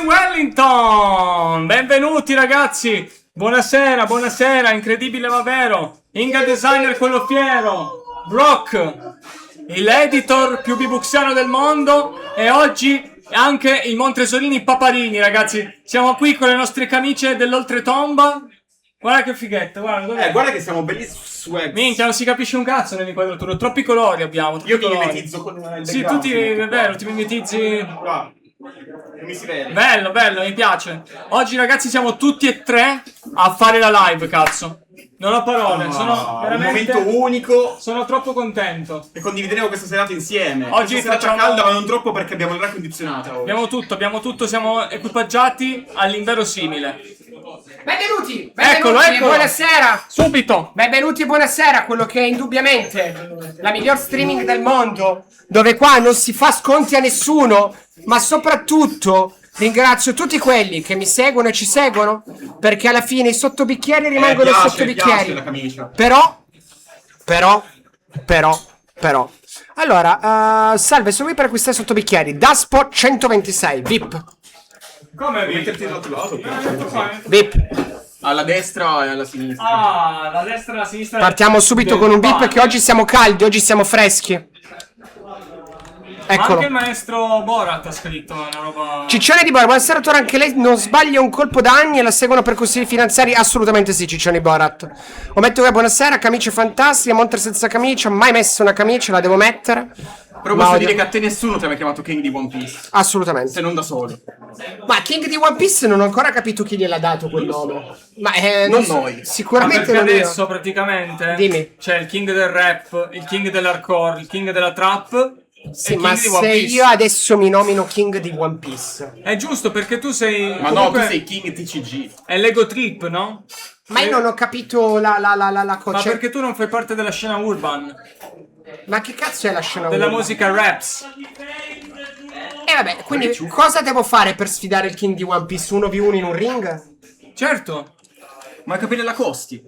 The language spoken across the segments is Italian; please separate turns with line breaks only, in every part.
Wellington! Benvenuti ragazzi! Buonasera, buonasera, incredibile ma vero! Inga Designer quello fiero! Brock, l'editor più bibuxiano del mondo, e oggi anche il Montresolini Paparini, ragazzi. Siamo qui con le nostre camicie dell'oltretomba. Guarda che fighetta, guarda. Dov'è?
Guarda che siamo bellissimi swag.
Minchia, non si capisce un cazzo nell'inquadratura. Troppi colori abbiamo.
Io
ti
mimetizzo con il
Sì, tu è vero, ti mimetizzi.
Bravo. Non mi si vede.
Bello, bello, mi piace. Oggi ragazzi siamo tutti e tre a fare la live, cazzo. Non ho parole, sono veramente
un momento unico.
Sono troppo contento.
E condivideremo questa serata insieme.
Oggi
questa serata
facciamo
calda, ma non troppo perché abbiamo l'aria condizionata oggi.
Abbiamo tutto, siamo equipaggiati all'inverosimile.
Benvenuti,
Eccolo,
benvenuti,
eccolo.
buonasera.
Subito.
Benvenuti e buonasera a quello che è indubbiamente la miglior streaming del mondo, dove qua non si fa sconti a nessuno, ma soprattutto ringrazio tutti quelli che mi seguono e ci seguono, perché alla fine i sottobicchieri rimangono sottobicchieri.
La camicia.
Però. Allora, salve, sono qui per acquistare sottobicchieri. Daspo 126, VIP.
Come
Metterti dall'altro lato.
VIP.
Alla destra e alla sinistra.
Ah, la destra e la sinistra.
Partiamo subito con un VIP che oggi siamo caldi, oggi siamo freschi. Eccolo.
Anche il maestro Borat ha scritto una roba.
Ciccione di Borat, buonasera Tora, anche lei non sbaglia un colpo da anni e la seguono per consigli finanziari? Assolutamente sì, Ciccione di Borat. Ometto che buonasera, camicie fantastiche, Montre senza camicia, mai messo una camicia, la devo mettere.
Però posso dire che a te nessuno ti aveva chiamato King di One Piece.
Assolutamente.
Se non da solo.
Ma King di One Piece non ho ancora capito chi gliel'ha dato quel nome. Ma
Non noi.
Sicuramente
perché
non io.
adesso praticamente
Dimmi.
c'è il king del rap, il king dell'hardcore, il king della trap.
Sì,
e
ma
King di One
se
Piece.
io adesso mi nomino King di One Piece.
È giusto perché tu sei.
Ma
comunque,
no, tu sei King TCG.
È l'ego trip, no?
Ma io non ho capito la
Ma
cosa.
perché tu non fai parte della scena urban,
Ma che cazzo è la scena
della
urban?
musica raps.
E vabbè, quindi cosa devo fare per sfidare il King di One Piece? 1v1 in un ring?
Certo.
Ma capire la costi.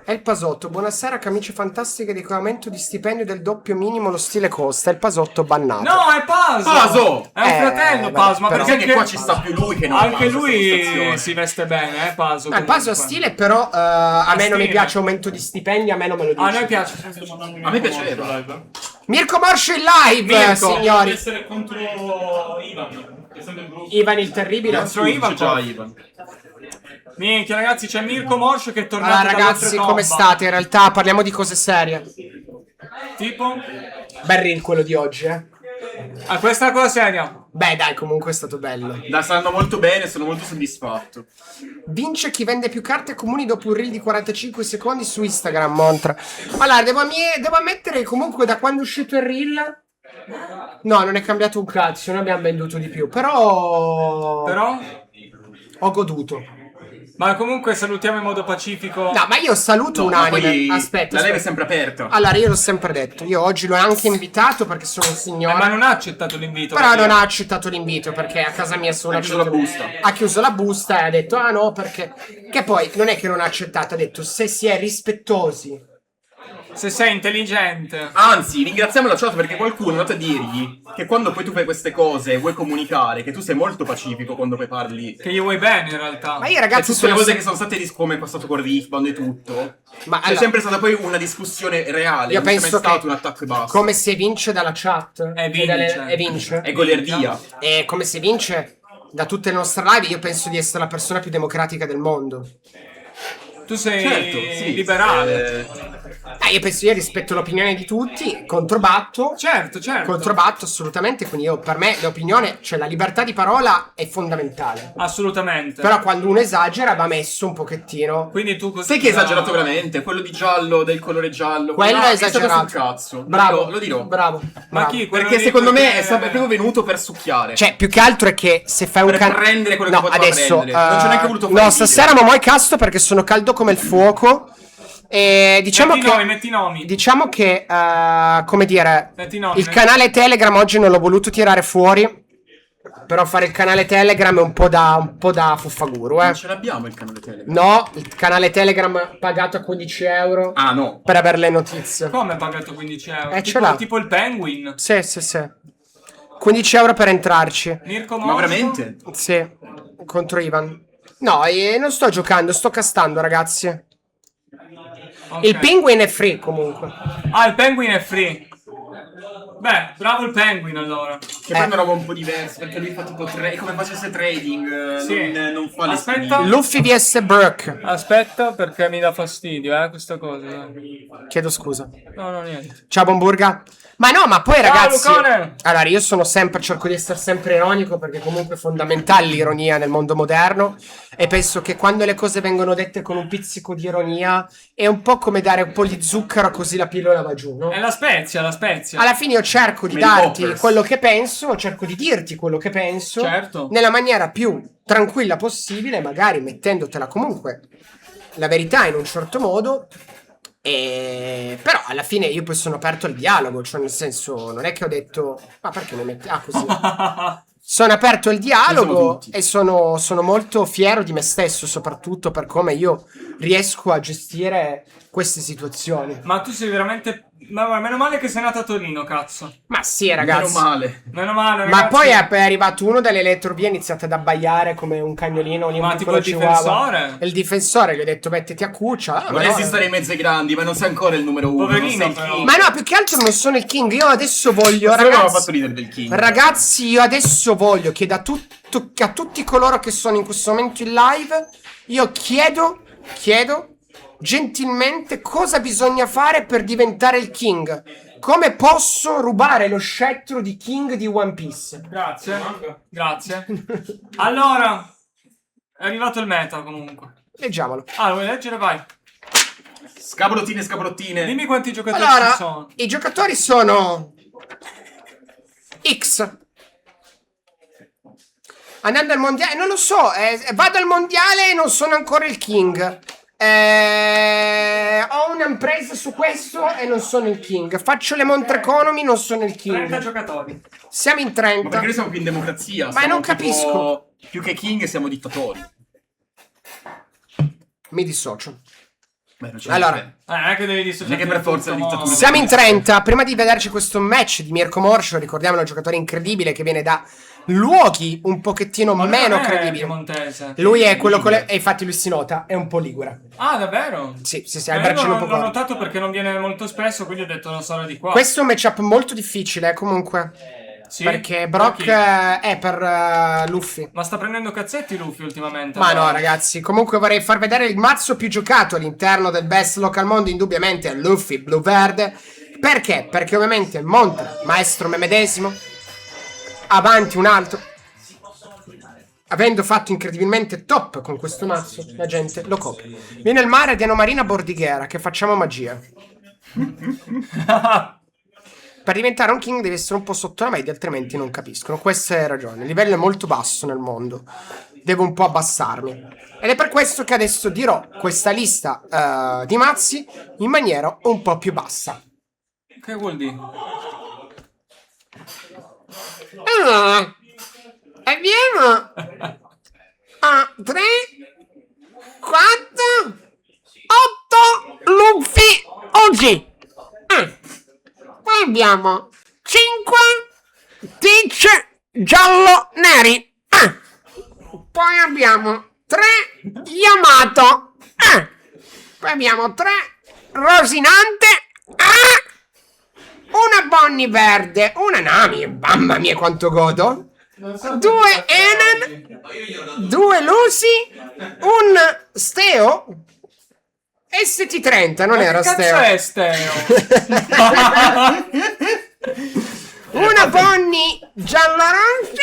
È il Pasotto, buonasera, camicie fantastiche di pagamento di stipendio del doppio minimo, lo stile costa, il Pasotto bannato.
No, è Paso.
Paso!
È un fratello
vabbè,
Paso, ma
però-
perché
Perché qua ci sta più lui che non
anche
Paso,
lui
questa situazione.
si veste bene, Paso.
Il Paso ha stile, però a me non mi
stile.
piace aumento di stipendio, a me non me lo dice.
A noi piace.
A me piaceva.
Mirko Morscio in live,
Mirko.
signori.
essere contro Ivan. Che è sempre brutto.
Ivan il terribile.
Contro Ivan.
Già Ivan.
Minchia ragazzi, c'è Mirko Morscio che è tornato
Allora ragazzi, come state? In realtà parliamo di cose serie.
Tipo?
Bel reel quello di oggi, eh.
Ah, questa è una cosa seria.
Beh dai, comunque è stato bello.
Dai, stanno molto bene, sono molto soddisfatto.
Vince chi vende più carte comuni dopo un reel di 45 secondi su Instagram, Montra. Allora, devo ammettere che comunque da quando è uscito il reel... No, non è cambiato un cazzo, noi abbiamo venduto di più, però... Ho goduto.
Ma comunque salutiamo in modo pacifico.
No, ma io saluto un
ma
anime.
poi
Aspetta,
la live è
aspetta.
sempre aperta.
Allora, io l'ho sempre detto. Io oggi l'ho anche invitato perché sono un signore.
Ma non ha accettato l'invito.
Però
perché-
non ha accettato l'invito perché a casa mia sono
Ha chiuso la busta.
Ha chiuso la busta e ha detto ah no perché... Che poi non è che non ha accettato, ha detto se si è rispettosi.
Se sei intelligente.
Anzi, ringraziamo la chat perché qualcuno è andato a dirgli che quando poi tu fai queste cose vuoi comunicare, che tu sei molto pacifico quando poi parli.
Che gli vuoi bene in realtà.
Ma io
E
ragazzi
tutte le
sono
cose che sono state come è passato con Riffband e tutto.
Ma
C'è
allora,
sempre stata poi una discussione reale.
io
non c'è mai
penso
stato
che
un attacco e basta.
come se vince dalla chat
vince.
e vince.
È golerdia.
E come se vince da tutte le nostre live, io penso di essere la persona più democratica del mondo.
Tu sei
Certo, sì.
liberale.
Io penso io rispetto l'opinione di tutti, controbatto.
Certo.
Controbatto assolutamente, quindi io per me l'opinione, cioè la libertà di parola è fondamentale.
Assolutamente.
Però quando uno esagera va messo un pochettino.
Quindi tu così.
Sai che è esagerato veramente? Quello di giallo, del colore giallo.
Quello
no,
è
stato
esagerato.
sul cazzo.
Bravo,
Lo dirò.
Bravo.
Ma
bravo.
chi? Quello
Perché
lì,
secondo me
perché-
è proprio venuto per succhiare.
Cioè, più che altro è che se fai un
Per prendere quello che poteva
adesso,
prendere. Non ci ho neanche voluto fare
no,
il video.
stasera non ho mai casto perché sono caldo come il fuoco. E diciamo
Metti nomi.
Diciamo che, come dire,
Metti nomi.
il canale Telegram oggi non l'ho voluto tirare fuori. Però fare il canale Telegram è un po' da fuffaguru,
Non ce l'abbiamo il canale Telegram.
No, il canale Telegram pagato a 15 euro
Ah, no.
per avere le notizie.
Come hai pagato 15 euro?
Ce l'ha.
Tipo il Penguin.
Sì. €15 per entrarci.
Mirko
Ma
Morso?
veramente?
Sì, contro Ivan. No, non sto giocando, sto castando, ragazzi.
Ok.
Il Penguin è free comunque.
Ah, il Penguin è free. Beh, bravo il Penguin allora.
Che poi è una roba un po' diversa, perché lui fa tipo è come facesse trading,
Sì.
non fa le
Aspetta.
sfide.
Luffy vs Brook.
Aspetta perché mi dà fastidio, questa cosa. dai.
Chiedo scusa.
No, no, niente.
Ciao Bomburga. Ma no, ma poi ragazzi,
Lucone!
allora io cerco di essere sempre ironico perché comunque è fondamentale l'ironia nel mondo moderno e penso che quando le cose vengono dette con un pizzico di ironia è un po' come dare un po' di zucchero così la pillola va giù, no?
È la spezia, la spezia.
Alla fine io cerco di
Mary
darti
Poppers.
quello che penso, cerco di dirti quello che penso
Certo.
nella maniera più tranquilla possibile, magari mettendotela comunque la verità in un certo modo. Però alla fine io poi sono aperto al dialogo, cioè nel senso non è che ho detto ma perché non metti così. Sono aperto al
Siamo
dialogo
tutti.
e sono molto fiero di me stesso, soprattutto per come io riesco a gestire queste situazioni.
Ma tu sei veramente... Ma meno male che sei nato a Torino, cazzo.
Ma sì, ragazzi.
Meno male.
Meno male,
Ma
ragazzi.
poi è arrivato uno dalle elettrovie, ha iniziato ad abbaiare come un cagnolino. Lì,
Ma
un
tipo
piccolo
il
chihuahua.
difensore?
E il difensore gli ho detto mettiti a cuccia. Ah,
Vorresti
no,
stare in mezzo ai grandi, ma non sei ancora il numero uno.
Poverino,
non sei il
però.
king.
Ma no, più che altro non sono il king. Io adesso voglio,
Questo mi aveva fatto
ragazzi.
ridere del king.
Ragazzi, io adesso voglio che a tutti coloro che sono in questo momento in live, io chiedo gentilmente cosa bisogna fare per diventare il king. Come posso rubare lo scettro di king di One Piece?
Grazie. Grazie. Allora, è arrivato il meta comunque.
Leggiamolo.
Ah, vuoi leggere? Vai.
Scabolottine, scabolottine.
Dimmi quanti giocatori
Allora,
ci sono.
i giocatori sono X. Andando al mondiale, non lo so, vado al mondiale e non sono ancora il king. Ho un'impresa su questo e non sono il king. Faccio le Montre Economy, non sono il
30
king.
giocatori.
Siamo in
Ma perché
30.
noi siamo più in democrazia.
Ma
siamo
non
tipo-
capisco.
Più che king siamo dittatori.
Mi dissocio.
Beh, non c'è
Allora,
niente.
Non è che devi dissociarti.
Non è che per forza
da tutto,
la dittatura-
mo.
siamo in 30. Prima di vederci questo match di Mirko Morscio, ricordiamolo, un giocatore incredibile che viene da luoghi un pochettino
Ma lui
meno
non è
credibili.
piemontese.
Lui è quello con le... E infatti lui si nota, è un po' ligure.
Ah, davvero?
Sì, ha il
Io
braccino un po'
l'ho
corto.
notato perché non viene molto spesso, quindi ho detto non sarà di qua.
Questo è un matchup molto difficile, comunque.
Sì?
Perché Brock
chi?
è per Luffy.
Ma sta prendendo cazzetti Luffy ultimamente.
Ma
allora.
no, ragazzi, comunque vorrei far vedere il mazzo più giocato all'interno del Best Local Mondo, indubbiamente è Luffy Blu Verde. Perché? Perché ovviamente Montra, maestro me medesimo, avanti un altro. Avendo fatto incredibilmente top con questo mazzo, la gente lo copia. Viene il mare di Anomarina Bordighera, che facciamo magia. Per diventare un king devi essere un po' sotto la media, altrimenti non capiscono. Questa è la ragione. Il livello è molto basso nel mondo. Devo un po' abbassarmi. Ed è per questo che adesso dirò questa lista di mazzi in maniera un po' più bassa.
Che vuol dire?
Andiamo a 3, 4, 8 Luffy oggi. Poi abbiamo 5 Teach giallo neri. Poi abbiamo 3 Yamato. Poi abbiamo 3 Rosinante. Una Bonnie verde. Una Nami. Mamma mia quanto godo. 2 Enen. 2 Lucy. Un Steo. ST30, non era
Che cazzo
Steo.
è Steo?
Una Bonnie giallo-rossa.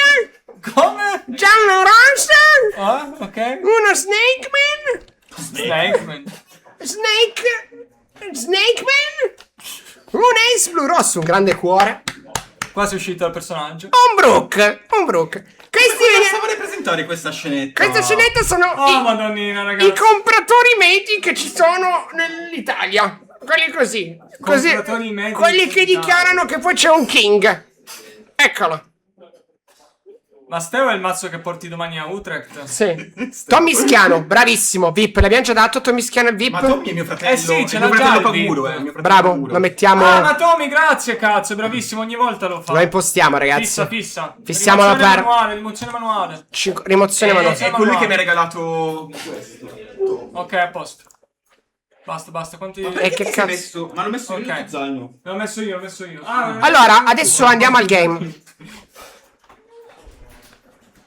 Come?
Giallo-rossa.
Ah, ok.
Uno Snake Man.
Snakeman.
Snake Man. Un Ace blu rosso, un grande cuore.
Quasi è uscito il personaggio.
Un Brook.
Cosa vorrei presentare questa scenetta?
Questa scenetta sono
Oh, madonnina,
i
ragazzi.
compratori medi che ci sono nell'Italia. Quelli così.
Compratori medi
Quelli che
in Italia.
dichiarano che poi c'è un king. Eccolo.
Ma Steo è il mazzo che porti domani a Utrecht?
Sì. Tommy Schiano, bravissimo. VIP, l'abbiamo già dato. Tommy Schiano il VIP.
Ma Tommy è mio fratello.
sì, ce
è mio
l'ha già
fratello
il
Paguro,
VIP.
mio fratello
Bravo,
Paguro.
lo mettiamo.
Ah, ma Tommy, grazie, cazzo, è bravissimo, ogni volta lo fa.
Lo impostiamo, ragazzi.
Fissa.
Fissiamola
Rimozione
per
manuale, rimozione manuale.
rimozione manuale.
È colui che mi ha regalato questo.
Ok, a posto. Basta, quanti...
E che cazzo?
Messo? Ma l'ho messo io
Ok.
nel tuo zaino.
L'ho messo io. Ah,
Allora, adesso andiamo al game.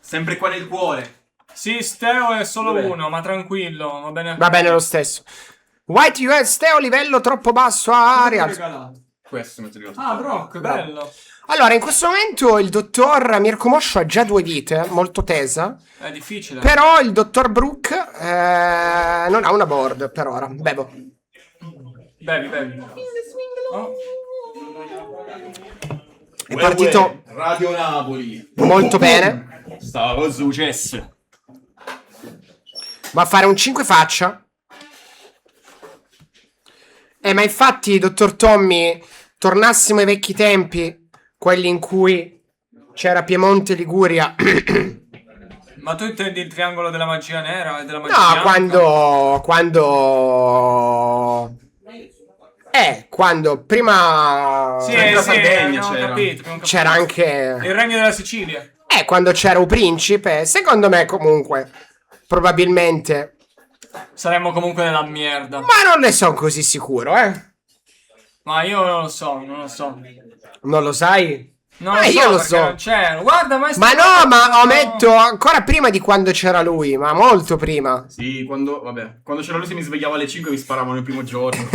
Sempre qua nel cuore.
Sì, Steo è solo
Dov'è?
uno, ma tranquillo, va bene.
Va bene lo stesso. White US Teo livello troppo basso a Real.
Questo mi ha regalato.
Ah, Brock, bello.
Allora, in questo momento il dottor Mirko Moscio ha già 2 dite, molto tesa.
È difficile.
Però il dottor Brook non ha una board per ora. Bevo.
Bevi. Oh.
È partito
Radio Napoli.
molto bene.
Stavo successo.
Va a fare un 5 faccia. Ma infatti, dottor Tommy, tornassimo ai vecchi tempi, quelli in cui c'era Piemonte, Liguria.
Ma tu intendi il triangolo della magia nera e della magia
No,
bianca?
quando prima
Sì,
C'era la
sì,
Sardegna,
abbiamo
c'era.
capito.
c'era anche...
Il regno della Sicilia.
quando c'era un principe, secondo me comunque, probabilmente...
Saremmo comunque nella merda.
Ma non ne sono così sicuro,
Ma io non lo so.
Non lo sai?
Non lo so
io lo
perché
so.
non c'ero. Guarda, ma è
Ma
stato-
no, ma ometto ancora prima di quando c'era lui, ma molto prima.
Sì, quando c'era lui se mi svegliavo alle 5 mi sparavano il primo giorno.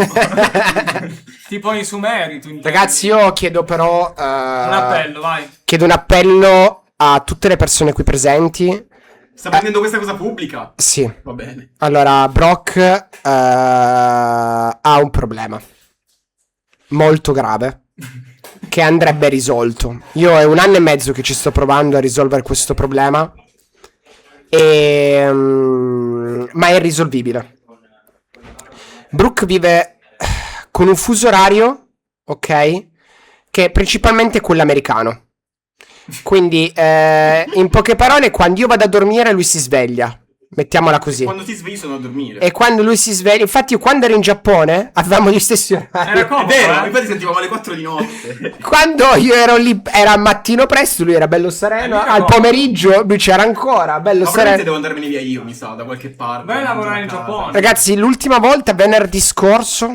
Tipo i Sumeri, tu intendi.
Ragazzi, io chiedo però...
Un appello, vai.
Chiedo un appello a tutte le persone qui presenti.
Sta prendendo questa cosa pubblica?
Sì.
Va bene.
Allora, Brock ha un problema molto grave che andrebbe risolto. Io è 1 anno e mezzo che ci sto provando a risolvere questo problema, ma è irrisolvibile. Brook vive con un fuso orario, ok, che è principalmente quello americano. Quindi, in poche parole, quando io vado a dormire lui si sveglia. Mettiamola così.
Quando ti svegli sono a dormire.
E quando lui si sveglia, infatti io quando ero in Giappone avevamo gli stessi orari.
Era
È
comodo,
vero, infatti sentivamo alle 4 di notte.
Quando io ero lì era mattino presto, lui era bello sereno,
mica
al
comodo.
pomeriggio lui c'era ancora, bello
Ma probabilmente
sereno.
devo andarmene via io, mi sa, da qualche parte.
Vai a lavorare in
casa.
Giappone.
Ragazzi, l'ultima volta, venerdì scorso,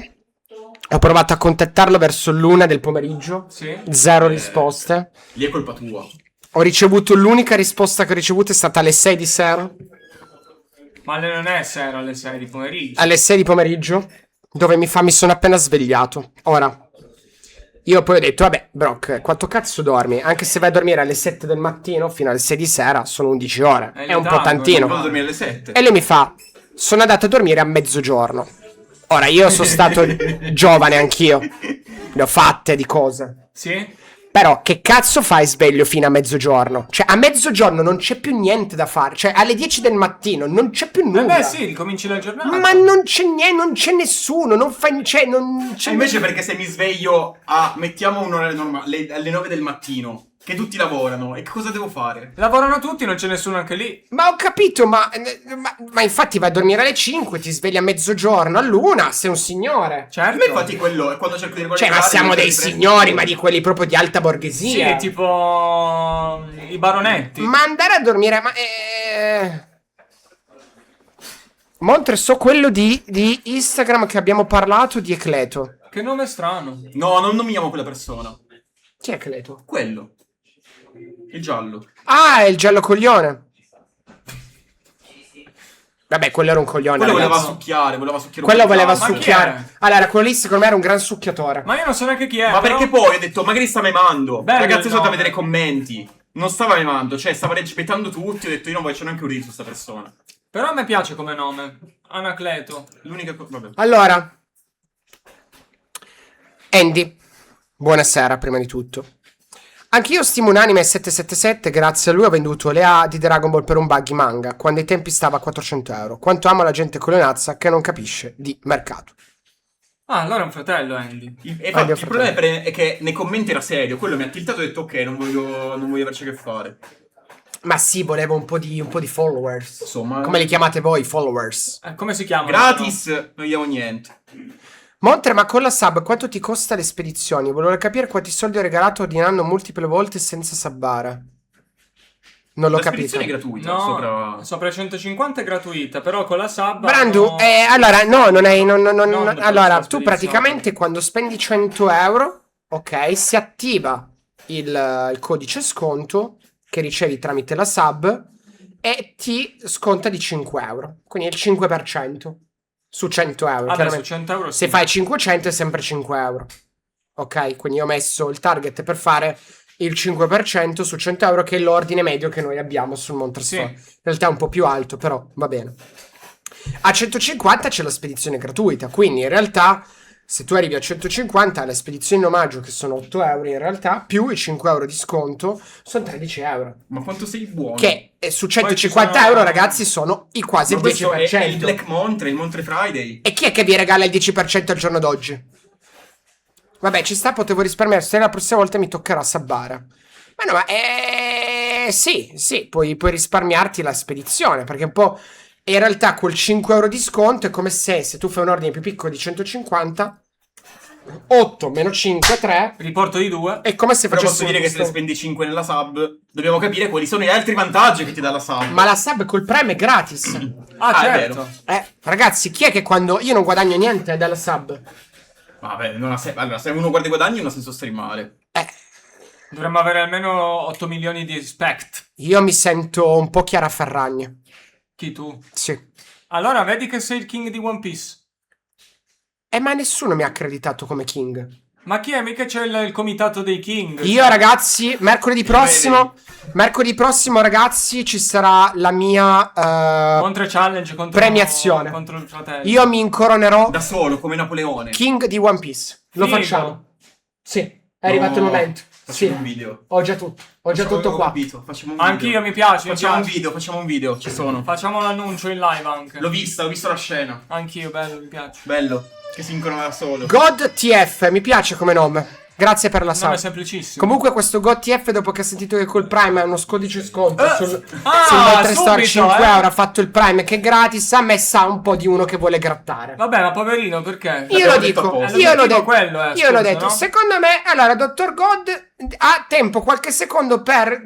ho provato a contattarlo verso l'1 del pomeriggio.
Sì.
0 risposte.
Lì è colpa tua.
Ho ricevuto, l'unica risposta che ho ricevuto è stata alle 6 di sera.
Ma non è sera alle 6 di pomeriggio.
Alle 6 di pomeriggio, dove mi sono appena svegliato. Ora, io poi ho detto, vabbè, Brock, quanto cazzo dormi? Anche se vai a dormire alle 7 del mattino fino alle 6 di sera, sono 11 ore. È un po'
letargo,
tantino.
Vado a dormire alle 7.
E lui mi fa, sono andato a dormire a mezzogiorno. Ora, io sono stato giovane anch'io. Ne ho fatte di cose.
Sì?
Però, che cazzo fai sveglio fino a mezzogiorno? Cioè, a mezzogiorno non c'è più niente da fare. Cioè, alle 10 del mattino non c'è più nulla.
Beh sì, ricominci la giornata.
Ma non c'è niente, non c'è nessuno, non fai... Cioè, non c'è...
Cioè, invece perché se mi sveglio a, mettiamo un'ora normale, alle 9 del mattino, che tutti lavorano, e che cosa devo fare?
Lavorano tutti, non c'è nessuno anche lì.
Ma ho capito, ma infatti vai a dormire alle 5, ti svegli a mezzogiorno, all'una, sei un signore.
A
Certo.
me infatti quello è quando cerco di regolare.
Cioè, ma siamo dei signori, ma di quelli proprio di alta
Sì,
borghesia.
tipo i baronetti.
Ma andare a dormire, ma... Montre, so quello di Instagram che abbiamo parlato, di Ecleto.
Che nome strano.
No, non nominiamo quella persona.
Chi è Ecleto?
Quello. Il giallo.
Ah, è il giallo coglione. Vabbè, quello era un coglione,
Quello voleva
ragazzi.
succhiare,
Quello voleva
Ma chi
succhiare.
è?
Allora, quello lì secondo me era un gran succhiatore.
Ma io non so neanche chi è.
Ma
però-
perché poi ho detto, magari sta memando.
Bello
Ragazzi,
il
sono da
nome.
vedere i commenti. Non stava memando, cioè stava rispettando tutti. Ho detto, io non voglio neanche un rito su sta persona.
Però a me piace come nome. Anacleto.
L'unica cosa. Vabbè.
Allora, Andy, buonasera prima di tutto. Anch'io stimo un anime 777, grazie a lui ho venduto le A di Dragon Ball per un buggy manga, quando ai tempi stava a 400 euro. Quanto amo la gente colonazza che non capisce di mercato.
Ah, allora è un fratello, Andy.
Infatti, il problema è che nei commenti era serio. Quello mi ha tiltato e ho detto, ok, non voglio averci a che fare.
Ma sì, volevo un po' di followers.
Insomma,
Come li chiamate voi, followers?
Come si chiama?
gratis, non diamo niente.
Montre, ma con la sub quanto ti costa le spedizioni? Volevo capire quanti soldi ho regalato ordinando multiple volte senza subbare. Non l'ho
La
capito.
spedizione è gratuita
No,
sopra...
i 150 è gratuita, però con la sub...
Brandu,
hanno-
allora, no, non è.
per
Allora,
la
tu
spedizione.
praticamente quando spendi 100 euro, ok, si attiva il codice sconto che ricevi tramite la sub e ti sconta di 5 euro. Quindi è il 5% su 100 euro.
Vabbè, su
chiaramente.
100 euro
Se
sì.
fai 500 è sempre 5 euro. Ok, quindi ho messo il target per fare il 5% su 100 euro, che è l'ordine medio che noi abbiamo sul Montre
Sì.
Store. In realtà è un po' più alto, però va bene. A 150 c'è la spedizione gratuita, quindi in realtà se tu arrivi a 150 le spedizioni in omaggio, che sono 8 euro in realtà, più i 5 euro di sconto, sono 13 euro.
Ma quanto sei buono.
Che su
ci
150
sono-
euro, ragazzi, sono i quasi
Ma
il
questo è
10%.
il Black Montre, il Montre Friday.
E chi è che vi regala il 10% al giorno d'oggi? Vabbè, ci sta, potevo risparmiare, se la prossima volta mi toccherà sabbare. Ma no, ma sì, puoi risparmiarti la spedizione, perché un po' in realtà quel 5 euro di sconto è come se tu fai un ordine più piccolo di 150, 8 meno 5, 3,
Riporto di 2.
è come se
Però
facessi
posso dire che se ne spendi 5 nella sub, dobbiamo capire quali sono gli altri vantaggi che ti dà la sub.
Ma la sub col Prime è gratis.
Ah, è
certo.
Ragazzi, chi è che quando io non guadagno niente dalla sub?
Vabbè, non ha allora, se uno guarda i guadagni non ha senso streamare.
Dovremmo avere almeno 8 milioni di respect.
Io mi sento un po' Chiara Ferragni.
Chi tu?
Sì.
Allora vedi che sei il king di One Piece.
Ma nessuno mi ha accreditato come King.
Ma chi è? Mica c'è il comitato dei king.
Io, ragazzi, mercoledì prossimo, ragazzi, ci sarà la mia
Montre challenge contro
premiazione.
contro il fratello.
Io mi incoronerò
Da solo, come Napoleone.
King di One Piece. Lo
Figo.
facciamo. Sì, è arrivato il momento.
Facciamo
Sì,
un video.
ho già tutto qua.
Capito. Facciamo un video.
Anch'io mi piace.
Facciamo un video. Ci sono.
Facciamo l'annuncio in live anche.
L'ho visto la scena.
Anch'io, bello, mi piace.
Bello. Che si incorona da solo.
God TF, mi piace come nome. Grazie per la
Nome
sub.
semplicissimo.
Comunque questo God TF, dopo che ha sentito che col Prime è uno codice sconto sul
Ah,
Montre Store,
subito,
5 euro ha fatto il Prime che è gratis, a me sa un po' di uno che vuole grattare.
Vabbè, ma poverino, perché?
Io lo
L'abbiamo detto
dico,
apposta.
io l'ho
L'obiettivo
detto,
quello è,
io l'ho
scusa,
detto.
no?
Secondo me, allora, Dottor God ha tempo, qualche secondo per,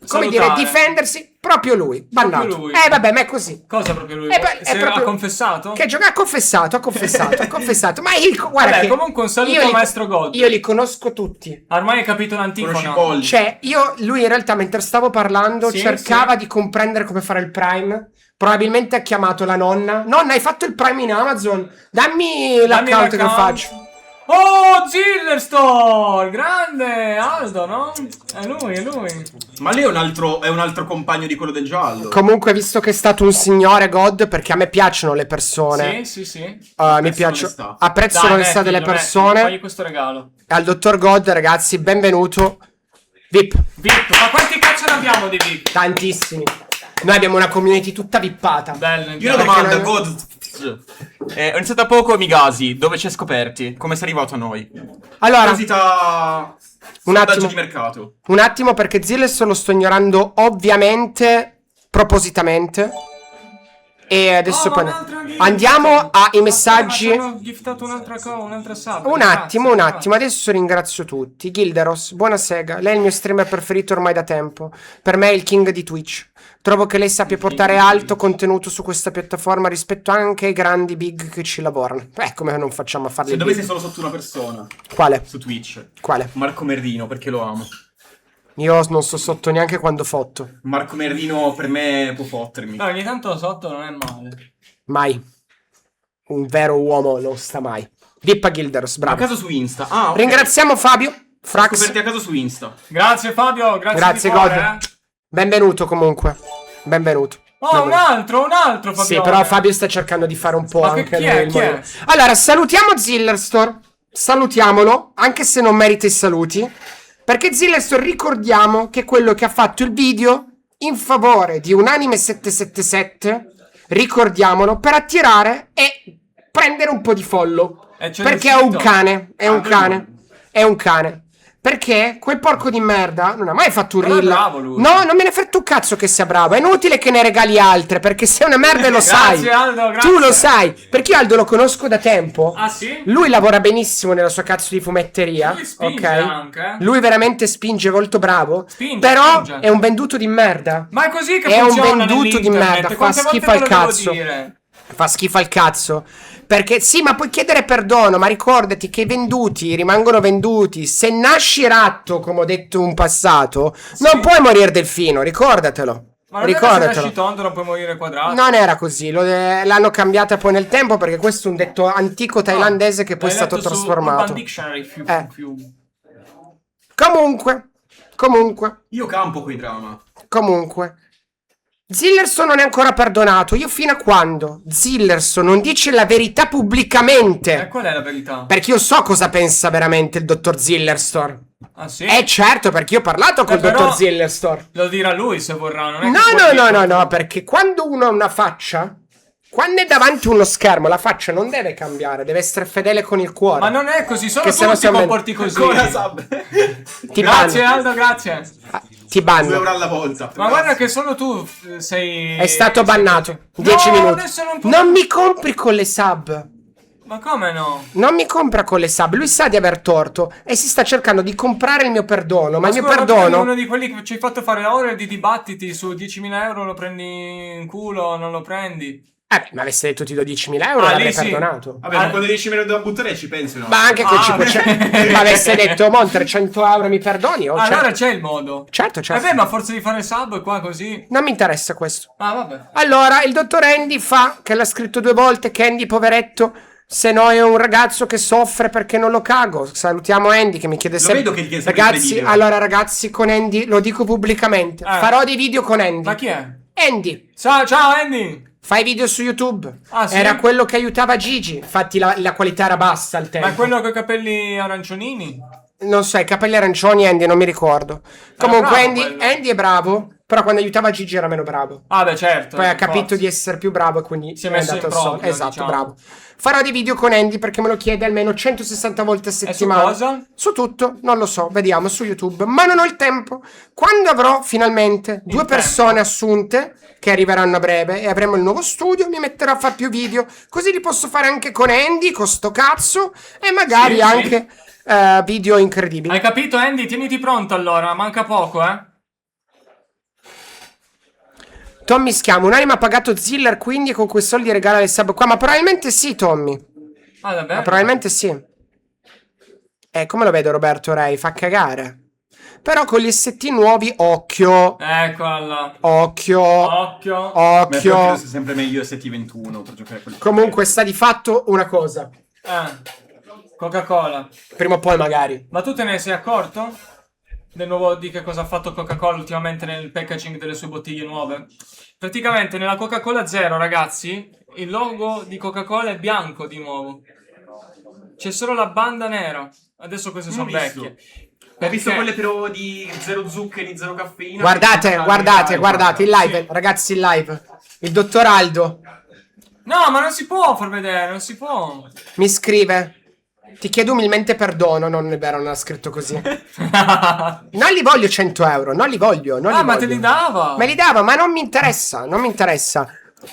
come dire,
Salutare.
difendersi. Proprio lui, bannato.
Proprio lui.
Vabbè, ma è così.
Cosa proprio lui?
È proprio-
Ha confessato?
Che gioca, ha confessato. Ma guarda
Vabbè,
che
comunque un saluto
io
a
li-
Maestro God.
Io li conosco tutti.
Ormai hai capito
Conosci
l'antifona.
Polly.
Cioè, lui in realtà mentre stavo parlando
Sì,
cercava
sì.
di comprendere come fare il Prime. Probabilmente ha chiamato la nonna. Nonna, hai fatto il Prime in Amazon? Dammi l'account che faccio.
Oh, Ziller Store! Grande! Aldo, no? È lui.
Ma lei è un altro compagno di quello del giallo.
Comunque, visto che è stato un signore God, perché a me piacciono le persone.
Sì.
Mi
Apprezzo
piace.
l'onestà.
Apprezzo
Dai,
l'onestà delle
mettilo,
persone.
Fagli questo regalo.
Al dottor God, ragazzi, benvenuto. VIP.
VIP, ma quanti cazzo ne abbiamo di VIP?
Tantissimi. Noi abbiamo una community tutta vippata.
Bello,
Io ho una
Perché
domanda,
noi-
God. Ho iniziato da poco Migasi, dove ci hai scoperti? Come sei arrivato a noi?
Allora,
Curiosità.
Un
sondaggio
attimo.
di mercato.
un attimo, perché Zilles lo sto ignorando ovviamente, propositamente. E adesso poi andiamo ai messaggi.
Mi hanno giftato un'altra sub.
Un attimo. Adesso ringrazio tutti. Gilderos, buona sega. Lei è il mio streamer preferito ormai da tempo. Per me è il king di Twitch. Trovo che lei sappia portare alto contenuto su questa piattaforma rispetto anche ai grandi big che ci lavorano. Come non facciamo a farli
Se dovessi
big?
solo sotto una persona
Quale?
su Twitch.
Quale?
Marco Merlino, perché lo amo.
Io non sto sotto neanche quando fotto.
Marco Merlino per me può fottermi.
No, ogni tanto sotto non è male.
Mai. Un vero uomo non sta mai. Vippa Gilderos,
A
bravo.
caso su Insta. Ah, ok.
Ringraziamo Fabio. Frax.
Scoperti a caso su Insta.
Grazie Fabio,
Grazie,
di cuore,
God. Benvenuto comunque. Benvenuto.
Oh, un altro Fabio.
Sì, però Fabio sta cercando di fare un po'
Ma
anche
chi è?
lui il
Chi è?
modo. Allora, salutiamo Zillerstore. Salutiamolo, anche se non merita i saluti. Perché Zillerstore, ricordiamo che è quello che ha fatto il video in favore di Unanime 777. Ricordiamolo, per attirare e prendere un po' di follow.
E c'è
Perché è
riuscito.
un cane. È un
Ah,
cane. È un cane. Perché quel porco di merda non ha mai fatto un
Però è
reel.
bravo lui.
No, non me ne frega un cazzo che sia bravo. È inutile che ne regali altre, perché sei una merda e lo sai.
Grazie, Aldo, grazie.
Tu lo sai. Perché io Aldo lo conosco da tempo.
Ah, sì?
Lui lavora benissimo nella sua cazzo di fumetteria.
Lui spinge
ok?
anche, eh.
Lui veramente spinge, molto bravo.
Spinge,
Però
spinge.
è un venduto di merda.
Ma è così che
È un
funziona
venduto di
nell'internet.
merda, fa
Quante volte
schifo al
te lo devo
cazzo.
dire?
Fa schifo al cazzo. Perché sì, ma puoi chiedere perdono, ma ricordati che i venduti rimangono venduti. Se nasci ratto, come ho detto in passato, non puoi morire delfino, ricordatelo.
Ma non è che se
Ricordatelo.
nasci tondo non puoi morire quadrato.
Non era così, l'hanno cambiata poi nel tempo perché questo è un detto antico thailandese che poi è
L'hai
stato
letto su
trasformato.
Urban Dictionary,
Comunque,
Io campo quei drama.
Zillerson non è ancora perdonato. Io fino a quando Zillerson non dice la verità pubblicamente.
Qual è la verità?
Perché io so cosa pensa veramente il dottor Zillerstor.
Ah, sì?
Certo, perché io ho parlato col
però
dottor Zillerstor.
Lo dirà lui se vorrà. Non è che puoi dire-
No, perché quando uno ha una faccia, quando è davanti a uno schermo, la faccia non deve cambiare, deve essere fedele con il cuore.
Ma non è così, solo
Che
tu
se no
ti
siamo-
comporti così.
Ancora sub.
Ti
Grazie
banno.
Aldo, grazie.
Ti
2
banno.
euro alla volta.
Ma guarda che solo tu sei...
È stato bannato.
No,
10 minuti.
adesso non può-
Non mi compri con le sub.
Ma come no?
Non mi compra con le sub. Lui sa di aver torto e si sta cercando di comprare il mio perdono. Ma il mio
scusa, ma tu sei
perdono.
uno di quelli che ci hai fatto fare ore di dibattiti su 10.000 euro, lo prendi in culo o non lo prendi?
Ma avesse detto ti do 10.000 euro,
Ah,
l'avrei
lì sì.
perdonato.
Vabbè, ma quando 10 minuti da buttare ci pensi, no?
Ma anche con 500. Ma avesse detto, Mon, 300 euro mi perdoni? Oh,
Allora
certo.
c'è il modo.
Certo.
Vabbè, ma a forza di fare sub qua così...
Non mi interessa questo.
Ah, vabbè.
Allora, il dottor Andy fa, che l'ha scritto 2 volte, che Andy, poveretto, se no è un ragazzo che soffre perché non lo cago. Salutiamo Andy che mi chiede sempre.
vedo che ti chiede sempre
Ragazzi,
dei video.
allora ragazzi, con Andy, lo dico pubblicamente, farò dei video con Andy.
Ma chi è?
Andy,
Ciao Andy!
fai video su YouTube.
Ah, sì?
Era quello che aiutava Gigi. Infatti la qualità era bassa al tempo.
Ma è quello con i capelli arancioni?
Non so, i capelli arancioni Andy, non mi ricordo. Comunque
bravo
Andy,
quello.
Andy è bravo, però quando aiutava Gigi era meno bravo.
Ah, beh, certo.
Poi ha
per
capito
forza.
di essere più bravo e quindi
Si è messo
andato
in
al solo.
proprio,
Esatto,
diciamo.
bravo. Farò dei video con Andy perché me lo chiede almeno 160 volte a settimana.
cosa?
Su tutto, non lo so, vediamo su YouTube. Ma non ho il tempo. Quando avrò finalmente 2 persone assunte, che arriveranno a breve, e avremo il nuovo studio, mi metterò a fare più video. Così li posso fare anche con Andy, con sto cazzo, e magari
Sì,
anche video incredibili.
Hai capito Andy? Tieniti pronto allora, manca poco,
Tommy schiama, un'anima ha pagato Ziller, quindi con quei soldi regala le sub qua. Ma probabilmente sì, Tommy.
Ah, davvero?
Ma probabilmente sì. Come lo vedo Roberto Rei? Fa cagare. Però con gli ST nuovi, occhio.
Eccola là.
Occhio.
Occhio.
Beh, però credo
Occhio.
sia sempre meglio ST21 per giocare a quelli.
Comunque sta di fatto una cosa.
Coca-Cola.
Prima o poi magari.
Ma tu te ne sei accorto? Del nuovo di che cosa ha fatto Coca-Cola ultimamente nel packaging delle sue bottiglie nuove? Praticamente nella Coca-Cola Zero, ragazzi, il logo di Coca-Cola è bianco di nuovo. C'è solo la banda nera. Adesso queste sono
Non ho visto.
vecchie.
Ho visto
Perché-
quelle però di 0 zuccheri, 0 caffeina.
Guardate, guardate, il live,
Sì.
ragazzi, il live. Il dottor Aldo
No, ma non si può far vedere, non si può.
mi scrive. Ti chiedo umilmente perdono, non è vero, non ha scritto così. Non li voglio 100 euro, non li voglio, non li
ma
voglio.
te li dava.
Me li dava, ma non mi interessa, non mi interessa.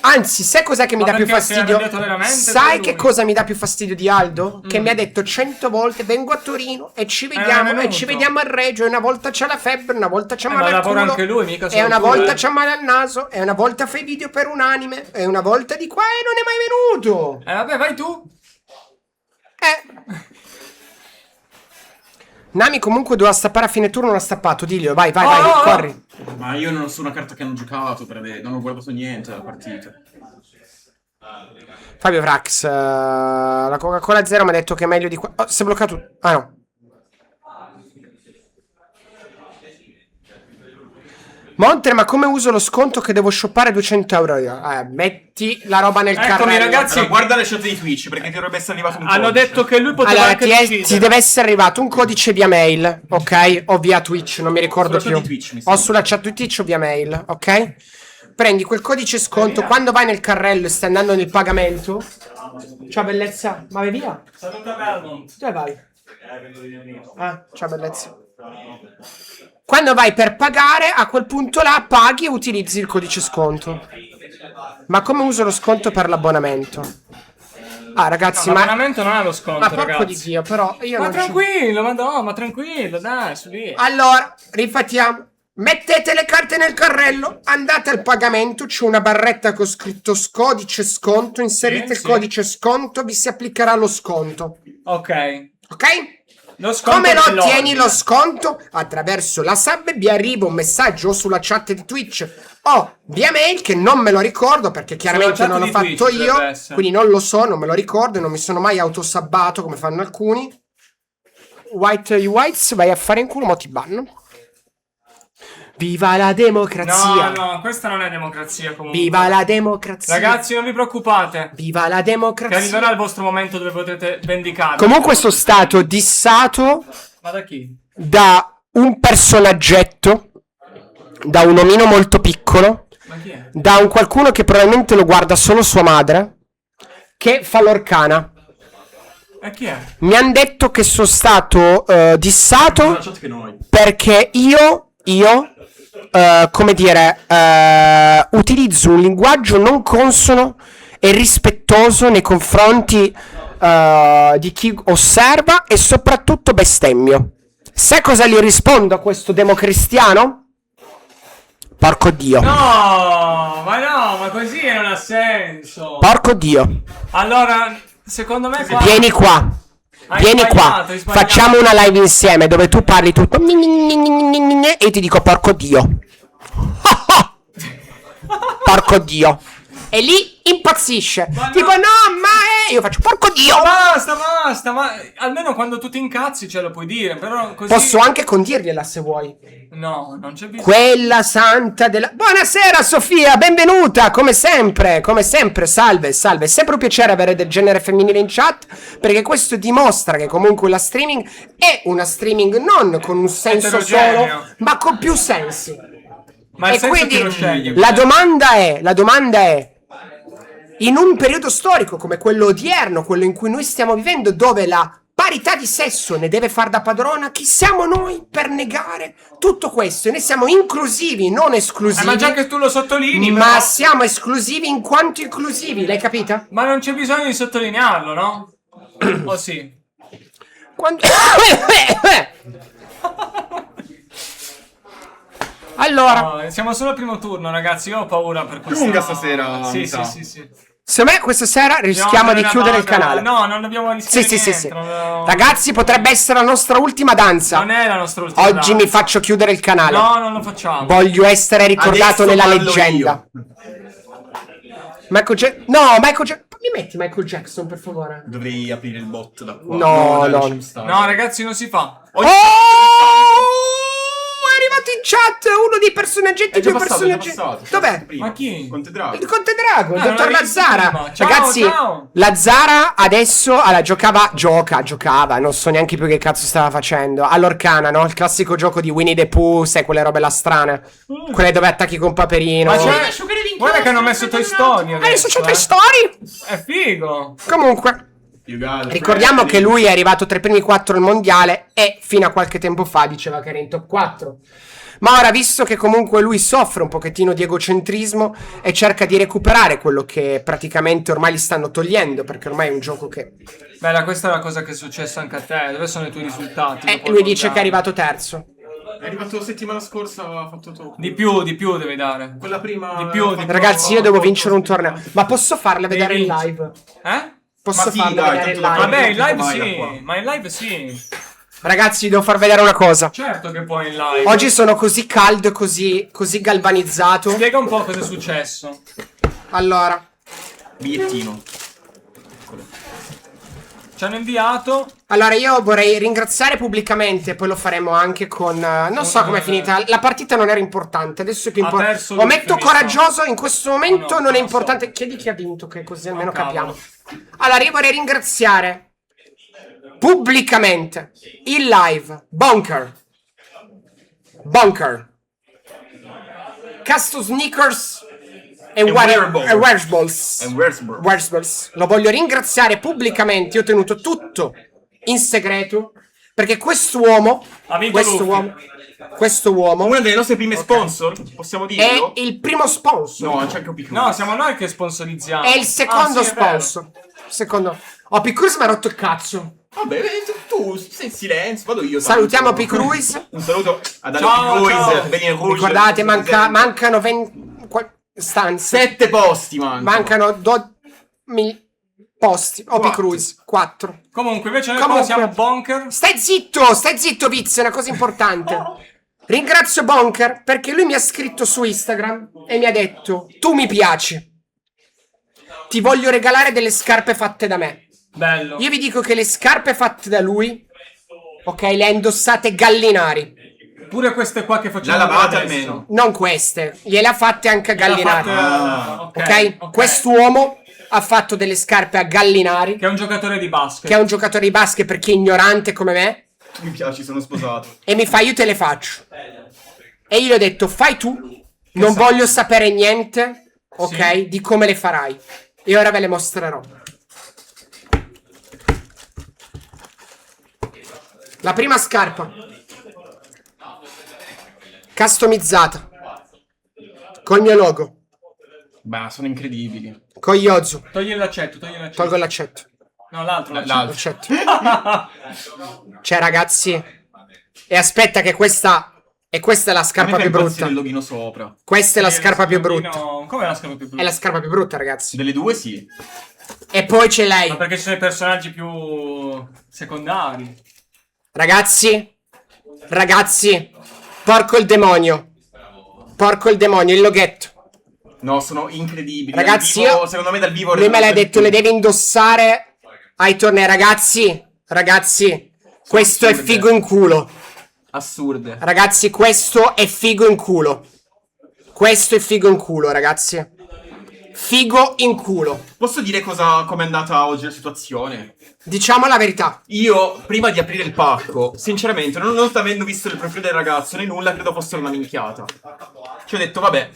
Anzi, sai cos'è che mi
Ma
dà più
perché si è
fastidio?
arrabbiato veramente
Sai
per
che
lui?
cosa mi dà più fastidio di Aldo? Che mi ha detto 100 volte vengo a Torino e ci vediamo,
è
e
venuto.
ci vediamo a Reggio, e una volta c'ha la febbre, una volta c'ha
ma
male al
lavora
culo,
anche lui, mica
e
solo
una
tu,
volta c'ha male al naso, e una volta fai video per un anime, e una volta di qua e non è mai venuto.
Vabbè, vai tu.
Nami comunque doveva stappare a fine turno, non ha stappato, diglielo, vai,
Oh!
corri.
Ma io non so una carta che hanno giocato, non ho guardato niente della partita.
Fabio Vrax, la Coca-Cola Zero mi ha detto che è meglio di qua. Oh, si è bloccato. Ah no. Montre, ma come uso lo sconto che devo shoppare 200 euro io? Metti la roba nel
Eccomi,
carrello.
ragazzi.
Allora, guarda le shot di Twitch perché ti dovrebbe essere arrivato un
Hanno
codice.
detto che lui poteva
Allora,
anche
ti
decidere.
deve essere arrivato un codice via mail, ok? O via Twitch, non mi ricordo
Sulla chat
più.
di Twitch, mi
O
sembra.
sulla chat di Twitch o via mail, ok? Prendi quel codice sconto quando vai nel carrello e stai andando nel pagamento. Ciao bellezza, ma vai via?
Saluta Belmont.
Dove vai? Ah, ciao bellezza. Quando vai per pagare, a quel punto là paghi e utilizzi il codice sconto. Ma come uso lo sconto per l'abbonamento? Ah, ragazzi,
No,
ma...
l'abbonamento non ha lo sconto,
Ma porco
ragazzi.
di Dio, però io
Ma
non ci...
tranquillo, ma no, ma tranquillo, dai, su lì.
Allora, rifatiamo. Mettete le carte nel carrello, andate al pagamento, c'è una barretta con scritto codice sconto, inserite il
sì.
codice sconto, vi si applicherà lo sconto.
Ok.
Ok?
Lo sconto
Come lo
dell'ordine.
ottieni lo sconto? Attraverso la sub vi arriva un messaggio o sulla chat di Twitch o via mail, che non me lo ricordo perché chiaramente
chat
non l'ho
di
fatto
Twitch
io,
deve essere.
quindi non lo so, non me lo ricordo e non mi sono mai autosabbato come fanno alcuni. Whites, vai a fare in culo, mo ti banno. Viva la democrazia!
No, questa non è democrazia comunque.
Viva la democrazia!
Ragazzi, non vi preoccupate.
Viva la
Che
democrazia!
arriverà il vostro momento dove potrete vendicarvi.
Comunque sono stato dissato
Ma da chi?
da un personaggetto, da un omino molto piccolo,
Ma chi è?
da un qualcuno che probabilmente lo guarda solo sua madre, che fa l'orcana.
E chi è?
Mi hanno detto che sono stato dissato
La chat che noi.
perché io come dire, utilizzo un linguaggio non consono e rispettoso nei confronti di chi osserva e soprattutto bestemmio. Sai cosa gli rispondo a questo democristiano? Porco Dio.
No, ma così non ha senso.
Porco Dio.
Allora, secondo me qua...
Vieni qua.
Hai
Vieni
sbagliato,
qua.
hai sbagliato.
Facciamo una live insieme dove tu parli tutto e io ti dico porco Dio. Porco Dio. E lì impazzisce.
Ma
Tipo
no.
no, ma io faccio porco Dio.
Basta, ma almeno quando tu ti incazzi ce lo puoi dire, però così...
Posso anche condirgliela se vuoi.
No, non c'è bisogno.
Quella santa della... Buonasera Sofia, benvenuta, come sempre, salve, è sempre un piacere avere del genere femminile in chat, perché questo dimostra che comunque la streaming è una streaming non con un senso
Eterogeneo.
solo, ma con più sensi.
Ma il
E
senso
quindi
chi lo sceglie?
la domanda è, in un periodo storico come quello odierno, quello in cui noi stiamo vivendo, dove la parità di sesso ne deve far da padrona, chi siamo noi per negare tutto questo? E noi siamo inclusivi, non esclusivi.
Ma già che tu lo sottolinei,
Ma
però-
siamo esclusivi in quanto inclusivi, l'hai capita?
Ma non c'è bisogno di sottolinearlo, no? O sì?
Quando... Allora,
No, siamo solo al primo turno, ragazzi. Io ho paura per questo.
Lunga stasera,
Sì,
mi
sì,
sa.
sì.
secondo me questa sera rischiamo di chiudere il canale.
No, non dobbiamo rischiare
Sì.
niente, non-
Ragazzi, potrebbe essere la nostra ultima danza.
Non è la nostra ultima
Oggi mi
danza.
faccio chiudere il canale.
No, non lo facciamo.
Voglio essere ricordato
Adesso
nella
parlo
leggenda.
io.
Michael Jackson. No, Michael Jackson. Mi metti Michael Jackson, per favore?
Dovrei aprire il bot da qua.
No,
dai,
no.
lasciami stare.
No, ragazzi, non si fa.
Oh! È arrivato in chat uno dei personaggetti
È già
più
passato, è già
personaggi.
passato.
Dov'è?
Prima.
Ma chi?
Conte Drago.
Il Conte Drago, il
non
dottor
l'avevi visto
Lazzara.
prima. Ciao,
Ragazzi,
ciao.
Lazzara adesso giocava, non so neanche più che cazzo stava facendo. All'Orcana, no? Il classico gioco di Winnie the Pooh, sai, quelle robe là strane. Quelle dove attacchi con Paperino.
Ma c'è... Guarda che hanno messo Toy Story adesso,
Adesso c'è Toy Story.
È figo.
Comunque,
You got it.
ricordiamo che lui è arrivato tra i primi 4 al mondiale e fino a qualche tempo fa diceva che era in top 4. Ma ora, visto che comunque lui soffre un pochettino di egocentrismo e cerca di recuperare quello che praticamente ormai gli stanno togliendo, perché ormai è un gioco che...
Bella, questa è la cosa che è successa anche a te. Dove sono i tuoi risultati? dopo
lui
il
dice che è
mondiale?
arrivato terzo.
È arrivato la settimana scorsa, ha fatto tutto.
Di più devi dare.
Quella prima.
Di più.
Ragazzi, io devo vincere un torneo. Ma posso farle vedere in
Devi
live?
Eh?
Posso
Ma sì,
farle
dai,
vedere in
tanto
live?
Vabbè, in live
Vai da
sì.
qua.
Ma in live sì.
Ragazzi, vi devo far vedere una cosa.
Certo che puoi in live.
Oggi sono così caldo e così galvanizzato.
Spiega un po' cosa è successo.
Allora,
Bigliettino.
Ci hanno inviato.
Allora, io vorrei ringraziare pubblicamente, poi lo faremo anche con... non so com'è finita, la partita non era importante, adesso è più
Ha
importante.
perso
Ometto
l'ultimo.
coraggioso, in questo momento
No,
non è
non so.
importante. Chiedi chi ha vinto, che così almeno
cavolo.
capiamo. Allora, io vorrei ringraziare pubblicamente, in live, Bunker, Casto Sneakers e Wearables.
And where's bro?
Wearables. Lo voglio ringraziare pubblicamente. Io ho tenuto tutto in segreto. Perché quest'uomo,
Ha vinto
questo uomo
Una delle nostre prime sponsor, possiamo
è
dirlo?
il primo sponsor.
No, c'è anche un piccolo.
No, siamo noi che sponsorizziamo.
È il secondo
Ah, sì, è vero.
sponsor. Secondo. Oh, P-Cruise mi ha rotto il cazzo.
Vabbè, tu sei in silenzio, vado io.
Salutiamo
tanto.
P-Cruise.
Un saluto ad
Ciao,
Ale
ciao.
P-Cruise, Benny Rouge.
Ricordate, mancano 20 stanze.
7 posti,
Mancano 12 posti. O P-Cruise 4.
Comunque, invece noi
Comunque.
qua siamo Bonker.
Stai zitto, Viz, è una cosa importante. Ringrazio Bonker perché lui mi ha scritto su Instagram e mi ha detto: tu mi piaci. Ti voglio regalare delle scarpe fatte da me.
Bello.
Io vi dico che le scarpe fatte da lui, ok, le ha indossate Gallinari.
Pure queste qua che facciamo
La lavate
adesso.
almeno.
Non queste, gliele ha fatte anche a Gallinari.
Ok.
Quest'uomo ha fatto delle scarpe a Gallinari,
Che è un giocatore di basket.
che è un giocatore di basket perché è ignorante come me,
Mi piaci, sono sposato.
e mi fa: io te le faccio. E io gli ho detto: fai tu, non voglio sapere niente, ok,
Sì.
di come le farai. E ora ve le mostrerò. La prima scarpa customizzata col mio logo,
Beh, sono incredibili.
con Yozu.
Togli l'accetto,
Tolgo l'accetto.
No, l'altro.
L'altro.
L'accetto. Cioè, ragazzi, e aspetta che questa è la scarpa più brutta.
il loghino sopra.
Questa è la scarpa più brutta.
Come è la scarpa più
È
brutta?
la scarpa più brutta, ragazzi.
Delle due sì.
E poi c'è lei.
Ma perché ci sono i personaggi più secondari.
Ragazzi, porco il demonio, il loghetto.
No, sono incredibili.
Ragazzi,
Dal vivo, secondo me dal vivo
lui me l'ha detto, le devi indossare ai tornei. Ragazzi, questo è
Assurde.
figo in culo.
Assurde.
Ragazzi, questo è figo in culo. Questo è figo in culo, ragazzi. Figo in culo.
Posso dire com'è andata oggi la situazione?
Diciamo la verità.
Io, prima di aprire il pacco, sinceramente, non avendo visto il profilo del ragazzo né nulla, credo fosse una minchiata. Ci ho detto, vabbè,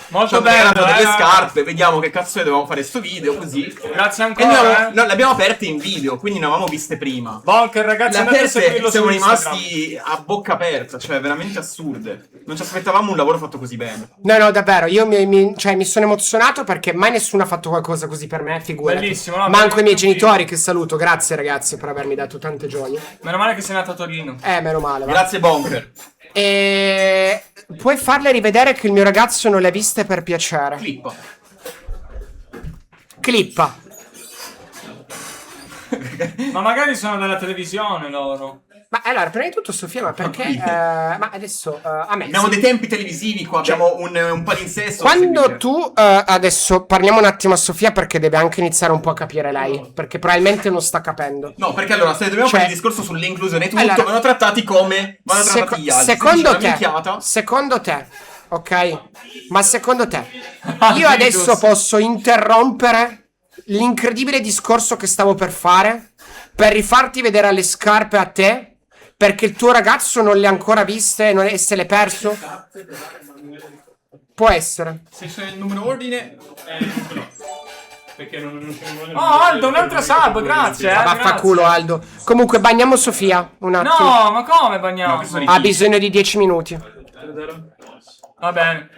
Molto
ci hanno
bello,
regalato delle scarpe, vediamo che cazzo ne dovevamo fare sto video, così.
Grazie
E
ancora.
noi le abbiamo aperte in video, quindi ne avevamo viste prima.
Bonker, ragazzi,
Le
andate a seguirlo
aperte
su
siamo
Instagram.
rimasti a bocca aperta, cioè veramente assurde. Non ci aspettavamo un lavoro fatto così bene.
No, davvero, io mi sono emozionato perché mai nessuno ha fatto qualcosa così per me, figurati.
Bellissimo, no?
Manco i miei
Veramente
genitori, che saluto. Grazie, ragazzi, per avermi dato tante gioie.
Meno male che sei nato a Torino.
Meno male, va.
Grazie Bonker.
E puoi farle rivedere che il mio ragazzo non le ha viste per piacere.
Clippa.
Clippa.
Ma magari sono dalla televisione loro.
Ma allora, prima di tutto, Sofia, ma perché? Ma adesso a me.
Abbiamo dei tempi televisivi qua, abbiamo un palinsesto. da
Quando
seguire.
tu adesso parliamo un attimo a Sofia perché deve anche iniziare un po' a capire lei, perché probabilmente non sta capendo.
No, perché allora, se dobbiamo
Cioè-
fare il discorso sull'inclusione e tutto,
Allora-
vanno trattati come vanno trattati gli altri.
secondo te, ok? Ma secondo te,
Ah,
io adesso
Jesus.
posso interrompere l'incredibile discorso che stavo per fare per rifarti vedere le scarpe a te? Perché il tuo ragazzo non le ha ancora viste e se le è perso? Può essere.
Se c'è il numero ordine.
Perché non
Oh, Aldo, un'altra sub, grazie.
Vaffanculo, Aldo. Comunque, bagniamo Sofia un attimo.
No, ma come bagniamo?
No, che sono
Ha bisogno di 10 minuti.
Va bene.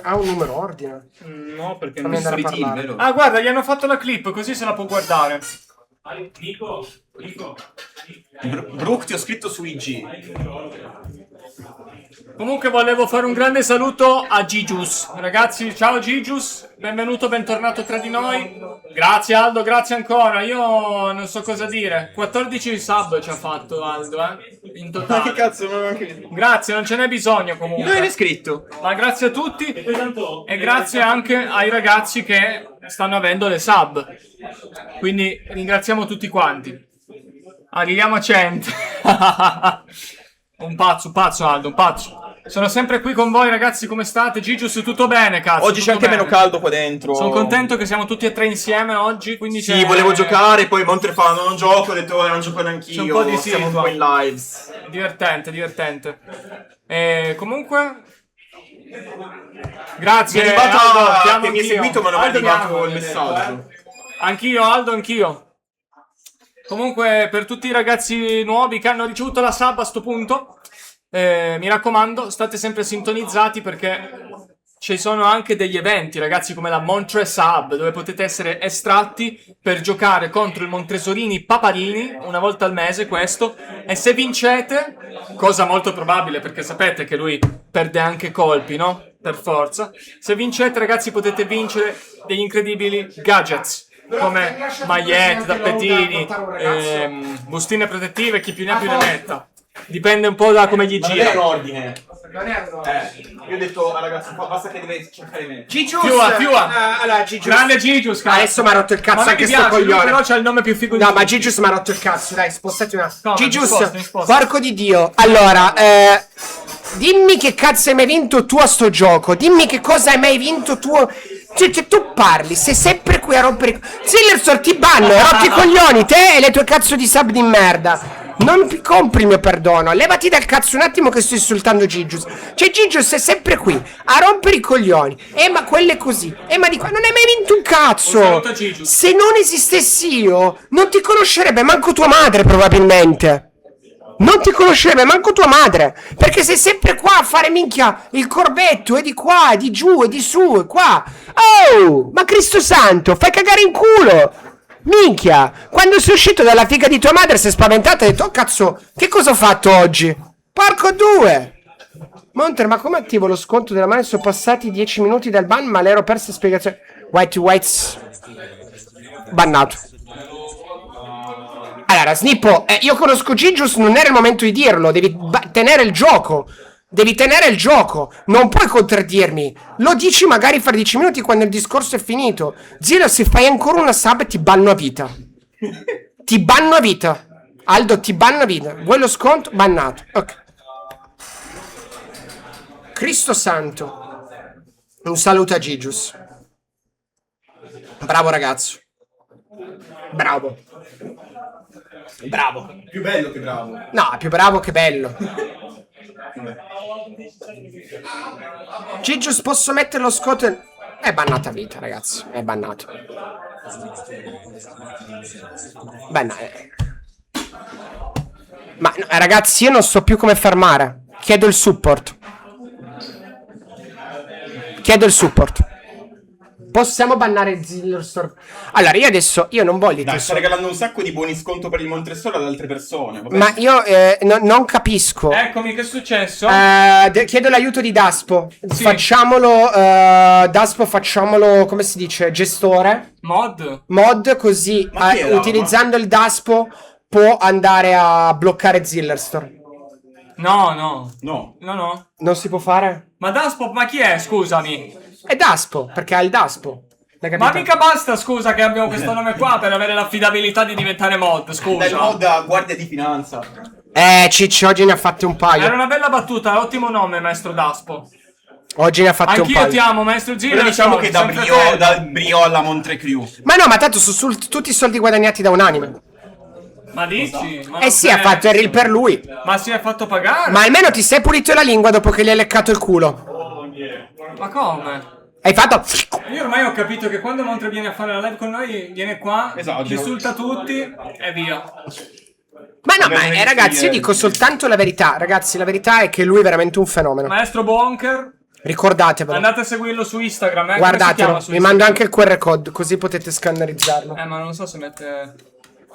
Ha un numero ordine.
No, perché
Fammi andare a
Soliti,
parlare.
vero?
Ah, guarda, gli hanno fatto la clip, così se la può guardare.
Nico.
Brooke, ti ho scritto su IG.
Comunque volevo fare un grande saluto a Gigius. Ragazzi, ciao Gigius, benvenuto, bentornato tra di noi. Grazie Aldo, grazie ancora. Io non so cosa dire. 14 sub ci ha fatto Aldo, in
Ma che
totale.
cazzo, non ho anche visto.
Grazie, non ce n'è bisogno
Dove
comunque.
l'hai scritto?
Ma grazie a tutti e grazie anche ai ragazzi che stanno avendo le sub. Quindi ringraziamo tutti quanti. Arriviamo a 100. Un pazzo Aldo, un pazzo. Sono sempre qui con voi ragazzi, come state? Gigius, tutto bene, cazzo?
Oggi c'è
tutto
anche
bene.
meno caldo qua dentro.
Sono contento che siamo tutti e tre insieme oggi, quindi
Sì,
c'è...
volevo giocare, poi Montre fa non gioco, ho detto non gioco neanch'io.
C'è un po' di
siamo un
situa.
po' in lives.
Divertente, divertente. E comunque... Grazie
Mi è arrivato
Aldo, ti amo
che mi hai
anch'io.
seguito, ma non mi è
Aldo, mi
arrivato
amo,
il
mi ha detto,
messaggio.
Anch'io, Aldo, anch'io. Comunque, per tutti i ragazzi nuovi che hanno ricevuto la sub a sto punto, mi raccomando, state sempre sintonizzati perché ci sono anche degli eventi, ragazzi, come la Montre Sub, dove potete essere estratti per giocare contro il Montresorini Paparini, una volta al mese questo, e se vincete, cosa molto probabile perché sapete che lui perde anche colpi, no? Per forza. Se vincete, ragazzi, potete vincere degli incredibili gadgets, come magliette, tappetini, bustine protettive, chi più ne ha più ne metta. Dipende un po' da come gli
Ma non è un
gira.
ordine.
Non è un
Io ho detto, ragazzi, basta che deve cercare me.
Gigius!
Fiua.
Allora, Gigius.
Grande Gigius, cazzo.
Adesso mi ha rotto il cazzo
Ma a me
anche
mi
sto
piace, lui
coglione.
però c'ha il nome più figo di
No,
tutti.
ma Gigius mi ha rotto il cazzo, dai, spostati un attimo.
Come?
Gigius,
Mi sposto.
porco di Dio. Allora, dimmi che cazzo hai mai vinto tu a sto gioco. Dimmi che cosa hai mai vinto tu. Cioè, tu parli, sei sempre qui a rompere i Zillersor ti banno, rotti i coglioni, te e le tue cazzo di sub di merda. Non ti compri il mio perdono. Levati dal cazzo un attimo che sto insultando Gigius. Cioè Gigius è sempre qui a rompere i coglioni. Ma quelle così. Ma di qua non hai mai vinto un cazzo.
Un saluto a Gigius.
Se non esistessi io, non ti conoscerebbe manco tua madre probabilmente. Non ti conoscerebbe manco tua madre. Perché sei sempre qua a fare minchia il corbetto. E di qua, e di giù, e di su, e qua. Oh, ma Cristo santo, fai cagare in culo. Minchia, quando sei uscito dalla figa di tua madre sei spaventato e hai detto, oh cazzo, che cosa ho fatto oggi? Porco due. Monter, ma come attivo lo sconto della mano? Sono passati 10 minuti dal ban, ma l'ero persa spiegazione. White to whites bannato. Allora, Snippo, io conosco Gigius, non era il momento di dirlo. Devi tenere il gioco. Devi tenere il gioco. Non puoi contraddirmi. Lo dici magari fra 10 minuti quando il discorso è finito. Zero, se fai ancora una sub ti banno a vita. Ti banno a vita. Aldo, ti banno a vita. Vuoi lo sconto? Bannato. Ok. Cristo santo. Un saluto a Gigius. Bravo ragazzo. Bravo. Bravo.
Più bello che bravo.
No, più bravo che bello. Gigius, posso mettere lo sconto? È bannata a vita, ragazzi. È bannato. Ma no, ragazzi, io non so più come fermare. Chiedo il support. Possiamo bannare Zillerstore? Allora, io non voglio
Dai, sta regalando un sacco di buoni sconto per il Montresor ad altre persone. Vabbè.
Ma io non capisco.
Eccomi, che è successo?
Chiedo l'aiuto di Daspo.
Sì.
Facciamolo, Daspo, facciamolo, come si dice, gestore.
Mod?
Così,
Ma chi era?
utilizzando il Daspo, può andare a bloccare Zillerstore.
No.
No.
Non si può fare?
Ma Daspop, ma chi è? Scusami.
È Daspo, perché ha il Daspo. L'hai capito?
Ma mica basta, scusa, che abbiamo questo nome qua per avere l'affidabilità di diventare mod,
Dal
scusa.
mod a guardia di finanza.
Cicci, oggi ne ha fatte un paio.
Era una bella battuta, ottimo nome, maestro Daspo.
Oggi ne ha fatte un
Anch'io
paio.
ti amo, maestro Giro.
Però diciamo che da dal Brio alla Montrecrew.
Ma no, ma tanto sono tutti i soldi guadagnati da un anime.
Ma dici? Ma
Eh sì, ha fatto il reel per lui.
Ma si è fatto pagare?
Ma almeno ti sei pulito la lingua dopo che gli hai leccato il culo.
Ma come?
Hai fatto...
Io ormai ho capito che quando Montre viene a fare la live con noi, viene qua,
Esatto.
ci insulta tutti e via.
Ma no, ma ragazzi, io dico soltanto la verità. Ragazzi, la verità è che lui è veramente un fenomeno.
Maestro Bonker,
Ricordatevelo.
andate a seguirlo su Instagram, Come si
Guardatelo.
chiama su
Vi mando
Instagram?
anche il QR code, così potete scannerizzarlo.
Ma non so se mette...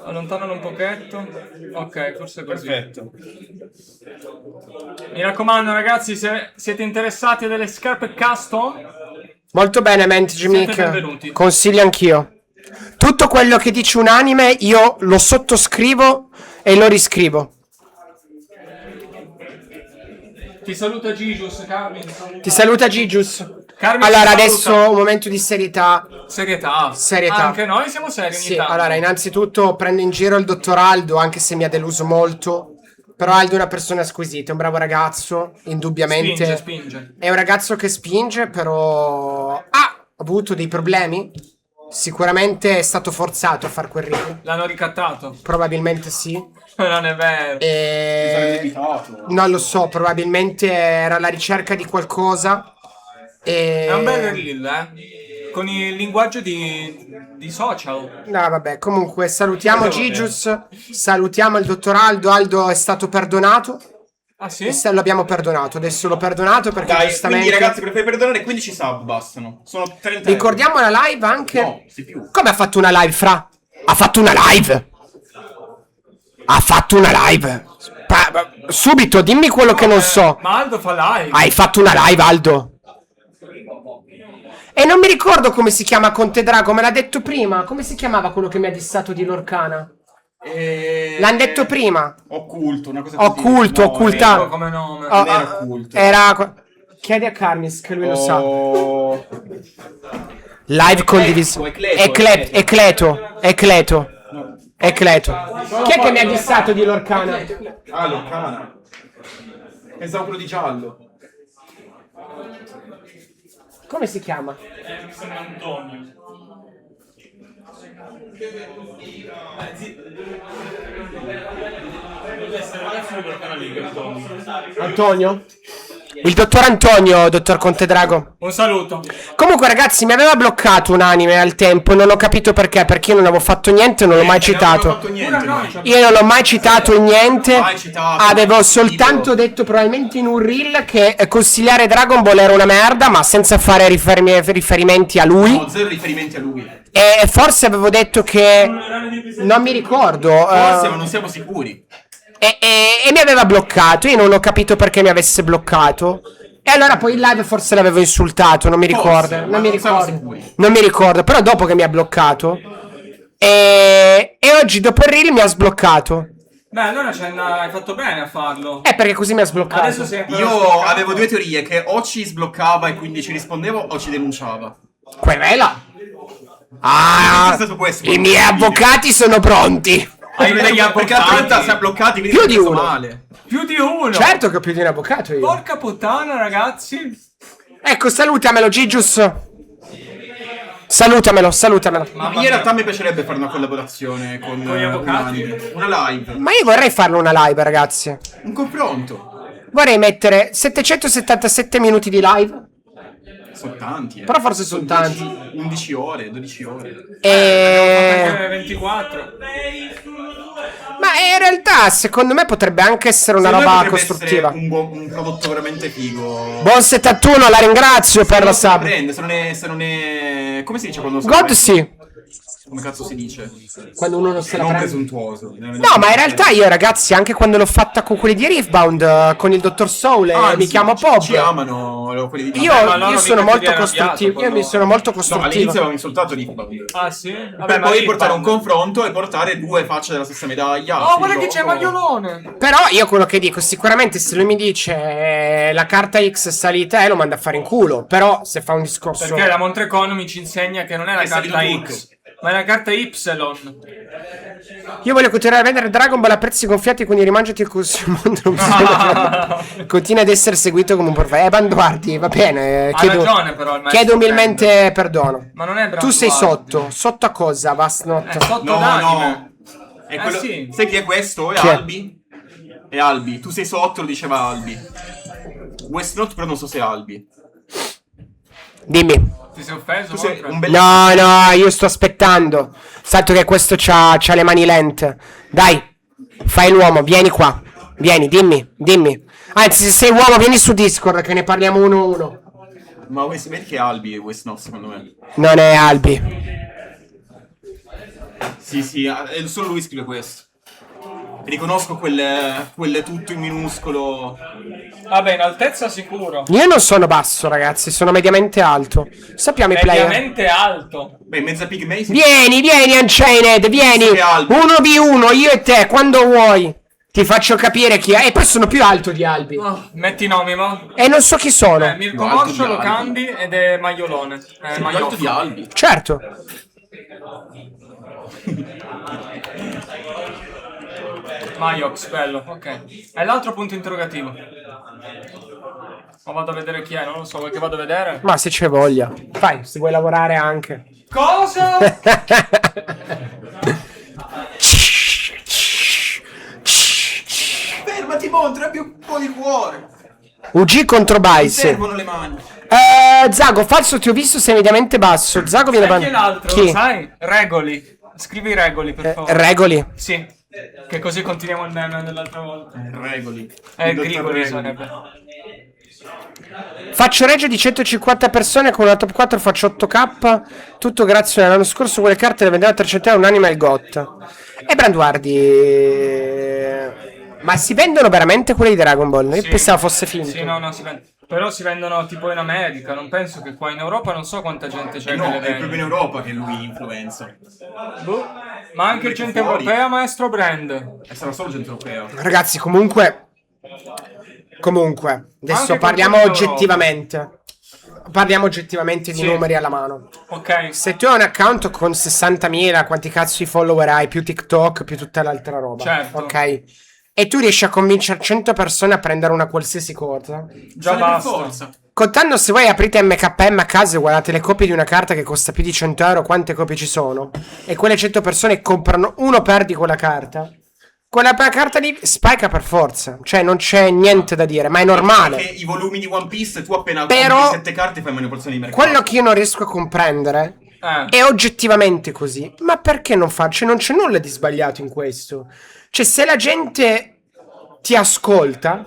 Allontanalo un pochetto. Ok, forse è così.
Perfetto.
Mi raccomando, ragazzi, se siete interessati a delle scarpe custom,
Molto bene, Menti
siete benvenuti.
Consiglio anch'io. Tutto quello che dice un anime, io lo sottoscrivo e lo riscrivo.
Ti saluta Gigius, Carmin.
Ti saluta Gigius.
Carmin
Allora,
ti
adesso
saluta.
un momento di serietà.
Serietà.
Serietà.
Anche noi siamo seri ogni
Sì,
tanto.
allora, innanzitutto prendo in giro il dottor Aldo, anche se mi ha deluso molto. Però Aldo è una persona squisita, è un bravo ragazzo, indubbiamente.
Spinge.
È un ragazzo che spinge, però ha avuto dei problemi. Sicuramente è stato forzato a far quel rito.
L'hanno ricattato.
Probabilmente sì.
Non è vero.
Si sarebbe evitato.
Non lo so, probabilmente era alla ricerca di qualcosa.
È un bel reel, con il linguaggio di social.
No, vabbè, comunque salutiamo Gigius, salutiamo il dottor Aldo. Aldo è stato perdonato.
Ah sì?
E se lo abbiamo perdonato, adesso l'ho perdonato perché
Dai,
giustamente.
quindi ragazzi, per perdonare 15 sub bastano. Sono 30
Ricordiamo la live anche.
No, di più.
Come ha fatto una live, Fra? Ha fatto una live. Ha fatto una live. Subito, dimmi quello che non so.
Ma Aldo fa live.
Hai fatto una live, Aldo? E non mi ricordo come si chiama Conte Drago, me l'ha detto prima. Come si chiamava quello che mi ha dissato di Lorcana? L'hanno detto prima.
Occulto, una cosa così.
Occulto,
No,
occultato.
Dico come nome.
Oh,
Non era occulto.
Era. Chiedi a Carmis che lui lo sa.
Oh.
Live condivisione. Ecleto. Chi è che mi ha dissato di Lorcana?
Ah, Lorcana. Pensavo quello di giallo.
Come si chiama?
Mi sembra Antonio. Deve essere ragazzo del canale Antonio.
Antonio? Il dottor Antonio, dottor Conte Drago.
Un saluto.
Comunque, ragazzi, mi aveva bloccato un anime al tempo. Non ho capito perché. Perché io non avevo fatto niente, non l'ho mai
Non avevo
citato.
fatto niente, noi.
Io non l'ho mai citato in niente.
Mai citato.
Avevo soltanto detto probabilmente in un reel che consigliare Dragon Ball era una merda, ma senza fare riferimenti a lui.
No, zero riferimenti a lui.
E forse avevo detto che non mi ricordo.
Forse, ma non siamo sicuri.
E mi aveva bloccato. Io non ho capito perché mi avesse bloccato. E allora poi in live forse l'avevo insultato. Non mi ricordo.
Forse, ma
Non mi
non siamo
ricordo.
sicuri.
Non mi ricordo. Però dopo che mi ha bloccato. E oggi dopo il reel mi ha sbloccato.
Beh, allora hai fatto bene a farlo.
Perché così mi ha sbloccato.
Adesso sei
Io avevo due teorie, che o ci sbloccava e quindi ci rispondevo o ci denunciava.
Querela.
È stato questo.
I miei avvocati sono pronti.
Hai degli
Perché la
avvocati.
volta si è bloccati, quindi
Più
è
di
preso
uno.
male.
Più di uno.
Certo che ho più di un avvocato io.
Porca puttana, ragazzi.
Ecco, salutamelo, Gigius. Salutamelo.
Ma in realtà mi piacerebbe fare una collaborazione con
gli avvocati?
una live.
Ma io vorrei farlo una live, ragazzi.
Un confronto.
Vorrei mettere 777 minuti di live.
Sono tanti,
Però forse sono tanti.
11 ore, 12 ore.
E...
24.
Ma in realtà, secondo me, potrebbe anche essere una
Secondo me
roba
potrebbe
costruttiva.
essere un prodotto veramente figo.
Buon 71, la ringrazio per la
Non si
sub.
prende, se non è... Come si dice quando non si
God
prende?
sì.
Come cazzo si dice?
Quando uno non se la
Non
prende.
presuntuoso.
No, ma in realtà io, ragazzi, anche quando l'ho fatta con quelli di Riftbound, con il dottor Soul,
Anzi,
mi chiamo Pop.
Ci amano quelli di
Io,
ma loro
io sono
mica ti
molto
viene
costruttivo.
arrabbiato
Io mi sono molto
No, all'inizio
costruttivo.
avevamo insultato Riftbound.
Ah sì? Vabbè,
Per
ma
poi
lì
portare un
parlo.
confronto e portare due facce della stessa medaglia.
Oh,
sul
guarda che
gioco.
c'è Magliolone.
Però io quello che dico, sicuramente se lui mi dice la carta X è salita, lo manda a fare in culo. Però se fa un discorso.
Perché la Montre Economy ci insegna che non è la
È
carta
salito tutto.
X, ma è la carta Y.
Io voglio continuare a vendere Dragon Ball a prezzi gonfiati, quindi rimangiati così il mondo non si continua ad essere seguito come un porfè. Banduardi, va bene.
Ha ragione però il maestro
chiedo umilmente perdono.
Ma non è bravo.
Tu sei sotto. Sotto a cosa, Vasnot?
Sotto
No,
d'anime.
no. È quello...
sì.
Sai chi è questo? È
Chi è?
Albi. È Albi. Tu sei sotto, lo diceva Albi. Westnot però non so se è Albi.
Dimmi.
Ti sei offeso?
Tu sei
Montre?
un bel...
No, io sto aspettando. Salto che questo c'ha le mani lente. Dai, fai l'uomo, vieni qua. Vieni, dimmi. Anzi, se sei uomo, vieni su Discord che ne parliamo uno a uno.
Ma vedi che è Albi e Westnot secondo me.
Non è Albi.
Sì, solo lui scrive questo. Riconosco quelle tutto in minuscolo.
Vabbè, in altezza sicuro.
Io non sono basso, ragazzi, sono mediamente alto. Sappiamo i player.
Mediamente alto.
Beh, mezza pigmei.
Vieni, Unchained, vieni.
Sì, Albi.
1v1, io e te, quando vuoi. Ti faccio capire chi è. E poi sono più alto di Albi.
Oh, metti i nomi, ma.
E non so chi sono.
Mirko
Più alto
Morscio,
di
lo
Albi.
cambi ed è Magliolone.
Sei più alto di Albi.
Certo.
Maiox, bello, ok. E l'altro punto interrogativo. Ma vado a vedere chi è, non lo so, vuoi che vado a vedere?
Ma se c'è voglia. Fai, se vuoi lavorare anche.
Cosa?
Fermati, Montre, abbi un po' di cuore.
UG contro
Mi
Bice.
servono le mani.
Zago, falso, ti ho visto, sei mediamente basso. Zago viene
Sai chi è l'altro,
Chi?
sai? Regoli. Scrivi Regoli, per favore.
Regoli.
Sì. Che così continuiamo il meme dell'altra volta.
Regoli.
Il
dottor
Grigoli
Regoli.
sarebbe.
Faccio reggio di 150 persone con una top 4, faccio 8k. Tutto grazie all'anno scorso quelle carte le vendeva a 300 euro un'anima il GOT. E Branduardi, ma si vendono veramente quelli di Dragon Ball? Io
Sì.
pensavo fosse finto.
Sì, no, si vendono. Però si vendono tipo in America. Non penso che qua in Europa non so quanta gente c'è che
No,
le
è proprio
vende.
in Europa che lui influenza.
Boh. Ma anche
Lo
gente
vedo fuori.
europea, maestro brand.
E sarà solo gente europea.
Ragazzi, comunque, adesso
Anche
parliamo
qualcuno in
oggettivamente. Parliamo oggettivamente di
Sì.
numeri alla mano.
Ok.
Se tu hai un account con 60.000, quanti cazzo di follower hai? Più TikTok, più tutta l'altra roba.
Certo.
Ok? E tu riesci a convincere 100 persone a prendere una qualsiasi cosa.
Già
Sale per
basta.
forza.
Contando se voi aprite MKM a casa e guardate le copie di una carta che costa più di 100 euro, quante copie ci sono? E quelle 100 persone comprano uno per di quella carta. Quella carta lì spicca per forza. Cioè non c'è niente da dire, ma è normale.
Perché i volumi di One Piece tu appena
Però-
compri 7 carte fai manipolazione di mercato.
Quello che io non riesco a comprendere è oggettivamente così. Ma perché non farci? Non c'è nulla di sbagliato in questo. Cioè, se la gente ti ascolta,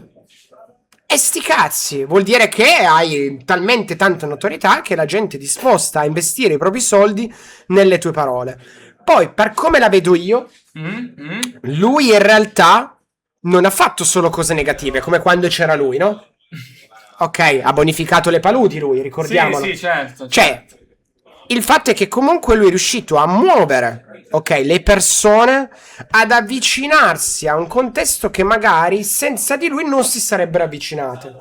e sti cazzi, vuol dire che hai talmente tanta notorietà che la gente è disposta a investire i propri soldi nelle tue parole. Poi, per come la vedo io, lui in realtà non ha fatto solo cose negative, come quando c'era lui, no? Ok, ha bonificato le paludi lui, ricordiamolo.
Sì, certo.
Cioè, il fatto è che comunque lui è riuscito a muovere, ok, le persone ad avvicinarsi a un contesto che magari senza di lui non si sarebbero avvicinate.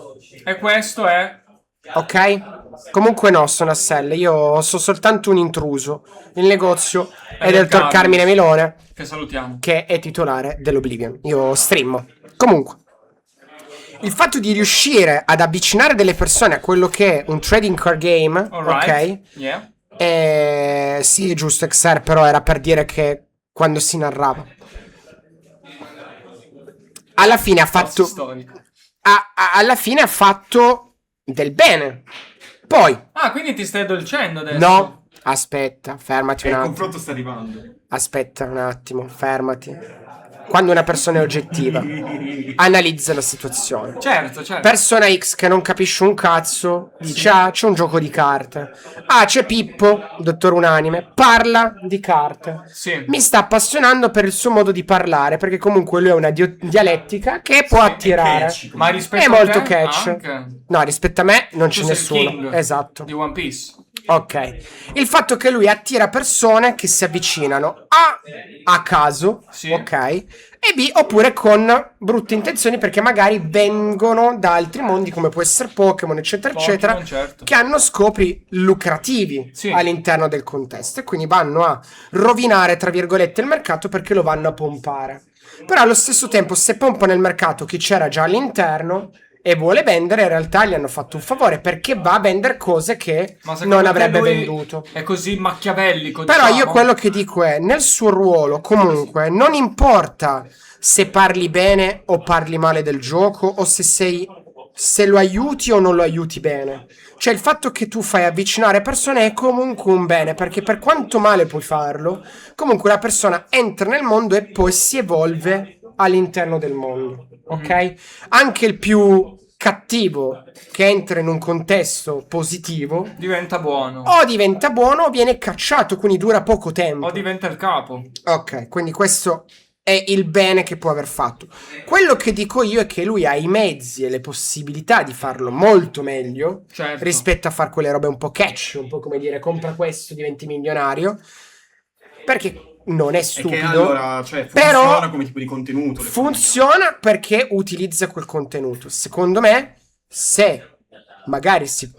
E questo è...
Ok? Comunque no, sono a Selle, io sono soltanto un intruso. Il negozio è del dottor Carmine Milone,
Che salutiamo.
che è titolare dell'Oblivion. Io streamo. Comunque, il fatto di riuscire ad avvicinare delle persone a quello che è un trading card game,
Alright.
ok?
Yeah.
Sì, è giusto, XR, però era per dire che quando si narrava. Alla fine ha fatto...
Storico.
alla fine ha fatto del bene. Poi,
Ah, quindi ti stai dolcendo adesso?
no, aspetta, fermati
E
un
il
attimo.
confronto sta arrivando.
Aspetta un attimo, fermati. Quando una persona è oggettiva, analizza la situazione.
Certo.
Persona X che non capisce un cazzo dice: ah, c'è un gioco di carte. Ah, c'è Pippo, dottor Unanime, parla di carte.
Sì.
Mi sta appassionando per il suo modo di parlare, perché comunque lui ha una dialettica che può attirare.
catchy.
Ma rispetto
È
a
molto
te,
catch.
anche.
No, rispetto a me non
Tu
c'è
sei il
nessuno.
king
Esatto.
di One Piece.
Ok. Il fatto che lui attira persone che si avvicinano a caso,
Sì.
ok? E B, oppure con brutte intenzioni perché magari vengono da altri mondi come può essere Pokémon, eccetera,
Pokémon,
eccetera,
certo.
che hanno scopi lucrativi
Sì.
all'interno del contesto e quindi vanno a rovinare, tra virgolette, il mercato perché lo vanno a pompare. Però allo stesso tempo, se pompano il mercato chi c'era già all'interno e vuole vendere, in realtà gli hanno fatto un favore perché va a vendere cose che
Ma secondo
non
te
avrebbe
lui
venduto.
È così machiavellico,
Però
diciamo?
io quello che dico è, nel suo ruolo, comunque, non importa se parli bene o parli male del gioco, o se lo aiuti o non lo aiuti bene. Cioè, il fatto che tu fai avvicinare persone è comunque un bene, perché per quanto male puoi farlo, comunque la persona entra nel mondo e poi si evolve all'interno del mondo, ok? Anche il più cattivo che entra in un contesto positivo
Diventa buono.
o diventa buono o viene cacciato, quindi dura poco tempo.
O diventa il capo.
Ok, quindi questo è il bene che può aver fatto. Quello che dico io è che lui ha i mezzi e le possibilità di farlo molto meglio
Certo.
rispetto a fare quelle robe un po' catch, un po' come dire compra questo, diventi milionario, perché non è
E che
stupido.
allora, cioè,
Però
funziona come tipo di contenuto. le
funziona perché utilizza quel contenuto. Secondo me, se magari si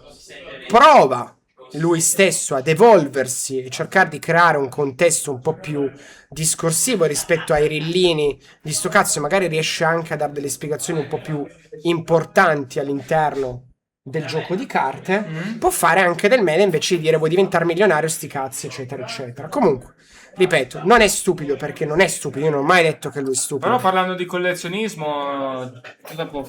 prova lui stesso ad evolversi e cercare di creare un contesto un po' più discorsivo rispetto ai rillini di sto cazzo, magari riesce anche a dare delle spiegazioni un po' più importanti all'interno del gioco di carte, può fare anche del meta invece di dire vuoi diventare milionario, sti cazzi, eccetera, eccetera. Comunque, ripeto, non è stupido perché non è stupido, io non ho mai detto che lui è stupido.
Però parlando di collezionismo,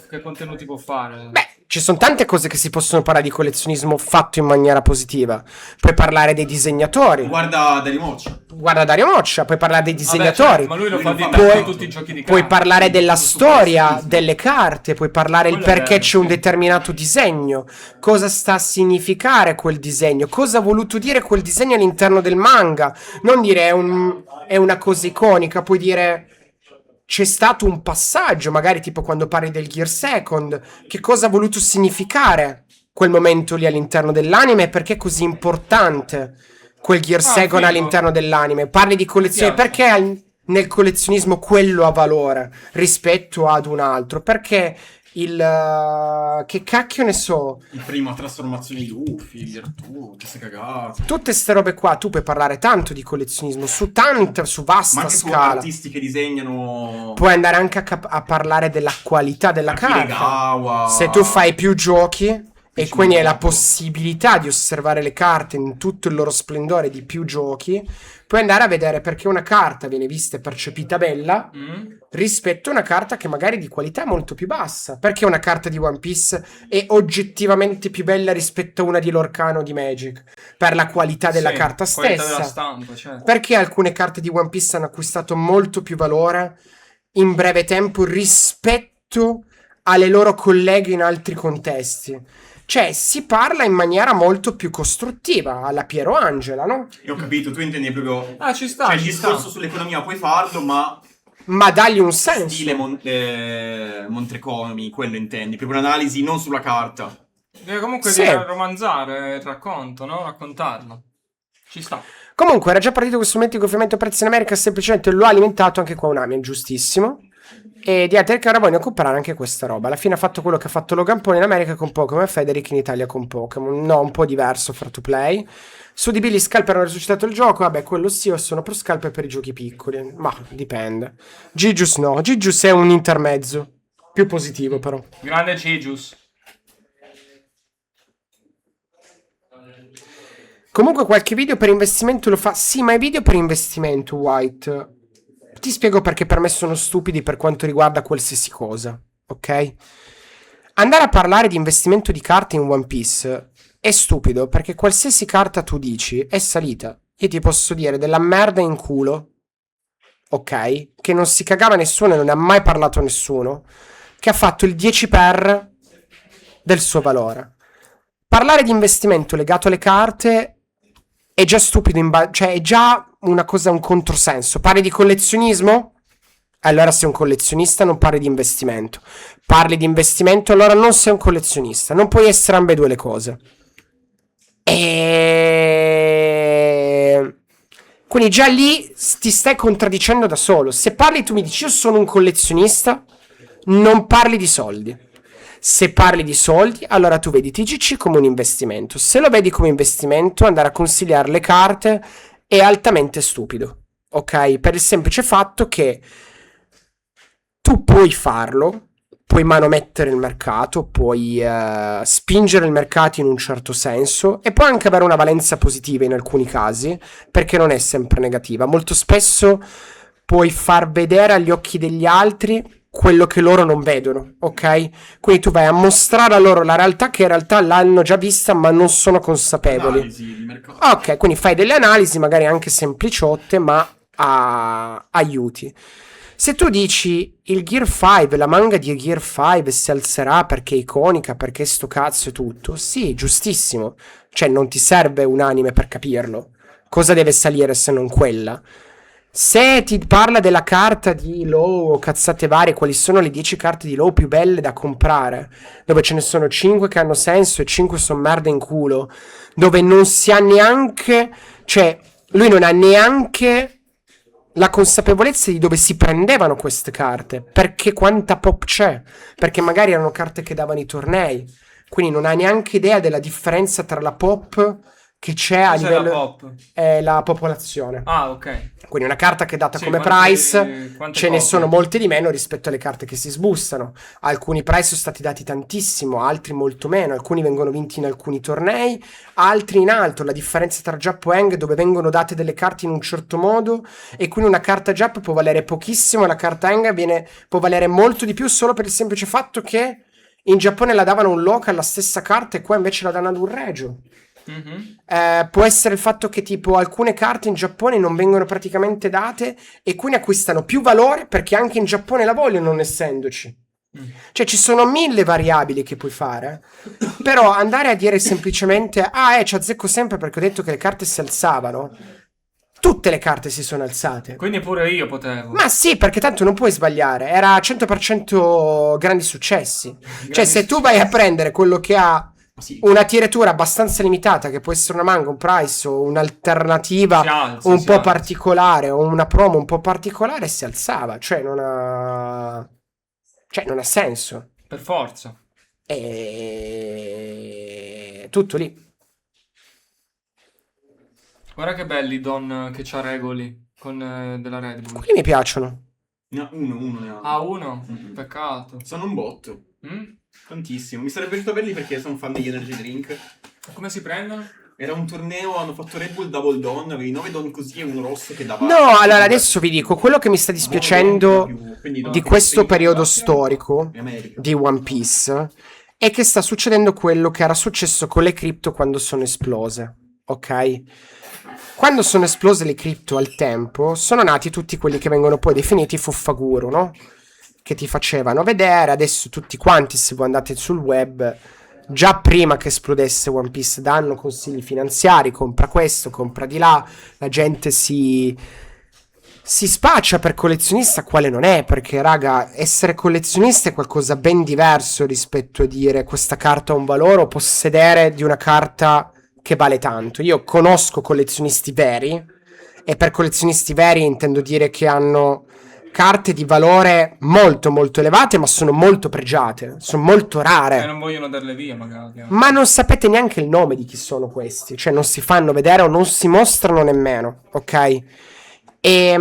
che contenuti può fare?
Beh, ci sono tante cose che si possono parlare di collezionismo fatto in maniera positiva. Puoi parlare dei disegnatori.
Guarda Dario Moccia.
Guarda Dario Moccia, puoi parlare dei
Vabbè,
disegnatori.
certo, ma lui lo fa di
Puoi-
tutti i giochi di
Puoi
carte.
parlare della storia, delle carte, puoi parlare il
Quello è
perché
vero,
c'è un
sì.
determinato disegno, cosa sta a significare quel disegno, cosa ha voluto dire quel disegno all'interno del manga. Non dire è una cosa iconica, puoi dire c'è stato un passaggio, magari tipo quando parli del Gear Second, che cosa ha voluto significare quel momento lì all'interno dell'anime e perché è così importante quel Gear Second
figo.
all'interno dell'anime. Parli di collezione,
Piace.
perché nel collezionismo quello ha valore rispetto ad un altro? Perché che cacchio ne so,
Il primo a trasformazione di Luffy, Virtù, queste cagate.
tutte ste robe qua, tu puoi parlare tanto di collezionismo su
Ma
vasta
anche su
scala.
artisti che disegnano
Puoi andare anche a parlare della qualità della carta.
Akiregawa.
Se tu fai più giochi e
Più
quindi hai la
gioco.
possibilità di osservare le carte in tutto il loro splendore di più giochi, puoi andare a vedere perché una carta viene vista e percepita bella rispetto a una carta che magari di qualità è molto più bassa. Perché una carta di One Piece è oggettivamente più bella rispetto a una di Lorcano o di Magic? Per la qualità della
Sì,
carta
qualità
stessa.
della stampa, certo.
Perché alcune carte di One Piece hanno acquistato molto più valore in breve tempo rispetto alle loro colleghe in altri contesti? Cioè, si parla in maniera molto più costruttiva, alla Piero Angela, no?
Io ho capito, tu intendi proprio...
Ah, ci sta,
Cioè, il
ci
discorso
sta.
sull'economia puoi farlo, ma
Ma dagli un senso.
stile Montreconomy, quello intendi. Proprio un'analisi non sulla carta.
Comunque
Sì.
di romanzare il racconto, no? Raccontarlo. Ci sta.
Comunque, era già partito questo momento di gonfiamento prezzi in America, semplicemente lo ha alimentato anche qua Unami, è giustissimo. E di altri che ora vogliono comprare anche questa roba. Alla fine ha fatto quello che ha fatto Logan Paul in America con Pokémon e Federic in Italia con Pokémon. No, un po' diverso free to play. Su di Billy Scalper hanno risuscitato il gioco. Vabbè, quello sì, io sono pro Scalper per i giochi piccoli. Ma dipende. Gigius no, Gigius è un intermezzo. Più positivo però.
Grande Gigius.
Comunque qualche video per investimento lo fa. Sì, ma i video per investimento, White. Ti spiego perché per me sono stupidi per quanto riguarda qualsiasi cosa, ok? Andare a parlare di investimento di carte in One Piece è stupido perché qualsiasi carta tu dici è salita. Io ti posso dire della merda in culo, ok? Che non si cagava nessuno e non ne ha mai parlato nessuno, che ha fatto il 10 per del suo valore. Parlare di investimento legato alle carte è già stupido, cioè è già una cosa, un controsenso. Parli di collezionismo? Allora sei un collezionista, non parli di investimento. Parli di investimento, allora non sei un collezionista. Non puoi essere ambedue le cose. Quindi già lì ti stai contraddicendo da solo. Se parli, tu mi dici io sono un collezionista, non parli di soldi. Se parli di soldi, allora tu vedi TGC come un investimento. Se lo vedi come investimento, andare a consigliare le carte è altamente stupido, ok? Per il semplice fatto che tu puoi farlo, puoi manomettere il mercato, puoi spingere il mercato in un certo senso e può anche avere una valenza positiva in alcuni casi, perché non è sempre negativa. Molto spesso puoi far vedere agli occhi degli altri quello che loro non vedono, ok? Quindi tu vai a mostrare a loro la realtà che in realtà l'hanno già vista ma non sono consapevoli.
Analisi di mercato.
Ok, quindi fai delle analisi magari anche sempliciotte ma aiuti. Se tu dici il Gear 5, la manga di Gear 5 si alzerà perché è iconica, perché sto cazzo e tutto, sì, giustissimo. Cioè non ti serve un anime per capirlo. Cosa deve salire se non quella? Se ti parla della carta di Low o cazzate varie, quali sono le 10 carte di Low più belle da comprare, dove ce ne sono 5 che hanno senso e 5 sono merda in culo, dove non si ha neanche, cioè lui non ha neanche la consapevolezza di dove si prendevano queste carte, perché quanta pop c'è, perché magari erano carte che davano i tornei, quindi non ha neanche idea della differenza tra la pop che c'è a
Cos'è la
livello
pop?
è la popolazione.
Ah, ok.
Quindi una carta che è data
Sì,
come
quante-
price,
quante
ce ne
copie?
sono molte di meno rispetto alle carte che si sbustano. Alcuni price sono stati dati tantissimo, altri molto meno. Alcuni vengono vinti in alcuni tornei, altri in altro. La differenza tra Jap e Eng, dove vengono date delle carte in un certo modo, e quindi una carta Jap può valere pochissimo, e la carta Eng può valere molto di più solo per il semplice fatto che in Giappone la davano un local alla stessa carta e qua invece la danno ad un regio.
Mhm.
Può essere il fatto che tipo alcune carte in Giappone non vengono praticamente date e quindi acquistano più valore perché anche in Giappone la vogliono non essendoci. Cioè ci sono 1000 variabili che puoi fare. Però andare a dire semplicemente ci azzecco sempre perché ho detto che le carte si alzavano. Tutte le carte si sono alzate.
Quindi pure io potevo.
Ma sì, perché tanto non puoi sbagliare. Era 100% grandi successi. Cioè se tu vai a prendere quello che ha
Sì.
una tiratura abbastanza limitata, che può essere una manga, un price o un'alternativa
Si alza,
un
si
po'
alza.
particolare o una promo un po' particolare, si alzava. Cioè non ha senso.
Per forza.
E tutto lì.
Guarda che belli Don che c'ha regoli con della Red Bull.
Quelli mi piacciono.
Ne ha uno ne ha.
Ah, uno?
Mhm.
Peccato.
Sono un botto.
Mm?
Tantissimo. Mi sarebbe piaciuto averli perché sono fan degli energy drink.
Come si prendono?
Era un torneo, hanno fatto Red Bull Double Dawn, avevi 9 don così e uno rosso che dava...
No, allora adesso vi dico, quello che mi sta dispiacendo di questo periodo storico di One Piece è che sta succedendo quello che era successo con le cripto quando sono esplose, ok? Quando sono esplose le cripto al tempo, sono nati tutti quelli che vengono poi definiti fuffaguru, no? Che ti facevano vedere, adesso tutti quanti, se voi andate sul web, già prima che esplodesse One Piece, danno consigli finanziari, compra questo, compra di là, la gente si spaccia per collezionista, quale non è, perché raga, essere collezionista è qualcosa ben diverso rispetto a dire questa carta ha un valore o possedere di una carta che vale tanto. Io conosco collezionisti veri e per collezionisti veri intendo dire che hanno carte di valore molto molto elevate, ma sono molto pregiate, sono molto rare.
Non vogliono darle via magari.
Ma non sapete neanche il nome di chi sono questi, cioè non si fanno vedere o non si mostrano nemmeno, ok? E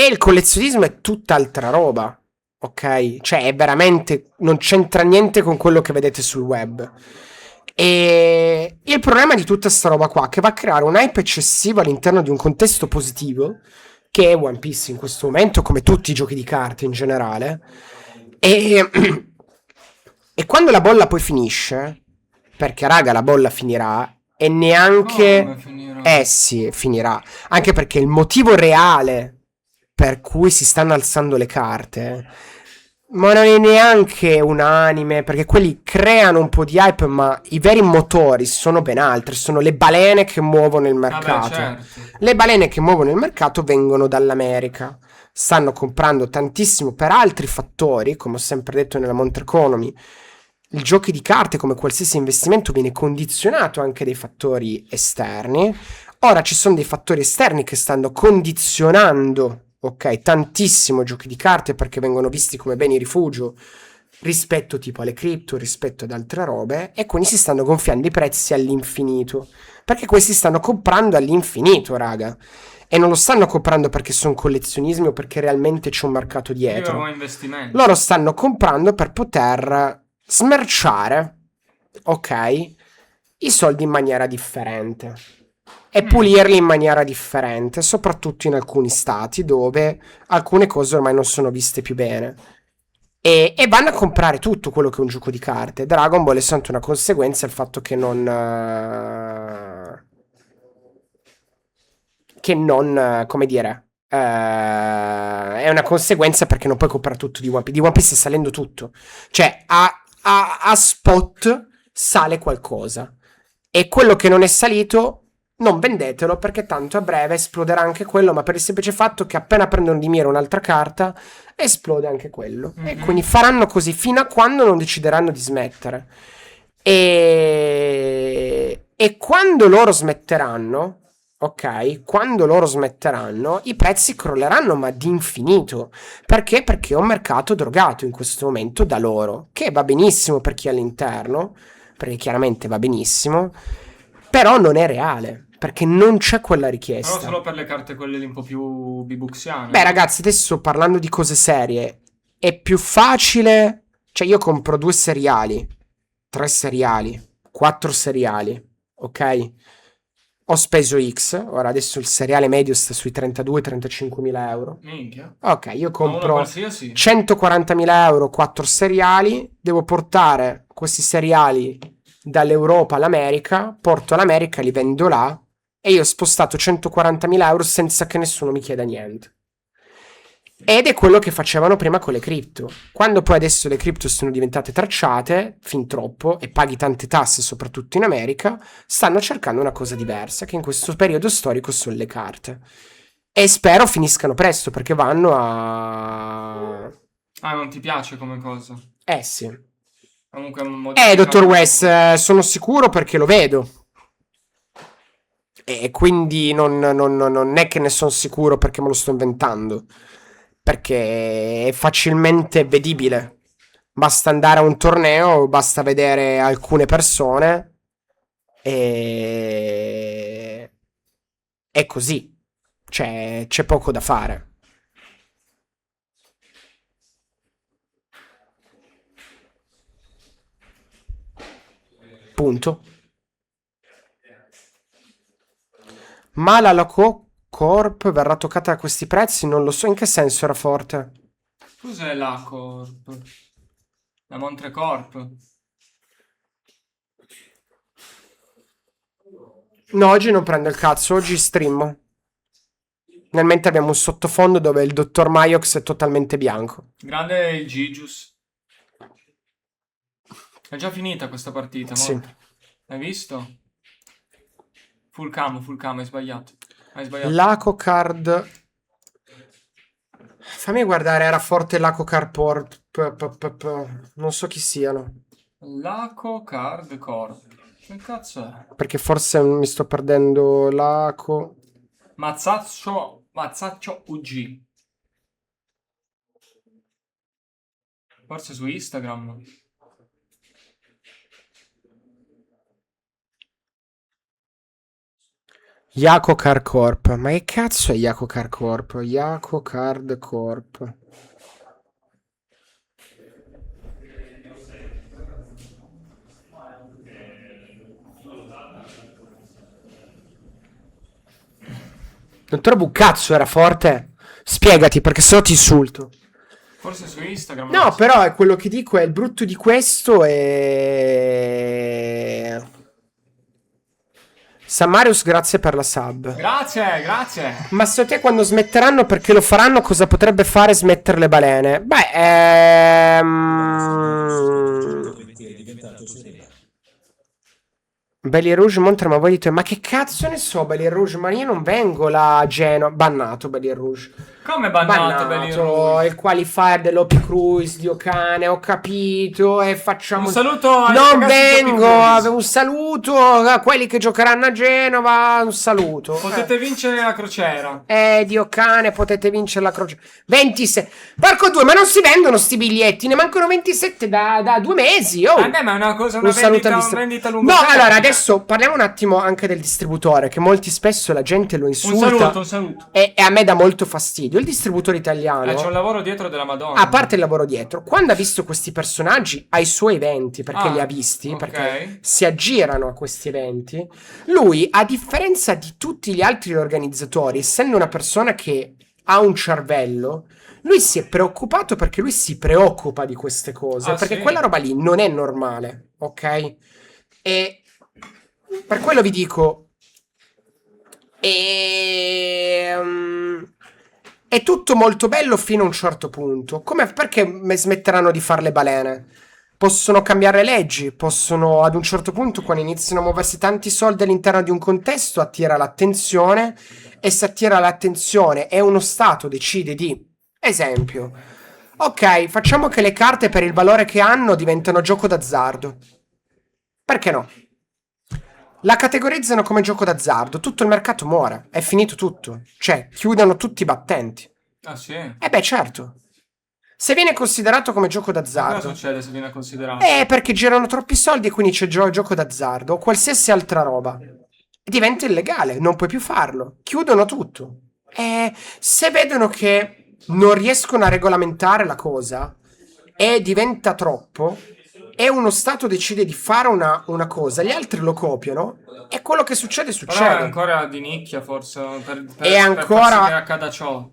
il collezionismo è tutt'altra roba, ok? Cioè è veramente, non c'entra niente con quello che vedete sul web. E il problema di tutta sta roba qua è che va a creare un hype eccessivo all'interno di un contesto positivo, che è One Piece in questo momento, come tutti i giochi di carte in generale. E quando la bolla poi finisce, perché raga la bolla finirà, e neanche...
Come finirà?
Sì, finirà. Anche perché il motivo reale per cui si stanno alzando le carte, ma non è neanche unanime, perché quelli creano un po' di hype, ma i veri motori sono ben altri, sono le balene che muovono il mercato.
Certo.
Le balene che muovono il mercato vengono dall'America. Stanno comprando tantissimo per altri fattori, come ho sempre detto nella Montre Economy. Il giochi di carte, come qualsiasi investimento, viene condizionato anche dai fattori esterni. Ora ci sono dei fattori esterni che stanno condizionando, ok, tantissimo giochi di carte perché vengono visti come beni rifugio rispetto tipo alle cripto, rispetto ad altre robe, e quindi si stanno gonfiando i prezzi all'infinito. Perché questi stanno comprando all'infinito, raga. E non lo stanno comprando perché sono collezionismi o perché realmente c'è un mercato dietro.
Io investimento.
Loro stanno comprando per poter smerciare, ok, i soldi in maniera differente e pulirli in maniera differente, soprattutto in alcuni stati dove alcune cose ormai non sono viste più bene. E vanno a comprare tutto quello che è un gioco di carte. Dragon Ball è soltanto una conseguenza il fatto che non come dire, è una conseguenza perché non puoi comprare tutto di One Piece. Di One Piece sta salendo tutto, cioè a spot sale qualcosa e quello che non è salito non vendetelo perché tanto a breve esploderà anche quello, ma per il semplice fatto che appena prendono di mira un'altra carta esplode anche quello. E quindi faranno così fino a quando non decideranno di smettere. E quando loro smetteranno, ok, quando loro smetteranno i prezzi crolleranno, ma di infinito. Perché? Perché è un mercato drogato in questo momento da loro, che va benissimo per chi è all'interno, perché chiaramente va benissimo, però non è reale, perché non c'è quella
Però
richiesta.
solo per le carte quelle lì un po' più bibuxiane.
Beh, ragazzi, adesso parlando di cose serie, è più facile. Cioè, io compro 2 seriali, 3 seriali, 4 seriali, ok? Ho speso X, ora adesso il seriale medio sta sui 32-35 mila euro.
Minchia.
Ok, io
Ma uno
compro
qualsiasi.
140.000 euro, 4 seriali, devo portare questi seriali dall'Europa all'America, porto all'America, li vendo là e io ho spostato 140.000 euro senza che nessuno mi chieda niente. Ed è quello che facevano prima con le cripto. Quando poi adesso le cripto sono diventate tracciate, fin troppo, e paghi tante tasse soprattutto in America, stanno cercando una cosa diversa, che in questo periodo storico sono le carte. E spero finiscano presto, perché vanno a...
Ah, non ti piace come cosa?
Eh sì.
Comunque
Dottor West, sono sicuro perché lo vedo. E quindi non è che ne sono sicuro perché me lo sto inventando. Perché è facilmente vedibile. Basta andare a un torneo, basta vedere alcune persone e... È così. C'è poco da fare. Punto. Ma la Loco Corp verrà toccata a questi prezzi? Non lo so in che senso era forte.
Cos'è la Corp? La Montrecorp?
No, oggi non prendo il cazzo, oggi stream. Nel mentre abbiamo un sottofondo dove il dottor Maiox è totalmente bianco.
Grande il Gigius. È già finita questa partita,
Sì.
mo? Hai visto? Full cam, hai sbagliato. Hai sbagliato.
Laco Card. Fammi guardare, era forte Laco Card Port. Non so chi siano.
Laco Card Corp. Che cazzo è?
Perché forse mi sto perdendo Laco.
Mazzaccio UG. Forse su Instagram.
Yaco Card Corp. Ma che cazzo è Yaco Card Corp? Yaco Card Corp. Non trovo un cazzo, era forte? Spiegati, perché se no ti insulto.
Forse su Instagram.
No, però è quello che dico, è il brutto di questo è... Samarius, grazie per la sub.
Grazie.
Ma secondo te quando smetteranno, perché lo faranno, cosa potrebbe fare smettere le balene? Beh, Belly Rouge Montre, ma voi dite, ma che cazzo ne so Belly Rouge? Ma io non vengo là a Genoa. Bannato Belly Rouge.
Come bannato, Belly Rouge?
Il qualifier dell'Op Cruise, Dio cane, ho capito. E facciamo.
Un saluto ai
Non
ragazzi di Op
vengo.
Cruise.
Un saluto a quelli che giocheranno a Genova. Un saluto.
Potete vincere la crociera.
Dio cane, potete vincere la croce. 27. Porco due, ma non si vendono sti biglietti. Ne mancano 27 da 2 mesi. Oh.
Beh, ma è una cosa,
Un saluto al
una
distributore.
vendita a lungo
No,
termine.
allora adesso parliamo un attimo anche del distributore, che molti spesso la gente lo insulta.
Un saluto.
E a me dà molto fastidio. Il distributore italiano,
C'è un lavoro dietro della Madonna.
a parte il lavoro dietro, quando ha visto questi personaggi ai suoi eventi, perché li ha visti,
ok.
perché si aggirano a questi eventi, lui, a differenza di tutti gli altri organizzatori, essendo una persona che ha un cervello, lui si è preoccupato perché lui si preoccupa di queste cose, perché
sì.
quella roba lì non è normale, ok? E per quello vi dico, è tutto molto bello fino a un certo punto. Perché smetteranno di fare le balene? Possono cambiare leggi, possono ad un certo punto, quando iniziano a muoversi tanti soldi all'interno di un contesto, attira l'attenzione, e se attira l'attenzione e uno Stato decide di, esempio, ok, facciamo che le carte per il valore che hanno diventano gioco d'azzardo. Perché no? La categorizzano come gioco d'azzardo, tutto il mercato muore, è finito tutto. Cioè, chiudono tutti i battenti.
Ah sì.
Beh, certo. Se viene considerato come gioco
Cosa
d'azzardo.
succede se viene considerato?
Perché girano troppi soldi e quindi c'è gioco d'azzardo o qualsiasi altra roba. Diventa illegale, non puoi più farlo. Chiudono tutto. Se vedono che non riescono a regolamentare la cosa e diventa troppo e uno Stato decide di fare una cosa, gli altri lo copiano e quello che succede
Però è
succede.
ancora di nicchia, forse, per
È ancora-
far sì che accada ciò.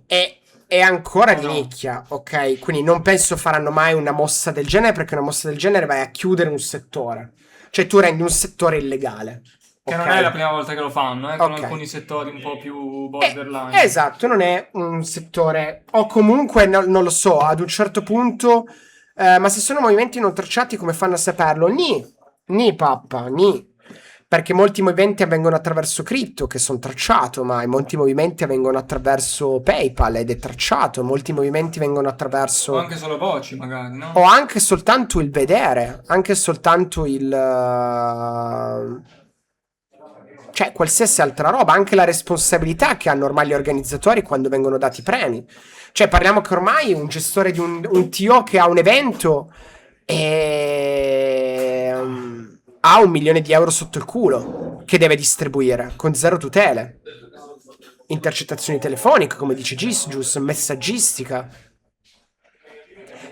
È ancora di
No.
nicchia, ok? Quindi non penso faranno mai una mossa del genere perché una mossa del genere vai a chiudere un settore. Cioè tu rendi un settore illegale.
Che
ok?
non è la prima volta che lo fanno, con
Ok.
alcuni settori un po' più borderline.
Esatto, non è un settore. O comunque, non lo so, ad un certo punto. Ma se sono movimenti non tracciati, come fanno a saperlo? Ni pappa, ni. Perché molti movimenti avvengono attraverso cripto, che sono tracciato, ma molti movimenti avvengono attraverso PayPal ed è tracciato. Molti movimenti vengono attraverso.
O anche solo voci, magari, no?
O anche soltanto il vedere, anche soltanto il. Cioè, qualsiasi altra roba, anche la responsabilità che hanno ormai gli organizzatori quando vengono dati premi. Cioè, parliamo che ormai un gestore di un TO che ha un evento ha 1 milione di euro sotto il culo che deve distribuire con zero tutele. Intercettazioni telefoniche, come dice Gius, messaggistica.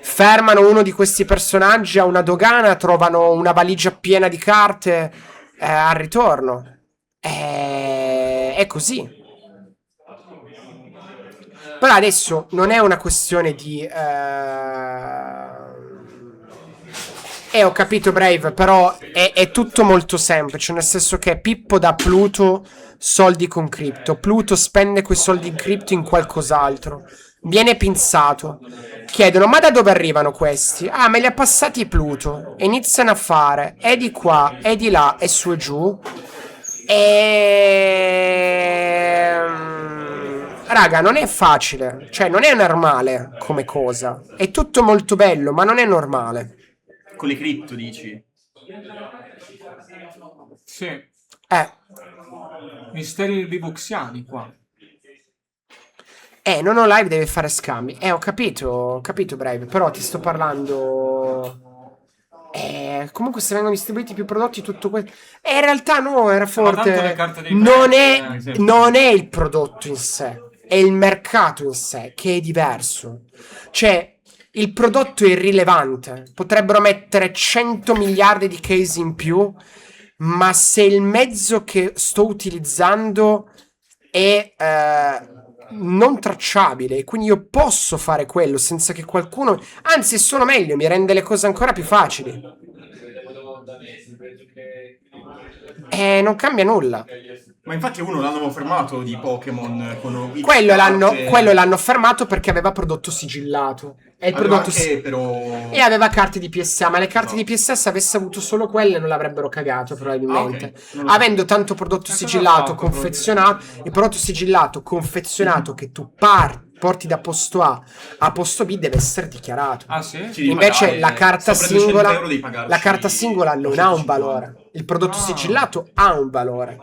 Fermano uno di questi personaggi a una dogana, trovano una valigia piena di carte al ritorno. È così. Però adesso non è una questione di. Ho capito, Brave, però è tutto molto semplice. Nel senso che Pippo dà a Pluto soldi con cripto. Pluto spende quei soldi in cripto in qualcos'altro. Viene pinzato. Chiedono: ma da dove arrivano questi? Ah, me li ha passati Pluto. E iniziano a fare e di qua, e di là, e su e giù. Raga, non è facile. Cioè, non è normale come cosa. È tutto molto bello, ma non è normale.
Con le cripto, dici?
Sì. Misteri bibuxiani qua.
Non ho live, deve fare scambi. Ho capito, Brave. Però ti sto parlando. Comunque se vengono distribuiti più prodotti, tutto questo. In realtà no, era
tanto le
forte.
carte dei
Non
prezzi,
è,
sì.
non è il prodotto in sé, è il mercato in sé che è diverso. Cioè, il prodotto è irrilevante. Potrebbero mettere 100 miliardi di case in più, ma se il mezzo che sto utilizzando è non tracciabile, quindi io posso fare quello senza che qualcuno. Anzi, è solo meglio, mi rende le cose ancora più facili. Non cambia nulla.
Ma infatti uno l'hanno fermato di Pokémon con
Quello l'hanno fermato perché aveva prodotto sigillato. E il
Aveva
prodotto
anche, però...
E aveva carte di PSA, ma le carte di PSA se avesse avuto solo quelle non l'avrebbero cagato probabilmente.
Ah, ok. Non lo so.
Avendo tanto prodotto
cosa
sigillato,
ha fatto,
confezionato, il prodotto sigillato, confezionato che tu porti da posto A a posto B deve essere dichiarato.
Ah, sì?
Ci devi
Invece
pagare,
la carta
sopra 200
singola,
euro devi pagarci
la carta singola non ha un
250.
valore. Il prodotto
Ah.
sigillato ha un valore.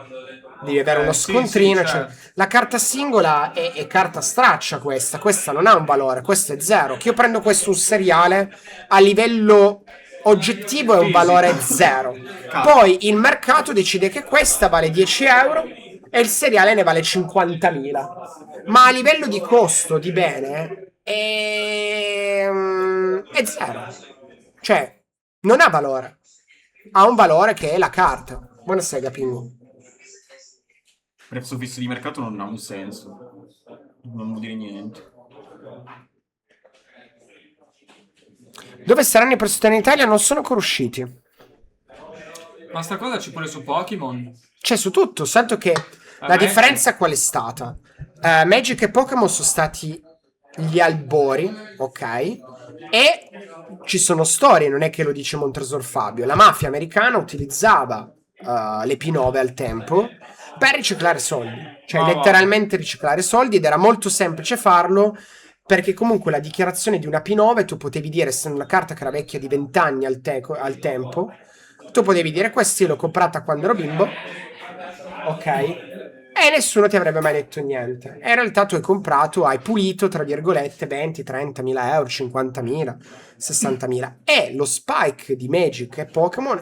Devi avere uno
Sì,
scontrino.
sì,
cioè,
certo.
la carta singola è carta straccia questa non ha un valore, questo è zero. Che io prendo questo un seriale a livello oggettivo è un valore zero. Poi il mercato decide che questa vale 10 euro e il seriale ne vale 50.000. Ma a livello di costo di bene è zero. Cioè, non ha valore. Ha un valore che è la carta. Buonasera, Pingu.
prezzo fisso di mercato non ha un senso. Non vuol dire niente.
Dove saranno i presentati in Italia non sono ancora usciti.
Ma sta cosa c'è pure su Pokémon.
C'è su tutto, santo che la
Magic.
differenza qual è stata? Magic e Pokémon sono stati gli albori, ok? E ci sono storie, non è che lo dice Montresor Fabio. La mafia americana utilizzava le P9 al tempo per riciclare soldi. Cioè
Ah,
letteralmente riciclare soldi ed era molto semplice farlo perché comunque la dichiarazione di una P9 tu potevi dire, essendo una carta che era vecchia di 20 anni al tempo, tu potevi dire questa io l'ho comprata quando ero bimbo, ok? e nessuno ti avrebbe mai detto niente. E in realtà tu hai comprato, hai pulito, tra virgolette, 20, 30 mila euro, 50.000, 60.000. E lo spike di Magic e Pokémon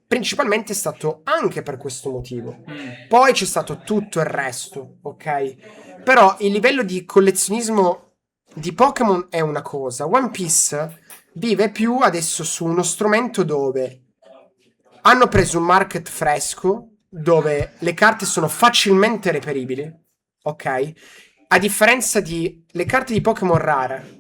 principalmente è stato anche per questo motivo. Poi c'è stato tutto il resto, ok? Però il livello di collezionismo di Pokémon è una cosa. One Piece vive più adesso su uno strumento dove hanno preso un market fresco, dove le carte sono facilmente reperibili, ok? A differenza di le carte di Pokémon rare,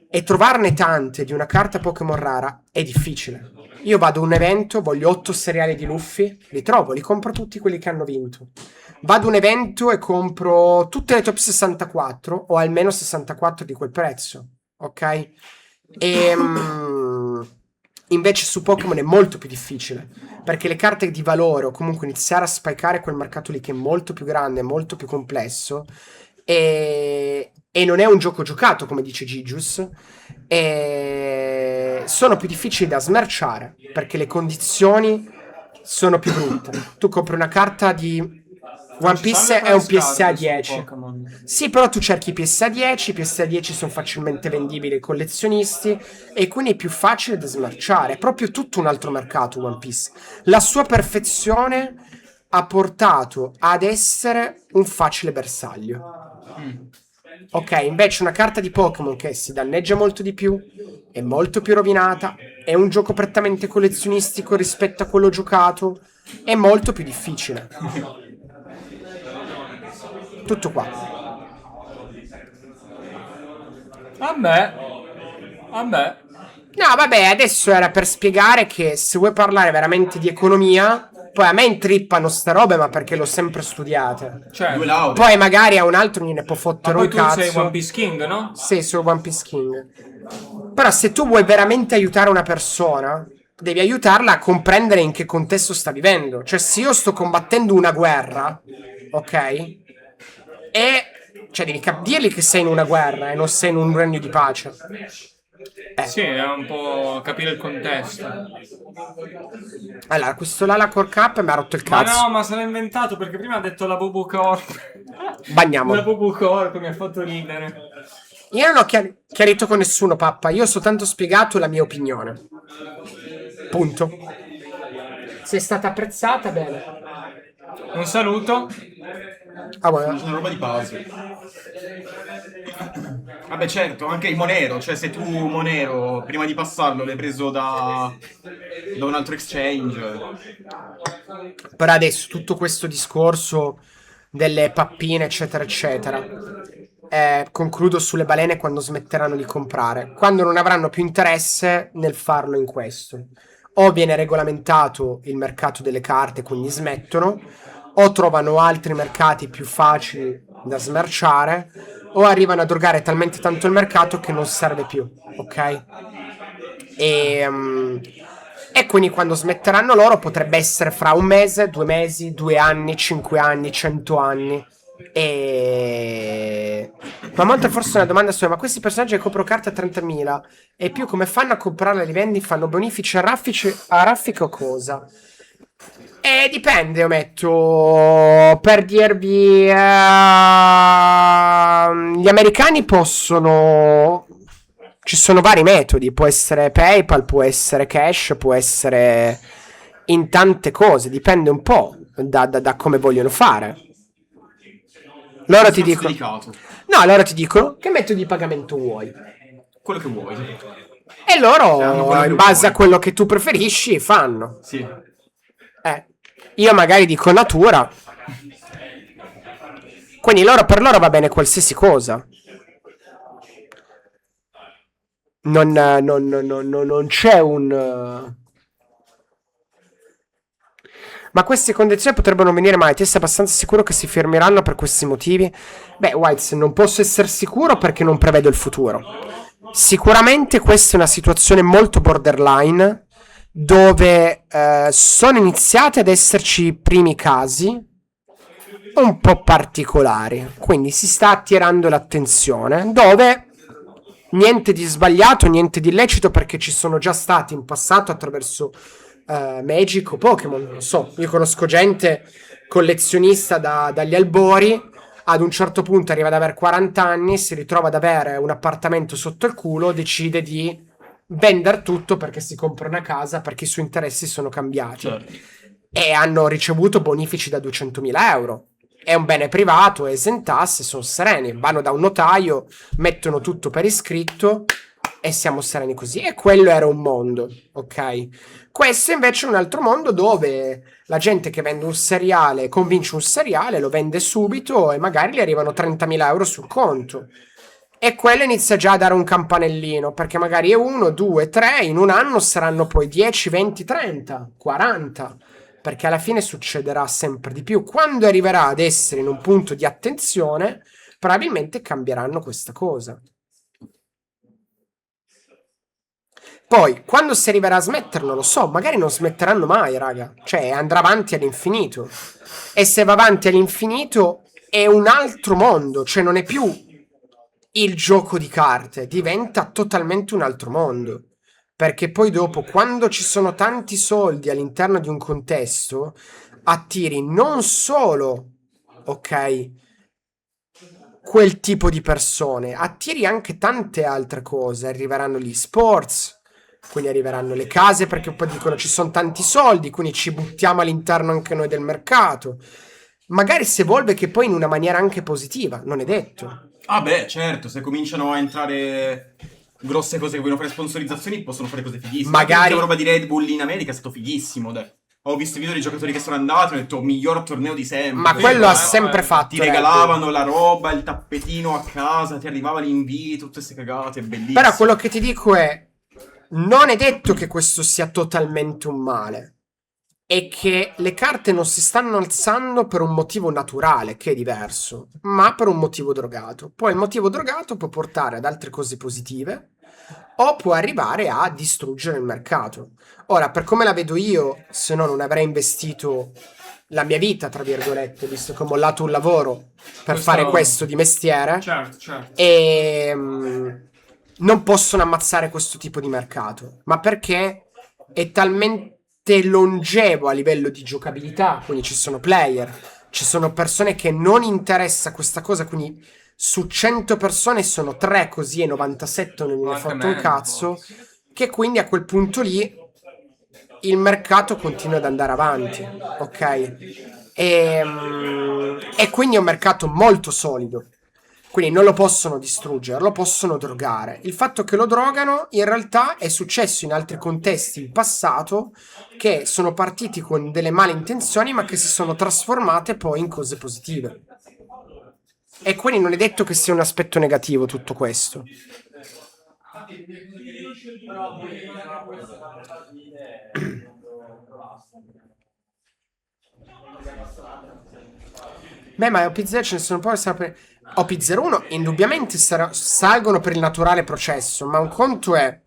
e trovarne tante di una carta Pokémon rara è difficile. Io vado a un evento, voglio 8 seriali di Luffy, li trovo, li compro tutti quelli che hanno vinto. Vado a un evento e compro tutte le top 64, o almeno 64 di quel prezzo, ok? Invece su Pokémon è molto più difficile, perché le carte di valore, o comunque iniziare a spikare quel mercato lì che è molto più grande, molto più complesso, e non è un gioco giocato, come dice Gigius, e sono più difficili da smerciare, perché le condizioni sono più brutte. Tu compri una carta di One Piece, è un PSA 10. Sì, però tu cerchi PSA 10, i PSA 10 sono facilmente vendibili ai collezionisti e quindi è più facile da smerciare. È proprio tutto un altro mercato One Piece. La sua perfezione ha portato ad essere un facile bersaglio. Ok, invece una carta di Pokémon che si danneggia molto di più, è molto più rovinata, è un gioco prettamente collezionistico rispetto a quello giocato, è molto più difficile. Tutto qua.
Vabbè.
No, vabbè, adesso era per spiegare che se vuoi parlare veramente di economia, poi a me intrippano sta robe, ma perché l'ho sempre studiate.
Cioè,
2 lauree.
Poi magari a un altro gliene può
ma
fottere
poi
un
tu
cazzo.
sei One Piece King, no?
Sì, sono One Piece King. Però se tu vuoi veramente aiutare una persona, devi aiutarla a comprendere in che contesto sta vivendo. Cioè, se io sto combattendo una guerra, ok? E cioè devi dirgli che sei in una guerra e non sei in un regno di pace.
Sì, è un po' capire il contesto.
Allora, questo là la Core Cup mi ha rotto il
Ma
cazzo.
no, ma se l'ha inventato perché prima ha detto la Bubu Corp.
Bagniamo.
La Bubu Corp mi ha fatto ridere.
Io non ho chiarito con nessuno, pappa. Io ho soltanto spiegato la mia opinione. Punto. Se è stata apprezzata, bene.
Un saluto.
Ah, buona.
Una roba di puzzle. Vabbè, certo, anche il Monero, cioè se tu Monero prima di passarlo l'hai preso da un altro exchange.
Però adesso tutto questo discorso delle pappine, eccetera, eccetera, concludo sulle balene quando smetteranno di comprare, quando non avranno più interesse nel farlo in questo. O viene regolamentato il mercato delle carte, quindi smettono, o trovano altri mercati più facili da smerciare, o arrivano a drogare talmente tanto il mercato che non serve più, ok? E quindi quando smetteranno loro potrebbe essere fra un mese, 2 mesi, 2 anni, 5 anni, 100 anni. Ma molto forse una domanda su: ma questi personaggi che compro carte a 30.000 e più come fanno a comprarle? Li vendi? Fanno bonifici a raffica o cosa? Dipende, io metto per dirvi gli americani possono, ci sono vari metodi, può essere PayPal, può essere cash, può essere in tante cose, dipende un po' da come vogliono fare. Loro ti dicono
Delicato.
no, loro ti dicono che metodo di pagamento vuoi
Quello che vuoi.
e loro
Hanno quello che
in base
vuoi.
a quello che tu preferisci fanno.
Sì.
Io magari dico natura. Quindi per loro va bene qualsiasi cosa. Non c'è un... Ma queste condizioni potrebbero non venire mai. Ti sei abbastanza sicuro che si fermeranno per questi motivi? Beh, Whites, non posso essere sicuro perché non prevedo il futuro. Sicuramente questa è una situazione molto borderline, dove sono iniziati ad esserci i primi casi un po' particolari, quindi si sta attirando l'attenzione, dove niente di sbagliato, niente di illecito, perché ci sono già stati in passato attraverso Magic o Pokémon, non so, io conosco gente collezionista dagli albori, ad un certo punto arriva ad avere 40 anni, si ritrova ad avere un appartamento sotto il culo, decide di vendere tutto perché si compra una casa, perché i suoi interessi sono cambiati.
Certo.
E hanno ricevuto bonifici da 200.000 euro. È un bene privato, è esentasse, sono sereni. Vanno da un notaio, mettono tutto per iscritto e siamo sereni così. E quello era un mondo, ok? Questo invece è un altro mondo dove la gente che vende un seriale, convince un seriale, lo vende subito e magari gli arrivano 30.000 euro sul conto. E quello inizia già a dare un campanellino, perché magari è 1, 2, 3, in un anno saranno poi 10, 20, 30, 40, perché alla fine succederà sempre di più. Quando arriverà ad essere in un punto di attenzione, probabilmente cambieranno questa cosa. Poi, quando si arriverà a smettere, non lo so, magari non smetteranno mai, raga. Cioè, andrà avanti all'infinito. E se va avanti all'infinito, è un altro mondo, cioè non è più il gioco di carte, diventa totalmente un altro mondo. Perché poi dopo, quando ci sono tanti soldi all'interno di un contesto, attiri non solo, ok, quel tipo di persone, attiri anche tante altre cose. Arriveranno gli sports, quindi arriveranno le case, perché poi dicono ci sono tanti soldi, quindi ci buttiamo all'interno anche noi del mercato. Magari si evolve che poi in una maniera anche positiva, non è detto.
Ah beh, certo, se cominciano a entrare grosse cose che vogliono fare sponsorizzazioni, possono fare cose fighissime.
Magari-
Anche la roba di Red Bull in America è stato fighissimo, dai. Ho visto i video dei giocatori che sono andati e ho detto miglior torneo di sempre.
Ma
Perché
quello ha sempre fatto.
ti regalavano la roba, il tappetino a casa, ti arrivava l'invito, tutte queste cagate, è bellissimo.
Però quello che ti dico è, non è detto che questo sia totalmente un male. È che le carte non si stanno alzando per un motivo naturale, che è diverso, ma per un motivo drogato. Poi il motivo drogato può portare ad altre cose positive o può arrivare a distruggere il mercato. Ora, per come la vedo io, se no non avrei investito la mia vita, tra virgolette, visto che ho mollato un lavoro per
Questo-
fare questo di mestiere.
Certo, certo.
E non possono ammazzare questo tipo di mercato, ma perché è talmente longevo a livello di giocabilità, quindi ci sono player, ci sono persone che non interessa questa cosa, quindi su 100 persone sono 3 così e 97 non ne
Anche
fatto un
meno,
cazzo,
forse.
che quindi a quel punto lì il mercato continua ad andare avanti, ok? E quindi è un mercato molto solido. Quindi non lo possono distruggere, lo possono drogare. Il fatto che lo drogano in realtà è successo in altri contesti in passato, che sono partiti con delle male intenzioni ma che si sono trasformate poi in cose positive. E quindi non è detto che sia un aspetto negativo tutto questo. Beh, ma OP0 ce ne sono poi sempre. OP01 indubbiamente salgono per il naturale processo, ma un conto è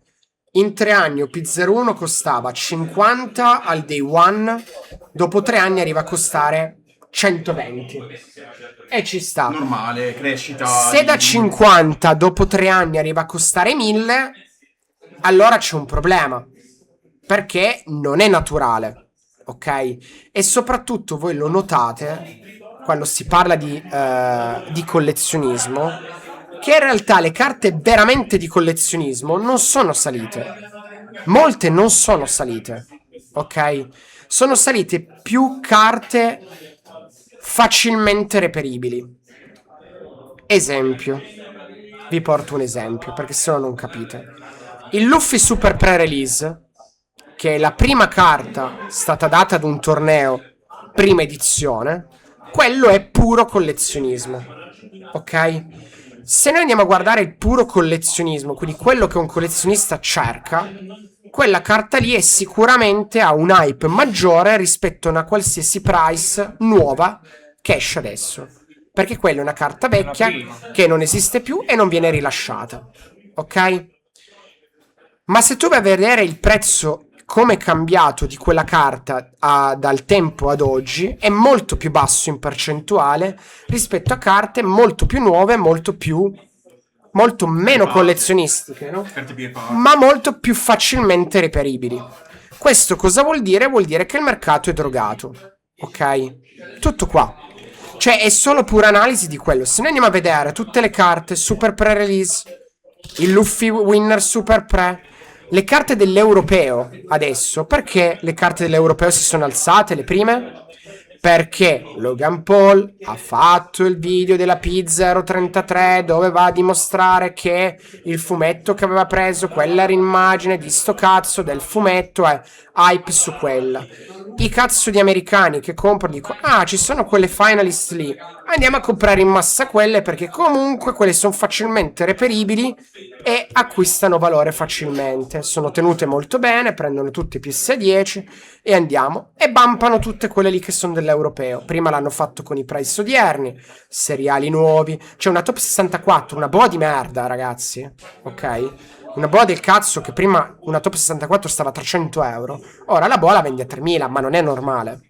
in 3 anni OP01 costava 50 al day one, dopo 3 anni arriva a costare 120. E ci sta.
Normale, crescita.
Se da 50 dopo 3 anni arriva a costare 1000, allora c'è un problema. Perché non è naturale, ok? E soprattutto voi lo notate quando si parla di collezionismo, che in realtà le carte veramente di collezionismo non sono salite. Molte non sono salite, ok? Sono salite più carte facilmente reperibili. Esempio. Vi porto un esempio, perché se no non capite. Il Luffy Super Pre-Release, che è la prima carta stata data ad un torneo prima edizione, quello è puro collezionismo, ok? Se noi andiamo a guardare il puro collezionismo, quindi quello che un collezionista cerca, quella carta lì è sicuramente ha un hype maggiore rispetto a una qualsiasi price nuova che esce adesso, perché quella è una carta vecchia che non esiste più e non viene rilasciata, ok? Ma se tu vai a vedere il prezzo come è cambiato di quella carta dal tempo ad oggi, è molto più basso in percentuale rispetto a carte molto più nuove, molto meno collezionistiche, no? Ma molto più facilmente reperibili. Questo cosa vuol dire? Vuol dire che il mercato è drogato. ok? Tutto qua. Cioè è solo pura analisi di quello. Se noi andiamo a vedere tutte le carte super pre-release, il Luffy Winner super pre, le carte dell'europeo adesso, perché le carte dell'europeo si sono alzate le prime? Perché Logan Paul ha fatto il video della P033 dove va a dimostrare che il fumetto che aveva preso, quella era immagine di sto cazzo del fumetto, è hype su quella. I cazzo di americani che comprano dicono: ah, ci sono quelle finalist lì, andiamo a comprare in massa quelle perché comunque quelle sono facilmente reperibili e acquistano valore facilmente, sono tenute molto bene, prendono tutti i PS10 e andiamo e bumpano tutte quelle lì che sono dell'europeo. Prima l'hanno fatto con i price odierni, seriali nuovi, c'è una top 64, una boa di merda ragazzi, ok? Una boa del cazzo che prima una top 64 stava a 300 euro. Ora la boa la vendi a 3000, ma non è normale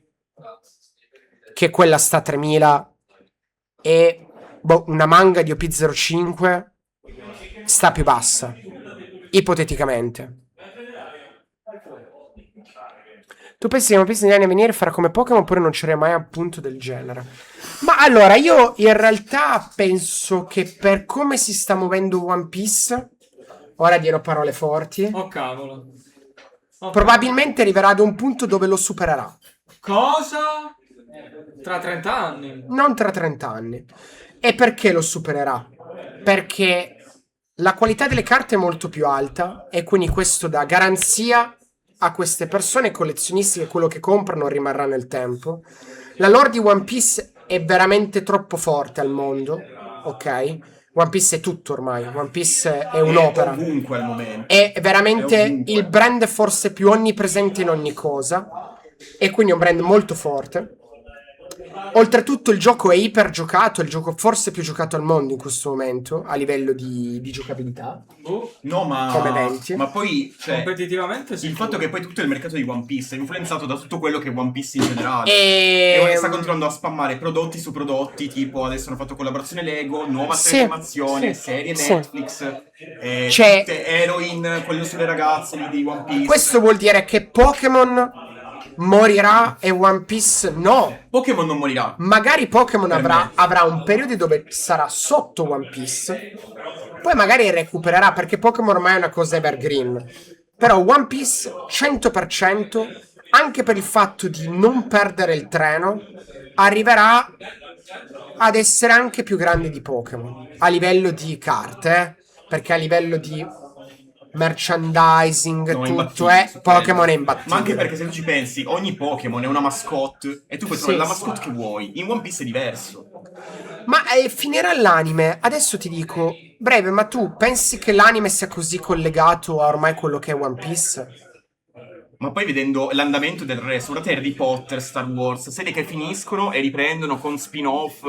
che quella sta a 3000 e una manga di OP05 sta più bassa. Ipoteticamente. Tu pensi che One Piece negli anni a venire farà come Pokémon oppure non c'era mai un punto del genere? Ma allora, io in realtà penso che per come si sta muovendo One Piece... Ora dirò parole forti.
Oh cavolo.
Probabilmente arriverà ad un punto dove lo supererà.
Cosa? Tra 30 anni?
Non tra 30 anni. E perché lo supererà? Perché la qualità delle carte è molto più alta e quindi questo dà garanzia a queste persone collezionisti che quello che comprano rimarrà nel tempo. La lore di One Piece è veramente troppo forte al mondo, ok? One Piece è tutto ormai, One Piece è un'opera.
È ovunque al momento.
È veramente
È ovunque.
il brand forse più onnipresente in ogni cosa. E quindi è un brand molto forte. Oltretutto il gioco è iper giocato, è il gioco forse più giocato al mondo in questo momento, a livello di giocabilità.
No,
Come eventi.
ma poi, cioè,
Competitivamente sì.
il fatto che poi tutto il mercato di One Piece è influenzato da tutto quello che è One Piece in generale. E sta continuando a spammare prodotti su prodotti, tipo adesso hanno fatto collaborazione Lego, nuova serie di animazione, serie
sì.
Netflix,
C'è-
tutte Heroin, quello sulle ragazze lì di One Piece.
Questo vuol dire che Pokémon morirà e One Piece no.
Pokémon non morirà.
Magari Pokémon
Per me.
avrà un periodo dove sarà sotto One Piece, poi magari recupererà perché Pokémon ormai è una cosa evergreen. Però One Piece 100%, anche per il fatto di non perdere il treno, arriverà ad essere anche più grande di Pokémon a livello di carte, perché a livello di merchandising
No,
tutto
imbattibile su
Pokémon è
quello.
imbattibile.
Ma anche perché se tu ci pensi, ogni Pokémon è una mascotte e tu puoi
Sì,
trovare la
sì.
mascotte che vuoi. In One Piece è diverso.
Ma finirà l'anime. Adesso ti dico, breve, ma tu pensi che l'anime sia così collegato a ormai quello che è One Piece?
Ma poi vedendo l'andamento del resto, guardate Harry Potter, Star Wars, serie che finiscono e riprendono con spin-off.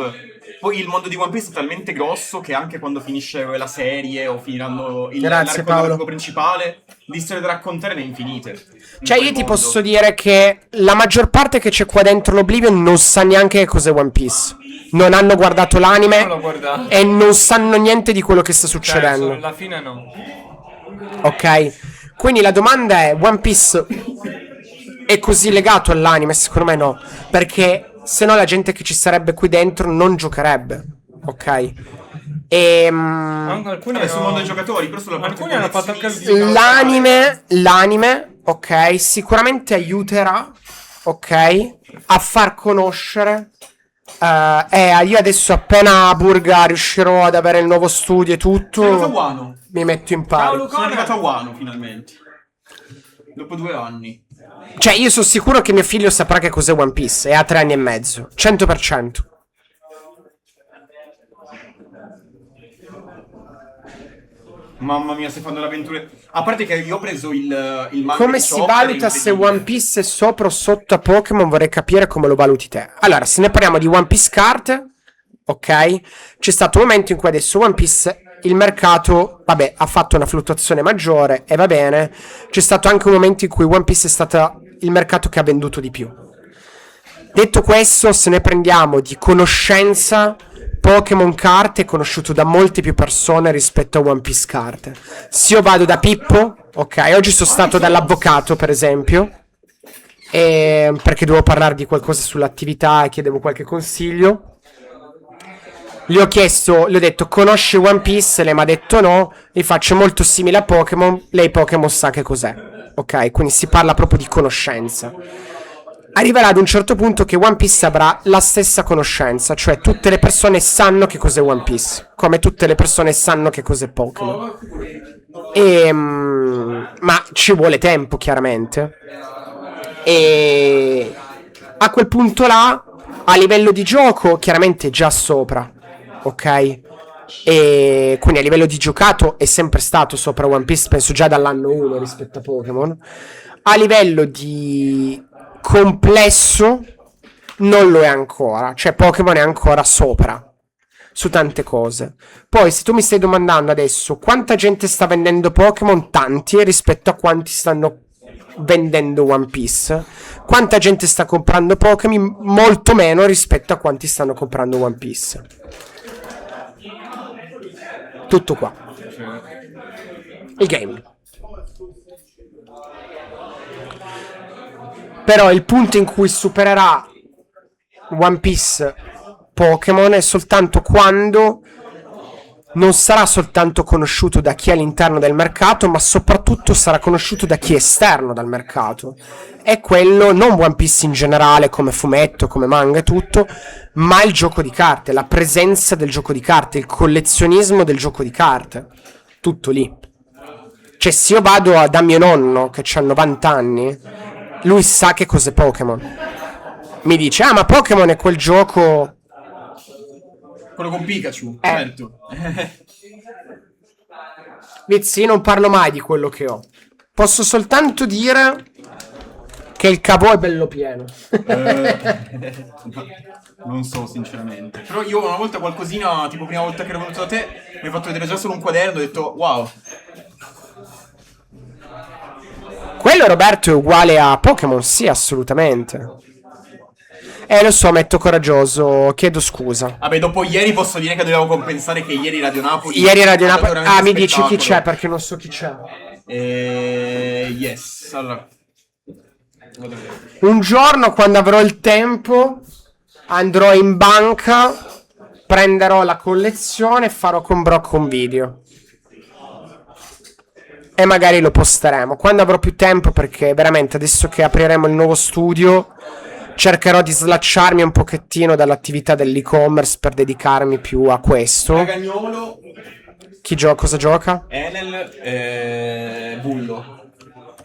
Poi il mondo di One Piece è talmente grosso che anche quando finisce la serie o finiranno
Grazie, Paolo.
l'arco principale, di storie da raccontare ne infinite. In
Cioè
quel
io ti
mondo.
posso dire che la maggior parte che c'è qua dentro l'Oblivion non sa neanche che cos'è One Piece. Non hanno guardato l'anime
Non l'ho guardato.
e non sanno niente di quello che sta succedendo.
Cioè, alla fine no.
Ok? Quindi la domanda è: One Piece è così legato all'anime? Secondo me no. Perché se no la gente che ci sarebbe qui dentro non giocherebbe. Ok?
Alcuni
Vabbè, sul
hanno-
mondo dei giocatori, però sulla parte
Alcuni hanno fatto anche il
collezionistica-
L'anime, ok, sicuramente aiuterà, ok, a far conoscere. Io adesso appena Burga riuscirò ad avere il nuovo studio e
Sono arrivato a
tutto,
Wano.
mi metto in
Ciao,
pari.
Luca.
Sono arrivato a Wano finalmente. Dopo 2 anni.
Cioè, io sono sicuro che mio figlio saprà che cos'è One Piece e ha 3 anni e mezzo, 100%.
Mamma mia, stai fanno le avventure. A parte che io ho preso il manga
Come
di
si
Chopper,
valuta
è
se
incredibile.
One Piece è sopra o sotto a Pokémon? Vorrei capire come lo valuti te. Allora, se ne parliamo di One Piece card, ok? C'è stato un momento in cui adesso One Piece, il mercato, vabbè, ha fatto una fluttuazione maggiore e va bene. C'è stato anche un momento in cui One Piece è stato il mercato che ha venduto di più. Detto questo, se ne prendiamo di conoscenza, Pokémon card è conosciuto da molte più persone rispetto a One Piece card. Se io vado da Pippo, ok, oggi sono stato dall'avvocato per esempio, perché dovevo parlare di qualcosa sull'attività e chiedevo qualche consiglio. Gli ho detto conosci One Piece, lei mi ha detto no, gli faccio molto simile a Pokémon, lei Pokémon sa che cos'è, ok? Quindi si parla proprio di conoscenza. Arriverà ad un certo punto che One Piece avrà la stessa conoscenza, cioè tutte le persone sanno che cos'è One Piece, come tutte le persone sanno che cos'è Pokémon. Ma ci vuole tempo, chiaramente. E a quel punto là, a livello di gioco, chiaramente è già sopra, ok? E quindi a livello di giocato è sempre stato sopra One Piece, penso già dall'anno 1 rispetto a Pokémon. A livello di complesso non lo è ancora, cioè Pokémon è ancora sopra su tante cose. Poi se tu mi stai domandando adesso quanta gente sta vendendo Pokémon, tanti rispetto a quanti stanno vendendo One Piece. Quanta gente sta comprando Pokémon, molto meno rispetto a quanti stanno comprando One Piece. Tutto qua. Il game. Però il punto in cui supererà One Piece Pokémon è soltanto quando non sarà soltanto conosciuto da chi è all'interno del mercato, ma soprattutto sarà conosciuto da chi è esterno dal mercato. È quello, non One Piece in generale, come fumetto, come manga e tutto, ma il gioco di carte, la presenza del gioco di carte, il collezionismo del gioco di carte. Tutto lì. Cioè, se io vado da mio nonno, che ha 90 anni, lui sa che cos'è Pokémon. Mi dice, ma Pokémon è quel gioco...
Quello con Pikachu, certo.
Vizi, non parlo mai di quello che ho. Posso soltanto dire che il cavò è bello pieno.
Non so sinceramente. Però io una volta qualcosina, tipo prima volta che ero venuto da te, mi hai fatto vedere già solo un quaderno e ho detto wow.
Quello, Roberto, è uguale a Pokémon, sì, assolutamente. Lo so, metto coraggioso, chiedo scusa.
Vabbè, dopo ieri posso dire che dovevo compensare che ieri Radio Napoli...
Ieri Radio Napoli...
veramente
Ah, mi dici chi
spettacolo.
c'è, perché non so chi c'è.
Yes, allora...
Un giorno, quando avrò il tempo, andrò in banca, prenderò la collezione e farò con Brock un video. E magari lo posteremo quando avrò più tempo, perché veramente adesso che apriremo il nuovo studio cercherò di slacciarmi un pochettino dall'attività dell'e-commerce per dedicarmi più a questo.
Ragagnolo,
Cosa gioca?
Enel, Bullo,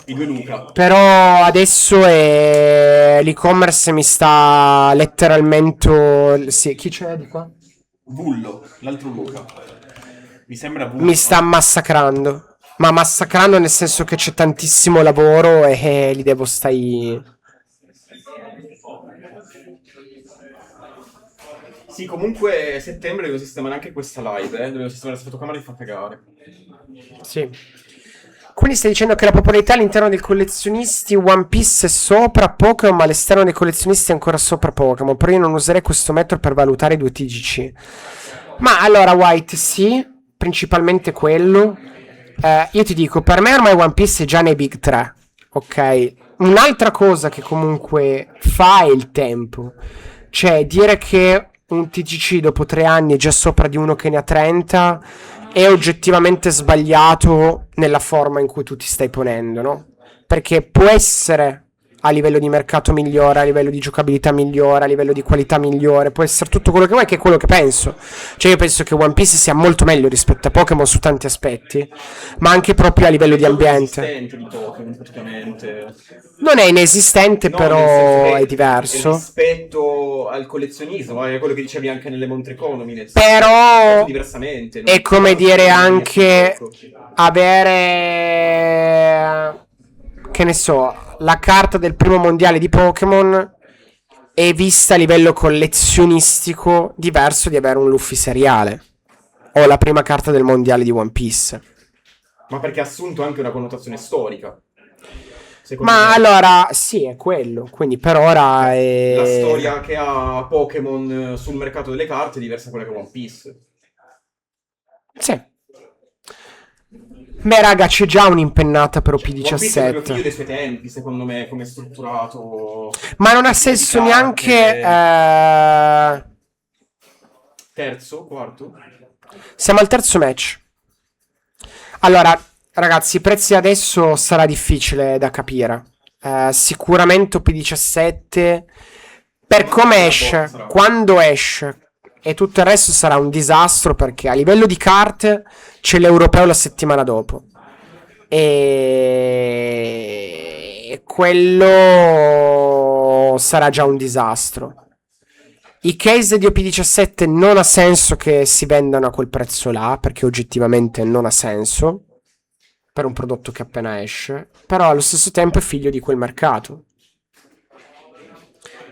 i due Luca.
Però adesso l'e-commerce mi sta letteralmente... Sì, chi c'è di qua?
Bullo, l'altro Luca. Mi sembra Bullo.
Mi sta massacrando. Ma massacrando nel senso che c'è tantissimo lavoro e li devo stai...
Sì, comunque a settembre devo sistemare anche questa live, Devo sistemare la fotocamera e fa cagare.
Sì. Quindi stai dicendo che la popolarità all'interno dei collezionisti One Piece è sopra Pokémon, ma all'esterno dei collezionisti è ancora sopra Pokémon. Però io non userei questo metodo per valutare i due TGC. Ma allora, White, sì, principalmente quello. Io ti dico, per me ormai One Piece è già nei Big 3, ok? Un'altra cosa che comunque fa è il tempo. Cioè, dire che un TGC dopo 3 anni è già sopra di uno che ne ha 30 è oggettivamente sbagliato nella forma in cui tu ti stai ponendo, no? Perché può essere a livello di mercato migliore, a livello di giocabilità migliore, a livello di qualità migliore, può essere tutto quello che vuoi, che è quello che penso. Cioè io penso che One Piece sia molto meglio rispetto a Pokémon su tanti aspetti, ma anche proprio a livello di ambiente.
Di Pokémon, praticamente.
Non è inesistente,
No,
però
nel senso che
è diverso.
Rispetto al collezionismo, è quello che dicevi anche nelle Montre Economy. Nel
Però
diversamente.
è come dire anche avere, che ne so, la carta del primo mondiale di Pokémon è vista a livello collezionistico diverso di avere un Luffy seriale o la prima carta del mondiale di One Piece.
Ma perché ha assunto anche una connotazione storica. Secondo
Ma
me.
allora, sì, è quello. Quindi per ora è...
La storia che ha Pokémon sul mercato delle carte è diversa da quella che ha One Piece.
Sì. Beh, raga, c'è già un'impennata per
One Piece è proprio figlio
OP17.
dei suoi tempi, secondo me, come è strutturato.
Ma non ha senso
Di
neanche.
carte. Terzo, quarto?
Siamo al terzo match. Allora, ragazzi, i prezzi adesso sarà difficile da capire. Sicuramente OP17, per come esce,
sarà.
quando esce e tutto il resto sarà un disastro perché a livello di carte c'è l'europeo la settimana dopo. E quello sarà già un disastro. I case di OP17 non ha senso che si vendano a quel prezzo là, perché oggettivamente non ha senso per un prodotto che appena esce, però allo stesso tempo è figlio di quel mercato.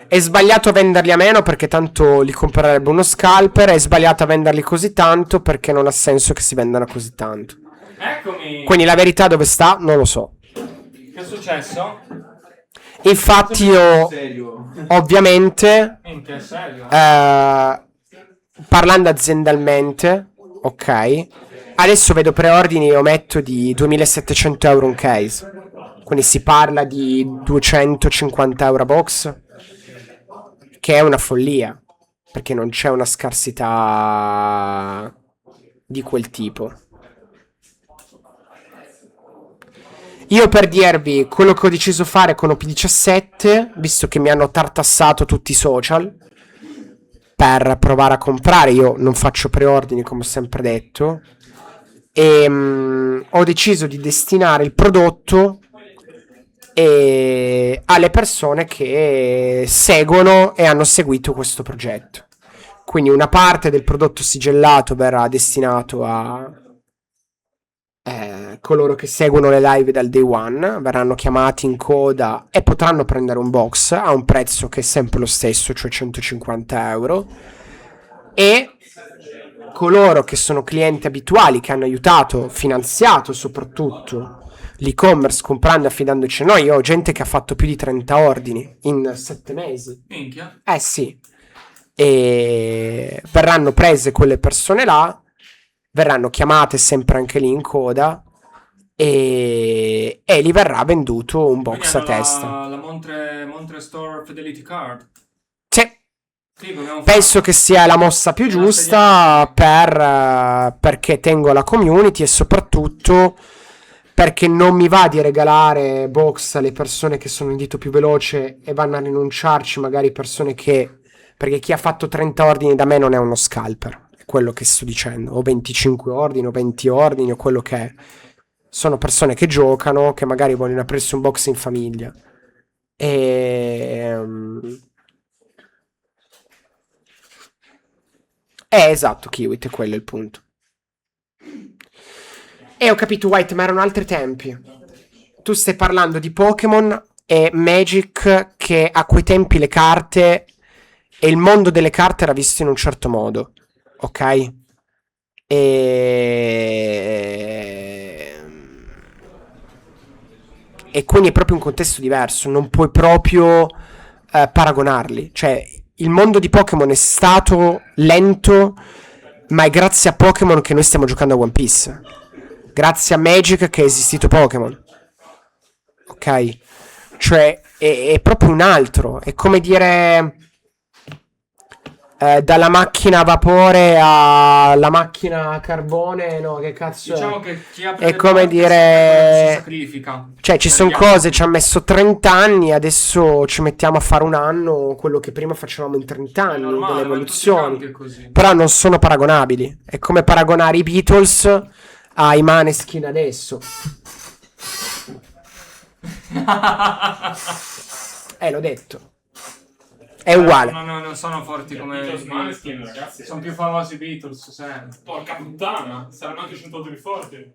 È sbagliato venderli a meno perché tanto li comprerebbe uno scalper, è sbagliato a venderli così tanto perché non ha senso che si vendano così tanto.
Eccomi.
Quindi la verità dove sta? Non lo so.
Che è successo?
Infatti io,
Serio.
ovviamente,
Minchia, è serio?
parlando aziendalmente, ok, adesso vedo preordini e ometto di 2700 euro un case, quindi si parla di 250 euro a box, che è una follia, perché non c'è una scarsità di quel tipo. Io per dirvi quello che ho deciso fare con OP17, visto che mi hanno tartassato tutti i social per provare a comprare, io non faccio preordini come ho sempre detto, e ho deciso di destinare il prodotto alle persone che seguono e hanno seguito questo progetto. Quindi una parte del prodotto sigillato verrà destinato a coloro che seguono le live dal day one, verranno chiamati in coda e potranno prendere un box a un prezzo che è sempre lo stesso, cioè 150 euro. E coloro che sono clienti abituali, che hanno aiutato, finanziato soprattutto l'e-commerce comprando e affidandoci a noi. Io ho gente che ha fatto più di 30 ordini in 7 mesi.
Minchia.
Eh sì. E verranno prese quelle persone là, verranno chiamate sempre anche lì in coda e gli verrà venduto un
Quindi
box a
hanno
testa.
la Montre Store Fidelity Card.
Sì,
Figo, abbiamo
penso
fatto.
che sia la mossa più giusta perché tengo la community e soprattutto perché non mi va di regalare box alle persone che sono il dito più veloce e vanno a rinunciarci magari persone che... Perché chi ha fatto 30 ordini da me non è uno scalper, è quello che sto dicendo, o 25 ordini, o 20 ordini, o quello che è. Sono persone che giocano, che magari vogliono aprirsi un box in famiglia. E... esatto, Kiwit, è quello il punto. E ho capito, White, ma erano altri tempi. Tu stai parlando di Pokémon e Magic, che a quei tempi le carte e il mondo delle carte era visto in un certo modo, ok? E quindi è proprio un contesto diverso, non puoi proprio paragonarli. Cioè, il mondo di Pokémon è stato lento, ma è grazie a Pokémon che noi stiamo giocando a One Piece. Grazie a Magic che è esistito Pokémon. Ok? Cioè, è proprio un altro. È come dire... dalla macchina a vapore alla macchina a carbone, no, che cazzo
Diciamo
è?
che chi apre
È
le
come
porte si
dire...
sacrifica.
Cioè, ci sono cose, ci ha messo 30 anni, adesso ci mettiamo a fare un anno quello che prima facevamo in 30
È
anni,
normale,
delle
ma in tutti i
evoluzioni.
campi è così.
Però non sono paragonabili. È come paragonare i Beatles ai Maneskin adesso. L'ho detto. È uguale.
Non sono forti come
Beatles,
i
Maneskin, ragazzi.
Sono più famosi i Beatles, sempre.
Porca puttana, saranno anche 100 più forti.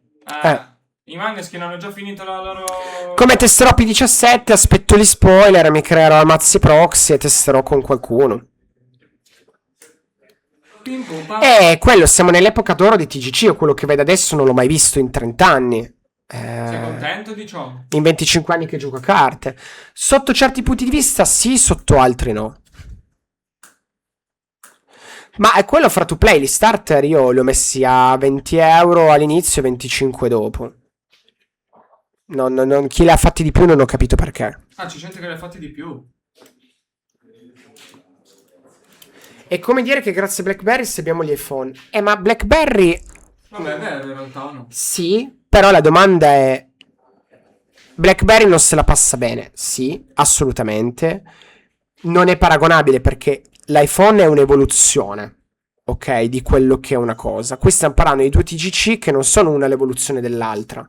I Maneskin hanno già finito la loro...
Come testerò P17, aspetto gli spoiler, mi creerò mazzi proxy e testerò con qualcuno.
Pim pum pam.
Quello, siamo nell'epoca d'oro di TGC, io quello che vedo adesso non l'ho mai visto in 30 anni.
Sei contento di ciò?
In 25 anni che gioco a carte. Sotto certi punti di vista sì, sotto altri no. Ma è quello free to play, gli starter io li ho messi a 20 euro all'inizio e 25 dopo. Chi le ha fatti di più non ho capito perché.
Ah, c'è gente che le ha fatte di più.
È come dire che grazie a BlackBerry abbiamo gli iPhone. Ma BlackBerry
Vabbè, è vero, in realtà no.
sì, però la domanda è BlackBerry non se la passa bene? Sì, assolutamente. Non è paragonabile perché l'iPhone è un'evoluzione, ok, di quello che è una cosa. Qui stiamo parlando di due TGC che non sono una l'evoluzione dell'altra.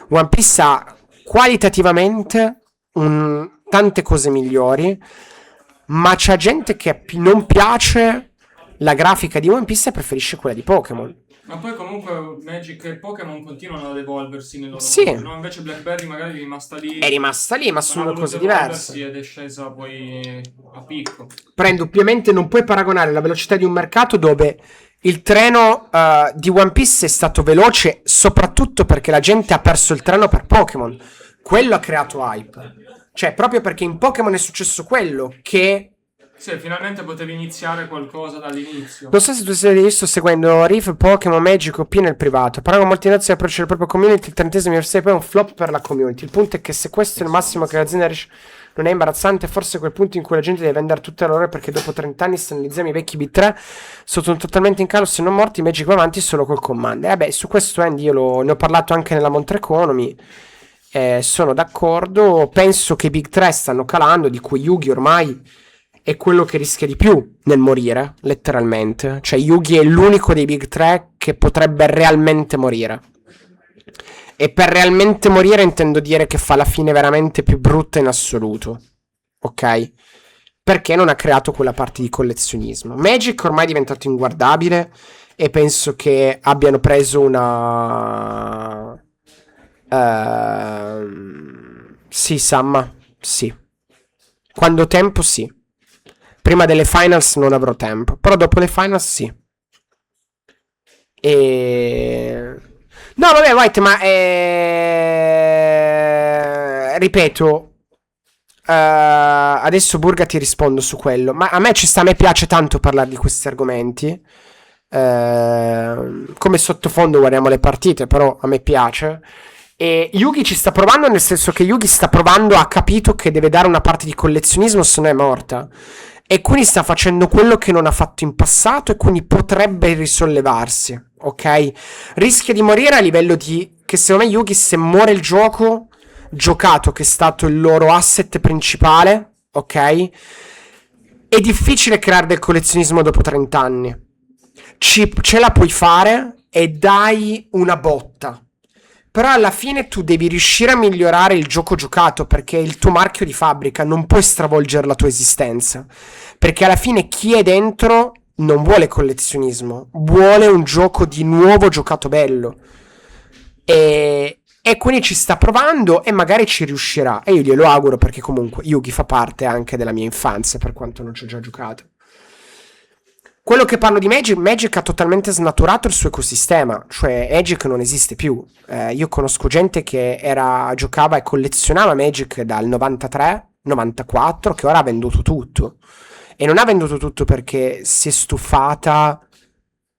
OnePlus ha qualitativamente tante cose migliori, ma c'è gente che non piace la grafica di One Piece e preferisce quella di Pokémon.
Ma poi comunque Magic e Pokémon continuano ad evolversi nel loro
Sì.
mondo, no? Invece BlackBerry magari è rimasta lì.
È rimasta lì, ma
non ha
sono
voluto
cose
evolversi
diverse.
ed è scesa poi a picco.
Ovviamente non puoi paragonare la velocità di un mercato dove il treno di One Piece è stato veloce soprattutto perché la gente ha perso il treno per Pokémon. Quello ha creato hype. Cioè, proprio perché in Pokémon è successo quello che...
Sì, finalmente potevi iniziare qualcosa dall'inizio.
Non so se tu sto seguendo Riff, Pokémon, Magic o P nel privato. Però con molti negozi approccio la propria community. Il 30° anniversario poi è un flop per la community. Il punto è che se questo è il massimo che l'azienda riesce... Non è imbarazzante, forse è quel punto in cui la gente deve vendere tutte le loro perché dopo 30 anni stanno i vecchi B3 sono totalmente in calo, se non morti, Magic va avanti solo col comando. Beh, su questo Andy io ne ho parlato anche nella Montre Economy, sono d'accordo, penso che i Big 3 stanno calando, di cui Yugi ormai è quello che rischia di più nel morire, letteralmente. Cioè Yugi è l'unico dei Big 3 che potrebbe realmente morire. E per realmente morire intendo dire che fa la fine veramente più brutta in assoluto. Ok? Perché non ha creato quella parte di collezionismo. Magic ormai è diventato inguardabile e penso che abbiano preso una... Sì, Samma, sì. Quando ho tempo, sì. Prima delle finals non avrò tempo, però dopo le finals sì. E... No, vabbè, White, ma ripeto, adesso Burga ti rispondo su quello. Ma a me piace tanto parlare di questi argomenti. Come sottofondo guardiamo le partite, però a me piace. E Yugi ci sta provando, nel senso che Yugi sta provando, ha capito che deve dare una parte di collezionismo, se no è morta. E quindi sta facendo quello che non ha fatto in passato e quindi potrebbe risollevarsi, ok? Rischia di morire a livello di... che secondo me Yugi, se muore il gioco giocato, che è stato il loro asset principale, ok? È difficile creare del collezionismo dopo 30 anni. Ce la puoi fare e dai una botta. Però alla fine tu devi riuscire a migliorare il gioco giocato perché è il tuo marchio di fabbrica, non puoi stravolgere la tua esistenza. Perché alla fine chi è dentro non vuole collezionismo, vuole un gioco di nuovo giocato bello. E quindi ci sta provando e magari ci riuscirà. E io glielo auguro perché comunque Yugi fa parte anche della mia infanzia, per quanto non ci ho già giocato. Quello che parlo di Magic ha totalmente snaturato il suo ecosistema, cioè Magic non esiste più. Io conosco gente che giocava e collezionava Magic dal 93-94, che ora ha venduto tutto. E non ha venduto tutto perché si è stufata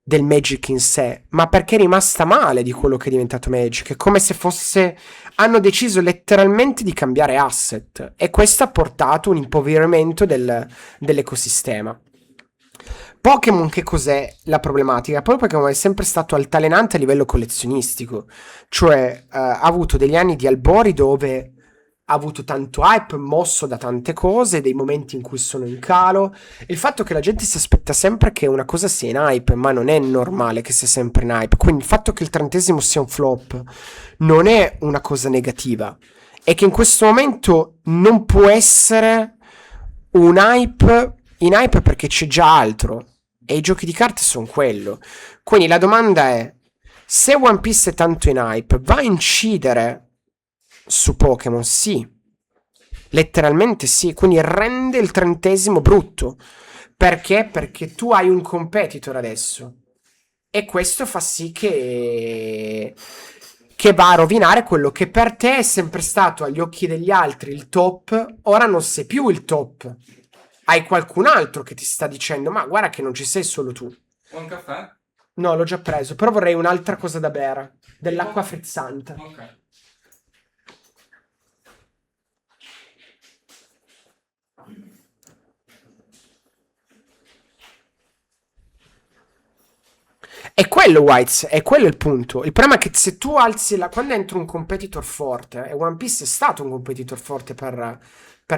del Magic in sé, ma perché è rimasta male di quello che è diventato Magic. È come se fosse... hanno deciso letteralmente di cambiare asset e questo ha portato un impoverimento dell'ecosistema. Pokémon, che cos'è la problematica? Proprio Pokémon è sempre stato altalenante a livello collezionistico, cioè ha avuto degli anni di albori dove ha avuto tanto hype, mosso da tante cose, dei momenti in cui sono in calo. Il fatto che la gente si aspetta sempre che una cosa sia in hype, ma non è normale che sia sempre in hype. Quindi il fatto che il 30° sia un flop non è una cosa negativa. È che in questo momento non può essere un hype in hype perché c'è già altro. E i giochi di carte sono quello. Quindi la domanda è: se One Piece è tanto in hype, va a incidere su Pokémon? Sì. Letteralmente sì. Quindi rende il 30° brutto. Perché? Perché tu hai un competitor adesso. E questo fa sì che va a rovinare quello che per te è sempre stato agli occhi degli altri il top. Ora non sei più il top. Hai qualcun altro che ti sta dicendo: ma guarda che non ci sei solo tu.
Un caffè?
No, l'ho già preso, però vorrei un'altra cosa da bere. Dell'acqua frizzante.
Ok.
quello, Whites, è quello il punto. Il problema è che se tu alzi quando entra un competitor forte, e One Piece è stato un competitor forte per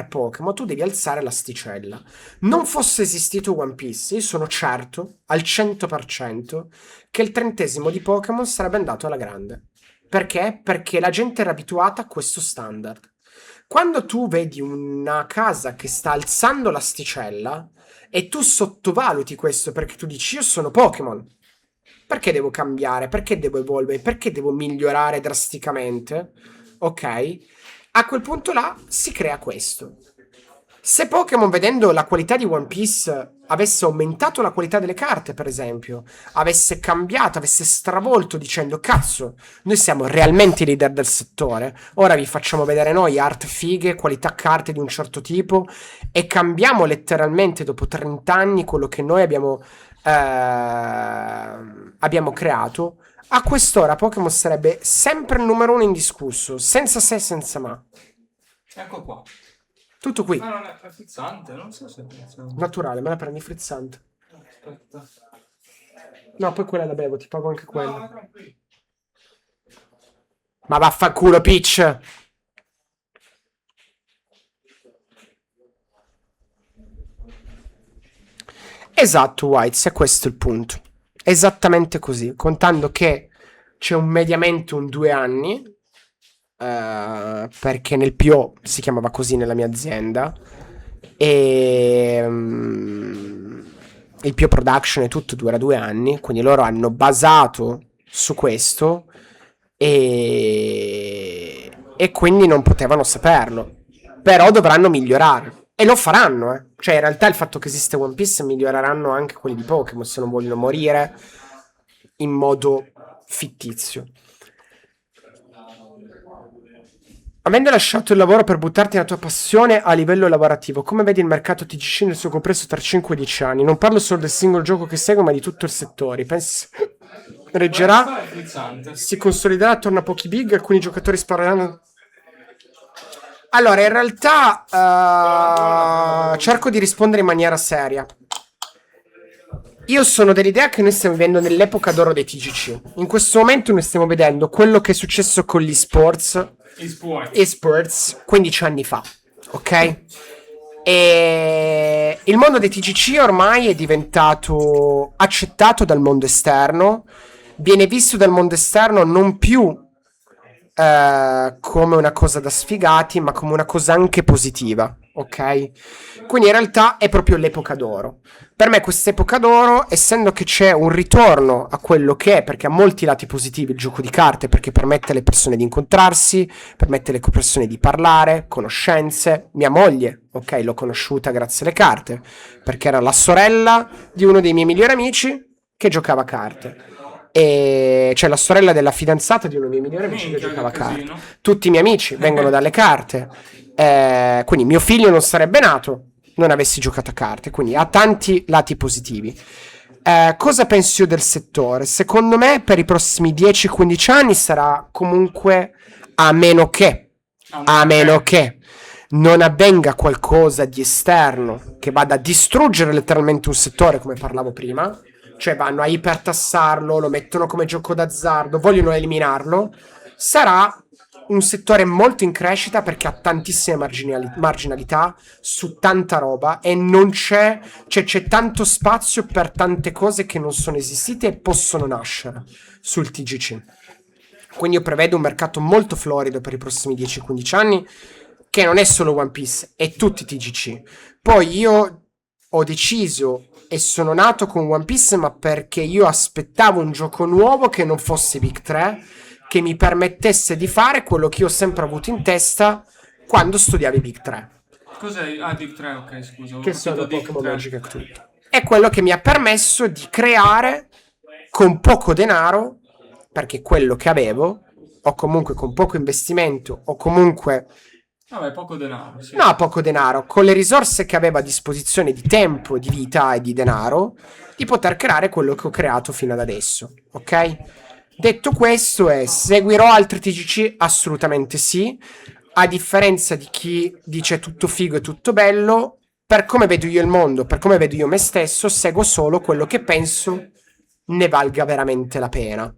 Pokémon, tu devi alzare l'asticella. Non fosse esistito One Piece, io sono certo, al 100%, che il 30° di Pokémon sarebbe andato alla grande. Perché? Perché la gente era abituata a questo standard. Quando tu vedi una casa che sta alzando l'asticella e tu sottovaluti questo perché tu dici io sono Pokémon, perché devo cambiare? Perché devo evolvere? Perché devo migliorare drasticamente? Ok? A quel punto là si crea questo. Se Pokémon, vedendo la qualità di One Piece, avesse aumentato la qualità delle carte, per esempio, avesse cambiato, avesse stravolto dicendo cazzo, noi siamo realmente i leader del settore, ora vi facciamo vedere noi art fighe, qualità carte di un certo tipo e cambiamo letteralmente dopo 30 anni quello che noi abbiamo creato, a quest'ora Pokémon sarebbe sempre il numero 1 indiscusso, senza se e senza ma.
Ecco qua.
Tutto qui.
Ah, non è frizzante, non so se è frizzante.
Naturale, me la prendi frizzante.
Aspetta.
No, poi quella la bevo, ti pago anche quella.
No, tranquillo.
Ma vaffanculo, Peach! Esatto, Whites, è questo il punto. Esattamente così, contando che c'è un mediamente un 2 anni, perché nel PO si chiamava così nella mia azienda, e il PO Production e tutto dura 2 anni, quindi loro hanno basato su questo e quindi non potevano saperlo, però dovranno migliorare. E lo faranno, eh. Cioè, in realtà il fatto che esiste One Piece miglioreranno anche quelli di Pokémon se non vogliono morire in modo fittizio. Avendo lasciato il lavoro per buttarti nella tua passione a livello lavorativo, come vedi il mercato TGC nel suo complesso tra 5 e 10 anni? Non parlo solo del singolo gioco che segue, ma di tutto il settore. Pensi reggerà?
Questa è frizzante.
Si consoliderà attorno a pochi big? Alcuni giocatori spareranno? Allora, in realtà cerco di rispondere in maniera seria. Io sono dell'idea che noi stiamo vivendo nell'epoca d'oro dei TGC. In questo momento noi stiamo vedendo quello che è successo con gli esports 15 anni fa, ok? E il mondo dei TGC ormai è diventato accettato dal mondo esterno, viene visto dal mondo esterno non più come una cosa da sfigati, ma come una cosa anche positiva, ok? Quindi in realtà è proprio l'epoca d'oro. Per me quest'epoca d'oro, essendo che c'è un ritorno a quello che è, perché ha molti lati positivi il gioco di carte, perché permette alle persone di incontrarsi, permette alle persone di parlare, conoscenze. Mia moglie, ok, l'ho conosciuta grazie alle carte, perché era la sorella di uno dei miei migliori amici che giocava a carte. E cioè la sorella della fidanzata di uno dei miei migliori amici che giocava a carte. Tutti i miei amici vengono dalle carte, quindi mio figlio non sarebbe nato non avessi giocato a carte, quindi ha tanti lati positivi. Cosa penso io del settore? Secondo me per i prossimi 10-15 anni sarà comunque a meno che non avvenga qualcosa di esterno che vada a distruggere letteralmente un settore, come parlavo prima. Cioè vanno a ipertassarlo, lo mettono come gioco d'azzardo, vogliono eliminarlo, sarà un settore molto in crescita perché ha tantissime marginalità su tanta roba e non c'è tanto spazio per tante cose che non sono esistite e possono nascere sul TGC. Quindi io prevedo un mercato molto florido per i prossimi 10-15 anni, che non è solo One Piece, è tutti TGC. Poi io ho deciso e sono nato con One Piece, ma perché io aspettavo un gioco nuovo che non fosse Big 3, che mi permettesse di fare quello che io ho sempre avuto in testa quando studiavi Big 3.
Cos'è? Ah, Big 3, ok, scusa.
Che sono Pokémon Magic e tutto. È quello che mi ha permesso di creare con poco denaro, perché quello che avevo, o comunque con poco investimento, o comunque...
Vabbè, poco denaro, sì.
No, poco denaro. Con le risorse che avevo a disposizione di tempo, di vita e di denaro, di poter creare quello che ho creato fino ad adesso, ok? Detto questo, seguirò altri TGC? Assolutamente sì. A differenza di chi dice tutto figo e tutto bello, per come vedo io il mondo, per come vedo io me stesso, seguo solo quello che penso ne valga veramente la pena.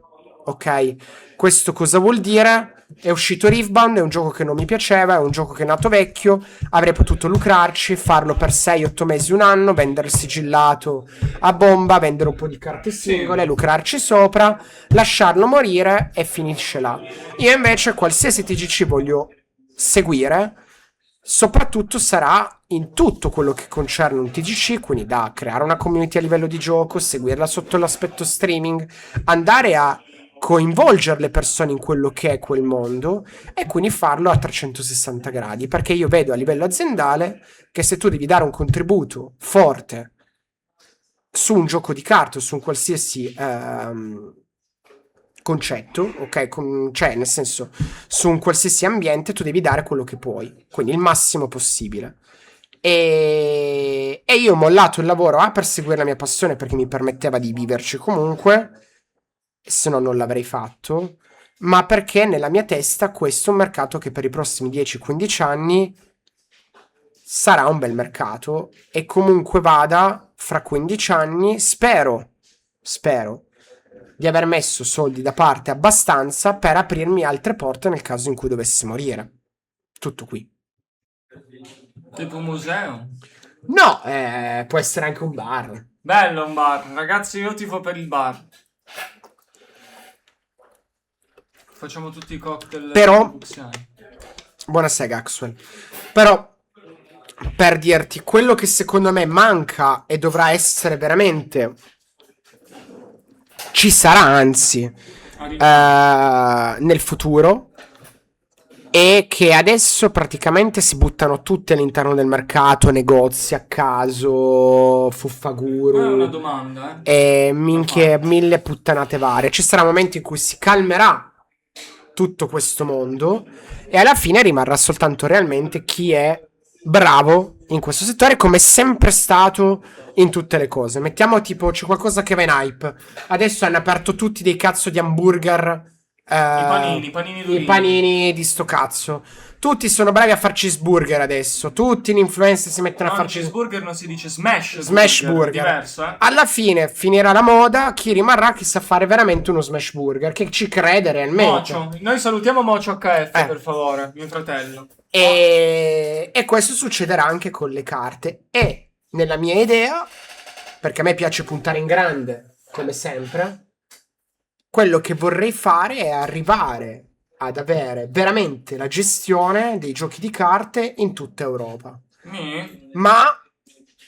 Ok? Questo cosa vuol dire? È uscito Riftbound, è un gioco che non mi piaceva, è un gioco che è nato vecchio, avrei potuto lucrarci, farlo per 6-8 mesi, un anno, vendere il sigillato a bomba, vendere un po' di carte singole, lucrarci sopra, lasciarlo morire e finisce là. Io invece qualsiasi TGC voglio seguire, soprattutto sarà in tutto quello che concerne un TGC, quindi da creare una community a livello di gioco, seguirla sotto l'aspetto streaming, andare a coinvolgere le persone in quello che è quel mondo e quindi farlo a 360 gradi, perché io vedo a livello aziendale che se tu devi dare un contributo forte su un gioco di carte o su un qualsiasi concetto, ok? Cioè, nel senso, su un qualsiasi ambiente tu devi dare quello che puoi, quindi il massimo possibile. E io ho mollato il lavoro per seguire la mia passione perché mi permetteva di viverci comunque, se no non l'avrei fatto, ma perché nella mia testa questo è un mercato che per i prossimi 10-15 anni sarà un bel mercato e comunque vada fra 15 anni, spero di aver messo soldi da parte abbastanza per aprirmi altre porte nel caso in cui dovessi morire. Tutto qui.
Tipo un museo.
No, può essere anche un bar.
Bello un bar. Ragazzi, io tifo per il bar. Facciamo tutti i cocktail.
Però-
buxiani.
Buonasera, Axwell. Però, per dirti, quello che secondo me manca e dovrà essere veramente... Ci sarà, anzi, nel futuro, e che adesso praticamente si buttano tutti all'interno del mercato, negozi a caso,
È
fuffaguru
una domanda,
e minchie, mille puttanate varie. Ci sarà un momento in cui si calmerà tutto questo mondo e alla fine rimarrà soltanto realmente chi è bravo in questo settore, come è sempre stato in tutte le cose. Mettiamo tipo, c'è qualcosa che va in hype. Adesso hanno aperto tutti dei cazzo di hamburger.
I panini
I
durini.
panini di sto cazzo. Tutti sono bravi a far cheeseburger adesso. Tutti gli influencer si mettono a
No,
far
il cheeseburger non si dice smash
burger.
Diverso, eh?
Alla fine finirà la moda. Chi rimarrà chi sa fare veramente uno smash burger, che ci crede realmente.
Mocio. Noi salutiamo Mocio HF,
Eh.
per favore, mio fratello.
E questo succederà anche con le carte. E nella mia idea, perché a me piace puntare in grande, come sempre, quello che vorrei fare è arrivare ad avere veramente la gestione dei giochi di carte in tutta Europa. Ma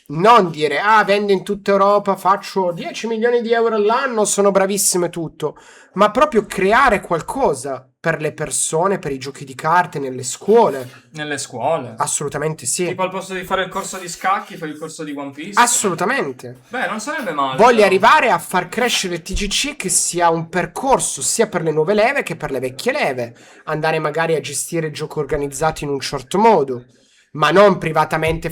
non dire, vendo in tutta Europa, faccio 10 milioni di euro all'anno, sono bravissimo e tutto, ma proprio creare qualcosa per le persone, per i giochi di carte, nelle scuole.
Nelle scuole.
Assolutamente sì.
Tipo al posto di fare il corso di scacchi, fai il corso di One Piece.
Assolutamente.
Beh, non sarebbe male.
Voglio
però.
arrivare a far crescere il TGC, che sia un percorso sia per le nuove leve che per le vecchie leve. Andare magari a gestire il gioco organizzato in un certo modo, ma non privatamente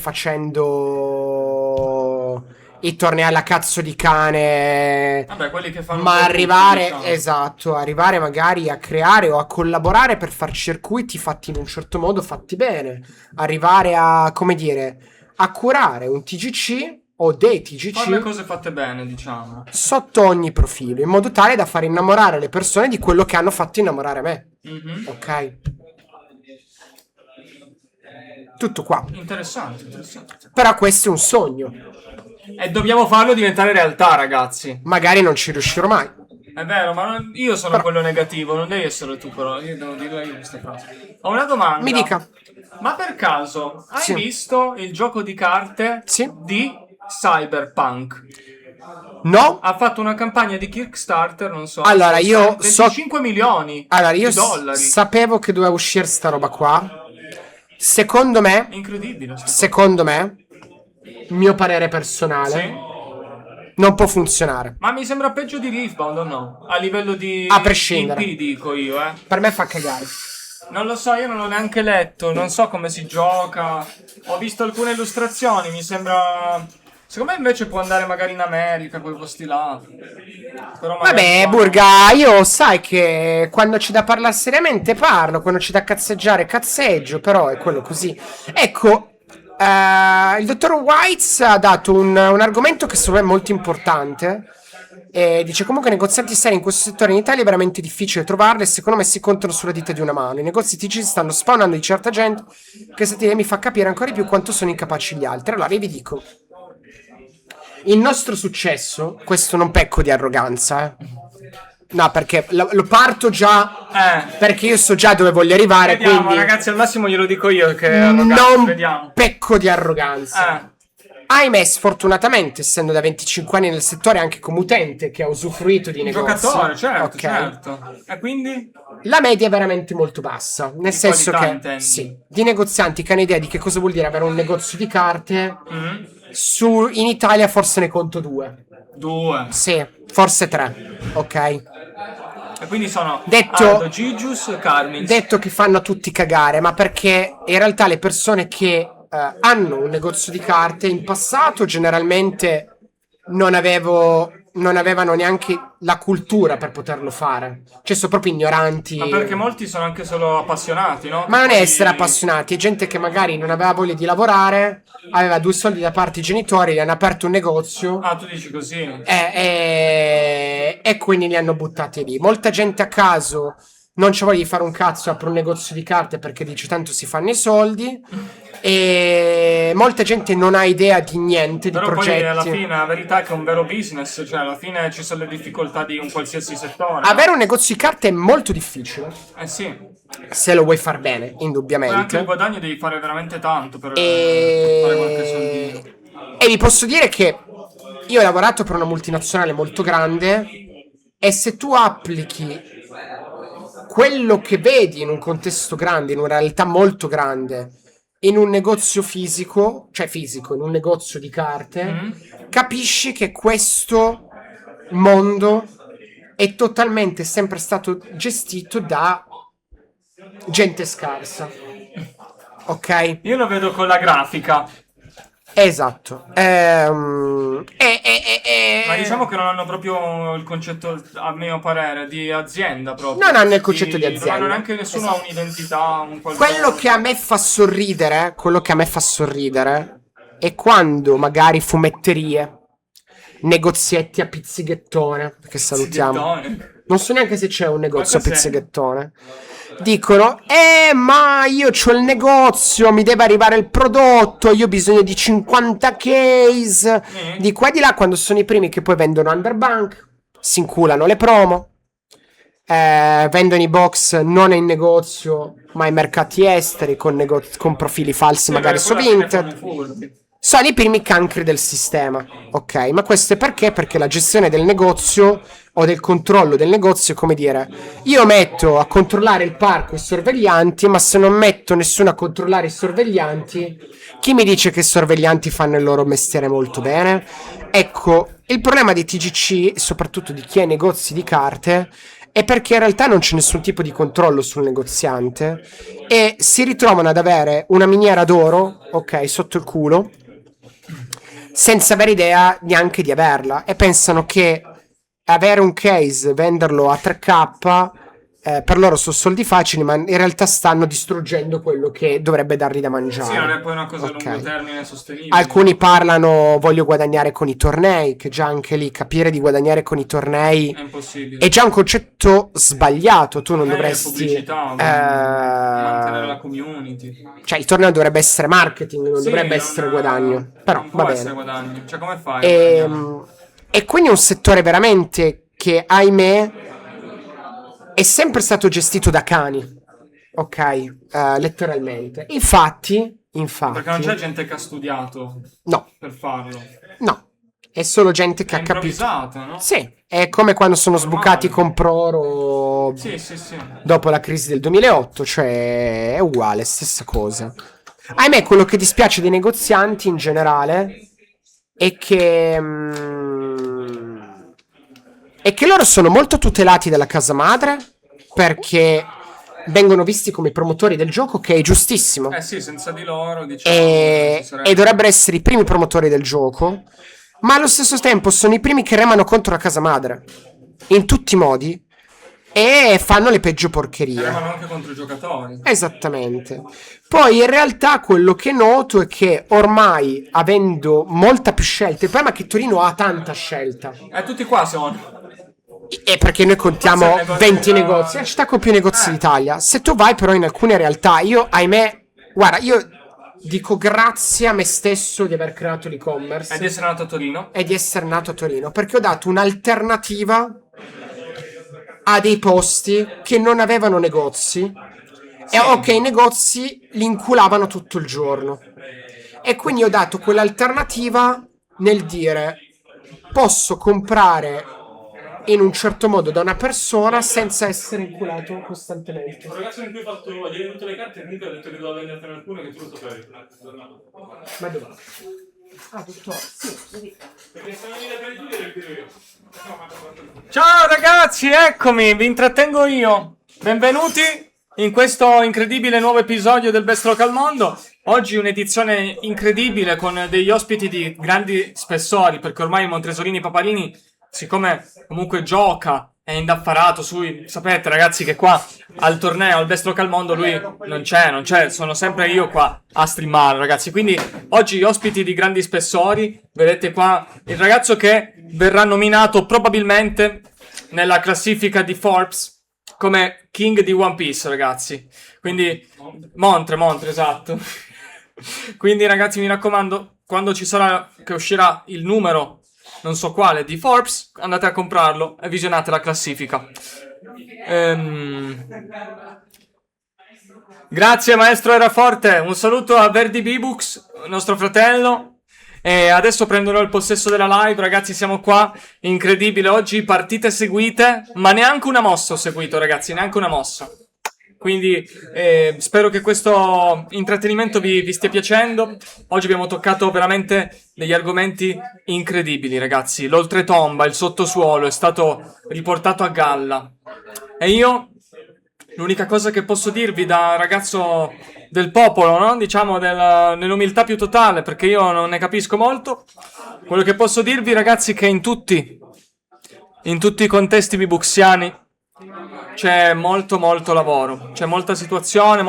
facendo i tornei alla cazzo di cane.
Vabbè, quelli che fanno...
Ma
un po'
arrivare,
tutti, diciamo.
esatto, arrivare magari a creare o a collaborare per far circuiti fatti in un certo modo, fatti bene. Arrivare a, come dire, a curare un TGC o dei
Fare le
TGC
cose fatte bene, diciamo.
sotto ogni profilo, in modo tale da far innamorare le persone di quello che hanno fatto innamorare me.
Mhm.
Ok? Tutto qua.
Interessante, interessante.
Però questo è un sogno.
E dobbiamo farlo diventare realtà, ragazzi.
Magari non ci riuscirò mai.
È vero, ma io sono
Però-
quello negativo, non devi essere tu però, io devo dirla io questa cosa. Ho una domanda.
Mi dica.
Ma per caso hai
Sì.
visto il gioco di carte
Sì.
di Cyberpunk?
No?
Ha fatto una campagna di Kickstarter, non so.
Allora, io
25 milioni
Allora, io
di dollari.
sapevo che doveva uscire sta roba qua. Secondo me,
È incredibile.
mio parere personale,
Sì.
non può funzionare.
Ma mi sembra peggio di Riftbound o no? A livello di
A prescindere.
IP dico io, eh.
Per me fa cagare.
Non lo so, io non l'ho neanche letto, non so come si gioca. Ho visto alcune illustrazioni, mi sembra... Secondo me invece può andare magari in America, quei posti là. Però magari
Vabbè,
qua-
Burga, io sai che quando c'è da parlare seriamente parlo, quando c'è da cazzeggiare cazzeggio, però è quello così. Ecco, il dottor Whites ha dato un argomento che secondo me è molto importante, Dice comunque negozianti seri in questo settore in Italia è veramente difficile trovarli e secondo me si contano sulla dita di una mano. I negozi TG stanno spawnando di certa gente che se mi fa capire ancora di più quanto sono incapaci gli altri. Allora io vi dico, il nostro successo, questo non pecco di arroganza, no, perché lo parto già, perché io so già dove voglio arrivare,
Vediamo,
quindi
ragazzi, al massimo glielo dico io che è arrogante,
non
vediamo.
pecco di arroganza. Ahimè, sfortunatamente, essendo da 25 anni nel settore, anche come utente che ha usufruito di negozi,
Giocatore, certo,
ok,
certo. E quindi?
la media è veramente molto bassa. Nel senso
qualità,
che,
intendi?
sì, di negozianti che hanno idea di che cosa vuol dire avere un negozio di carte, in Italia forse ne conto 2.
2.
Sì, forse 3, ok?
E quindi sono
Detto-
Aldo, Gigius, Carmix.
Detto che fanno tutti cagare, ma perché in realtà le persone che hanno un negozio di carte in passato generalmente non avevano neanche la cultura per poterlo fare. Cioè sono proprio ignoranti.
Ma perché molti sono anche solo appassionati, no?
Ma non è
Poi-
essere appassionati, è gente che magari non aveva voglia di lavorare, aveva 2 soldi da parte i genitori, gli hanno aperto un negozio
Ah, tu dici così?
e quindi li hanno buttati lì. Molta gente a caso non c'ha voglia di fare un cazzo, apre un negozio di carte perché dice tanto si fanno i soldi. E molta gente non ha idea di niente, di
Però
progetti.
poi alla fine la verità è che è un vero business, cioè alla fine ci sono le difficoltà di un qualsiasi settore.
Avere un negozio di carte è molto difficile,
Eh sì.
se lo vuoi far bene,
Poi anche il
indubbiamente.
guadagno devi fare veramente tanto per fare qualche soldino.
E vi posso dire che io ho lavorato per una multinazionale molto grande e se tu applichi quello che vedi in un contesto grande, in una realtà molto grande, in un negozio fisico, cioè fisico, in un negozio di carte, capisci che questo mondo è totalmente sempre stato gestito da gente scarsa. Ok?
Io lo vedo con la grafica,
Esatto.
ma diciamo che non hanno proprio il concetto, a mio parere, di azienda proprio.
Non hanno il concetto di
Non
azienda.
hanno neanche nessuno ha un'identità, un qualcosa.
Quello che a me fa sorridere, è quando magari fumetterie, negozietti a pizzighettone, che salutiamo.
Zighettone.
Non so neanche se c'è un negozio a
Ma cos'è?
pizzighettone. Dicono, ma io c'ho il negozio, mi deve arrivare il prodotto, io ho bisogno di 50 case, di qua e di là, quando sono i primi che poi vendono Underbank, si inculano le promo, vendono i box non in negozio, ma ai mercati esteri, con profili falsi,
Sì,
magari
perché
su
poi alla fine
Vinted.
fanno i furbi.
Sono i primi cancri del sistema, ok? Ma questo è perché? Perché la gestione del negozio o del controllo del negozio è come dire, io metto a controllare il parco i sorveglianti, ma se non metto nessuno a controllare i sorveglianti, chi mi dice che i sorveglianti fanno il loro mestiere molto bene? Ecco, il problema di TGC, soprattutto di chi ha i negozi di carte, è perché in realtà non c'è nessun tipo di controllo sul negoziante e si ritrovano ad avere una miniera d'oro, ok, sotto il culo, senza avere idea neanche di averla e pensano che avere un case, venderlo a 3k, per loro sono soldi facili, ma in realtà stanno distruggendo quello che dovrebbe dargli da mangiare.
Sì, non è poi una cosa a
Ok.
lungo termine sostenibile.
Alcuni parlano voglio guadagnare con i tornei, che già anche lì capire di guadagnare con i tornei
È impossibile.
è già un concetto sbagliato. Tu non dovresti
pubblicità, mantenere la
eh,
community.
cioè il torneo dovrebbe essere marketing, non
Sì,
dovrebbe
non-
essere guadagno. Però
non può
va
essere
bene.
guadagno. Cioè, come fai? a guadagnare?
E quindi è un settore veramente che, ahimè, è sempre stato gestito da cani. Ok, letteralmente. Infatti,
Perché non c'è gente che ha studiato
no,
per farlo.
no, è solo gente che
È
ha capito.
improvvisato, no?
Sì, è come quando sono
Normale.
sbucati con Proro
Sì, sì, sì.
dopo la crisi del 2008, cioè è uguale, stessa cosa. Ahimè, quello che dispiace dei negozianti in generale è che loro sono molto tutelati dalla casa madre perché vengono visti come i promotori del gioco, che è giustissimo.
Eh sì, senza di loro, diciamo...
E dovrebbero essere i primi promotori del gioco, ma allo stesso tempo sono i primi che remano contro la casa madre in tutti i modi, e fanno le peggio porcherie.
Vanno anche contro i giocatori.
Esattamente. Poi in realtà quello che noto è che ormai, avendo molta più scelta, il problema è che Torino ha tanta scelta.
Tutti qua sono.
E perché noi contiamo
Forse è il negozio
20
da-
negozi, è la città con più negozi d'Italia. Se tu vai però in alcune realtà, io ahimè, guarda, io dico grazie a me stesso di aver creato l'e-commerce
È di essere nato a Torino.
e di essere nato a Torino, perché ho dato un'alternativa a dei posti che non avevano negozi. E ok, i negozi li inculavano tutto il giorno. E quindi ho dato quell'alternativa nel dire posso comprare in un certo modo da una persona senza essere inculato costantemente.
Un ragazzo in cui hai fatto gli hai venduto le carte e Nico ha detto che doveva vendertene alcune che tu lo sapevi.
Ma dove? Ah, dottore, sì.
Perché se non mi dai tu devi dire io.
Ciao ragazzi, eccomi, vi intrattengo io. Benvenuti in questo incredibile nuovo episodio del Best Local Mondo. Oggi un'edizione incredibile con degli ospiti di grandi spessori, perché ormai Montresolini Paparini, siccome comunque gioca, è indaffarato sui... Sapete ragazzi che qua al torneo, al Best Local Mondo, lui non c'è, sono sempre io qua a streamare ragazzi. Quindi oggi ospiti di grandi spessori, vedete qua il ragazzo che verrà nominato probabilmente nella classifica di Forbes come King di One Piece ragazzi. Quindi Montre, esatto. Quindi ragazzi mi raccomando, quando ci sarà, che uscirà il numero non so quale di Forbes, andate a comprarlo e visionate la classifica. Grazie maestro Eraforte, un saluto a Verdi Bibux, nostro fratello. E adesso prenderò il possesso della live, ragazzi, siamo qua, incredibile, oggi partite seguite, ma neanche una mossa ho seguito ragazzi, neanche una mossa. Quindi spero che questo intrattenimento vi stia piacendo. Oggi abbiamo toccato veramente degli argomenti incredibili, ragazzi. L'oltretomba, il sottosuolo è stato riportato a galla. E io, l'unica cosa che posso dirvi da ragazzo del popolo, no? Diciamo nell'umiltà più totale, perché io non ne capisco molto. Quello che posso dirvi, ragazzi, è che in tutti i contesti bibuxiani c'è molto lavoro, c'è molta situazione,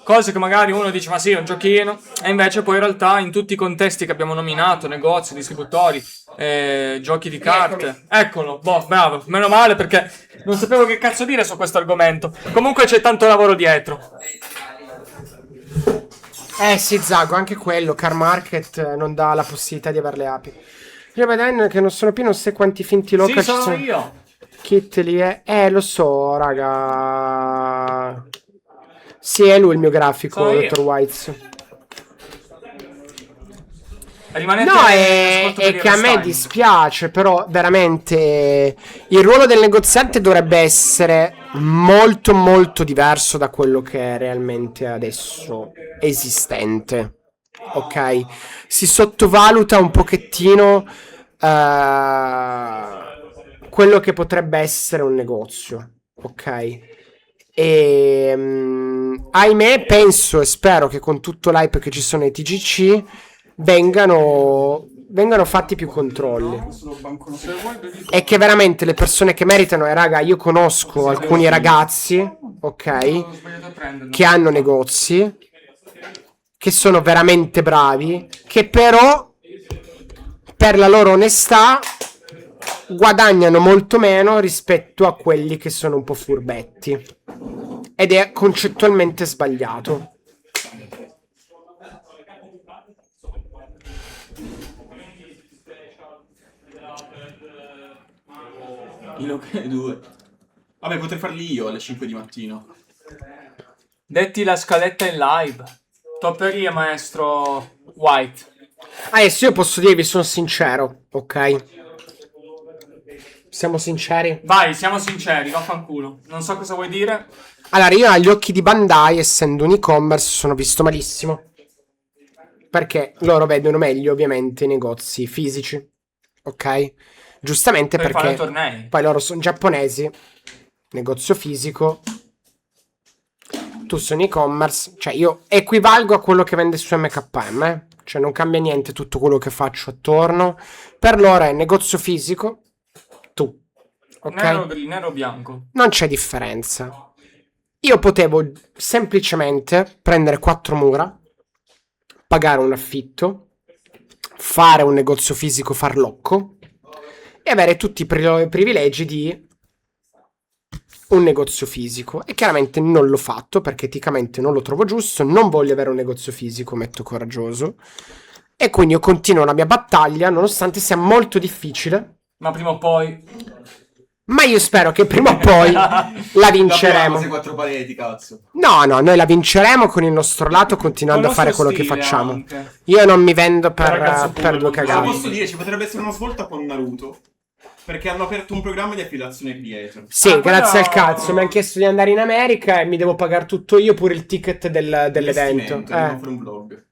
cose che magari uno dice ma sì è un giochino, e invece poi in realtà in tutti i contesti che abbiamo nominato, negozi, distributori, giochi di carte, eccolo, bravo, meno male perché non sapevo che cazzo dire su questo argomento. Comunque c'è tanto lavoro dietro.
Sì, Zago, anche quello, Car Market non dà la possibilità di avere le api. Prima Dan che non sono più, non sai quanti finti local
Sì,
ci
sono
sono.
io.
Kit lì è. Lo so, raga. Sì, è lui il mio grafico,
Sono io.
Dr. Whites.
Rimanete
No,
all'ascolto
è
per il
che a me
restyle.
dispiace, però veramente il ruolo del negoziante dovrebbe essere molto diverso da quello che è realmente adesso esistente. Ok? Si sottovaluta un pochettino quello che potrebbe essere un negozio. Ok? E ahimè, penso e spero che con tutto l'hype che ci sono ai TGC vengano fatti più controlli e che veramente le persone che meritano, e raga, io conosco alcuni ragazzi, ok, che hanno negozi, che sono veramente bravi, che però per la loro onestà guadagnano molto meno rispetto a quelli che sono un po' furbetti, ed è concettualmente sbagliato.
I locali 2. Vabbè, potrei farli io alle 5 di mattino.
Detti la scaletta in live. Topperia, maestro White.
Adesso io posso dirvi, sono sincero, ok? Siamo sinceri?
Vai, siamo sinceri, vaffanculo. Non so cosa vuoi dire.
Allora, io agli occhi di Bandai, essendo un e-commerce, sono visto malissimo. Perché loro vedono meglio, ovviamente, i negozi fisici. Ok? Giustamente
Per fare
perché
tornei.
poi loro sono giapponesi, negozio fisico, tu sono e-commerce, cioè io equivalgo a quello che vende su MKM, cioè non cambia niente tutto quello che faccio attorno. Per loro è negozio fisico, tu ok?
Nero o bianco.
Non c'è differenza. Io potevo semplicemente prendere 4 mura, pagare un affitto, fare un negozio fisico farlocco e avere tutti i privilegi di un negozio fisico. E chiaramente non l'ho fatto perché eticamente non lo trovo giusto, non voglio avere un negozio fisico, metto coraggioso. E quindi io continuo la mia battaglia nonostante sia molto difficile.
Ma prima o poi...
Ma io spero che prima o poi la vinceremo.
Se 4 pareti, cazzo.
No, noi la vinceremo con il nostro lato continuando a fare quello che facciamo.
Anche.
Io non mi vendo per due
Lo
cagate.
posso dire, ci potrebbe essere una svolta con Naruto. Perché hanno aperto un programma di affiliazione creator.
Sì,
Ah,
grazie
quello-
al cazzo. Mi hanno chiesto di andare in America e mi devo pagare tutto io, pure il ticket dell'evento.
Devono fare un vlog.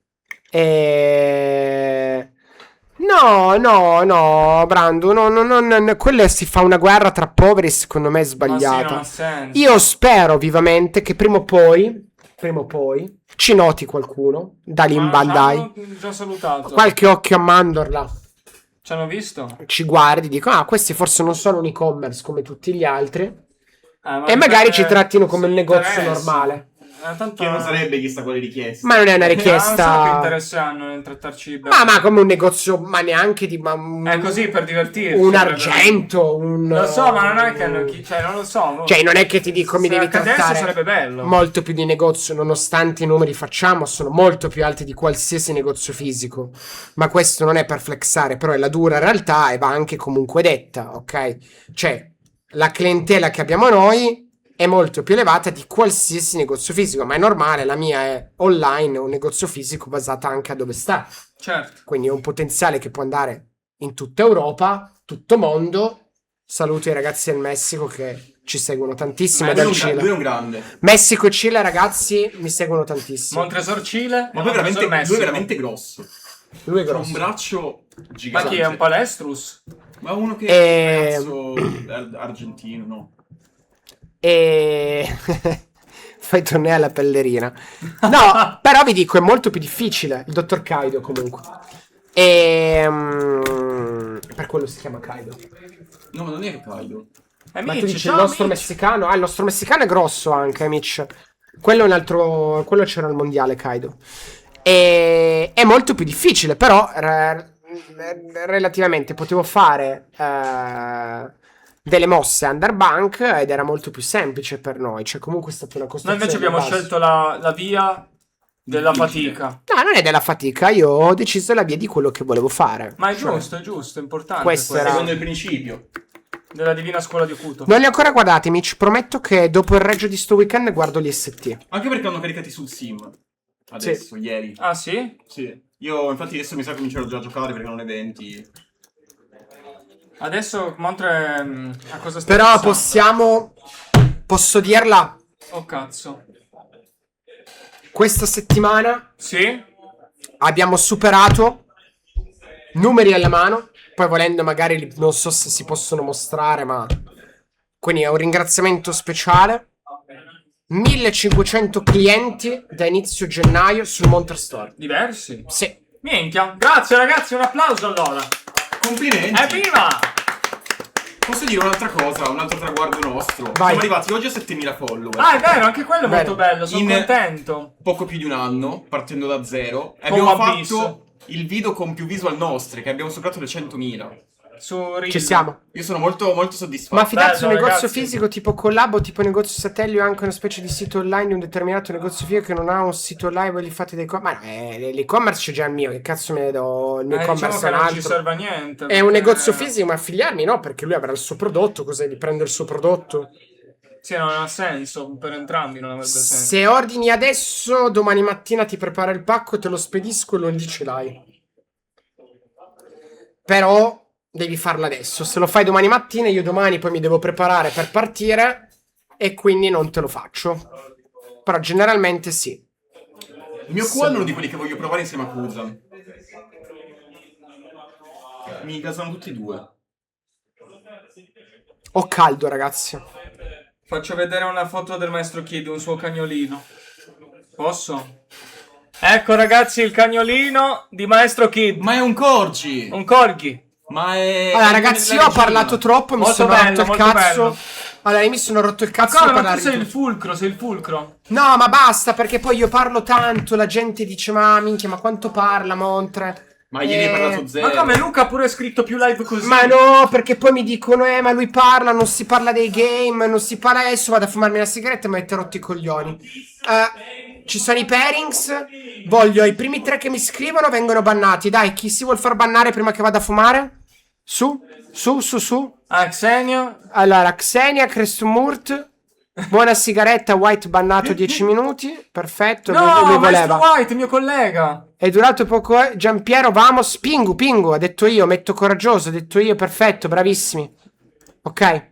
No, Brando, no, quella si fa una guerra tra poveri, secondo me è
Ma sì,
sbagliata.
non ha senso.
Io spero vivamente che prima o poi ci noti qualcuno da lì in
Ma
Bandai.
ci hanno già salutato.
Qualche occhio a mandorla.
Ci hanno visto?
Ci guardi, dico, questi forse non sono un e-commerce come tutti gli altri.
Ma
E magari
dipende
ci trattino come un
se
negozio
interessa.
normale.
Tanto
Che non sarebbe chissà quale richiesta.
Ma non è una
Non so che
richiesta.
interesse hanno nel trattarci bene.
Ma come un negozio, ma neanche di.
È così per divertirsi.
Un argento, un.
Lo so, ma non è che hanno cioè, non lo so.
Cioè, non è che ti dico mi
Se
devi
accadesse
trattare
sarebbe bello.
molto più di negozio, nonostante i numeri facciamo sono molto più alti di qualsiasi negozio fisico. Ma questo non è per flexare, però è la dura realtà e va anche comunque detta, ok? Cioè, la clientela che abbiamo noi è molto più elevata di qualsiasi negozio fisico, ma è normale, la mia è online, un negozio fisico basata anche a dove sta.
Certo.
Quindi è un potenziale che può andare in tutta Europa, tutto mondo. Saluto i ragazzi del Messico che ci seguono tantissimo,
Ma
dal
Lui è
Cile.
un grande.
Messico e Cile, ragazzi, mi seguono tantissimo.
Montresor Cile.
Ma poi
Montresor
lui è
Messico.
veramente grosso.
Lui è
Ha un
grosso.
braccio
Ma
gigante.
chi è un palestrus?
Ma uno che
E-
è un ragazzo argentino, no?
E fai tornare alla pellerina. No, però vi dico, è molto più difficile. Il dottor Kaido, comunque. Per quello si chiama Kaido.
No, ma non è Kaido.
Ma tu
Amici,
dici
ciao,
il nostro
amici.
messicano? Ah, il nostro messicano è grosso anche, amici. Quello è un altro. Quello c'era al mondiale, Kaido. E è molto più difficile, però relativamente potevo fare delle mosse underbank ed era molto più semplice per noi. Cioè, comunque è stata una
Noi
costruzione.
invece abbiamo
di base.
scelto la via della
Difficile.
fatica.
No, non è della fatica. Io ho deciso la via di quello che volevo fare.
Ma è
Cioè,
giusto, è importante.
Questo era-
Secondo il principio.
Della divina scuola di Okuto.
Non li ho ancora guardati, Mitch. Prometto che dopo il reggio di sto weekend guardo gli ST.
Anche perché hanno caricati sul sim. Adesso, ieri.
Ah sì?
Sì. Io infatti adesso mi sa che comincerò già a giocare perché non eventi.
Adesso Montre a cosa sta
Però
pensando?
possiamo. Posso dirla.
Oh cazzo.
Questa settimana
Sì?
abbiamo superato numeri alla mano. Poi volendo magari non so se si possono mostrare, ma quindi è un ringraziamento speciale. 1500 clienti da inizio gennaio sul Monster Store.
Diversi?
Sì.
Minchia. Grazie ragazzi, un applauso allora.
Complimenti!
Evviva!
Posso dire un'altra cosa, un altro traguardo nostro?
Vai.
Siamo arrivati oggi a 7000 follower.
Ah, è vero, anche quello è
Bene.
molto bello, sono
In-
contento.
Poco più di un anno, partendo da zero. E
Con
abbiamo
One Piece.
fatto il video con più visual nostri, che abbiamo superato le 100.000.
Su Reel.
Ci siamo.
Io sono molto, molto soddisfatto.
Ma fidarsi
Bello,
un negozio
ragazzi.
fisico tipo collabo, tipo negozio satellite o anche una specie di sito online di un determinato negozio fisico che non ha un sito live e gli fate dei ma no, l'e-commerce c'è già il mio, che cazzo me ne do il mio
Diciamo
e-commerce
che
a un
non ci
altro?
serve a niente.
È un
perché-
negozio fisico, ma affiliarmi no, perché lui avrà il suo prodotto, cos'è di prendere il suo prodotto?
Sì, non ha senso, per entrambi non avrebbe senso.
Se ordini adesso, domani mattina ti prepara il pacco, te lo spedisco e lunedì ce l'hai. Però devi farlo adesso. Se lo fai domani mattina, io domani poi mi devo preparare per partire e quindi non te lo faccio. Però generalmente sì.
Il mio QA è uno di quelli che voglio provare insieme a Kuzan. Mi gasano tutti e due.
Ho caldo, ragazzi.
Faccio vedere una foto del maestro Kid, un suo cagnolino. Posso? Ecco ragazzi il cagnolino di maestro Kid.
Ma è un corgi!
Un corgi.
Ma è...
Allora,
è
ragazzi,
nella
io ho
regina.
parlato troppo, mi
Molto
sono
bello,
rotto il
molto
cazzo.
bello.
Allora, io mi sono rotto il
Ma
cazzo
come?
di
Ma tu
parlare
sei
di
il
tutto.
fulcro, sei il fulcro.
No, ma basta, perché poi io parlo tanto, la gente dice, ma minchia, ma quanto parla Montre?
Ma ieri hai parlato zero.
Ma come? Luca ha pure scritto più live così.
Ma no, perché poi mi dicono, ma lui parla, non si parla dei game, non si parla adesso, vado a fumarmi una sigaretta e mi avete rotto i coglioni. Ci sono i pairings, voglio i primi 3 che mi scrivono vengono bannati. Dai, chi si vuol far bannare prima che vada a fumare? Su.
Ah, Xenia.
Allora, Xenia Crestumurt. Buona sigaretta, White bannato 10 minuti. Perfetto, lui
No,
voleva.
Maestro White, mio collega.
È durato poco. Giampiero, vamos. Pingu, ha detto io. Metto coraggioso, ha detto io. Perfetto, bravissimi. Ok,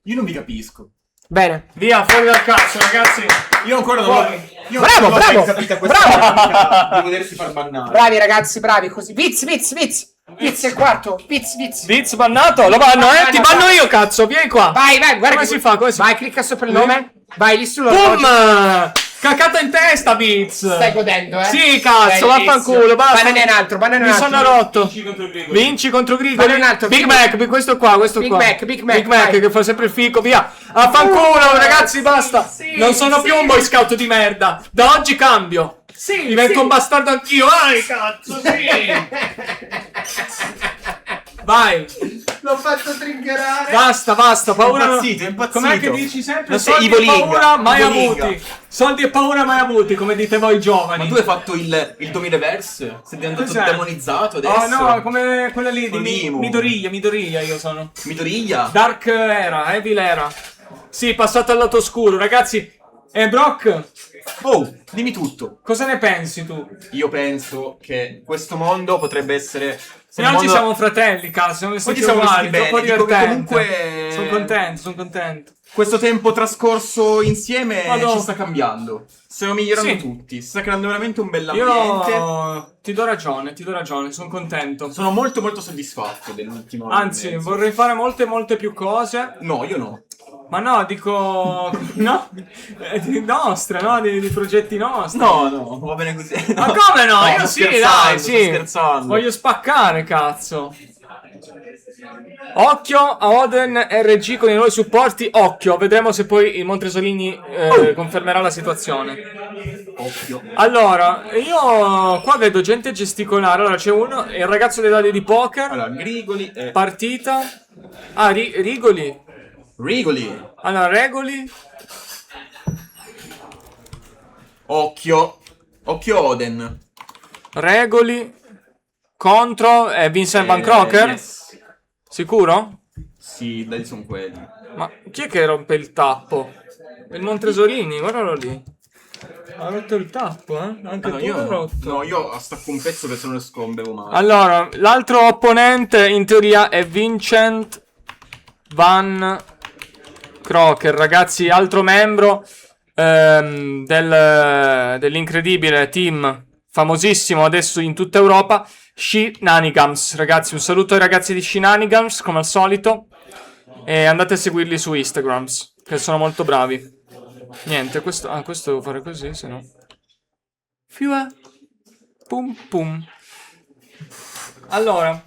Io non vi capisco.
bene.
Via, fuori dal cazzo, ragazzi.
Io ancora non l'ho... Io
Bravo,
non l'ho
bravo,
mai capita questa
bravo.
dinamica di volersi far bannare.
Bravi ragazzi, bravi. Così. Viz è il quarto. Viz.
Viz bannato? Lo banno, Ti banno io, cazzo. Vieni qua.
Vai, guarda.
Come
che-
si fa? Come si fa?
Vai, clicca sopra il nome. Vai lì
Boom!
sull'orologio.
Cacata in testa, Viz.
Stai godendo,
Sì, cazzo,
Bellissimo.
vaffanculo, basta.
Banane in altro,
Mi sono rotto.
Vinci contro il Grigoli.
Vinci contro Grigoli.
Banane in alto,
Big
Big
Mac, questo qua.
Big Mac,
Big Mac
vai.
che fa sempre il fico, via. Affanculo, ragazzi, basta. Non sono più un boy scout di merda. Da oggi cambio.
Sì,
Divento un bastardo anch'io. Vai, cazzo, sì. Vai.
L'ho fatto triggerare.
Basta, paura.
È impazzito.
Com'è che dici sempre?
Non sei
Soldi e
Ivolinga,
paura mai
Ivolinga.
avuti. Soldi e paura mai avuti, come dite voi giovani.
Ma tu hai fatto il Domireverse? Sei diventato
Cos'è?
demonizzato adesso?
Oh no, come quella lì di
Solimo.
Midoriya io sono.
Midoriya?
Dark Era, Evil Era. Sì, passato al lato oscuro, ragazzi. E Brock,
Oh, dimmi tutto.
cosa ne pensi tu?
Io penso che questo mondo potrebbe essere...
Se non ci siamo fratelli, cazzo, siamo
Oggi
vestiti
siamo
uguali,
vestiti
troppo
bene, dico che
divertente.
comunque-
Sono contento.
Questo tempo trascorso insieme
Madonna.
ci sta cambiando. Stiamo migliorando
Sì.
tutti. Si sta creando veramente un bell'ambiente.
Io ti do ragione, sono contento.
Sono molto molto soddisfatto dell'ultimo anno e
Anzi,
mezzo.
vorrei fare molte più cose.
No, io no.
Ma no, dico... No? Di nostre, no? Di progetti nostri.
No, va bene così.
Ma come no? Io
sto
sì,
scherzando,
dai,
sto
sì.
scherzando.
Voglio spaccare, cazzo. Occhio a Oden RG con i nuovi supporti. Occhio, vedremo se poi il Montresolini confermerà la situazione.
Occhio.
Allora, io qua vedo gente gesticolare. Allora, c'è uno, il ragazzo dei dadi di poker.
Allora, Grigoli e...
Partita. Ah, Rigoli.
Rigoli.
Allora, Regoli.
Occhio. Occhio Oden.
Regoli. Contro Vincent Van Crocker.
Yes.
Sicuro?
Sì, dai, sono quelli.
Ma chi è che rompe il tappo? Il Montresolini, guardalo lì. Ha rotto il tappo, eh? Anche
No,
tu l'hai rotto.
no, io stacco un pezzo perché se non riesco non bevo male.
Allora, l'altro opponente in teoria è Vincent Van Crocker, ragazzi, altro membro dell'incredibile team famosissimo adesso in tutta Europa, Shenanigans. Ragazzi, un saluto ai ragazzi di Shenanigans, come al solito, e andate a seguirli su Instagram, che sono molto bravi. Niente, questo devo fare così, se no. Fiua. Pum pum. Allora.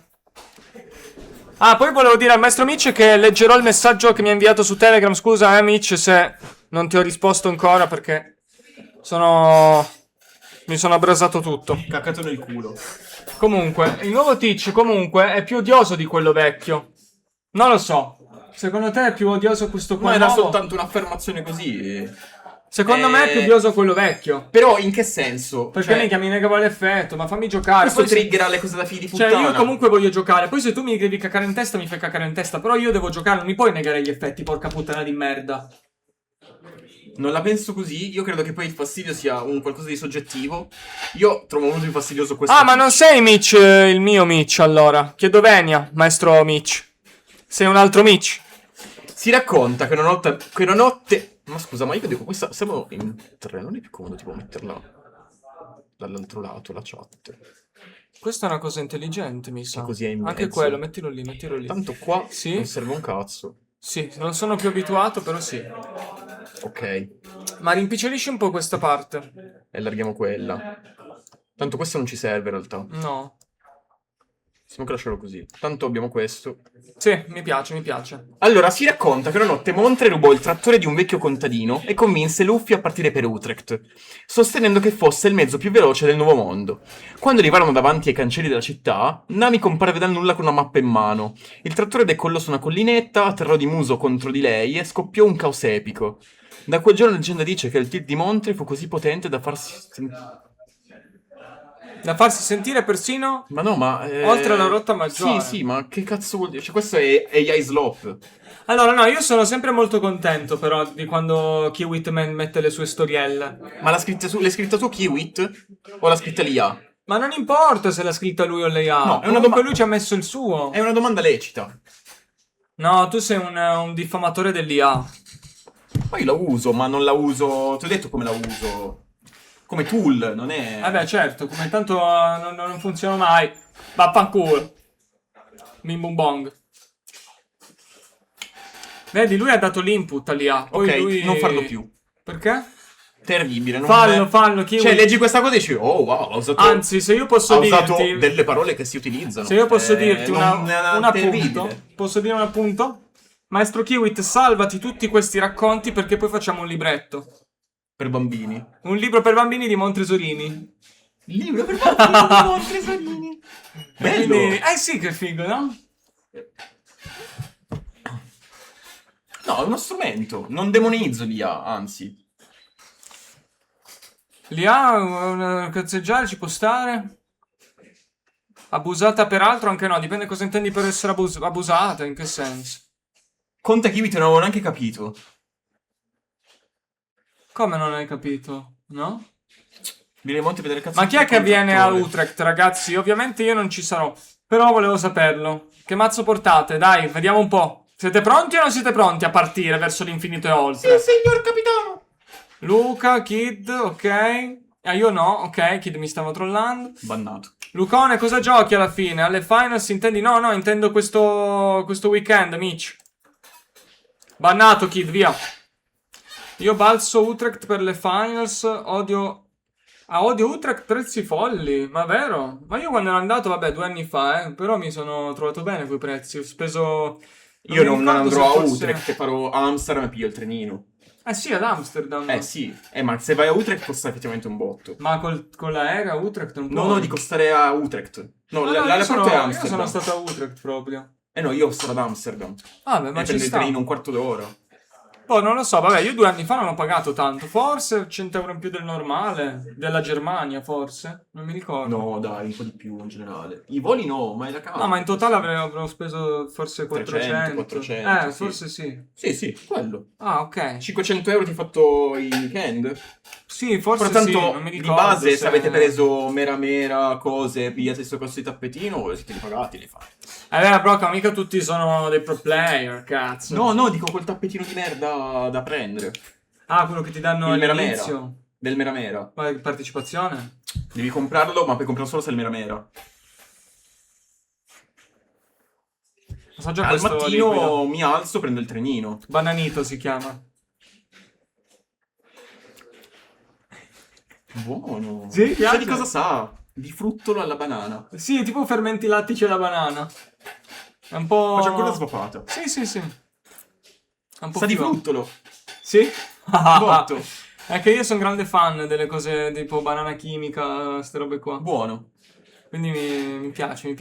Poi volevo dire al maestro Mitch che leggerò il messaggio che mi ha inviato su Telegram. Scusa, Mitch, se non ti ho risposto ancora perché mi sono abrasato tutto.
Caccato nel culo.
Comunque, il nuovo Teach comunque è più odioso di quello vecchio. Non lo so. Secondo te è più odioso questo qua
Ma era
nuovo?
soltanto un'affermazione così.
Secondo me è più odioso quello vecchio.
Però in che senso?
Perché mi chiami negavo l'effetto, ma fammi giocare.
questo
Poi se-
triggera le cose da figli di
Cioè,
puttana.
io comunque voglio giocare. Poi se tu mi devi cacare in testa, mi fai cacare in testa. Però io devo giocare, non mi puoi negare gli effetti, porca puttana di merda.
Non la penso così. Io credo che poi il fastidio sia un qualcosa di soggettivo. Io trovo molto più fastidioso questo.
Ah, ma non sei Mitch, il mio Mitch, allora. Chiedo venia, maestro Mitch. Sei un altro Mitch.
Si racconta che una notte. Ma scusa, ma io dico questa. Siamo in tre, non è più comodo tipo metterla dall'altro lato, la chat.
Questa è una cosa intelligente, mi sa.
Così è in
Anche
mezzo.
quello, mettilo lì, mettilo lì.
Tanto qua
Sì.
non serve un cazzo.
Sì, non sono più abituato, però sì.
Ok.
Ma rimpicciolisci un po' questa parte.
E allarghiamo quella. Tanto questo non ci serve in realtà.
No.
Possiamo che lasciarlo così. Tanto abbiamo questo.
Sì, mi piace, mi piace.
Allora, si racconta che una notte Montre rubò il trattore di un vecchio contadino e convinse Luffy a partire per Utrecht, sostenendo che fosse il mezzo più veloce del nuovo mondo. Quando arrivarono davanti ai cancelli della città, Nami comparve dal nulla con una mappa in mano. Il trattore decollò su una collinetta, atterrò di muso contro di lei e scoppiò un caos epico. Da quel giorno la leggenda dice che il tir di Montre fu così potente da
Da farsi sentire persino...
Ma no, ma...
Oltre alla rotta maggiore.
Sì, ma che cazzo vuol dire? Cioè, questo è Ice Lop.
Allora, no, io sono sempre molto contento però di quando Kiwit mette le sue storielle.
Ma l'hai scritta su Kiwit? O l'ha scritta l'IA?
Ma non importa se l'ha scritta lui o lei ha.
No, è una
Comunque lui ci ha messo il suo.
È una domanda lecita.
No, tu sei un diffamatore dell'IA.
Poi la uso, ma non la uso... Ti ho detto come la uso. Come tool, non è...
Vabbè, certo, come tanto non funziona mai. Vaffanculo. Bim bum bong. Vedi, lui ha dato l'input all'IA. Poi
Ok,
lui...
non farlo più.
Perché?
Terribile, non
Fallo, Kiwi.
Cioè, leggi questa cosa e dici, oh wow, ha usato...
Anzi, se io posso
ha usato
dirti...
delle parole che si utilizzano.
Se io posso dirti un appunto,
terribile.
posso dire un appunto? Maestro Kiwit, salvati tutti questi racconti perché poi facciamo un libretto.
Per bambini.
Un libro per bambini di Montresolini.
Libro per bambini di Montresolini. Bello.
Quindi, sì, che figo, no?
No, è uno strumento. Non demonizzo l'IA, anzi.
L'IA, cazzeggiare ci può stare? Abusata peraltro anche no, dipende cosa intendi per essere abusata, in che senso?
Conta Kiwit non avevo neanche capito.
Come non hai capito? No?
Direi molto vedere cazzo.
Ma chi è che viene a Utrecht, ragazzi? Ovviamente io non ci sarò. Però volevo saperlo. Che mazzo portate? Dai, vediamo un po'. Siete pronti o non siete pronti a partire verso l'infinito e oltre?
Sì, signor capitano.
Luca, Kid, ok. Ah, io no, ok, Kid mi stava trollando.
Bannato.
Lucone, cosa giochi alla fine? Alle finals intendi? No, intendo questo weekend, Mitch. Bannato, Kid, via. Io balzo Utrecht per le finals, odio Utrecht, prezzi folli, ma vero? Ma io quando ero andato, vabbè, 2 anni fa, però mi sono trovato bene quei prezzi, ho speso...
Io
mi
non
ricordo
andrò
se
a
fosse-
Utrecht, farò Amsterdam e piglio il trenino.
Eh sì, ad Amsterdam.
Sì, ma se vai a Utrecht costa effettivamente un botto.
Ma con l'aereo a Utrecht non puoi.
No, dico stare a Utrecht. No,
No,
l'aeroporto è
io
Amsterdam.
sono stato a Utrecht proprio.
No, io sto ad Amsterdam.
Vabbè, ma
E
ci
prendo il
sta.
trenino un quarto d'ora.
Oh, non lo so, vabbè, io 2 anni fa non ho pagato tanto. Forse 100 euro in più del normale. Della Germania, forse. Non mi ricordo.
No, dai, un po' di più in generale. I voli no, ma è la casa.
No, ma in totale avrò speso forse 400.
400, sì.
Forse sì.
Sì, quello.
Ah, ok.
500 euro ti hai fatto il weekend?
Sì, forse
Però
sì,
tanto,
non mi
di
ricordo
base, se avete preso mera, cose, pigliate questo costo di tappetino, voi siete pagati, li fate.
Broca, mica tutti sono dei pro player, cazzo.
No, dico quel tappetino di merda da prendere.
Ah, quello che ti danno
Il
all'inizio.
Del mera.
Quale partecipazione?
Devi comprarlo, ma puoi comprarlo solo se è il mera.
So già
Al
questo
mattino
liquido.
mi alzo, prendo il trenino.
Bananito si chiama.
Buono.
Sì, piace?
Sai di cosa sa? Di fruttolo alla banana.
Sì, tipo fermenti lattici alla banana. È un po'...
Ma c'è ancora svapata.
Sì. È un po'
Sa di
figo.
fruttolo.
Sì?
Botto.
È che io sono grande fan delle cose tipo banana chimica, ste robe qua.
Buono.
Quindi mi piace.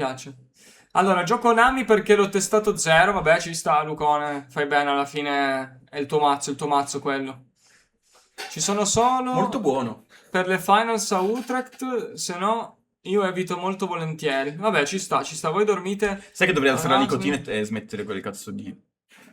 Allora, gioco Nami perché l'ho testato 0. Vabbè, ci sta, Lucone. Fai bene, alla fine è il tuo mazzo quello. Ci sono solo...
Molto buono.
Per le finals a Utrecht, se no io evito molto volentieri. Vabbè, ci sta. Voi dormite...
Sai che dovrei alzare la
Ah,
nicotina e smettere quelle cazzo di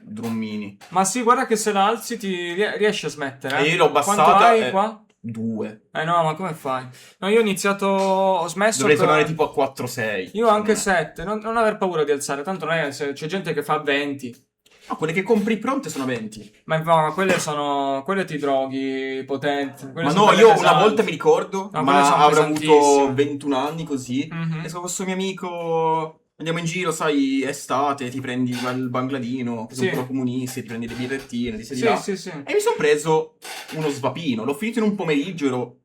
drummini.
Ma sì, guarda che se la alzi ti riesci a smettere.
E io l'ho abbassata.
Quanto hai qua?
2.
No, ma come fai? No, io ho iniziato... Ho smesso...
Dovrei
però-
tornare tipo a 4-6.
Io anche 7. Non aver paura di alzare. Tanto non è... C'è gente che fa 20.
No, quelle che compri pronte sono 20.
Ma quelle sono... Quelle ti droghi potenti. Quelle
Ma
sono
no,
belle
io
pesanti.
una volta mi ricordo,
No, quelle
ma
sono
avrò
pesantissime.
avuto 21 anni così.
Mhm.
Esco con questo mio amico, andiamo in giro, sai, estate, ti prendi il bangladino, che sono
Sì.
un po' comunisti, ti prendi le birrettine, di là.
Sì.
E mi sono preso uno svapino, l'ho finito in un pomeriggio, ero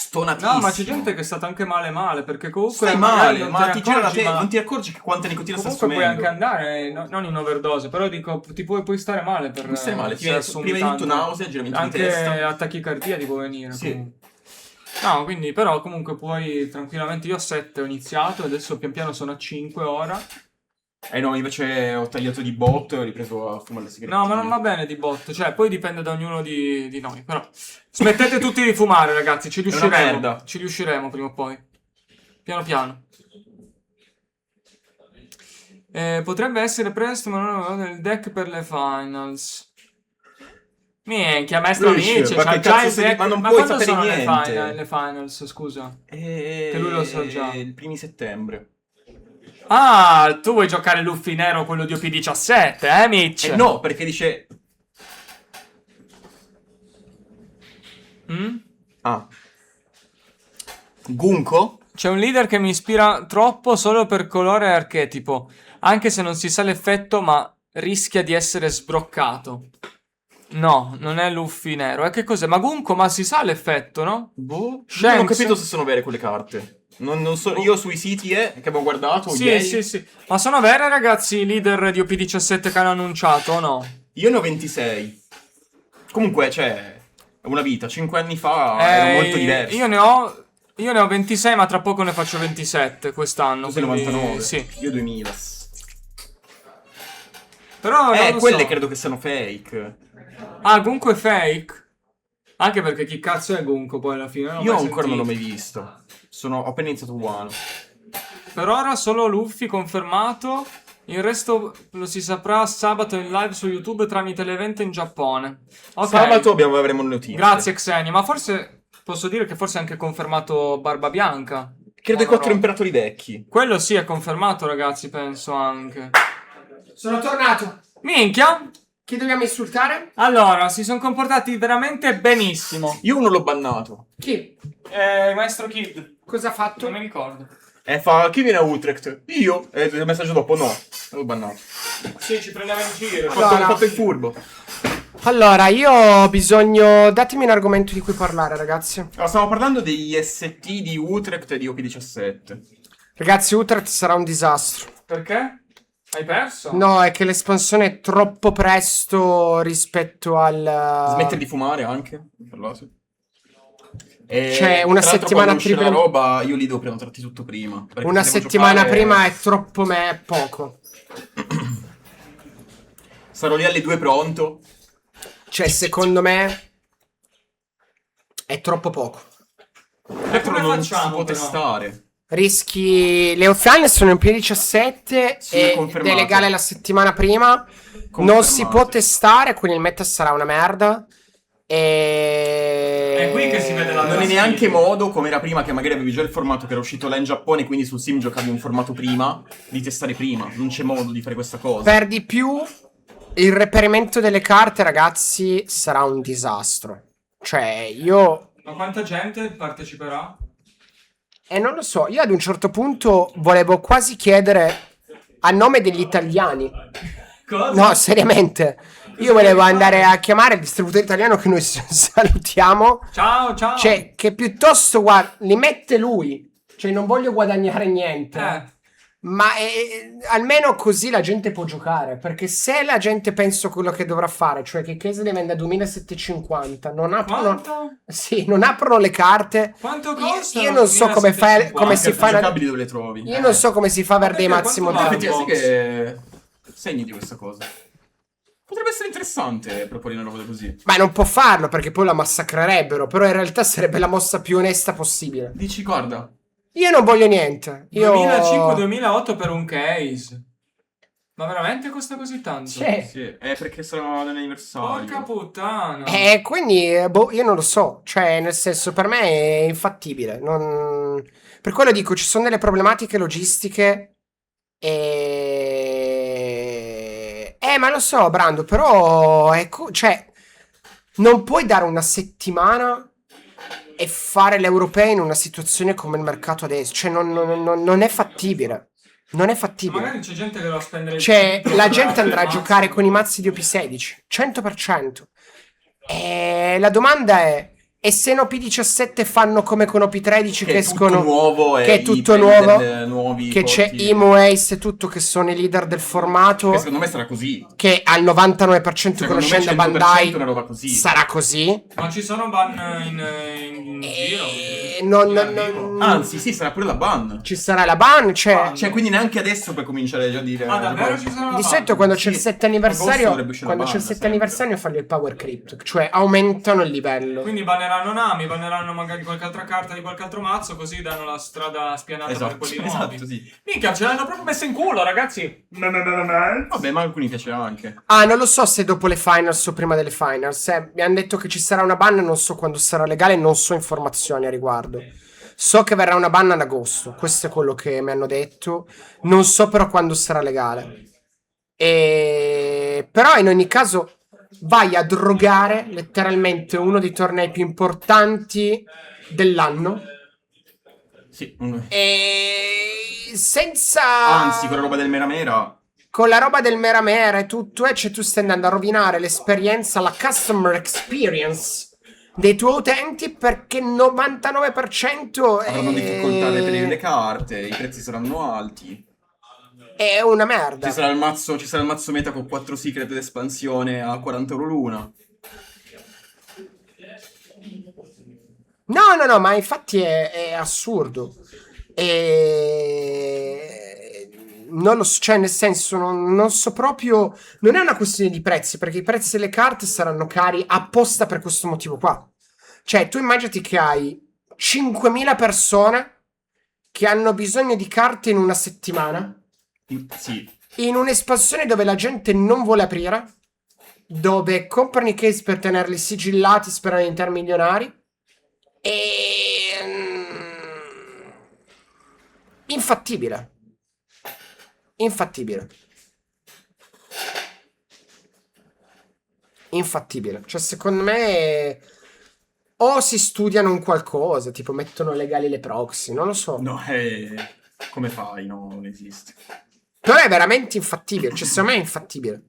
stonatissimo.
No, ma c'è gente che è stata anche male, perché comunque
Stai
magari
male,
non
ma
te
ti
ne
gira la
accorgi,
te,
ma
non ti accorgi che quanta nicotina sta
comunque puoi
assumendo.
anche andare, non in overdose, però dico, ti puoi stare male per
Puoi stare male, ti
se
viene
assumi
prima di tutto
tanto.
nausea, giramenti di
Anche
testa.
tachicardia ti può venire.
Sì.
Comunque. No, quindi però comunque puoi tranquillamente, io a 7 ho iniziato, adesso pian piano sono a 5 ora.
No, invece ho tagliato di botto e ho ripreso a fumare le sigarette.
No, ma non va bene di botto, cioè poi dipende da ognuno di noi, però smettete tutti di fumare, ragazzi, ci
una
riusciremo.
merda.
Ci riusciremo prima o poi. Piano piano. Potrebbe essere presto, ma non avevo del deck per le finals. Minchia, maestro
Luis,
amici,
ma
c'ha
che
già
cazzo
il
sei-
deck.
ma non
Ma
puoi
quando
sapere
sono
niente.
le finals, scusa?
Che
lui lo sa già.
Il primi settembre.
Ah, tu vuoi giocare Luffy nero, quello di OP17, Mitch?
No, perché dice...
Mm?
Ah. Gunko?
C'è un leader che mi ispira troppo solo per colore e archetipo, anche se non si sa l'effetto, ma rischia di essere sbroccato. No, non è Luffy nero. E che cos'è? Ma Gunko, ma si sa l'effetto, no?
Boh.
Shanks?
Non ho capito se sono vere quelle carte. Non so, io sui siti che abbiamo guardato
Sì,
ieri,
sì. Ma sono vere, ragazzi, i leader di OP17 che hanno annunciato o no?
io ne ho 26. Comunque, cioè, è una vita. 5 anni fa erano molto diversi.
Io ne ho 26, ma tra poco ne faccio 27 quest'anno.
Tu sei
quindi-
99.
Sì.
Io 2000.
Però non lo
Quelle
so.
credo che siano fake.
Ah, Gunko è fake? Anche perché chi cazzo è Gunko poi alla fine?
Io ancora non l'ho mai visto. Ho appena iniziato Wano.
Per ora solo Luffy confermato. Il resto lo si saprà sabato in live su YouTube tramite l'evento in Giappone. Ok.
Sabato avremo notizie.
Grazie Xenia, ma forse posso dire che forse è anche confermato Barba Bianca.
Credo i
O
4
no?
imperatori vecchi.
Quello sì è confermato, ragazzi, penso anche.
Sono tornato.
Minchia!
Chi dobbiamo insultare?
Allora, si sono comportati veramente benissimo.
Io uno l'ho bannato.
Chi?
Maestro Kid.
Cosa ha fatto?
Non mi ricordo.
Fa, chi viene a Utrecht? Io. E il messaggio dopo, no. L'ho bannato.
Sì, ci prendiamo in giro.
Allora.
Ho fatto il furbo.
Allora, io ho bisogno... Datemi un argomento di cui parlare, ragazzi.
Allora, stiamo parlando degli ST di Utrecht e di OP17.
Ragazzi, Utrecht sarà un disastro.
Perché? Hai perso?
No, è che l'espansione è troppo presto rispetto al...
Smette di fumare anche. Parlato. E
Cioè, una
tra l'altro,
settimana
quando uscirà
prima-
la roba, io li devo prenotarti tutto prima. perché
Una
se devo
settimana
giocare-
prima è troppo poco.
Sarò lì alle 2 pronto.
Cioè, secondo me è troppo poco.
Perché
come
non si
facciamo,
può
però?
testare.
Rischi... Le offline sono in piedi 17
Sì, è
ed è
confermato.
legale la settimana prima. Non
Confermato.
si può testare, quindi il meta sarà una merda. E...
È qui che si vede la
Non è
Sì.
neanche modo, come era prima, che magari avevi già il formato che era uscito là in Giappone, quindi sul sim giocavi un formato prima, di testare prima. Non c'è modo di fare questa cosa.
Per di più, il reperimento delle carte, ragazzi, sarà un disastro. Cioè, io...
Ma quanta gente parteciperà?
non lo so, io ad un certo punto volevo quasi chiedere a nome degli italiani.
Cosa?
No, seriamente. Io volevo andare a chiamare il distributore italiano che noi salutiamo.
Ciao, ciao.
Cioè, che piuttosto, guarda, li mette lui. Cioè, non voglio guadagnare niente. Ma almeno così la gente può giocare. Perché se la gente pensa quello che dovrà fare, cioè che Chiesa le vende a 2750, non aprono...
Quanto?
Sì, non aprono le carte.
Quanto costa?
Io non so come fai, come
Anche
si fa...
giocabili dove le trovi.
Io non so come si fa a avere dei
Perché
mazzi
quanto
moderni.
vale?
Effettivamente sì che segni di questa cosa. Potrebbe essere interessante proporre una roba così.
Ma non può farlo perché poi la massacrerebbero. Però in realtà sarebbe la mossa più onesta possibile.
Dici, guarda,
Io non voglio niente. Io...
2005-2008 per un case. Ma veramente costa così tanto?
Sì.
sì, è perché sarà l'anniversario.
Porca puttana.
Quindi, boh, io non lo so. Cioè, nel senso, per me è infattibile. Per quello dico, ci sono delle problematiche logistiche. Ma lo so, Brando, però... cioè, non puoi dare una settimana e fare l'europeo in una situazione come il mercato adesso. Cioè, non è fattibile. Non è fattibile.
Magari c'è gente che lo spenderebbe.
Cioè, la gente andrà a giocare con i mazzi di OP16, 100%. E la domanda è, E se in OP17 fanno come con OP13 che
è
escono,
tutto nuovo,
che è
i
tutto
leader
nuovo,
nuovi,
che c'è
forti.
Imo, Ace e tutto, che sono i leader del formato,
Che secondo me sarà così.
che al 99%
Secondo me
conoscendo
100%
Bandai
una roba così.
sarà così.
Ma ci sono ban in giro?
E non,
In
non-
arrivo?
Anzi, sì, sarà pure la ban.
ci sarà la ban, cioè
Cioè, quindi neanche adesso puoi cominciare già a dire.
Ah, davvero ci sono
di solito quando c'è il
Sì,
7
agosto
anniversario,
dovrebbe uscire
quando
la
c'è il
banda,
7
sempre.
anniversario fanno il power crypt, cioè aumentano il livello.
Quindi banneranno Nami, banneranno magari qualche altra carta di qualche altro mazzo, così danno la strada spianata per
Esatto,
quelli nuovi.
esatto, sì.
Minchia, ce l'hanno proprio messo in culo, ragazzi.
Vabbè, ma alcuni piaceva anche.
Ah, non lo so se dopo le finals o prima delle finals. Mi hanno detto che ci sarà una ban, non so quando sarà legale, non so informazioni a riguardo. So che verrà una ban ad agosto, questo è quello che mi hanno detto. Non so però quando sarà legale. Però in ogni caso vai a drogare letteralmente uno dei tornei più importanti dell'anno.
Sì.
E senza...
Anzi, quella roba del Mera Mera.
Con la roba del Mera Mera e tutto, cioè tu stai andando a rovinare l'esperienza, la customer experience dei tuoi utenti, perché 99%
Avranno difficoltà a reperire le carte, i prezzi saranno alti.
è una merda.
Ci sarà il mazzo meta con 4 secret d'espansione a 40 euro l'una.
No, ma infatti è assurdo. Non lo so, cioè nel senso, non so proprio. Non è una questione di prezzi, perché i prezzi delle carte saranno cari apposta per questo motivo qua. Cioè, tu immaginati che hai 5.000 persone che hanno bisogno di carte in una settimana,
Sì.
in un'espansione dove la gente non vuole aprire, dove comprano i case per tenerli sigillati sperando di diventare milionari. Infattibile. Cioè, secondo me o si studiano un qualcosa, tipo mettono legali le proxy, non lo so.
No, come fai? No, non esiste.
Però è veramente infattibile, cioè secondo me è infattibile.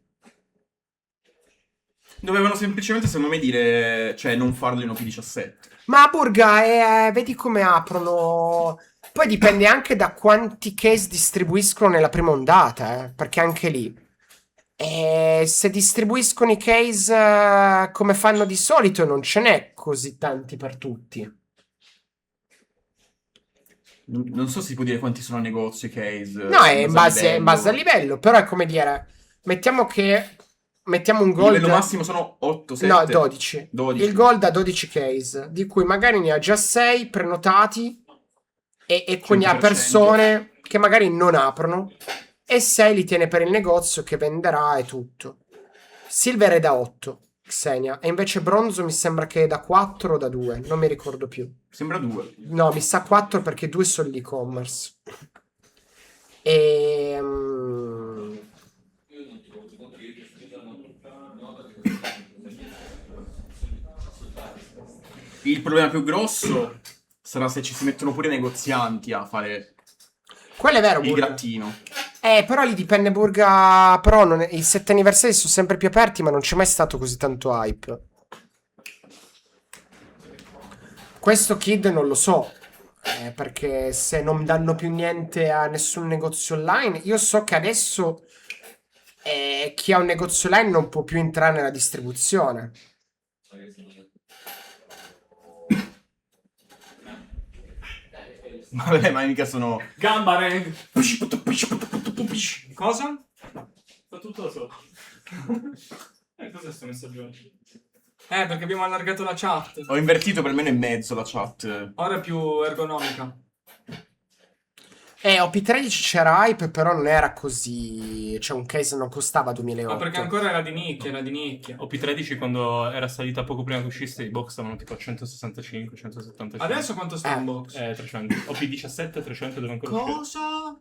Dovevano semplicemente, secondo me, dire, cioè, non farlo in OP17.
Ma Burga, vedi come aprono. Poi dipende anche da quanti case distribuiscono nella prima ondata, perché anche lì. Se distribuiscono i case come fanno di solito, non ce n'è così tanti per tutti.
Non so se si può dire quanti sono a negozio i case.
No, è in base al livello, però è come dire, mettiamo un
Il
gold.
livello massimo sono 8, 7?
No, 12.
12.
Il gold ha 12 case, di cui magari ne ha già 6 prenotati e quindi ha
100%.
persone che magari non aprono e 6 li tiene per il negozio che venderà e tutto. Silver è da 8, Xenia, e invece bronzo mi sembra che è da 4 o da 2, non mi ricordo più.
Sembra 2.
No, mi sa 4 perché 2 sono l'e-commerce.
Il problema più grosso sarà se ci si mettono pure i negozianti a fare
Quello è vero,
il
Burga.
grattino.
Però lì dipende, Burga. Però i 7 anniversari sono sempre più aperti, ma non c'è mai stato così tanto hype. Questo Kid non lo so. Perché se non danno più niente a nessun negozio online, io so che adesso chi ha un negozio online non può più entrare nella distribuzione.
Vabbè, ma mica sono...
Gambare. Cosa? Fa tutto da solo. Cos'è sto messaggio? Perché abbiamo allargato la chat.
Ho invertito per meno e mezzo la chat.
Ora è più ergonomica.
OP13 c'era hype, però non era così. Cioè, un case non costava 2008.
Ma perché ancora era di nicchia,
OP13 quando era salita poco prima che uscisse i box stavano tipo a 165, 175.
Adesso quanto sta un box?
300. OP17, 300 dove ancora uscire.
Cosa?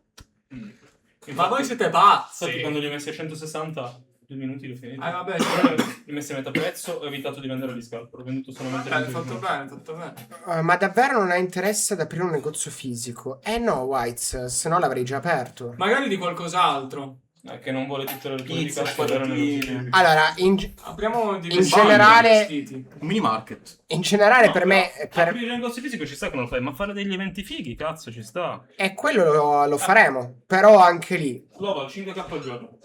Infatti-
Ma voi siete pazzi!
Infatti quando li ho messi a 160, 2 minuti li ho finiti.
Vabbè,
Li ho messi a metà prezzo, ho evitato di vendere di scalpo. Ho venduto solamente
hai
20
fatto
minuti.
bene, hai fatto bene.
Ma davvero non ha interesse ad aprire un negozio fisico? No, Whites, se no l'avrei già aperto.
Magari di qualcos'altro.
Che non vuole tutte le rotture di
Pizza,
cazzo, vero,
patatine.
Allora,
Apriamo di
In generale-
vestiti.
Un mini market.
in generale
No,
per me...
Per aprire il negozio fisico ci sta che non lo fai, ma fare degli eventi fighi, cazzo, ci sta.
E quello lo faremo. Però anche lì...
Global 5k al giorno.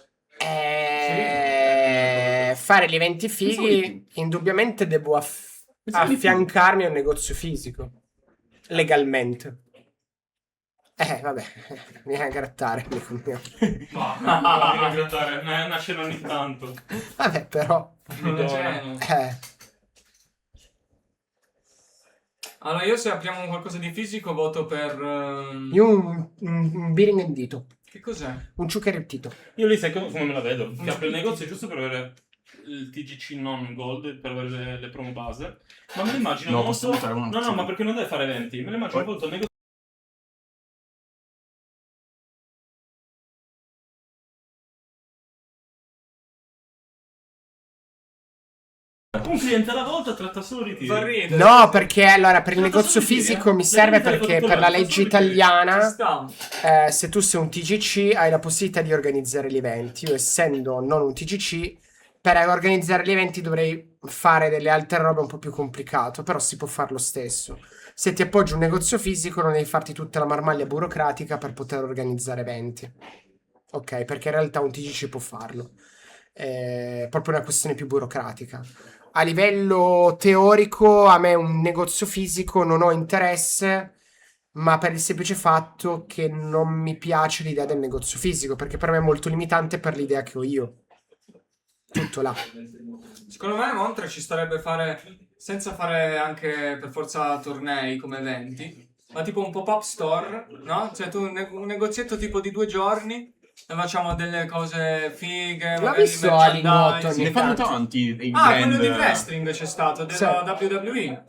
Fare gli eventi fighi, indubbiamente devo affiancarmi a un negozio fisico. Legalmente. Vabbè, mi viene a grattare, amico mio.
Ma non devi grattare, nasce ogni tanto.
Vabbè, però...
Cioè, allora, io se apriamo qualcosa di fisico voto per...
Io un bearing in dito.
Che cos'è?
Un ciuccherettito.
Io lì sai come me la vedo? Ti apro il negozio giusto per avere il TGC non gold, per avere le promo base. Ma me lo immagino
No,
molto...
posso buttare un
No,
attimo.
ma perché non deve fare eventi? Me lo immagino molto il negozio. Un cliente alla volta tratta solo ritiri.
Fa ridere.
No, perché allora per il
Tratta
negozio
solo ritiri,
fisico mi
Le
serve
vendite le
perché
fa
per la
tutto
legge
l'anno, solo ritiri.
Ci
italiana,
sta.
se tu sei un TGC hai la possibilità di organizzare gli eventi. Io essendo non un TGC, per organizzare gli eventi dovrei fare delle altre robe un po' più complicato, però si può fare lo stesso. Se ti appoggi un negozio fisico non devi farti tutta la marmaglia burocratica per poter organizzare eventi. Ok, perché in realtà un TGC può farlo. È proprio una questione più burocratica. A livello teorico, a me un negozio fisico non ho interesse, ma per il semplice fatto che non mi piace l'idea del negozio fisico, perché per me è molto limitante per l'idea che ho io. Tutto là.
Secondo me Montre ci starebbe fare, senza fare anche per forza tornei come eventi, ma tipo un pop-up store, no? Cioè tu un negozietto tipo di 2 giorni e facciamo delle cose fighe,
L'ho
magari
visto a Lingotto,
merchandising.
Ne fanno tanti i
Ah,
brand.
quello di wrestling c'è stato, della
Sì.
WWE.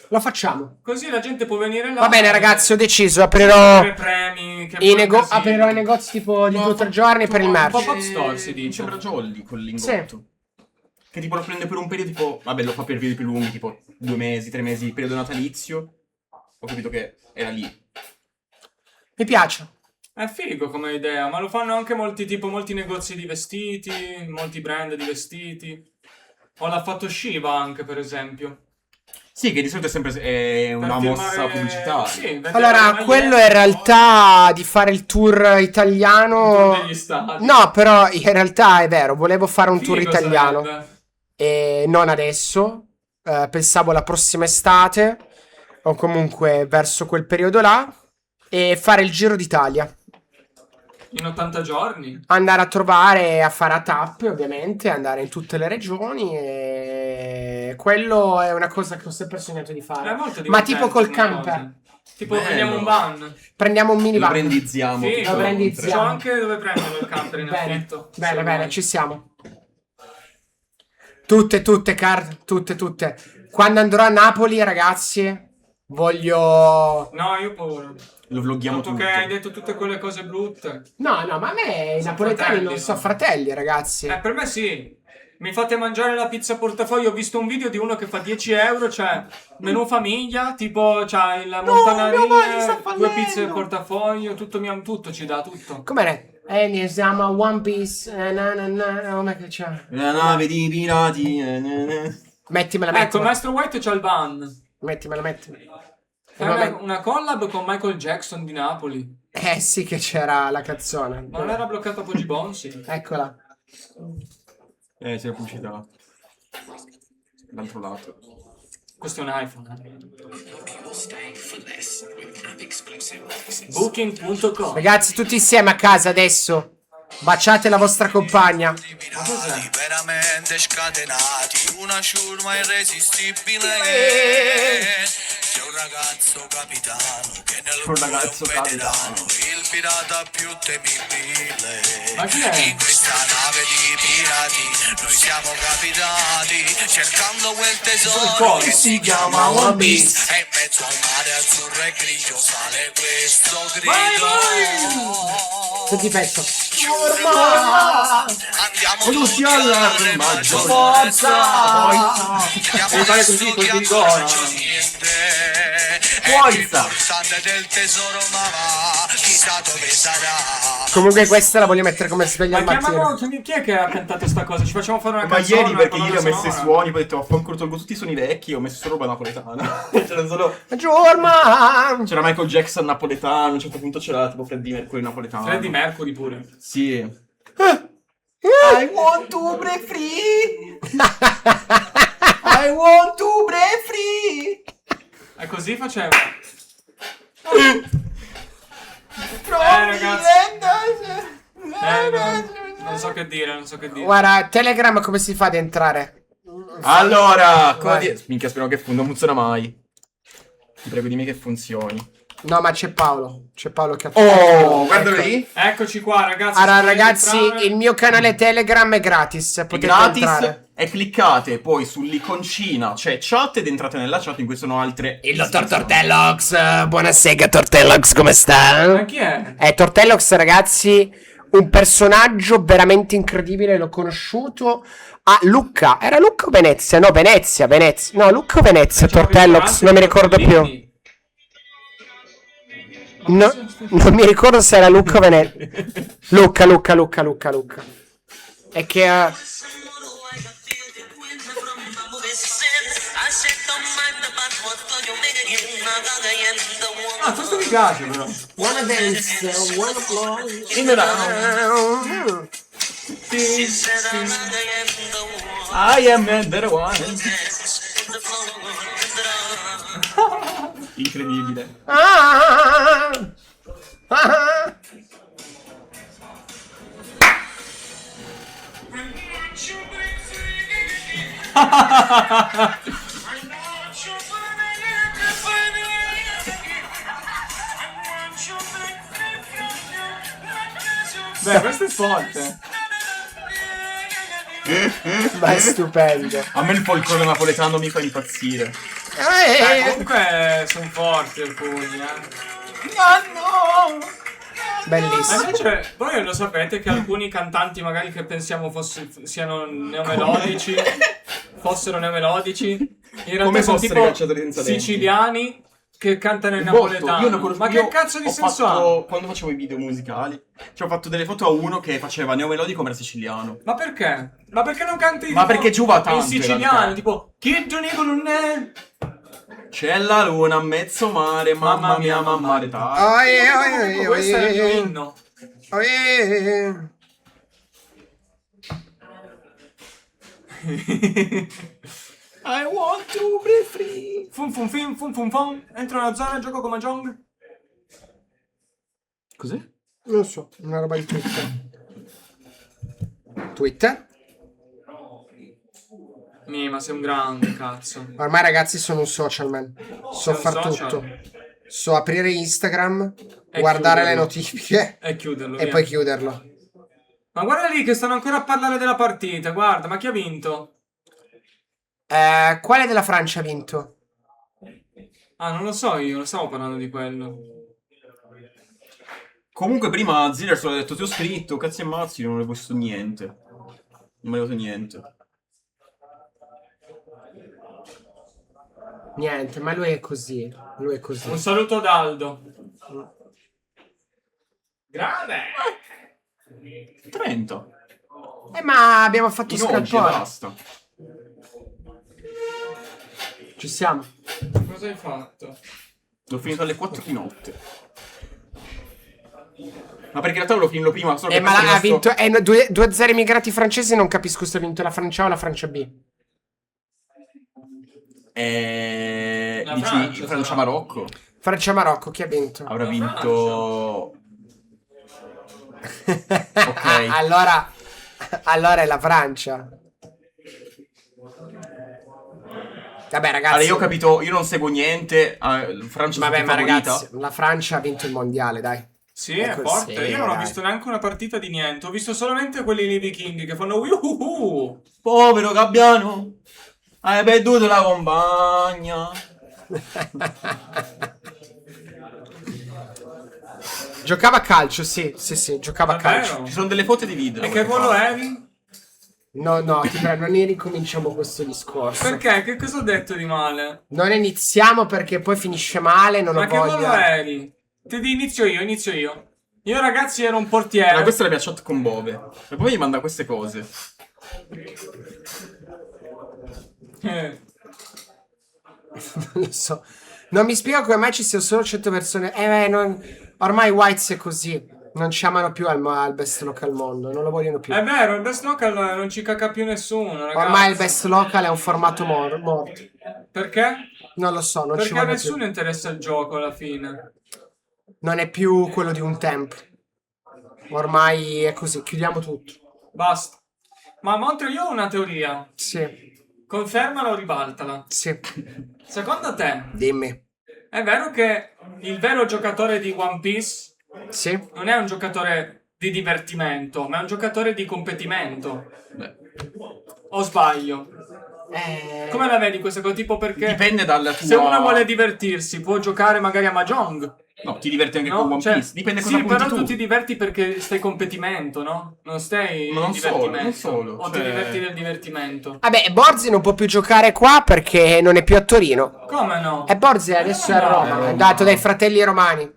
Lo facciamo.
Così la gente può venire là.
Va bene ragazzi, ho deciso,
Avere premi, che poi così.
aprirò i negozi tipo di 2 o 3 giorni per il
Un
merch.
pop-up store si dice.
Sembra Jolly col lingotto. Che tipo lo prende per un periodo tipo... Vabbè, lo fa per periodi più lunghi, tipo 2 mesi, 3 mesi, periodo natalizio. Ho capito che era lì.
Mi piace.
È figo come idea, ma lo fanno anche molti negozi di vestiti, molti brand di vestiti. O l'ha fatto Shiva anche, per esempio.
Sì, che di solito è sempre una
Per
mossa
firmare-
pubblicitaria.
Sì, vendere le
Allora,
magliette,
quello è in realtà di fare il tour italiano.
tour degli stati.
No, però in realtà è vero, volevo fare un tour
Figo
italiano.
sarebbe.
E non adesso. Pensavo la prossima estate. O comunque verso quel periodo là. E fare il giro d'Italia.
In 80 giorni.
Andare a trovare, a fare a tappe ovviamente, andare in tutte le regioni e quello è una cosa che ho sempre sognato di
È
fare.
molto
Ma
divertente
tipo col
come
camper.
cosa. Tipo
Bello.
prendiamo un van.
Prendiamo un
Lo
minivan.
brandizziamo.
Sì,
tutto.
lo brandizziamo.
So anche dove prenderlo il camper in
Bene,
affitto.
bene,
Se
bene,
vuoi.
ci siamo. Tutte, card, tutte. Quando andrò a Napoli, ragazzi, voglio...
No, io ho paura.
Lo vloghiamo
Dopo
tutto.
che hai detto tutte quelle cose brutte.
No, ma a me i
Sono
napoletani
fratelli,
non
no?
sono fratelli, ragazzi.
Per me sì. Mi fate mangiare la pizza portafoglio. Ho visto un video di uno che fa 10 euro. Cioè, menù famiglia. Tipo, c'ha il
mio padre sta
montanarino, 2
fallendo.
pizze portafoglio. Tutto ci dà, tutto.
Com'è? Ne siamo a One Piece. Com'è che c'è?
La nave di pirati.
Mettimela.
Ecco, il Maestro White c'ha il van.
Mettimela.
Fai una collab con Michael Jackson di Napoli.
Sì che c'era la canzone.
Ma non era bloccata Poggi Bonsi?
Eccola.
C'è la pubblicità. L'altro lato.
Questo è un iPhone. Booking.com.
Ragazzi, tutti insieme a casa adesso. Baciate la vostra compagna.
veramente scatenati, una ciurma irresistibile. C'è un ragazzo capitano che nel buio è un veterano, il pirata più temibile.
Ma chi è?
In questa nave di pirati noi siamo capitati, cercando quel tesoro che si chiama One Piece. E in mezzo al mare azzurro e grigio sale questo grido.
Tutti pezzo.
Andiamo tutti
all'armaggio.
forza.
Devi fare così, col tiricone.
Forza!
Pulsante del tesoro mamma, chissà dove sarà.
Comunque questa la voglio mettere come sveglia al
Ma
mattino.
chi è che ha cantato sta cosa? Ci facciamo fare una
Ma
canzone?
ieri perché
una
ieri ho
colonna
messo i
sonora?
suoni, poi ho detto vaffanculo, tolgo tutti i suoni vecchi, ho messo solo roba napoletana. C'era solo...
Giorma!
C'era Michael Jackson napoletano, a un certo punto c'era tipo Freddie Mercury napoletano.
Freddie Mercury pure.
Sì. I want to break free. I want to break free.
E così faceva.
Ragazzi.
Non so che dire, non so che dire.
Guarda, Telegram come si fa ad entrare?
Allora,
Vai.
minchia, spero che non funziona mai. Ti prego, dimmi che funzioni.
No, ma c'è Paolo. C'è Paolo che ha...
Oh, guardalo lì.
Eccoci qua, ragazzi.
Allora,
se volete
ragazzi,
entrare-
il mio canale Telegram è gratis.
È
Potete
gratis
entrare.
e cliccate poi sull'iconcina, cioè chat ed entrate nella chat in cui sono altre.
Il dottor Tortellox. Buonasera, Tortellox, come sta?
Ma chi è?
Tortellox, ragazzi, un personaggio veramente incredibile. L'ho conosciuto a Lucca. Era Lucca o Venezia? No, Venezia. No, Lucca o Venezia, Tortellox. Non mi ricordo più. No, non mi ricordo se era Lucca o Venezia. Lucca. E che...
Ah, questo mi piace però.
Wanna dance, wanna flow.
I am the one. Incredibile.
Ah, ah.
Beh, questo è forte.
Ma è stupendo.
A me il folklore napoletano mi fa impazzire.
Comunque sono forti alcuni, Ma
Bellissimo.
invece voi lo sapete che alcuni cantanti magari che pensiamo siano neomelodici, fossero neomelodici, in realtà
Come
sono
fossero
tipo
cacciatori senza denti.
siciliani che cantano in
Botto,
napoletano. Ma che cazzo di senso ha?
Quando facevo i video musicali, cioè ho fatto delle foto a uno che faceva neomelodico ma era siciliano.
Ma perché? Ma perché non canti
Ma
tipo,
perché giuva tanto,
in
in
siciliano,
realtà.
tipo Chi Donico non è?
C'è la luna a mezzo mare, mamma mia, mamma retà.
Questo è il mio inno.
I want to be free.
Fum fum fim fum fum fum. Entro nella zona e gioco come Jong.
Cos'è?
Non so, una roba di Twitter. Twitter?
Ma sei un grande cazzo.
Ormai ragazzi sono un social man. So
Sei un
far
social?
tutto. So aprire Instagram,
E
guardare le
chiuderlo.
notifiche
E chiuderlo.
e
via.
poi chiuderlo.
Ma guarda lì che stanno ancora a parlare della partita. Guarda, ma chi ha vinto?
Quale della Francia ha vinto?
Ah, non lo so io, non stavo parlando di quello.
Comunque prima Zillers ha detto ti ho scritto, cazzi e mazzi, non ho visto niente. Non mi è arrivato niente.
Niente, ma lui è così. Lui è così.
Un saluto ad Aldo. Grande!
Trento.
Ma abbiamo fatto
In oggi e
scalpore.
basta.
Ci siamo.
Cosa hai fatto?
L'ho finito alle 4 di notte. Ma perché in realtà l'ho finito prima, solo che
Ma
questo
ha
è rimasto-
vinto. 2-0 immigrati francesi. Non capisco se ha vinto la Francia o la Francia B.
La
dici
Francia,
Francia-Marocco?
Francia-Marocco, chi ha vinto?
Avrà
La
vinto... Ok.
allora è la Francia. Vabbè, ragazzi.
Allora io ho capito, io non seguo niente. Francia è
Vabbè,
stata
ma
favorita.
ragazzi, la Francia ha vinto il mondiale, dai.
Sì, è
Ecco,
forte.
sì,
Io non ho
dai.
visto neanche una partita di niente. Ho visto solamente quelli lì vichinghi che fanno uhuhu.
Povero Gabbiano, hai perduto la compagna.
Giocava a calcio, sì, giocava a
Davvero?
calcio.
Ci sono delle foto di video.
E che ruolo eri?
No, ti prego, non ne ricominciamo questo discorso.
Perché? Che cosa ho detto di male?
Non iniziamo perché poi finisce male, non
Ma
ho
che ruolo
voglia.
eri? Ti inizio io. Io ragazzi ero un portiere.
Questa è la mia chat con Bove. E poi mi manda queste cose.
Eh.
Non lo so. Non mi spiego come mai ci siano solo 100 persone. Ormai Whites è così. Non ci amano più al best local mondo. Non lo vogliono più.
È vero, il best local non ci caca più nessuno, ragazzi.
Ormai il best local è un formato morto.
Perché?
Non lo so, non ci
Perché a
voglio
nessuno
più.
interessa il gioco alla fine.
Non è più quello di un tempo. Ormai è così. Chiudiamo tutto.
Basta. Ma Montre, io ho una teoria.
Sì,
Confermala o ribaltala.
sì.
Secondo te,
Dimmi.
è vero che il vero giocatore di One Piece
Sì.
non è un giocatore di divertimento, ma è un giocatore di competimento?
Beh,
O sbaglio? Come la vedi questa cosa? Tipo perché
dipende dalla tua...
se uno vuole divertirsi può giocare magari a Mahjong,
No, ti diverti anche
no?
con One
Cioè,
Piece. Dipende cosa
sì,
punti
però
tu.
tu ti diverti perché stai competimento, no? Non stai
Ma non
in
solo,
divertimento.
non solo,
O ti
cioè-
diverti del divertimento.
Vabbè, Borzi non può più giocare qua perché non è più a Torino.
Come no?
E Borzi adesso è a Roma.
Roma.
È andato dai fratelli romani.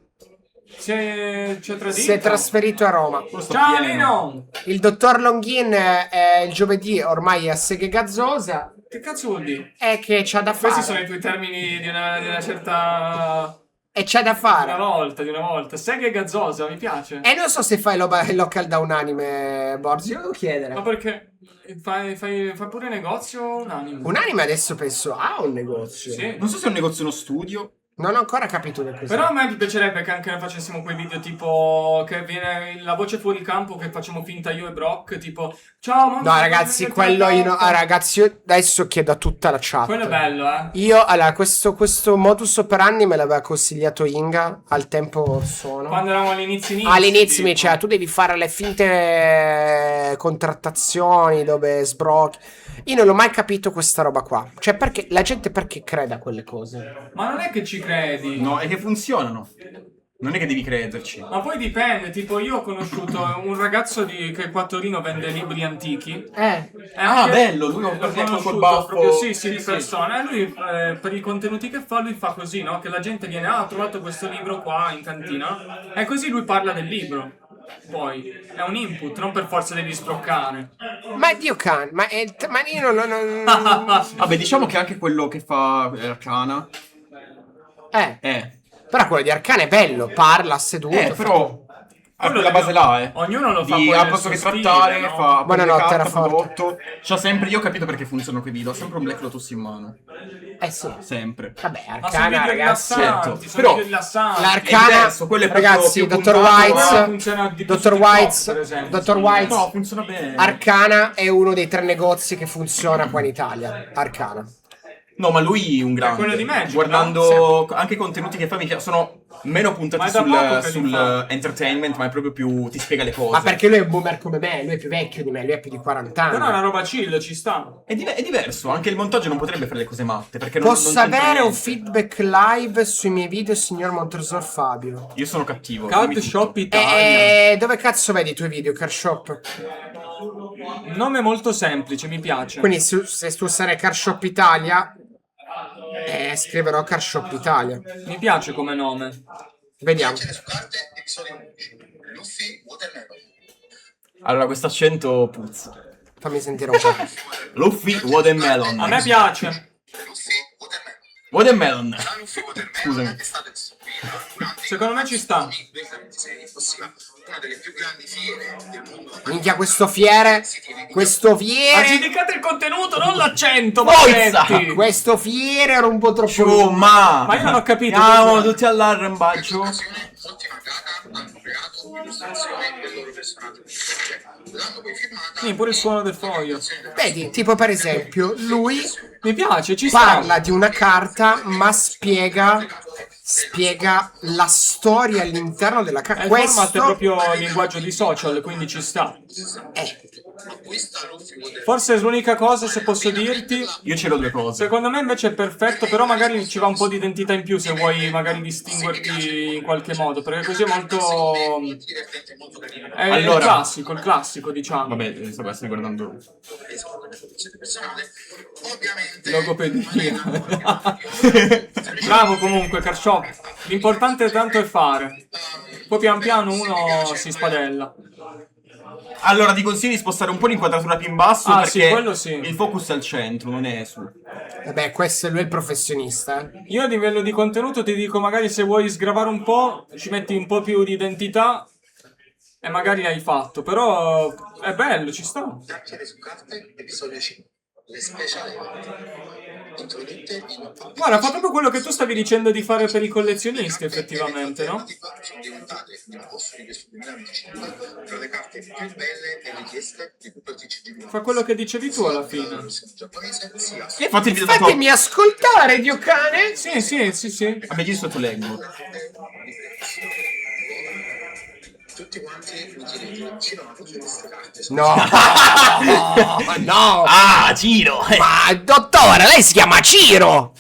Si è tradito.
Si è trasferito a Roma.
Ciao
pieno.
Lino!
Il dottor Longhin è il giovedì ormai a seghe gazzosa.
Che cazzo vuol dire?
È che c'ha da
Questi sono
fare.
i tuoi termini di una certa...
E c'ha da
Di
fare.
una volta. Seghe gazzosa, mi piace.
E non so se fai il local da unanime, Borzi. Lo devo chiedere.
Ma perché fai pure negozio unanime?
Unanime adesso penso ha un negozio.
Sì.
Non so se è un negozio o uno studio.
Non ho ancora capito che cos'è.
Però a me mi piacerebbe che anche noi facessimo quei video tipo che viene la voce fuori campo che facciamo finta io e Brock, tipo ciao mamma.
No, ragazzi, quello io no. Ragazzi, io adesso chiedo a tutta la chat.
Quello è bello, eh.
Io, allora, questo modus operandi me l'aveva consigliato Inga al tempo orsono.
Quando eravamo all'inizio
All'inizio mi
tipo.
diceva, tu devi fare le finte contrattazioni dove sbrocchi. Io non l'ho mai capito questa roba qua. Cioè, perché la gente perché crede a quelle cose?
Ma non è che ci credi.
No, è che funzionano. Non è che devi crederci.
Ma poi dipende, tipo io ho conosciuto un ragazzo che qua a Torino vende libri antichi.
Eh.
Ah, bello, lui
l'ho
l'ho conosciuto
conosciuto
col baffo.
proprio, sì, di persona. E lui per i contenuti che fa, lui fa così, no? Che la gente viene, ho trovato questo libro qua in cantina. E così lui parla del libro. Poi è un input, non per forza devi sbloccare.
Ma Dio can, ma io non...
Vabbè, diciamo che anche quello che fa Arcana.
Però quello di Arcana è bello, parla seduto.
Però ha
Quello
quella base là,
ognuno lo fa
Di,
poi
al
nel
posto
suo
che
stile,
trattare,
no?
fa
Buonanotte,
carta,
era
fa
forte.
prodotto. C'ha sempre, io ho capito perché funzionano quei video, ha sempre un Black Lotus in mano.
Sì.
Sempre.
Vabbè,
Ma sono
Arcana,
video
ragazzi.
rilassanti,
certo.
sono
Però
video rilassanti.
L'Arcana,
È diverso, quello è proprio
ragazzi,
più
Dottor
puntato,
Whites,
funziona di più
Dottor
su TikTok,
Whites,
per esempio,
Dottor
secondo me.
Whites,
No, funziona bene.
Arcana è uno dei 3 negozi che funziona qua in Italia. Arcana.
No, ma lui è un grande.
quello di Magic,
Guardando anche i contenuti che fa, mi piace, sono meno
Ma
puntati
è da poco che li
sul
fa.
entertainment, ma è proprio più ti spiega le cose.
Ma perché lui è un boomer come me, lui è più vecchio di me, lui ha più di 40 anni.
Però è una roba chill, ci sta.
È diverso, anche il montaggio non potrebbe fare le cose matte, perché non
Posso
c'entra
avere un
niente.
feedback live sui miei video, signor Montresor Fabio?
Io sono cattivo.
Card
dimmi tutto.
Shop Italia.
Dove cazzo vedi i tuoi video, Car Shop?
Un nome molto semplice, mi piace.
Quindi se tu sarai Car Shop Italia, scriverò Car Shop Italia.
Mi piace come nome.
Vediamo.
su carte, episodi unici. Luffy, Watermelon.
Allora, questo accento puzza.
Fammi sentire un po'.
Luffy Watermelon.
A me piace.
Luffy, Watermelon.
Watermelon.
La Luffy Watermelon
Scusami.
è stata istituita durante
Secondo me ci sta.
il 2026, ossia una delle più grandi fiere del mondo.
Minchia, questo fiere. Questo
Ma
fiere.
giudicate il contenuto, non l'accento,
Forza!
maledetti!
Questo fiere era un po' troppo
Ciao,
lungo.
ma
Ma io non ho capito.
Andiamo
cos'è.
tutti all'arrambaggio.
Molti mangaka hanno creato un'illustrazione del loro personaggio. L'hanno poi firmata.
Sì, pure il suono del foglio.
Vedi, tipo per esempio, lui
Mi piace, ci sta.
parla di una carta, ma spiega spiega la storia all'interno della carta.
Il format è proprio il linguaggio di social, quindi ci sta. Forse è l'unica cosa, se posso dirti.
Io ce l'ho due cose.
Secondo me invece è perfetto, però magari ci va un po' di identità in più se vuoi magari distinguerti in qualche modo, perché così è molto... È
Allora.
il classico, diciamo.
Vabbè, stai guardando.
Logopedia. Bravo comunque, Carciò. L'importante tanto è fare. Poi pian piano uno si spadella.
Allora, ti consiglio di spostare un po' l'inquadratura più in basso
Ah,
perché
sì, quello sì.
il focus è al centro, non è su.
Vabbè, questo è lui il professionista.
Io a livello di contenuto ti dico, magari se vuoi sgravare un po', ci metti un po' più di identità e magari l'hai fatto. Però è bello, ci sta.
Chiacchiere su carte, episodio 5. Le speciali introdotte in
Guarda, fa proprio quello che tu stavi dicendo di fare per i collezionisti, effettivamente, no?
sono diventate nel corso di questo 2025 tra le carte più belle e richieste di tutto il TCG.
Fa quello che dicevi tu alla fine.
Giapponese sia
E fate il video da top.
Fatemi ascoltare, Dio cane!
Sì, sì, sì, sì.
Vabbè, io sottoleggo.
tutti quanti mi chiedete, Ciro, ma tutte queste carte sono
No, no,
Ah, Ciro!
ma dottore, lei si chiama Ciro!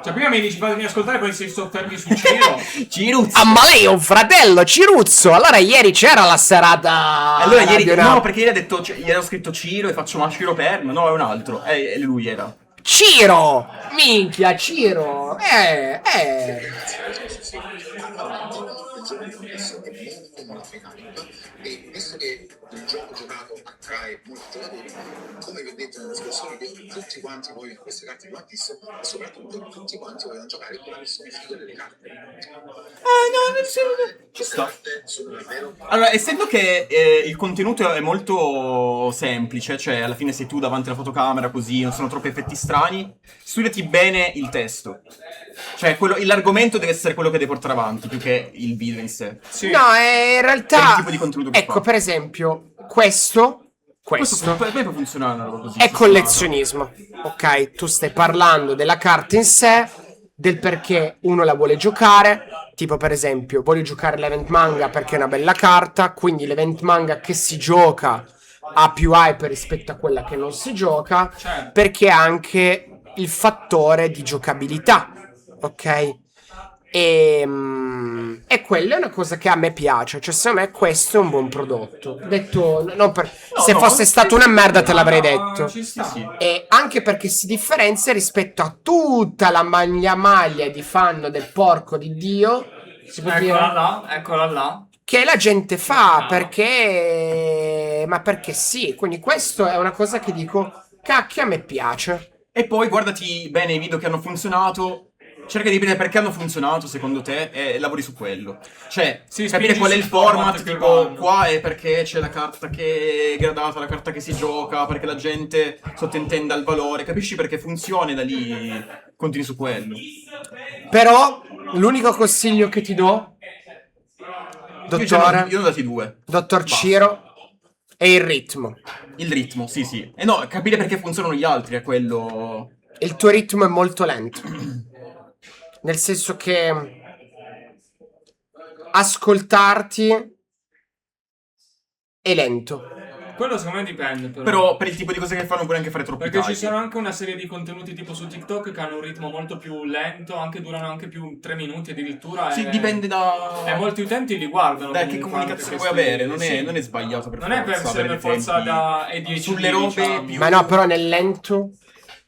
Cioè, prima mi dici fatemi ascoltare, poi sei soffermi su Ciro.
Ciruzzo!
Ah, ma lei è un fratello, Ciruzzo! Allora ieri c'era la serata...
Allora ieri
Radio
no,
Napoli.
perché ieri ha detto, cioè, gli ero scritto Ciro e faccio ma Ciro Perno, no, è un altro. E lui era.
Ciro! Minchia, Ciro!
e visto che il gioco giocato attrae molti giocatori, come vi ho detto nello scorso video, tutti quanti vogliono queste carte di One Piece e soprattutto tutti quanti vogliono giocare con la versione figa delle carte.
Ci sta.
Sono davvero
Allora, essendo che il contenuto è molto semplice, cioè alla fine sei tu davanti alla fotocamera così, non sono troppi effetti strani, studiati bene il testo. Cioè, l'argomento deve essere quello che devi portare avanti, più che il video in sé.
Sì.
No, in realtà...
È il tipo di contenuto che
ecco,
fa.
per esempio, questo
Per me può funzionare una roba così.
è collezionismo, ok? Tu stai parlando della carta in sé, del perché uno la vuole giocare, tipo per esempio voglio giocare l'event manga perché è una bella carta, quindi l'event manga che si gioca ha più hype rispetto a quella che non si gioca,
Certo.
perché ha anche il fattore di giocabilità, ok? E quella è una cosa che a me piace, cioè secondo me questo è un buon prodotto. Detto, non per... se
no,
fosse stato una merda te l'avrei detto.
Ci sta.
Sì.
E anche perché si differenzia rispetto a tutta la maglia di fan del porco di Dio, si può dire,
Eccola là.
che la gente fa perché... ma perché sì, quindi questo è una cosa che dico, cacchio, a me piace.
E poi guardati bene i video che hanno funzionato. Cerca di vedere perché hanno funzionato secondo te e lavori su quello. Cioè,
Sì,
capire
spingi
qual è il
sul format
format,
che
tipo
vanno.
qua è perché c'è la carta che è gradata, la carta che si gioca, perché la gente sottintenda il valore, capisci perché funziona e da lì continui su quello.
Però l'unico consiglio che ti do, dottore,
Io ne ho dati due.
dottor
Basta.
Ciro, è il ritmo.
Il ritmo, sì sì. E no, capire perché funzionano gli altri è quello...
Il tuo ritmo è molto lento. Nel senso che ascoltarti è lento.
Quello secondo me dipende
Però per il tipo di cose che fanno puoi anche fare troppi
Perché ci
tagli.
sono anche una serie di contenuti tipo su TikTok che hanno un ritmo molto più lento, anche durano anche più 3 minuti addirittura.
Sì,
e...
dipende da...
E molti utenti li guardano.
Da che
comunque
comunicazione vuoi
anche questi-
avere, non è,
sì.
non è sbagliato per
Non è per
forza
essere
avere
per forza
tempi.
da ADHD,
Sulle robe
diciamo.
più...
Ma no, però nel lento,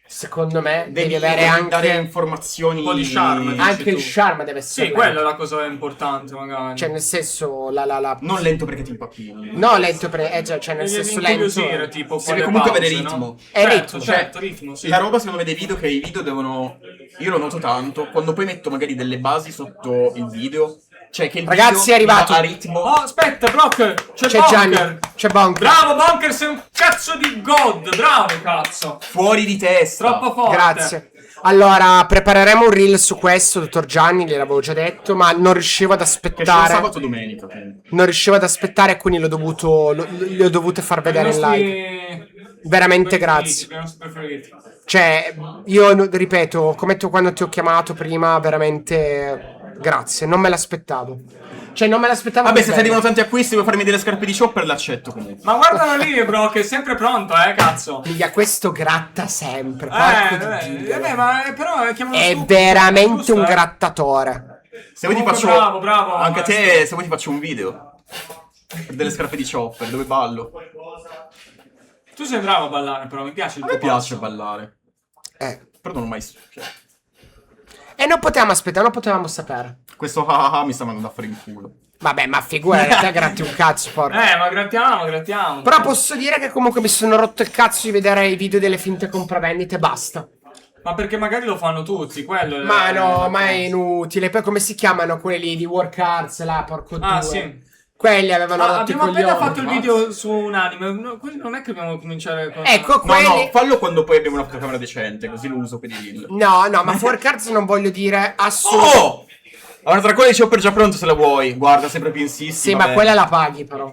secondo me, devi avere
dare
anche...
informazioni...
un po' di charme.
Anche
dici
il
tu.
charme deve essere
Sì, quella è
lento.
la cosa importante magari.
Cioè, nel senso, la...
Non lento perché ti impappini.
No, lento, cioè nel
Devi
senso lento...
incuriosire, tipo,
Deve
con le
comunque
pause,
avere
no?
ritmo.
È
Certo,
ritmo.
certo, ritmo, sì.
La roba secondo me dei video che i video devono... Io lo noto tanto, quando poi metto magari delle basi sotto il video, cioè che il
Ragazzi,
video
è arrivato.
va a ritmo...
Oh, aspetta, Brock! C'è
Gianni,
Bonker!
c'è Bonker.
Bravo, Bonker, sei un cazzo di god! Bravo, cazzo!
Fuori di testa!
Troppo forte!
Grazie. Allora, prepareremo un reel su questo, dottor Gianni, gliel'avevo già detto, ma non riuscivo ad
Che c'è
aspettare.
sabato domenica. quindi.
Non riuscivo ad aspettare, quindi li ho dovute far vedere in live. Veramente grazie.
I nostri preferiti.
Cioè, io ripeto, come tu quando ti ho chiamato prima, veramente Grazie, non me l'aspettavo. Cioè, non me l'aspettavo.
Vabbè,
per
se ti
bene.
arrivano tanti acquisti vuoi farmi delle scarpe di Chopper, l'accetto comunque.
Ma guardalo lì, bro, che è sempre pronto, cazzo.
Miglia, questo gratta sempre. Porco di Dio.
ma però chiamalo
È
stupido,
veramente
giusto,
un grattatore.
Se vuoi ti
Comunque
faccio...
bravo,
Anche a te,
maestro.
se vuoi ti faccio un video. Per delle scarpe di Chopper, dove ballo.
Tu sei bravo a ballare, però mi piace il
A
tuo
me piace
passo.
ballare. Però non ho mai... cioè,
E non potevamo aspettare, non potevamo sapere.
questo mi sta mandando a fare in culo.
Vabbè, ma figurati, te gratti un cazzo, porco.
Ma grattiamo.
Però posso dire che comunque mi sono rotto il cazzo di vedere i video delle finte compravendite, basta.
Ma perché magari lo fanno tutti, quello.
Ma no, ma è inutile. Poi come si chiamano quelli di Work Arts là, porco
Ah,
due?
sì.
Quelli avevano rotto i
abbiamo appena
coglioni.
fatto il video su un anime. No, quelli non è che dobbiamo cominciare con.
Ecco,
No,
quelli...
no, fallo quando poi abbiamo una fotocamera decente, così lo uso per i reel.
No, ma Work Arts non voglio dire assolutamente...
Oh! Allora, tra quelle di Chopper già pronto se la vuoi. Guarda, sempre più insisti.
Sì,
vabbè.
ma quella la paghi però.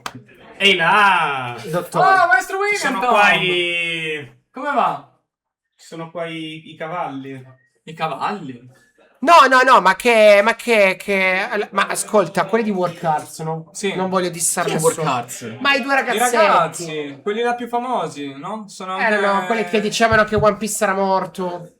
Ehi là!
Dottore.
Oh, maestro William!
Sono qua
Come va?
Sono qua i cavalli.
I cavalli.
No, ma ascolta, quelli di Work Arts, no?
Sì.
Non voglio dissare
Chi è
nessuno.
Work Arts?
Ma i due
I
ragazzetti.
ragazzi, quelli là più famosi, no? Sono anche...
Erano quelli che dicevano che One Piece era morto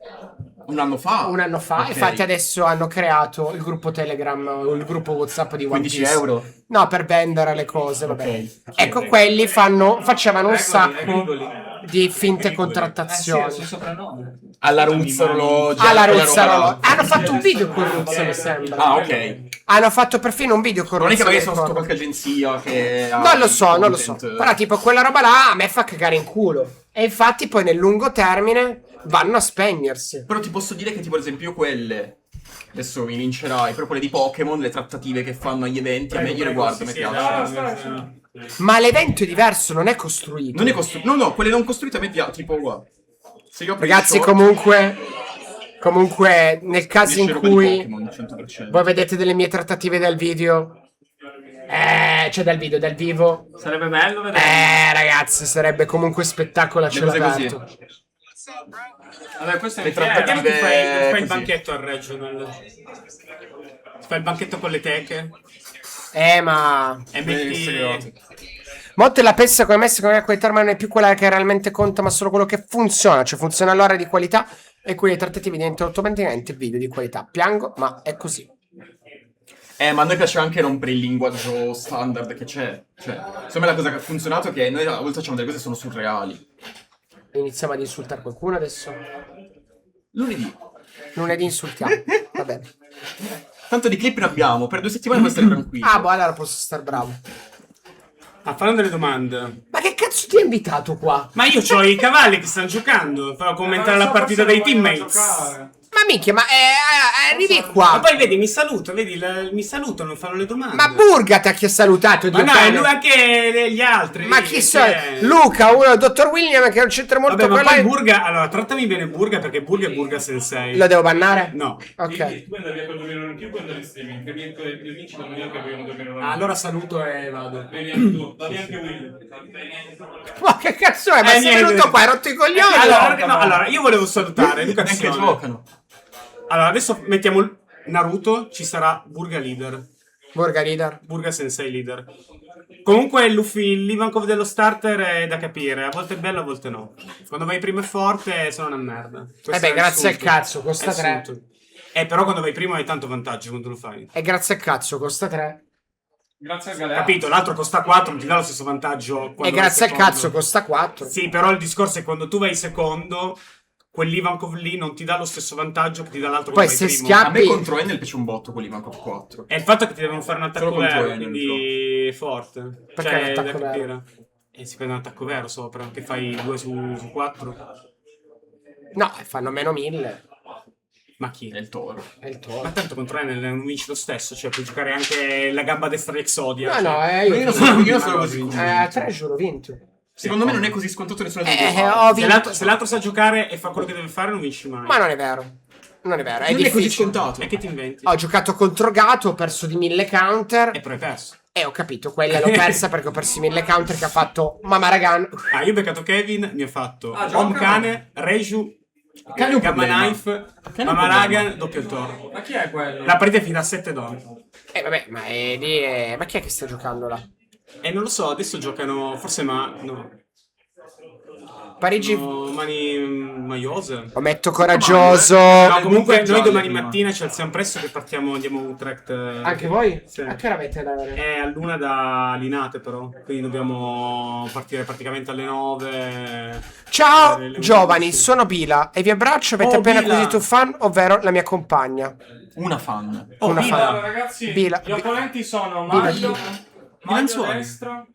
Un anno fa?
un anno fa.
Ok.
Infatti adesso hanno creato il gruppo Telegram o il gruppo WhatsApp di One
15
Piece.
euro?
No, per vendere le cose, vabbè.
Ok.
Ecco, quelli facevano un sacco
Rigoli.
di finte
Sì,
contrattazioni.
è il suo soprannome.
Alla Ruzza orologio.
Ah, la Ruzzarolo. Hanno fatto un video con Ruzza, mi sembra.
Ah, ok.
Hanno fatto perfino un video con
Non è che
Ruzza.
magari
mi
sono sotto
ricordo.
qualche agenzia che ha
Non lo so, non lo so.
content.
Però tipo quella roba là a me fa cagare in culo. E infatti poi nel lungo termine vanno a spegnersi.
Però ti posso dire che tipo ad esempio quelle... Adesso mi vincerai, però quelle di Pokémon, le trattative che fanno agli eventi, a me io le guardo, mi piace.
Ma l'evento è diverso, non è costruito.
Non è costruito. No, quelle non costruite a me piace, tipo guarda. Se io apro
Ragazzi,
il shop,
comunque, nel caso
mi
in
esce roba di
cui
Pokémon, 100%.
voi vedete delle mie trattative dal video, cioè dal vivo.
Sarebbe bello vedere.
Ragazzi, sarebbe comunque spettacolo a cielo
cose così.
aperto.
Vabbè, questo è
Le
il
trattative-
Perché non ti fai il
così.
banchetto al regional? Ti fai il banchetto con le teche
Ma
e
Seriamente.
metti...
Molte la pensa come me, secondo me la qualità non è più quella che realmente conta, ma solo quello che funziona. Cioè funziona all'ora di qualità e quindi le trattative diventano automaticamente video di qualità. Piango, ma è così.
Ma a noi piace anche rompere il linguaggio standard che c'è. Cioè, secondo me la cosa che ha funzionato è che noi a volte facciamo delle cose che sono surreali.
Iniziamo ad insultare qualcuno adesso.
Lunedì.
Lunedì insultiamo. Va bene.
Tanto di clip ne abbiamo, per 2 settimane puoi stare tranquillo.
Ah, boh, allora posso star bravo.
fanno delle domande.
Ma che cazzo ti ha invitato qua?
Ma io ho i cavalli che stanno giocando. Farò commentare la partita dei teammates.
Ma minchia, ma arrivi
Ma
qua.
poi vedi, mi saluto, vedi, mi salutano, fanno le domande.
Ma Burgat a chi ha salutato?
Ma
Dio
no,
cane.
lui anche gli altri.
Ma
vedi,
chi
che
sono?
c'è?
Luca, uno, Dottor William che non c'entra molto
Vabbè, ma
con
poi
lei.
Burga, allora trattami bene Burga perché Burga è Burga Sensei.
Lo devo bannare?
No.
Ok.
Tu andavi a dormire in più quando eri streaming, che vinci da noi che abbiamo dormire in
Allora saluto e vado.
Vedi anche tu, vedi anche Will.
Ma che cazzo è? Ma sei
niente.
venuto qua, hai rotto i coglioni?
Allora, io volevo salutare
Neanche
educazione.
giocano.
Allora, adesso mettiamo Naruto, ci sarà Burga leader,
Burga leader.
Burga Sensei leader. Comunque Luffy, l'Ivankov dello starter è da capire, a volte è bello, a volte no. Quando vai primo è forte, sono una merda. Questo
beh,
è
grazie al
insulto.
cazzo, costa
È
3.
insulto. Però quando vai primo hai tanto vantaggio quando lo fai.
E grazie al cazzo, costa 3.
Grazie a Galea.
Capito? L'altro costa 4, non ti dà lo stesso vantaggio.
E
quando
grazie al
vai secondo.
cazzo costa 4.
Sì, però il discorso è quando tu vai secondo, quell'Ivankov lì non ti dà lo stesso vantaggio che ti dà l'altro
Poi
quando vai
se
primo.
A me
schiappi.
contro Enel piace un botto quelli manco 4.
È il fatto che ti devono fare un attacco
Solo contro
vero,
Enel,
quindi forte.
Perché
Cioè,
un attacco
da capire.
vero?
E si prende un attacco vero sopra, che fai 2 su 4.
No, fanno meno 1000.
Ma chi?
È il toro.
È il tuo.
Ma tanto contro Enel non vinci lo stesso, cioè puoi giocare anche la gamba destra di Exodia.
No,
cioè.
no,
Io non sono così
a
convinto.
3 giuro vinto.
Secondo me non è così scontato nessuno dei due.
Ho
Se
vinto.
l'altro sa giocare e fa quello che deve fare, non vinci mai.
Ma non è vero. Non è vero, è
Non è così
difficile.
scontato.
E che ti inventi?
Ho giocato contro Gato, ho perso di 1000 counter.
E però hai perso.
E ho capito, quella l'ho persa perché ho perso i 1000 counter che ha fatto Mamaragan.
Ah, io ho beccato Kevin, mi ha fatto
Ah, gioca?
Omkane, Reiju
Che è un
Gamma
problema.
Knife,
Che è un
Mamaragan, doppio toro.
Ma chi è quello?
La partita è fino a 7 donne.
Vabbè, ma è lì. Ma chi è che sta giocando là?
E non lo so, adesso giocano, forse no.
Parigi.
No, mani maiose.
Ometto coraggioso.
No, comunque noi
gialle
domani
prima.
mattina ci alziamo presto che partiamo, andiamo a Utrecht.
Anche voi?
Sì.
A che ora avete l'aereo?
È a luna da Linate però, quindi dobbiamo partire praticamente alle 9.
Ciao
Le-
giovani, sono Bila e vi abbraccio. Avete
Oh,
appena
Bila.
acquisito un fan, ovvero la mia compagna.
Una fan.
Una
Bila.
fan.
Allora, ragazzi,
Bila.
gli opponenti sono
Bila.
Maglio
Bilanzuoli.
destro.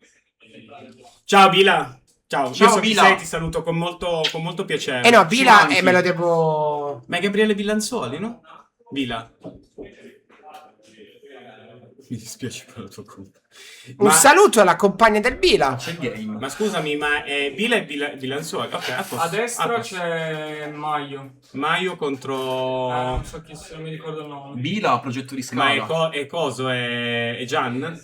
Ciao Bila. Ciao,
Ciao,
io so chi
Bila.
sei, ti saluto con molto piacere.
Eh no, Bila
manchi.
me lo devo.
Ma è Gabriele Villanzuoli, no? Bila. Mi dispiace per la tua colpa.
Un saluto alla compagna del Bila.
C'è il game.
Ma scusami, ma è Bila e Villanzuoli? Ok, a posto.
A destra
A posto.
c'è Maio.
Maio contro...
Non so chi sia, non mi ricordo il nome.
Bila, progetto di
Ma
scala.
è coso? È Gian?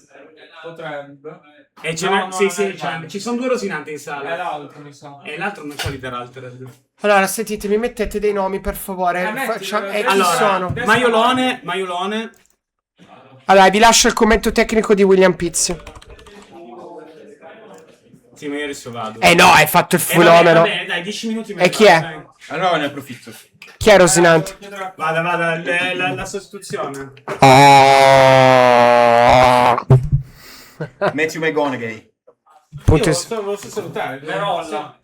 Potrebbe.
E ce
No,
n'è-
no,
sì,
non
sì,
è
c'è-
Gian.
ci sono due Rosinante in
È
sala.
l'altro, mi sa.
E l'altro non c'è l'Altered.
Allora, sentite, mi mettete dei nomi per favore.
metti,
Chi
Allora,
sono?
Maiolone.
Allora, vi lascio il commento tecnico di William Pizzi.
Sì, ma io adesso vado.
No, hai fatto il
Vabbè,
fenomeno.
vabbè, dai, 10 minuti me
E
ne
chi
vado,
è?
dai.
Allora ne approfitto.
Chi è Rosinante?
Vada, la sostituzione.
Matthew McGonaghy.
Punto
Io
is-
volevo salutare.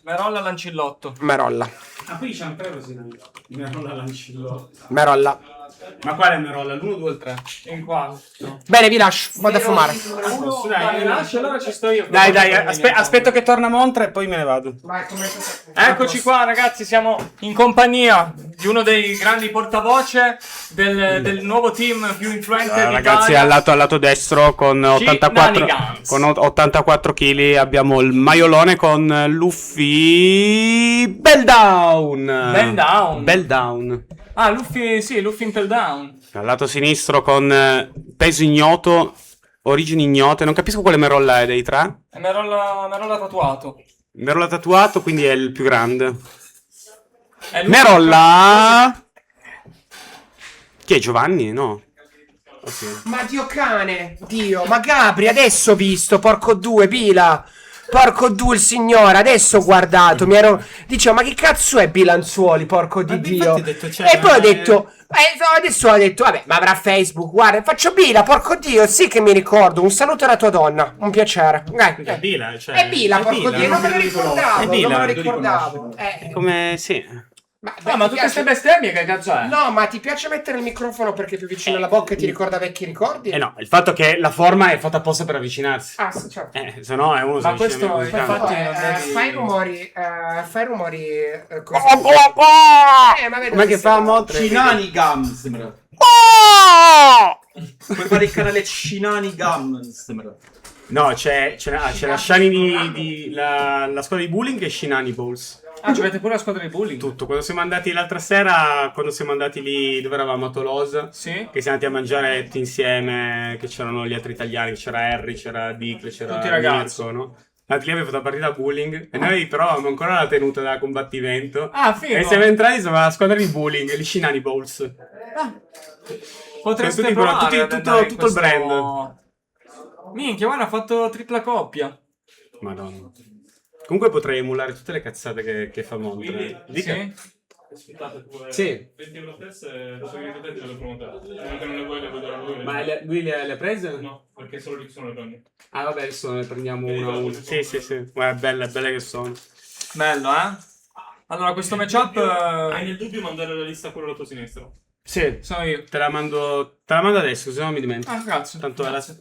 Merolla Lancillotto.
Merolla.
Ah, qui c'è tre Rosinante. Merolla Lancillo.
Merolla.
Ma quale Merolla? L'1, 2 o il 3?
In quarto.
Bene, vi lascio. Vado a fumare.
Dai, lascia, allora ci sto io.
Dai, aspetto che torna Montra e poi me ne vado.
Eccoci qua ragazzi, siamo in compagnia di uno dei grandi portavoce del nuovo team più influente
Ragazzi,
d'Italia.
al lato destro con 84
Shenanigans.
con 84 kg abbiamo il maiolone con Luffy Belldown.
Belldown.
Belldown.
Ah, Luffy, sì, Luffy Impel Down.
Al lato sinistro con peso ignoto, origini ignote. Non capisco quale Merolla è dei tre.
E Merolla tatuato.
Merolla tatuato, quindi è il più grande.
È Luffy-
Merolla. Chi è Giovanni? No. Ok.
Ma Dio cane, Dio, ma Gabri, adesso ho visto, porco due, Bila. Porco due il signore, adesso ho guardato, dicevo, ma che cazzo è Bilanzuoli, porco di
Ma
Dio.
infatti ho detto, cioè,
E poi ho detto, adesso ho detto, vabbè, ma avrà Facebook, guarda, faccio Bila, porco Dio, sì che mi ricordo, un saluto alla tua donna, un piacere.
È Bila, cioè.
È Bila, porco
Bila,
Dio, non me lo ricordavo,
È Bila,
non me lo
tu
ricordavo.
Come sì.
Ma
Ma
ti
tutte queste
piace-
bestemmie che cazzo è?
No, ma ti piace mettere il microfono perché è più vicino alla bocca e ti ricorda vecchi ricordi?
No, il fatto che la forma è fatta apposta per avvicinarsi.
Ah, sì, certo.
Se no è uno
Ma
si
questo
avvicina
è
tanto.
infatti non devi-
Fai rumori così. Ma vedo
Com'è che fa
sei-
Montre?
Shinanigans. Puoi fare il canale Shinanigans.
No, c'è la Shiny la squadra di bowling e Shinani Balls.
Ah, ci avete pure la squadra di bullying?
Tutto. Quando siamo andati l'altra sera, quando siamo andati lì dove eravamo a Tolosa,
Sì?
che siamo andati a mangiare tutti insieme, che c'erano gli altri italiani, c'era Harry, c'era Dick, c'era
Tutti i ragazzi.
Mirko, no? L'altro lì abbiamo fatto la partita a bowling e noi però avevamo ancora la tenuta da combattimento.
Ah, figo.
E siamo entrati, siamo la squadra di bowling, gli Shinani Balls.
Potreste
tutti-
provare
tutti-
ad
tutto-
andare in
tutto il
questo-
brand.
Minchia, guarda, ha fatto tripla coppia.
Madonna. Comunque potrei emulare tutte le cazzate che fa Montre. Dica.
Sì?
Aspettate pure.
Sì.
20 euro test e lo seguite te le promote. Anche non le vuoi le vuoi dare a lui.
Ma lui le ha prese?
No, perché solo lì sono le prendi.
Ah vabbè, adesso ne prendiamo una a una. Sì, sì, sì. Guarda, belle che sono.
Bello, eh? Allora, questo matchup
Hai nel dubbio mandare la lista a quello alla tua sinistra.
Sì.
sono io.
Te la mando adesso, se no mi dimentico.
Ah, grazie.
Tanto
Grazie.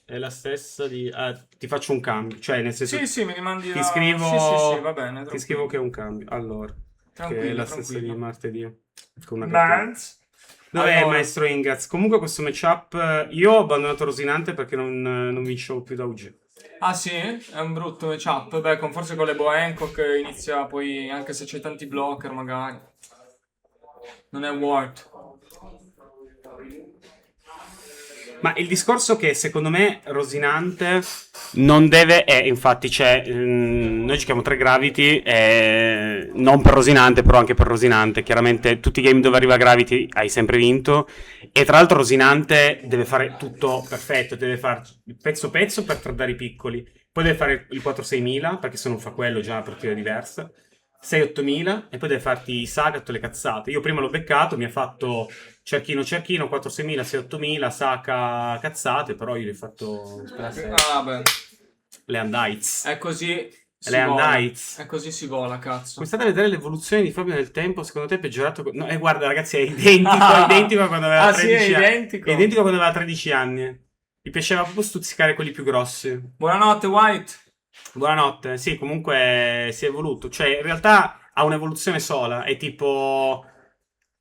è la stessa di... ti faccio un cambio. Cioè, nel senso...
Sì, sì, mi rimandi
Ti
la-
scrivo...
Sì, sì, va bene.
Ti
tranquillo.
scrivo che è un cambio. Allora.
Tranquillo,
che è la stessa
tranquillo.
di martedì. Con una cartina.
Mans.
Dov'è il
Allora.
maestro Ingaz? Comunque questo matchup... Io ho abbandonato Rosinante perché non vincevo più da UG.
Ah sì? È un brutto matchup. Beh, forse con le Boa Hancock inizia poi, anche se c'è tanti blocker magari. Non è worth.
Ma il discorso che secondo me Rosinante non deve, infatti c'è, noi giochiamo 3 Gravity, non per Rosinante, però anche per Rosinante. Chiaramente tutti i game dove arriva Gravity hai sempre vinto. E tra l'altro Rosinante deve fare tutto perfetto, deve fare pezzo pezzo per tradare i piccoli. Poi deve fare il 4-6 perché se non fa quello già è una partita diversa. 6-8 e poi deve farti i Sagat o le cazzate. Io prima l'ho beccato, mi ha fatto cerchino, 4-6 6-8 Saka, cazzate, però io gli ho fatto
Ah, beh.
le Andites.
È così. Si
Le
vola.
Andites.
È così si vola, cazzo.
Come state a vedere l'evoluzione di Fabio nel tempo? Secondo te è peggiorato? No, guarda ragazzi, è identico a quando aveva
Ah, sì,
13
è
anni.
identico.
È identico a quando aveva 13 anni. Mi piaceva proprio stuzzicare quelli più grossi.
Buonanotte, White.
Buonanotte, sì, comunque si è evoluto. Cioè, in realtà ha un'evoluzione sola. È tipo.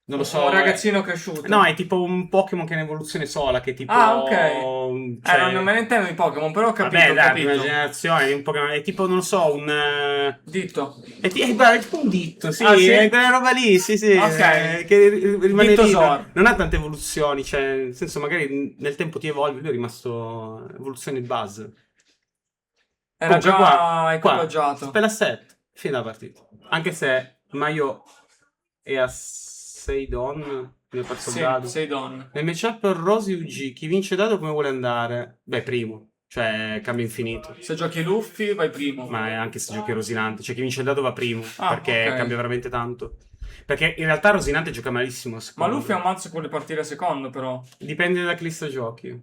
Non lo so.
Un ragazzino cresciuto.
No, è tipo un Pokémon che è un'evoluzione sola. Che tipo.
Ah, ok.
Cioè,
Non me ne intendo di Pokémon, però ho capito.
vabbè,
ho
dai,
capito.
prima generazione. È un Pokémon. È tipo, non lo so, un.
Ditto.
Guarda, è tipo un ditto, sì,
Ah, sì?
è quella roba lì, sì, sì.
Ok.
Che rimane lì.
Dittosaur.
Non ha tante evoluzioni. Cioè, nel senso, magari nel tempo ti evolvi. Lui è rimasto evoluzione buzz.
Era
Comunque,
già
qua,
equipaggiato.
Spell asset, fine della partita. Anche se Maio è a 6 don, quindi ho perso il
Sì,
dado.
sei donna.
Nel matchup Rosy UG, chi vince il dado come vuole andare? Beh, primo, cioè cambio infinito.
Se giochi Luffy, vai primo.
Ma è anche se giochi Rosinante, cioè chi vince il dado va primo,
Ah,
perché
ok.
cambia veramente tanto. Perché in realtà Rosinante gioca malissimo,
Ma
secondo
Luffy ha
me.
un mazzo con le partire secondo, però.
Dipende da che lista giochi.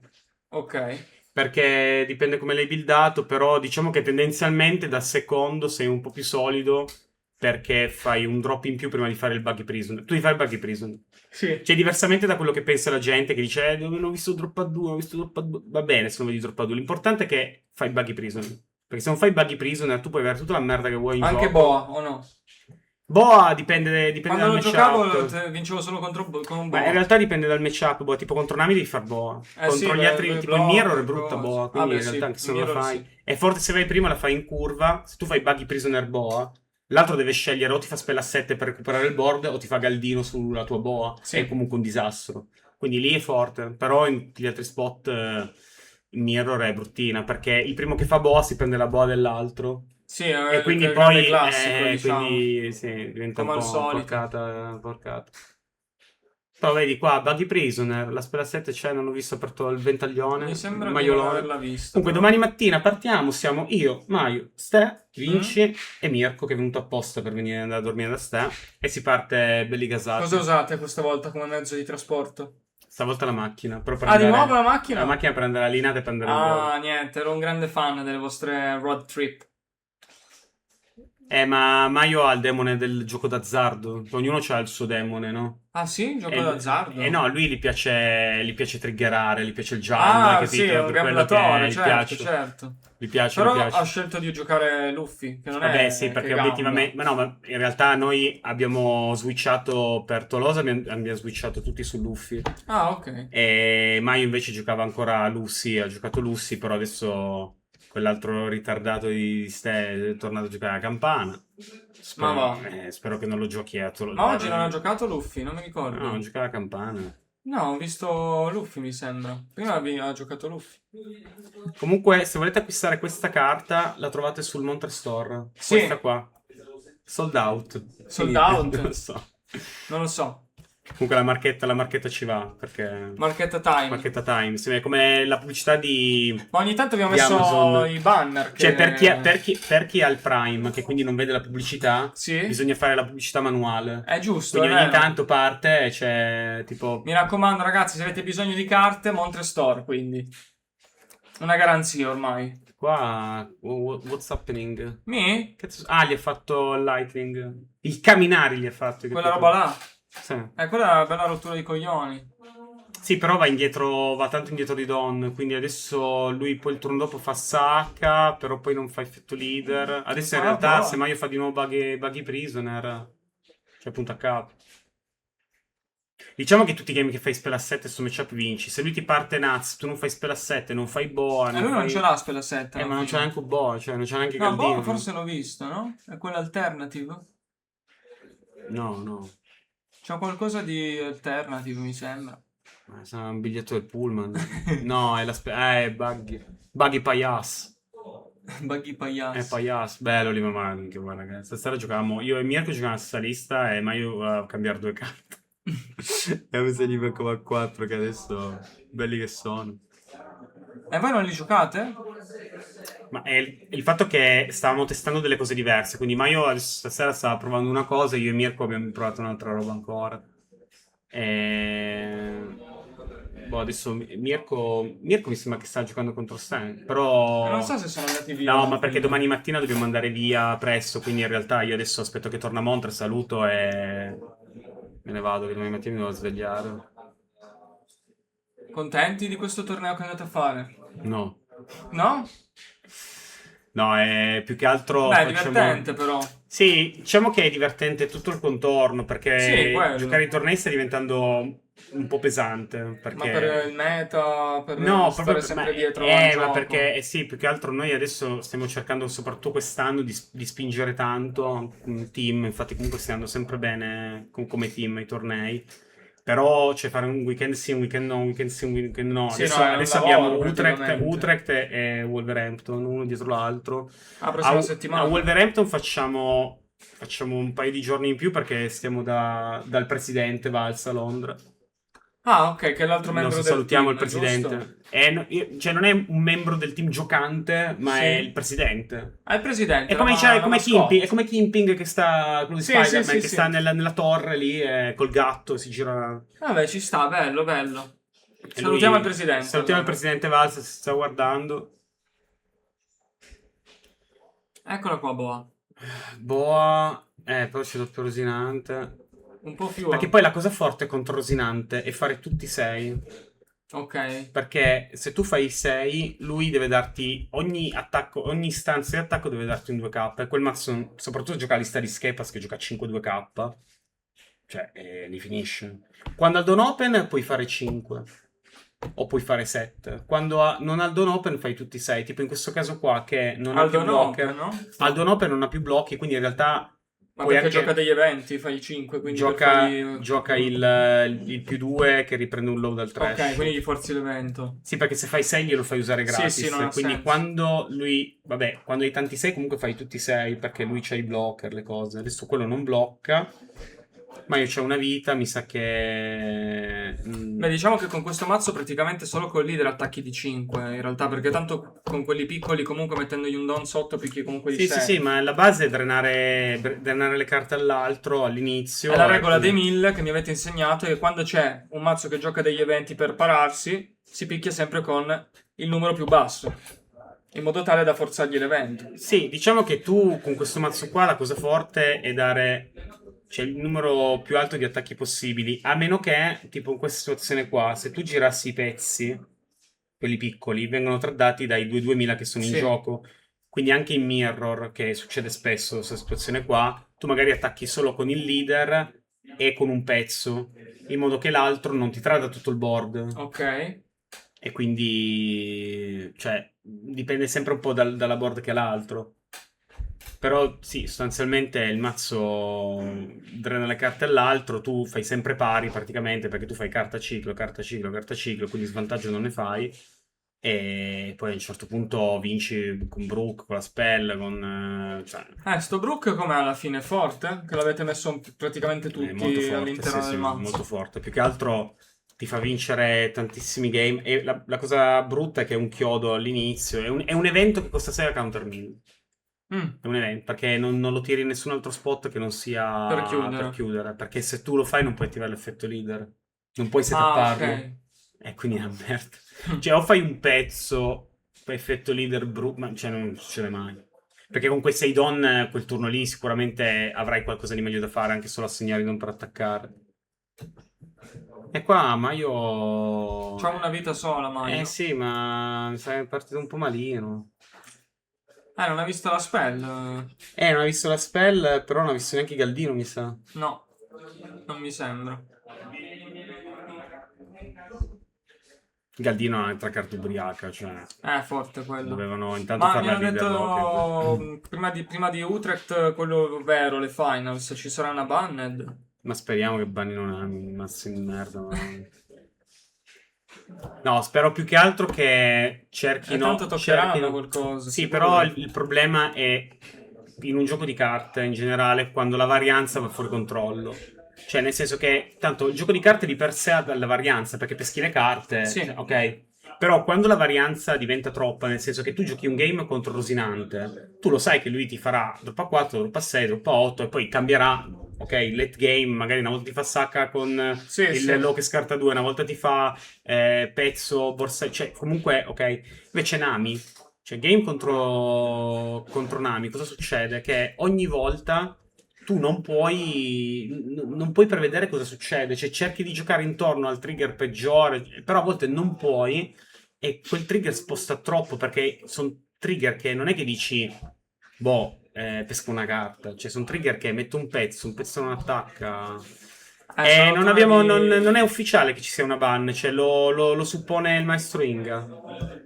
Ok.
Perché dipende come l'hai buildato, però diciamo che tendenzialmente da secondo sei un po' più solido perché fai un drop in più prima di fare il Buggy Prison. Tu devi fare il Buggy Prison.
Sì.
Cioè, diversamente da quello che pensa la gente che dice non ho visto drop a 2, ho visto drop a 2. Va bene se non vedi drop a 2. L'importante è che fai il Buggy Prison. Perché se non fai il Buggy Prisoner tu puoi avere tutta la merda che vuoi in
Anche
gioco.
Boa, o no?
Boa dipende
Quando
dal
lo giocavo
matchup.
vincevo solo con un
Ma in
Boa.
realtà dipende dal matchup, boh, tipo contro Nami devi far Boa. Contro
sì,
gli
beh,
altri,
beh,
tipo il
Block,
Mirror è brutta
Block.
Boa, quindi
Ah, beh,
in realtà
sì,
anche se non la
Mirror
fai.
sì.
È forte se vai prima la fai in curva, se tu fai Buggy Prisoner Boa, l'altro deve scegliere o ti fa spell a 7 per recuperare il board o ti fa Galdino sulla tua Boa.
Sì.
È comunque un disastro. Quindi lì è forte, però in tutti gli altri spot il Mirror è bruttina, perché il primo che fa Boa si prende la Boa dell'altro.
Sì,
E quindi
il
poi
grande classico, diciamo.
quindi, sì, diventa
Come
un
al
po'
solito.
porcata. Però vedi qua, Buggy Prisoner, la spella 7 c'è, non ho visto aperto il ventaglione,
Mi sembra
il
di non
maiolone.
averla vista.
Comunque
però.
domani mattina partiamo, siamo io, Maio, Ste, Vinci e Mirko che è venuto apposta per venire andare a dormire da Ste e si parte belli gasati.
Cosa usate questa volta come mezzo di trasporto?
Stavolta la macchina, però per
Ah, di
andare-
nuovo la macchina?
La macchina per andare a Linate e per andare in volo.
Ah, niente, ero un grande fan delle vostre road trip.
Ma Maio ha il demone del gioco d'azzardo, ognuno ha il suo demone, no?
Ah sì? Gioco
E-
d'azzardo?
no, lui gli piace triggerare, gli piace il jump,
Ah,
capito?
sì, è un
Per quello che
gamblatore,
gli
certo,
piace.
certo.
Gli piace,
Però
gli piace.
ha scelto di giocare Luffy, che non
Vabbè,
è
sì, perché
che gamba.
obiettivamente... Ma no, ma in realtà noi abbiamo switchato per Tolosa, abbiamo switchato tutti su Luffy.
Ah, ok.
E Maio invece giocava ancora a Lucy, ha giocato Lucy, però adesso quell'altro ritardato di Ste è tornato a giocare a Campana. Spero,
Ma va.
spero che non lo giochi a Tolosa.
Ma oggi non ha giocato Luffy, non mi ricordo.
No, giocava a Campana.
No, ho visto Luffy, mi sembra. Prima ha giocato Luffy.
Comunque, se volete acquistare questa carta, la trovate sul Montre Store.
Sì.
Questa qua. Sold out.
Sold
Quindi,
out?
Non lo so.
Non lo so.
Comunque la marchetta ci va, perché...
Marchetta Time.
Marchetta Time, sì, è come la pubblicità di...
Ma ogni tanto abbiamo
di
messo
Amazon.
i banner.
Cioè,
che-
per chi ha il Prime, che quindi non vede la pubblicità,
Sì.
bisogna fare la pubblicità manuale.
È giusto,
Quindi
è
ogni
vero.
tanto parte e c'è tipo...
Mi raccomando, ragazzi, se avete bisogno di carte, Montre Store, quindi. Una garanzia ormai.
Qua, what's happening?
Mi?
Ah, gli ha fatto il Lightning. Il camminare gli ha fatto.
Quella roba là.
Sì.
Quella è una bella rottura di coglioni.
Sì, però va indietro, va tanto indietro di Don, quindi adesso lui poi il turno dopo fa Saka, però poi non fa effetto leader. Adesso in
Ah,
realtà
però.
se Maio fa di nuovo Buggy Prisoner, cioè punta a capo. Diciamo che tutti i game che fai spell a 7 su matchup vinci. Se lui ti parte Nuts, tu non fai spell a 7, non fai Boa.
E lui non
fai-
ce l'ha spella 7.
ma non c'è neanche un Boa, cioè non c'è neanche
No,
Galdino.
boh, forse l'ho visto, no? È quella alternative.
No.
C'è qualcosa di alternative, mi sembra.
Sarà un biglietto del pullman. No, è Buggy Payas.
Buggy Payas.
È Payas. Bello lì, ma che guarda, ragazzi. Stasera giocavamo. Io e Mirko giocavamo la stessa lista e Maio a cambiare 2 carte. E mi sei Liverpool come a 4 che adesso belli che sono.
E voi non li giocate?
Ma è il fatto che stavamo testando delle cose diverse, quindi Maio adesso stasera stava provando una cosa e io e Mirko abbiamo provato un'altra roba ancora. Boh, adesso Mirko mi sembra che sta giocando contro Stan, però...
Non so se sono andati via.
No, ma perché domani mattina dobbiamo andare via presto, quindi in realtà io adesso aspetto che torna Montre, saluto e me ne vado, che domani mattina mi devo svegliare.
Contenti di questo torneo che andate a fare?
No.
No?
No, è più che altro...
Beh, è divertente però.
Sì, diciamo che è divertente tutto il contorno, perché
Sì, quello.
giocare i tornei sta diventando un po' pesante. Perché...
Ma per il meta, per
No,
stare
proprio
sempre dietro al
ma
gioco.
perché sì, più che altro noi adesso stiamo cercando, soprattutto quest'anno, di spingere tanto un team. Infatti, comunque stiamo andando sempre bene come team ai tornei. Però cioè, fare un weekend sì, un weekend no, un weekend sì, un weekend no.
Sì,
Adesso,
no, è un
adesso
lavoro,
abbiamo
praticamente.
Utrecht e Wolverhampton, uno dietro l'altro.
La prossima
A
settimana.
Wolverhampton facciamo un paio di giorni in più perché stiamo dal presidente Valls a Londra.
Ah, ok, che è l'altro membro del
Salutiamo
team,
il presidente.
giusto?
Cioè, non è un membro del team giocante, ma
Sì.
è il presidente.
Ah, il presidente.
È come,
la
come
mascotte.
Kimping, è come Kimping che sta, quello di
Sì,
Spider-Man,
sì,
che
sì.
sta nella torre lì col gatto, si gira.
Vabbè, ci sta, bello, bello.
E
Salutiamo
lui-
il presidente.
Salutiamo il
allora.
presidente Valls, se si sta guardando.
Eccola qua, Boa.
Boa, però c'è doppio Rosinante.
Un po' più.
Perché poi la cosa forte contro Rosinante è fare tutti 6.
Ok.
Perché se tu fai 6, lui deve darti ogni attacco, ogni istanza di attacco deve darti un 2k. E quel mazzo, soprattutto gioca a lista di Skepas che gioca 5-2k. Cioè, li finisce. Quando al Don Open puoi fare 5. O puoi fare 7. Quando non ha il Don Open fai tutti 6. Tipo in questo caso qua che non ha più
Aldo
blocker.
no?
Al Don Open non ha più blocchi, quindi in realtà
Ma
puoi
perché
anche...
gioca degli eventi, fai 5, quindi per fargli-
Gioca il più 2 che riprende un low dal trash.
Ok, quindi gli forzi l'evento.
Sì, perché se fai 6 glielo fai usare
Sì,
gratis.
sì, non ha
Quindi
senso.
quando lui... Vabbè, quando hai tanti 6 comunque fai tutti 6 perché lui c'ha i blocker, le cose. Adesso quello non blocca. Ma io c'ho una vita, mi sa che...
Beh, diciamo che con questo mazzo praticamente solo col leader attacchi di 5, in realtà, perché tanto con quelli piccoli comunque mettendogli un don sotto picchi comunque di
Sì,
6.
sì, sì, ma la base è drenare le carte all'altro all'inizio.
È la regola dei
quindi-
1000 che mi avete insegnato, che quando c'è un mazzo che gioca degli eventi per pararsi, si picchia sempre con il numero più basso, in modo tale da forzargli l'evento.
Sì, diciamo che tu con questo mazzo qua la cosa forte è dare il numero più alto di attacchi possibili, a meno che, tipo in questa situazione qua, se tu girassi i pezzi, quelli piccoli, vengono traddati dai 2-2000 che sono in
Sì.
gioco. Quindi anche in Mirror, che succede spesso questa situazione qua, tu magari attacchi solo con il leader e con un pezzo, in modo che l'altro non ti trada tutto il board.
Ok.
E quindi, cioè, dipende sempre un po' dalla board che ha l'altro. Però sì, sostanzialmente il mazzo drena le carte all'altro, tu fai sempre pari praticamente perché tu fai carta ciclo, carta ciclo, carta ciclo, quindi svantaggio non ne fai. E poi a un certo punto vinci con Brook, con la spell, con... cioè,
Sto Brook com'è alla fine? Forte? Che l'avete messo praticamente
è
tutti
molto forte,
all'interno
sì,
del
sì,
mazzo.
molto forte. Più che altro ti fa vincere tantissimi game. E la cosa brutta è che è un chiodo all'inizio, è un evento che costa 6 a counter mill. È un evento perché non lo tiri in nessun altro spot che non sia
Per chiudere.
perché se tu lo fai non puoi attivare l'effetto leader, non puoi
Ah,
setupparlo.
ok.
E quindi è una merda. Cioè, o fai un pezzo effetto leader brutto, ma cioè non succede mai. Perché con quei 6 don quel turno lì sicuramente avrai qualcosa di meglio da fare, anche solo assegnare i don per attaccare. E qua Maio...
C'ha una vita sola, Mario.
sì, ma mi sa che è partito un po' malino.
Non ha visto la spell?
Non ha visto la spell, però non ha visto neanche Galdino, mi sa.
No, non mi sembra.
Galdino è un'altra carta ubriaca, cioè
È forte quello.
dovevano intanto
Ma
fare
mi
la
hanno
leader locker.
detto prima di Utrecht, quello vero, le finals, ci sarà una banned?
Ma speriamo che bannino una mazza di merda. No, spero più che altro che cerchino...
tanto toccheranno
cerchino-
qualcosa,
Sì,
sicuro.
però il problema è in un gioco di carte in generale quando la varianza va fuori controllo. Cioè, nel senso che tanto il gioco di carte di per sé ha della varianza, perché peschi le carte,
Sì.
cioè, ok. Però quando la varianza diventa troppa, nel senso che tu giochi un game contro Rosinante, tu lo sai che lui ti farà droppa 4, droppa 6, droppa 8 e poi cambierà, ok, late game, magari una volta ti fa sacca con
Sì,
il
sì.
low che scarta 2, una volta ti fa pezzo, borsa, cioè comunque, ok. Invece Nami, cioè game contro Nami, cosa succede? Che ogni volta tu non puoi prevedere cosa succede, cioè cerchi di giocare intorno al trigger peggiore, però a volte non puoi e quel trigger sposta troppo perché sono trigger che non è che dici boh, pesco una carta, cioè sono trigger che metto un pezzo non attacca. E
sono
non è ufficiale che ci sia una ban, cioè lo suppone il maestro Inga.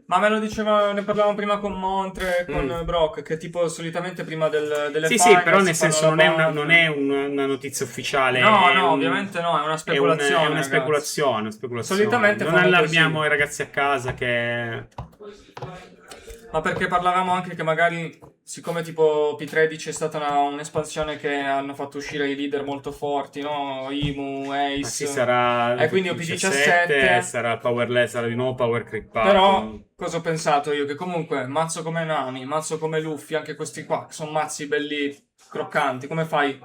Ma me lo diceva, ne parlavamo prima con Montre e con Brock, che tipo solitamente prima delle
Sì,
finals
però nel
fanno
senso
la
non è una notizia ufficiale.
No,
è
no,
un-
ovviamente no, è una
È
speculazione.
una
ragazzi.
speculazione, speculazione.
Solitamente
non
fanno
allarmiamo
così.
i ragazzi a casa che...
Ma perché parlavamo anche che magari, siccome tipo P13 è stata un'espansione che hanno fatto uscire i leader molto forti, no? Imu, Ace.
Ma sì, sarà
E quindi OP17
sarà di nuovo power creepato.
Però, cosa ho pensato io? Che comunque mazzo come Nami, mazzo come Luffy, anche questi qua, che sono mazzi belli croccanti, come fai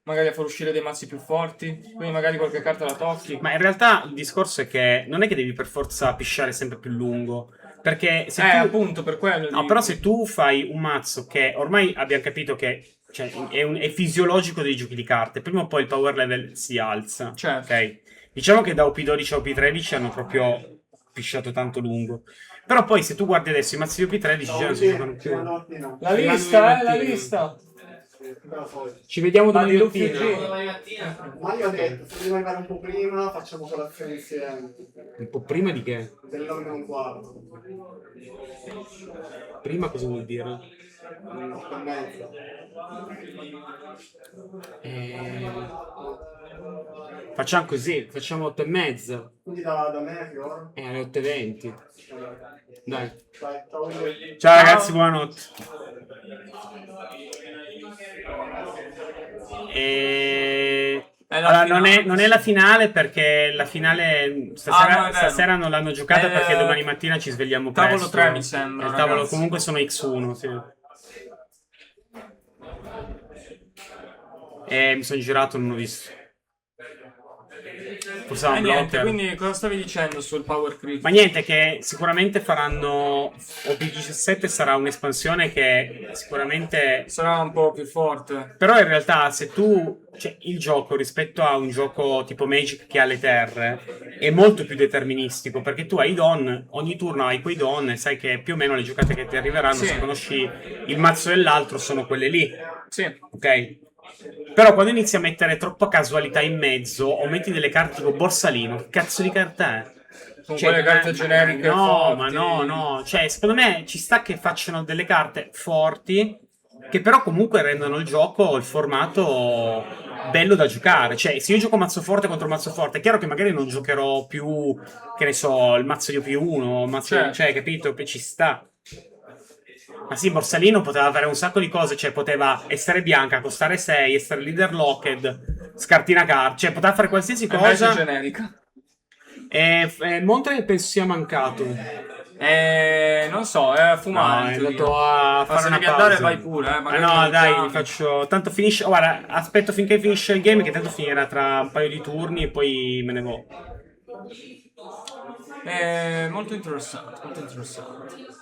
magari a far uscire dei mazzi più forti? Quindi magari qualche carta la tocchi.
Ma in realtà il discorso è che non è che devi per forza pisciare sempre più lungo. Perché se tu...
appunto, per quello.
No,
dico.
però se tu fai un mazzo che ormai abbiamo capito che cioè, è fisiologico dei giochi di carte, prima o poi il power level si alza.
Certo.
Ok? Diciamo che da OP12 a OP13 hanno proprio pisciato tanto lungo. Però poi se tu guardi adesso i mazzi di OP13 già non si giocano più.
La lista, la lista.
Ci vediamo
Ma di
domani
Luffy
mattina.
G.
Ma io ho detto, se devo arrivare un po' prima, facciamo colazione insieme.
Un po' prima di che?
Delle 9:15.
Prima cosa vuol dire?
8:30.
Facciamo così, facciamo 8:30.
Quindi da me a che ora?
Alle 8:20. Dai.
Dai, ciao.
Ciao ragazzi, buonanotte. Allora, non è la finale perché la finale stasera,
no, è vero.
stasera non l'hanno giocata perché domani mattina ci svegliamo presto.
Tavolo 3 mi sembra,
Il tavolo
ragazzi.
comunque sono X1, sì. E mi sono girato, non ho visto. Forse era un
niente,
blocker.
quindi cosa stavi dicendo sul power creep?
Ma niente, che sicuramente faranno OP17 sarà un'espansione che sicuramente
sarà un po' più forte.
Però in realtà se tu cioè il gioco rispetto a un gioco tipo Magic che ha le terre è molto più deterministico perché tu hai i don, ogni turno hai quei don e sai che più o meno le giocate che ti arriveranno
Sì.
se conosci il mazzo dell'altro sono quelle lì.
Sì.
Ok? Però quando inizi a mettere troppa casualità in mezzo o metti delle carte tipo borsalino, che cazzo di carta è?
Con quelle carte generiche
no,
forti.
ma no. Cioè, secondo me ci sta che facciano delle carte forti che però comunque rendono il gioco, il formato bello da giocare. Cioè, se io gioco mazzo forte contro mazzo forte, è chiaro che magari non giocherò più, che ne so, il mazzo di OP1, il mazzo cioè, capito? Che ci sta. Ma sì, Borsalino poteva avere un sacco di cose, cioè poteva essere bianca, costare 6, essere leader locked, scartina card, cioè poteva fare qualsiasi cosa.
Generica.
E Montre penso sia mancato.
Non so, è fumante.
No, è andato a fare
se
una
devi
pausa.
andare vai pure, magari
no,
lo
dai,
chiami.
faccio. Tanto finisce. Guarda, aspetto finché finisce il game, che tanto finirà tra un paio di turni e poi me ne vado.
Molto interessante, molto interessante.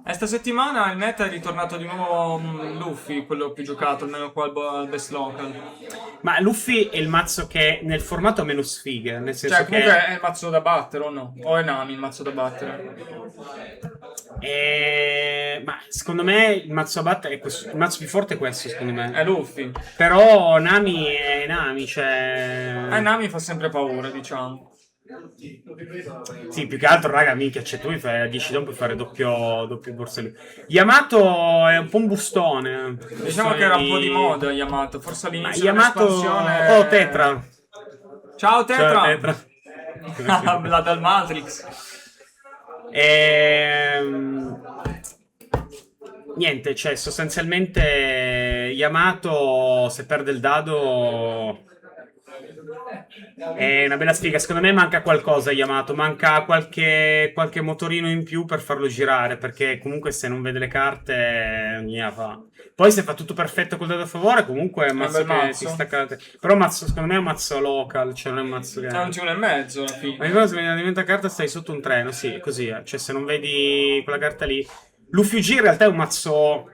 E sta settimana il meta è ritornato di nuovo Luffy, quello più giocato, almeno qua al Best Local.
Ma Luffy è il mazzo che nel formato ha meno sfighe, nel senso
Cioè,
che...
comunque è il mazzo da battere o no? O è Nami il mazzo da battere?
Ma secondo me il mazzo da battere è questo, il mazzo più forte è questo, secondo me.
È Luffy.
Però Nami è Nami, cioè...
Nami fa sempre paura, diciamo.
Sì, più che altro, raga, minchia, cioè tu mi fai a 10 don puoi fare doppio borsellino. Yamato è un po' un bustone.
Diciamo che era un po' di moda Yamato, forse all'inizio
Yamato...
dell'espansione...
Oh, Tetra.
Ciao Tetra!
Ciao, Tetra.
La dal Matrix.
Niente, cioè sostanzialmente Yamato se perde il dado è una bella sfiga. Secondo me manca qualcosa a Yamato, manca qualche motorino in più per farlo girare, perché comunque se non vede le carte non gliela fa. Poi se fa tutto perfetto col dado a favore, comunque è un mazzo
bel
che
mazzo.
ti stacca. Però secondo me è un mazzo local, cioè non è un mazzo che...
C'è un 1,5 alla fine.
Ma ricordo se viene diventa carta stai sotto un treno, sì, è così, cioè se non vedi quella carta lì. L'UFG in realtà è un mazzo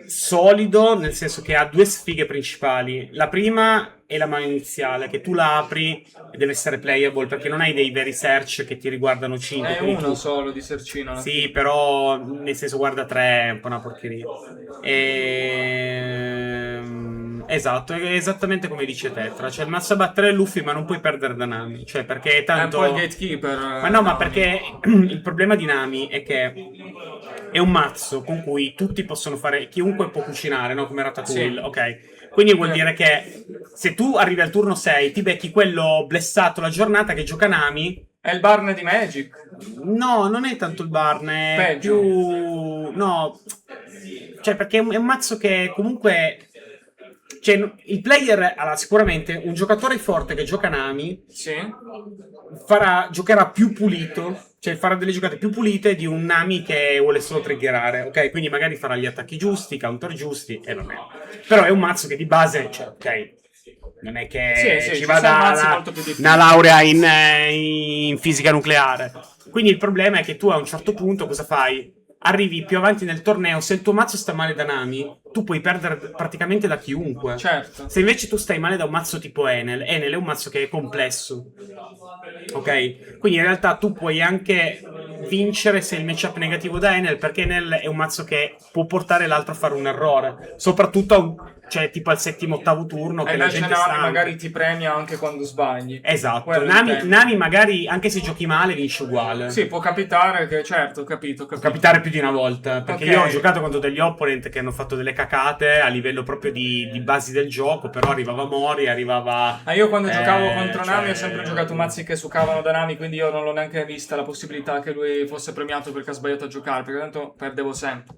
solido, nel senso che ha due sfighe principali. La prima è la mano iniziale, che tu la apri e deve essere playable, perché non hai dei veri search che ti riguardano 5.
È uno solo di Sercino.
Sì, però nel senso guarda 3 è un po' una porcheria. Esatto, è esattamente come dice Tetra. Cioè il mazzo a battere è Luffy, ma non puoi perdere da Nami. Cioè perché è tanto...
È un po' il gatekeeper.
Ma no, ma perché il problema di Nami è che è un mazzo con cui tutti possono fare... Chiunque può cucinare, no? Come Ratatouille,
Sì.
ok? Quindi vuol dire che se tu arrivi al turno 6, ti becchi quello blessato la giornata che gioca Nami...
È il Barne di Magic.
No, non è tanto il Barne, è
Peggio.
più... No, cioè perché è un mazzo che comunque... Cioè, il player, allora, sicuramente un giocatore forte che gioca Nami
Sì.
giocherà più pulito, cioè farà delle giocate più pulite di un Nami che vuole solo triggerare, ok? Quindi magari farà gli attacchi giusti, i counter giusti, e vabbè. Però è un mazzo che di base, cioè, ok, non è che
Sì,
ci
ci
vada
sono mazzi molto più difficili.
una laurea in fisica nucleare. Quindi il problema è che tu a un certo punto cosa fai? Arrivi più avanti nel torneo, se il tuo mazzo sta male da Nami, tu puoi perdere praticamente da chiunque.
Certo.
Se invece tu stai male da un mazzo tipo Enel è un mazzo che è complesso. Ok? Quindi in realtà tu puoi anche vincere se il matchup è negativo da Enel, perché Enel è un mazzo che può portare l'altro a fare un errore. Soprattutto cioè tipo al settimo, ottavo turno,
E
che la
invece
gente
Nami
sta...
magari ti premia anche quando sbagli.
Esatto.
Quello
Nami,
intendo.
Nami magari, anche se giochi male, vince uguale.
Sì, può capitare che, certo, ho capito.
Può capitare più di una volta, perché
Ok.
io ho giocato contro degli opponent che hanno fatto delle cacate a livello proprio di basi del gioco, però arrivava Mori, arrivava...
Ma io quando giocavo contro
cioè-
Nami ho sempre giocato mazzi che succavano da Nami, quindi io non l'ho neanche vista la possibilità che lui fosse premiato perché ha sbagliato a giocare, perché tanto perdevo sempre.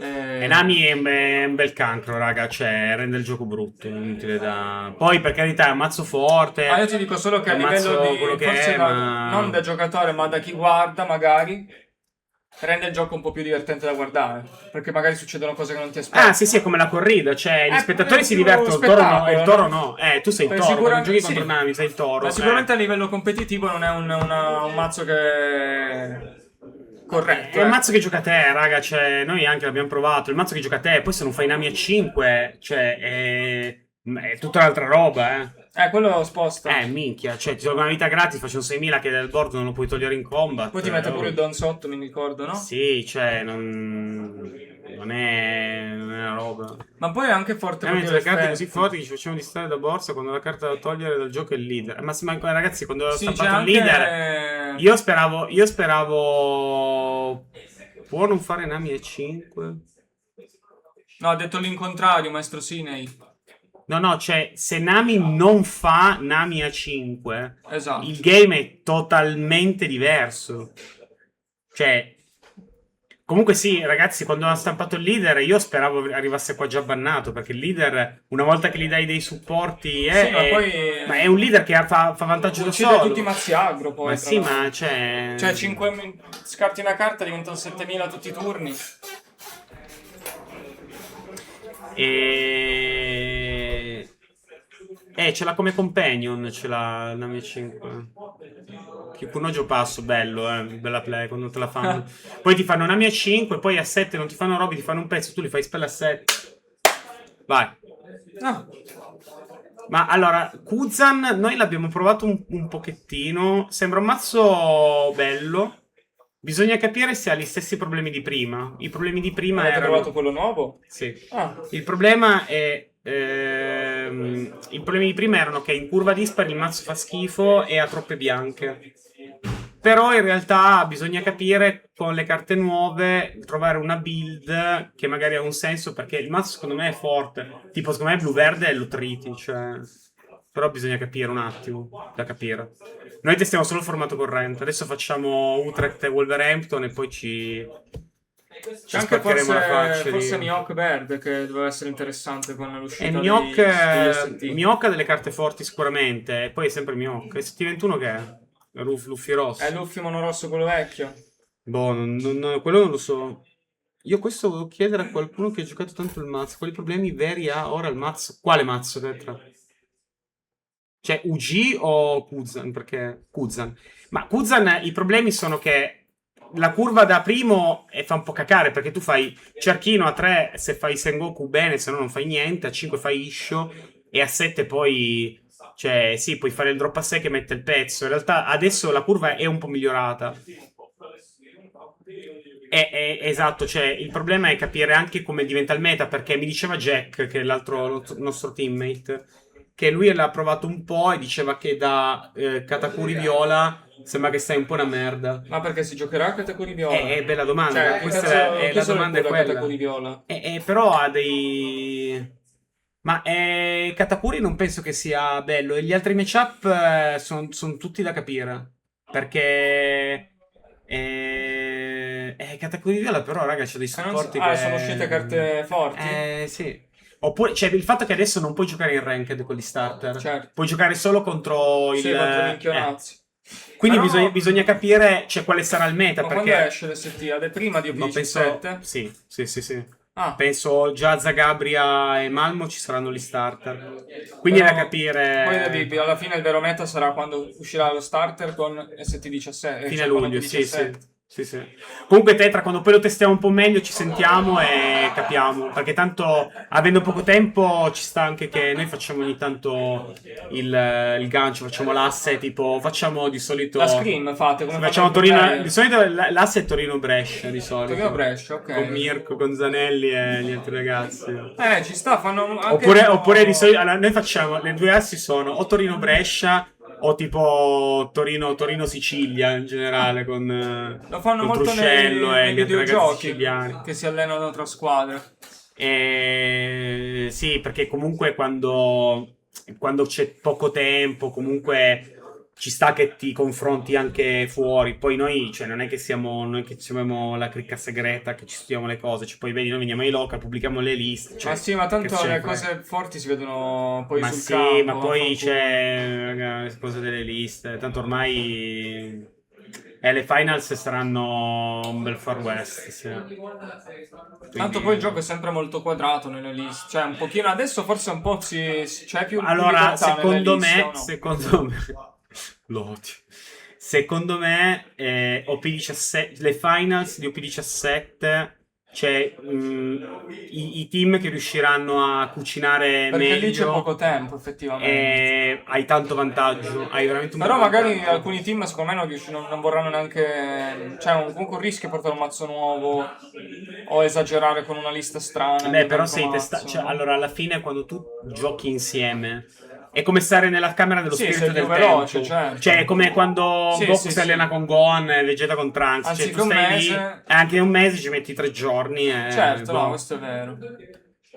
E Nami è un bel cancro, raga, cioè rende il gioco brutto, inutile da... Poi per carità è un mazzo forte.
Ma io ti dico solo che
è
a
un
livello
mazzo
di
quello che
forse
è,
non da giocatore ma da chi guarda magari rende il gioco un po' più divertente da guardare, perché magari succedono cose che non ti aspetti.
Ah, sì, sì, è come la corrida, cioè gli spettatori
è
si
più
divertono, il toro no,
spettacolo,
il toro
no?
no. Tu sei il
Beh,
toro, quando
sicuramente
giochi
sì.
contro Nami sei il toro.
Ma sicuramente a livello competitivo non è un mazzo che corretto.
È un mazzo che gioca a te, raga, cioè noi anche l'abbiamo provato, il mazzo che gioca a te, poi se non fai Nami a 5, cioè è tutta un'altra roba,
quello sposta.
Minchia, cioè ti tolgo una vita gratis, faccio un 6.000 che del board non lo puoi togliere in combat.
Poi ti mette pure il Don sotto, mi ricordo, no?
Sì, cioè non è una roba.
Ma poi è anche forte
Veramente le
proprio
carte
l'effetto.
così forti che ci facciamo distare da borsa quando la carta da togliere dal gioco è il leader. Ma sì, ma ragazzi, quando ho
Sì, c'è
stampato il
anche-
leader, io speravo. Può non fare Nami a 5?
No, ha detto l'incontrario, maestro Sinei.
No, cioè, se Nami non fa Nami a 5,
Esatto.
il game è totalmente diverso. Cioè, comunque sì, ragazzi, quando ha stampato il leader, io speravo arrivasse qua già bannato, perché il leader, una volta che gli dai dei supporti,
Sì, ma poi
ma è un leader che fa vantaggio da
uccide
solo.
tutti i mazzi agro poi.
Ma
tra
sì,
l'altro.
ma c'è...
Cioè 5 scarti una carta diventano 7000 tutti i turni.
Ce l'ha come companion, ce l'ha Nami 5. Kunojo passo, bello, bella play quando te la fanno. Poi ti fanno Nami a 5, poi a 7 non ti fanno robi, ti fanno un pezzo, tu li fai spell a 7. Vai.
No.
Ma allora, Kuzan, noi l'abbiamo provato un pochettino, sembra un mazzo bello. Bisogna capire se ha gli stessi problemi di prima. I problemi di prima
Avete
erano...
provato quello nuovo?
Sì.
Ah.
Il problema è... i problemi di prima erano che in curva dispari il mazzo fa schifo e ha troppe bianche. Però in realtà bisogna capire con le carte nuove, trovare una build che magari ha un senso, perché il mazzo secondo me è forte. Tipo, secondo me blu-verde lo triti, cioè...
Però bisogna capire un attimo, da capire. Noi testiamo solo il formato corrente. Adesso facciamo Utrecht e Wolverhampton e poi ci
C'è anche
spaccheremo la faccia
forse
di...
Mihawk Bird che doveva essere interessante con l'uscita
E
degli ST.
Mihawk ha delle carte forti sicuramente, e poi è sempre Mihawk. E ST21 che è? Luffy rosso.
È Luffy monorosso quello vecchio.
Boh, quello non lo so. Io questo volevo chiedere a qualcuno che ha giocato tanto il mazzo. Quali problemi veri ha ora il mazzo? Quale mazzo, Tetra? Cioè, UG o Kuzan? Perché Kuzan. Ma Kuzan, i problemi sono che la curva da primo fa un po' cacare, perché tu fai cerchino a 3 se fai Sengoku bene, se no non fai niente, a 5 fai Isho e a 7 poi... Cioè, sì, puoi fare il drop a 6 che mette il pezzo. In realtà adesso la curva è un po' migliorata. Esatto, cioè il problema è capire anche come diventa il meta, perché mi diceva Jack, che è l'altro nostro teammate, che lui l'ha provato un po' e diceva che da Katakuri Viola sembra che stai un po' una merda.
Ma perché si giocherà a Katakuri Viola?
È bella domanda.
Cioè,
Questa è la domanda è quella.
Katakuri Viola?
Però ha dei... Ma Katakuri non penso che sia bello. E gli altri matchup sono tutti da capire. Perché... Katakuri Viola però, raga, c'ha dei supporti che...
sono uscite carte forti?
Sì. Oppure, cioè, il fatto che adesso non puoi giocare in ranked con gli starter.
Certo.
Puoi giocare solo contro il...
Sì, contro minchionazzi.
Quindi
Però-
bisogna capire, cioè, quale sarà il meta,
Ma
perché...
quando esce l'ST? Ad prima di
No,
OP17?
Sì.
Ah,
Penso già Zagabria e Malmo ci saranno gli starter. Quindi è da capire...
Poi alla fine il vero meta sarà quando uscirà lo starter con ST17.
Fine
cioè con
luglio,
OP17.
sì. Comunque Tetra, quando poi lo testiamo un po' meglio ci sentiamo e capiamo, perché tanto avendo poco tempo ci sta anche che noi facciamo ogni tanto il gancio, facciamo l'asse, tipo facciamo di solito...
La scream fate, come
Facciamo
fate in
Torino,
multiplayer?
di solito l'asse è Torino-Brescia, di solito.
Torino-Brescia, ok.
Con Mirko, con Zanelli e gli altri ragazzi.
Ci sta, fanno anche
Oppure di solito, allora, noi facciamo, le due assi sono o Torino-Brescia o tipo Torino-Sicilia in generale, con
lo fanno
con
molto
Truscello e
nei
gli altri ragazzi
videogiochi
siciliani.
che si allenano tra squadre.
Sì, perché comunque quando c'è poco tempo, comunque ci sta che ti confronti anche fuori. Poi noi, cioè, non è che siamo la cricca segreta, che ci studiamo le cose. Cioè, poi vedi, noi veniamo ai local, pubblichiamo le liste. Cioè,
Ma sì, ma tanto
che
le
c'è?
cose forti si vedono poi
Ma
sul
sì,
campo.
ma poi
fanculo.
c'è raga, le cose delle liste. Tanto ormai le finals saranno un bel Far West. Sì.
Tanto poi il gioco è sempre molto quadrato nelle liste. Cioè, un pochino adesso forse un po' c'è più
Allora,
libertà nelle liste,
secondo me, lo odio. Secondo me, OP17, le finals di OP17, c'è i team che riusciranno a cucinare
Perché
meglio.
lì c'è poco tempo, effettivamente.
Hai tanto vantaggio. Hai veramente un
Però
bel
magari
vantaggio.
alcuni team secondo me non vorranno neanche... Cioè, comunque un rischio portare un mazzo nuovo o esagerare con una lista strana.
Beh, però
dentro
sei
mazzo,
testato. Cioè,
no?
allora, alla fine, quando tu giochi insieme, è come stare nella camera dello
Sì,
spirito
sei
del
più veloce,
tempo.
certo.
Cioè, è come quando
Sì,
Goku
sì,
si allena con Gohan e Vegeta con Trunks. Cioè,
Anziché
tu
un
stai lì,
mese-
e anche un mese ci metti 3 giorni.
Certo,
boh.
no, questo è vero.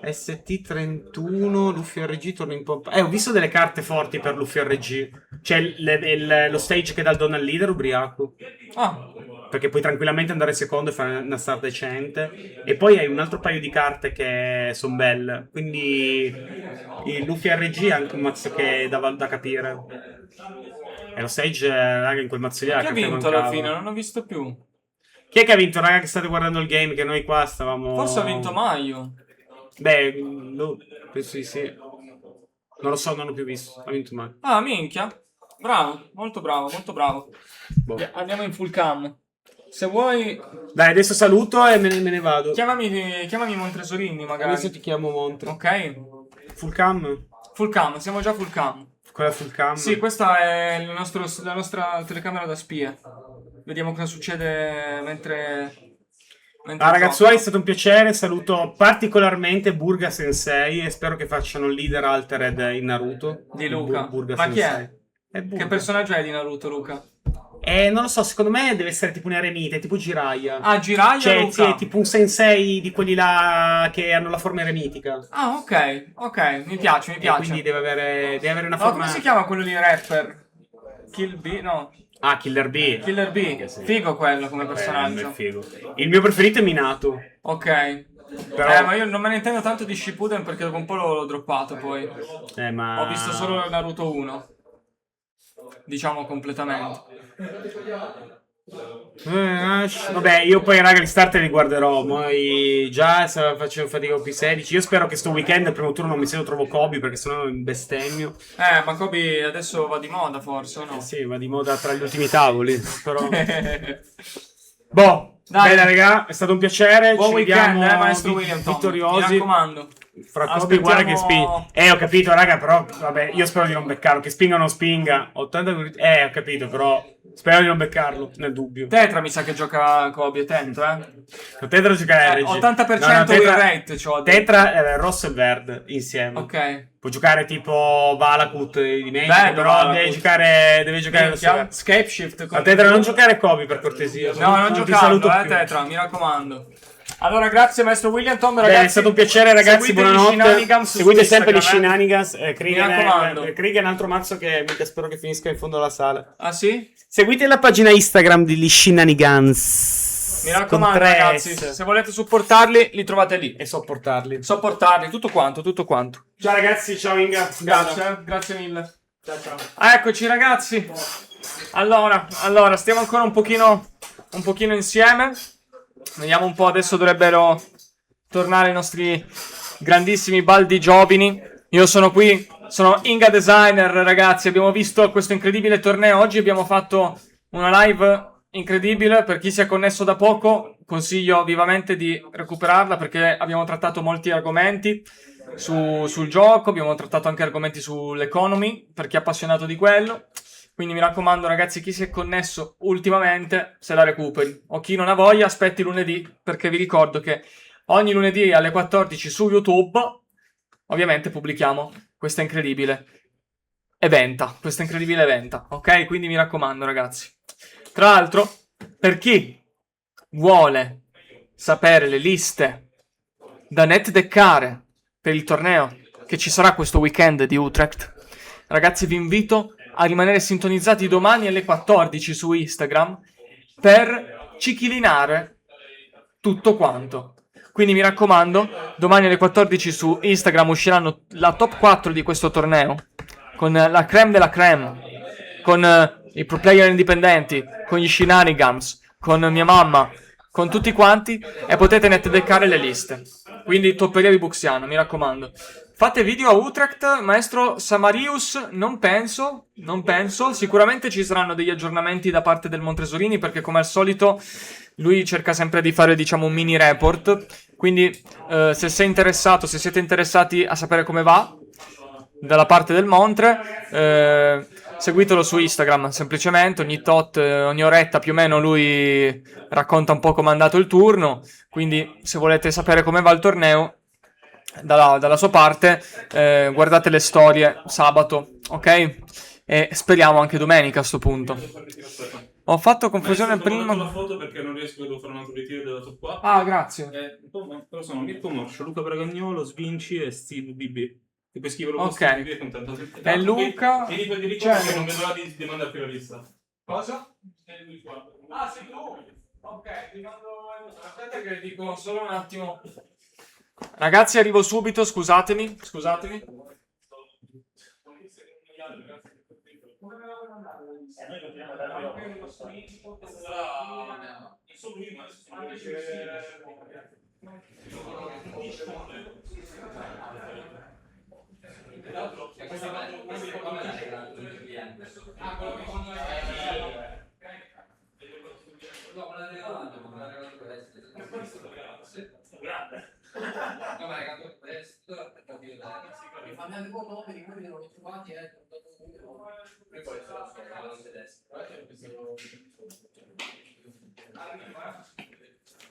ST31, Luffy RG torna in pompa. Ho visto delle carte forti per Luffy RG. C'è lo stage che dà il dono al leader ubriaco.
Ah,
Perché puoi tranquillamente andare secondo e fare una start decente. E poi hai un altro paio di carte che sono belle. Quindi il Luffy RG è anche un mazzo che da capire. E lo stage, raga, in quel mazzo lì
chi ha vinto alla fine? Non ho visto più.
Chi è che ha vinto, raga, che state guardando il game? Che noi qua stavamo...
Forse ha vinto Maio.
Beh, penso di sì. Non lo so, non l'ho più visto. Ha vinto Mario.
Ah, minchia. Bravo, molto bravo, molto bravo.
Boh.
Andiamo in full cam. Se vuoi,
Dai, adesso saluto e me ne vado.
chiamami Montresorini magari.
Adesso ti chiamo Montre.
Ok?
Full cam?
Full cam, siamo già full cam.
Quella full cam?
Sì, questa è la nostra telecamera da spia. Vediamo cosa succede mentre
Ragazzuoli, è stato un piacere. Saluto particolarmente Burga Sensei e spero che facciano il leader Altered in Naruto.
Di Luca.
Burga
Ma chi
Sensei.
è? Che personaggio è di Naruto, Luca?
Non lo so, secondo me deve essere tipo un eremite, tipo Jiraiya.
Ah, Jiraiya
Cioè,
Luca.
sì, è tipo un sensei di quelli là che hanno la forma eremitica.
Ah, ok, mi piace.
E quindi deve avere una
No,
forma...
come si chiama quello lì rapper? Kill B? No.
Ah, Killer B.
Killer B.
Sì.
Figo quello come
È
personaggio.
figo. Il mio preferito è Minato.
Ok.
Però-
Ma io non me ne intendo tanto di Shippuden perché dopo un po' l'ho droppato poi.
Ma...
Ho visto solo Naruto 1. Diciamo completamente.
Vabbè, io poi raga gli starter li guarderò. Poi già faccio fatica con P16. Io spero che sto weekend al primo turno non mi trovo Kobe perché sennò mi bestemmio.
Ma Kobe adesso va di moda forse, o no?
Sì, va di moda tra gli ultimi tavoli. Però... boh,
Dai.
bene raga, è stato un piacere.
Buon
Ci
weekend,
vediamo
maestro William Tom.
vittoriosi.
Mi raccomando.
Fra Kobe guarda che
Aspettiamo-
spinga. Ho capito, raga, però vabbè, io spero di non beccarlo. Che spinga o non spinga. 80 ho capito, però spero di non beccarlo, nel dubbio.
Tetra mi sa che gioca Kobe, attento,
Tetra giocare RG.
80% win rate c'ho.
Tetra rosso e verde insieme.
Ok.
Può giocare tipo Valakut di me,
Bello,
però
Valakut.
deve giocare rosso e verde.
Scape shift.
Ma Tetra non giocare Kobe per cortesia.
No, non
ti
giocarlo,
saluto più.
Tetra, mi raccomando. Allora, grazie maestro William Tom,
Bene,
ragazzi.
è stato un piacere, ragazzi.
seguite gli
Buonanotte.
Shenanigans
Seguite
su
sempre gli
Instagram,
Shenanigans.
Mi
Krieg
raccomando.
è un altro mazzo che mica spero che finisca in fondo alla sala.
Ah sì?
Seguite la pagina Instagram degli Shenanigans.
Mi raccomando,
Con tre
ragazzi,
S.
se volete supportarli, li trovate lì.
E sopportarli.
Sopportarli, tutto quanto.
Ciao ragazzi, ciao Inga.
Grazie mille. Ciao. Eccoci ragazzi. Allora, stiamo ancora un pochino insieme. Vediamo un po', adesso dovrebbero tornare i nostri grandissimi baldi giovani. Io sono qui, sono Inga Designer, ragazzi. Abbiamo visto questo incredibile torneo. Oggi abbiamo fatto una live incredibile. Per chi si è connesso da poco, consiglio vivamente di recuperarla perché abbiamo trattato molti argomenti sul gioco. Abbiamo trattato anche argomenti sull'economy, per chi è appassionato di quello. Quindi mi raccomando, ragazzi, chi si è connesso ultimamente, se la recuperi. O chi non ha voglia, aspetti lunedì, perché vi ricordo che ogni lunedì alle 14 su YouTube, ovviamente pubblichiamo questa incredibile eventa, ok? Quindi mi raccomando, ragazzi. Tra l'altro, per chi vuole sapere le liste da net deccare per il torneo che ci sarà questo weekend di Utrecht, ragazzi, vi invito a rimanere sintonizzati domani alle 14 su Instagram per cichilinare tutto quanto. Quindi mi raccomando, domani alle 14 su Instagram usciranno la top 4 di questo torneo, con la creme della creme, con i pro player indipendenti, con gli Shenanigans, con mia mamma, con tutti quanti, e potete net deccare le liste. Quindi topperia di Buxiano, mi raccomando. Fate video a Utrecht, maestro Samarius? Non penso. Sicuramente ci saranno degli aggiornamenti da parte del Montresorini, perché come al solito lui cerca sempre di fare, diciamo, un mini report. Quindi se siete interessati a sapere come va dalla parte del Montre, seguitelo su Instagram semplicemente. Ogni oretta più o meno lui racconta un po' come è andato il turno. Quindi se volete sapere come va il torneo dalla sua parte, guardate le storie sabato, ok? E speriamo anche domenica a sto punto. Ho fatto confusione prima.
la foto perché non riesco a fare un altro ritiro della top 4.
Ah, grazie.
Però sono Mirko Morscio, Luca Bragagnolo, Svinci e Steve BB. Che puoi scriverlo con
Ok.
Steve BB e contatto.
E Luca.
E poi di ricordo
Cioè,
che non vedo l'ora di mandarti la lista.
Cosa? Ah, sei tu? Ok, ti mando. Aspetta che dico solo un attimo. Ragazzi, arrivo subito, scusatemi.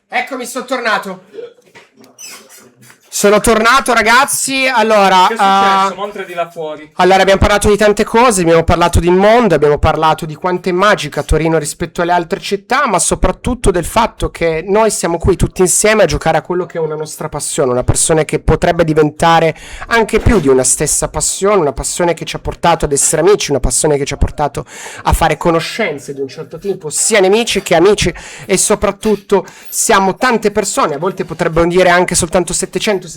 Eccomi, sono tornato. Sono tornato, ragazzi. Allora,
Che è successo? Montre di là fuori.
allora, abbiamo parlato di tante cose, abbiamo parlato del mondo, abbiamo parlato di quanto è magica Torino rispetto alle altre città, ma soprattutto del fatto che noi siamo qui tutti insieme a giocare a quello che è una nostra passione, una passione che potrebbe diventare anche più di una stessa passione, una passione che ci ha portato ad essere amici, una passione che ci ha portato a fare conoscenze di un certo tipo, sia nemici che amici, e soprattutto siamo tante persone, a volte potrebbero dire anche soltanto 777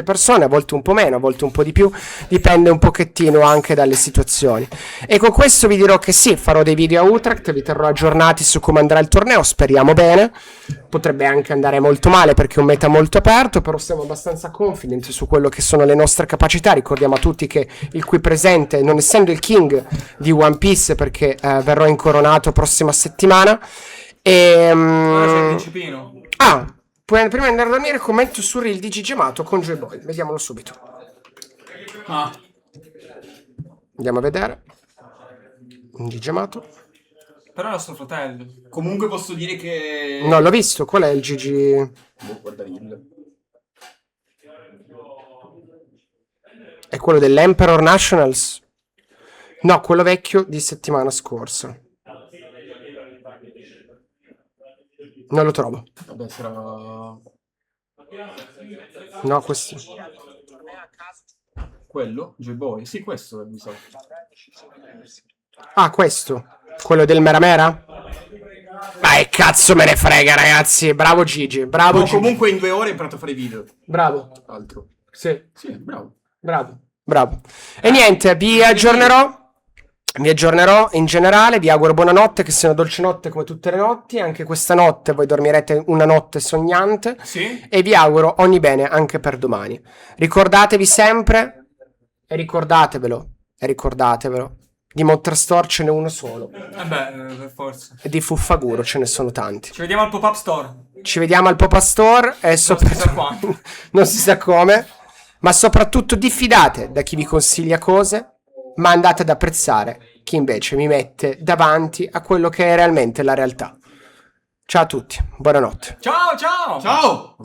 persone, a volte un po' meno, a volte un po' di più, dipende un pochettino anche dalle situazioni. E con questo vi dirò che sì, farò dei video a Utrecht, vi terrò aggiornati su come andrà il torneo, speriamo bene. Potrebbe anche andare molto male perché è un meta molto aperto, però siamo abbastanza confident su quello che sono le nostre capacità. Ricordiamo a tutti che il qui presente, non essendo il king di One Piece, perché verrò incoronato prossima settimana,
Ora sei il principino.
prima di andare a dormire commento su Reel di Gigi Amato con Joy Boy, vediamolo subito. Andiamo a vedere Gigi Amato.
Però è nostro fratello.
Comunque posso dire che...
No, l'ho visto, qual è il Gigi?
Guarda il...
È quello dell'Emperor Nationals? No, quello vecchio di settimana scorsa. Non lo trovo.
Vabbè, sarà...
No, questo.
Quello? Joy Boy? Sì, questo mi sa.
Ah, questo. Quello del Mera Mera? Ma che cazzo me ne frega, ragazzi. Bravo Gigi, bravo
No,
Gigi.
comunque in 2 ore ho imparato a fare video.
Bravo.
Altro.
Sì,
Sì, bravo.
bravo, bravo. E niente, vi aggiornerò. Vi aggiornerò in generale, vi auguro buonanotte, che sia una dolce notte come tutte le notti, anche questa notte voi dormirete una notte sognante,
Sì?
e vi auguro ogni bene anche per domani. Ricordatevi sempre, e ricordatevelo, di Monster Store ce n'è uno solo,
Per forza.
e di Fuffaguro ce ne sono tanti.
Ci vediamo al pop-up store.
Ci vediamo al Pop-Up Store e
si sa quando.
non si sa come, ma soprattutto diffidate da chi vi consiglia cose, ma andate ad apprezzare chi invece mi mette davanti a quello che è realmente la realtà. Ciao a tutti, buonanotte.
Ciao, ciao!
Ciao!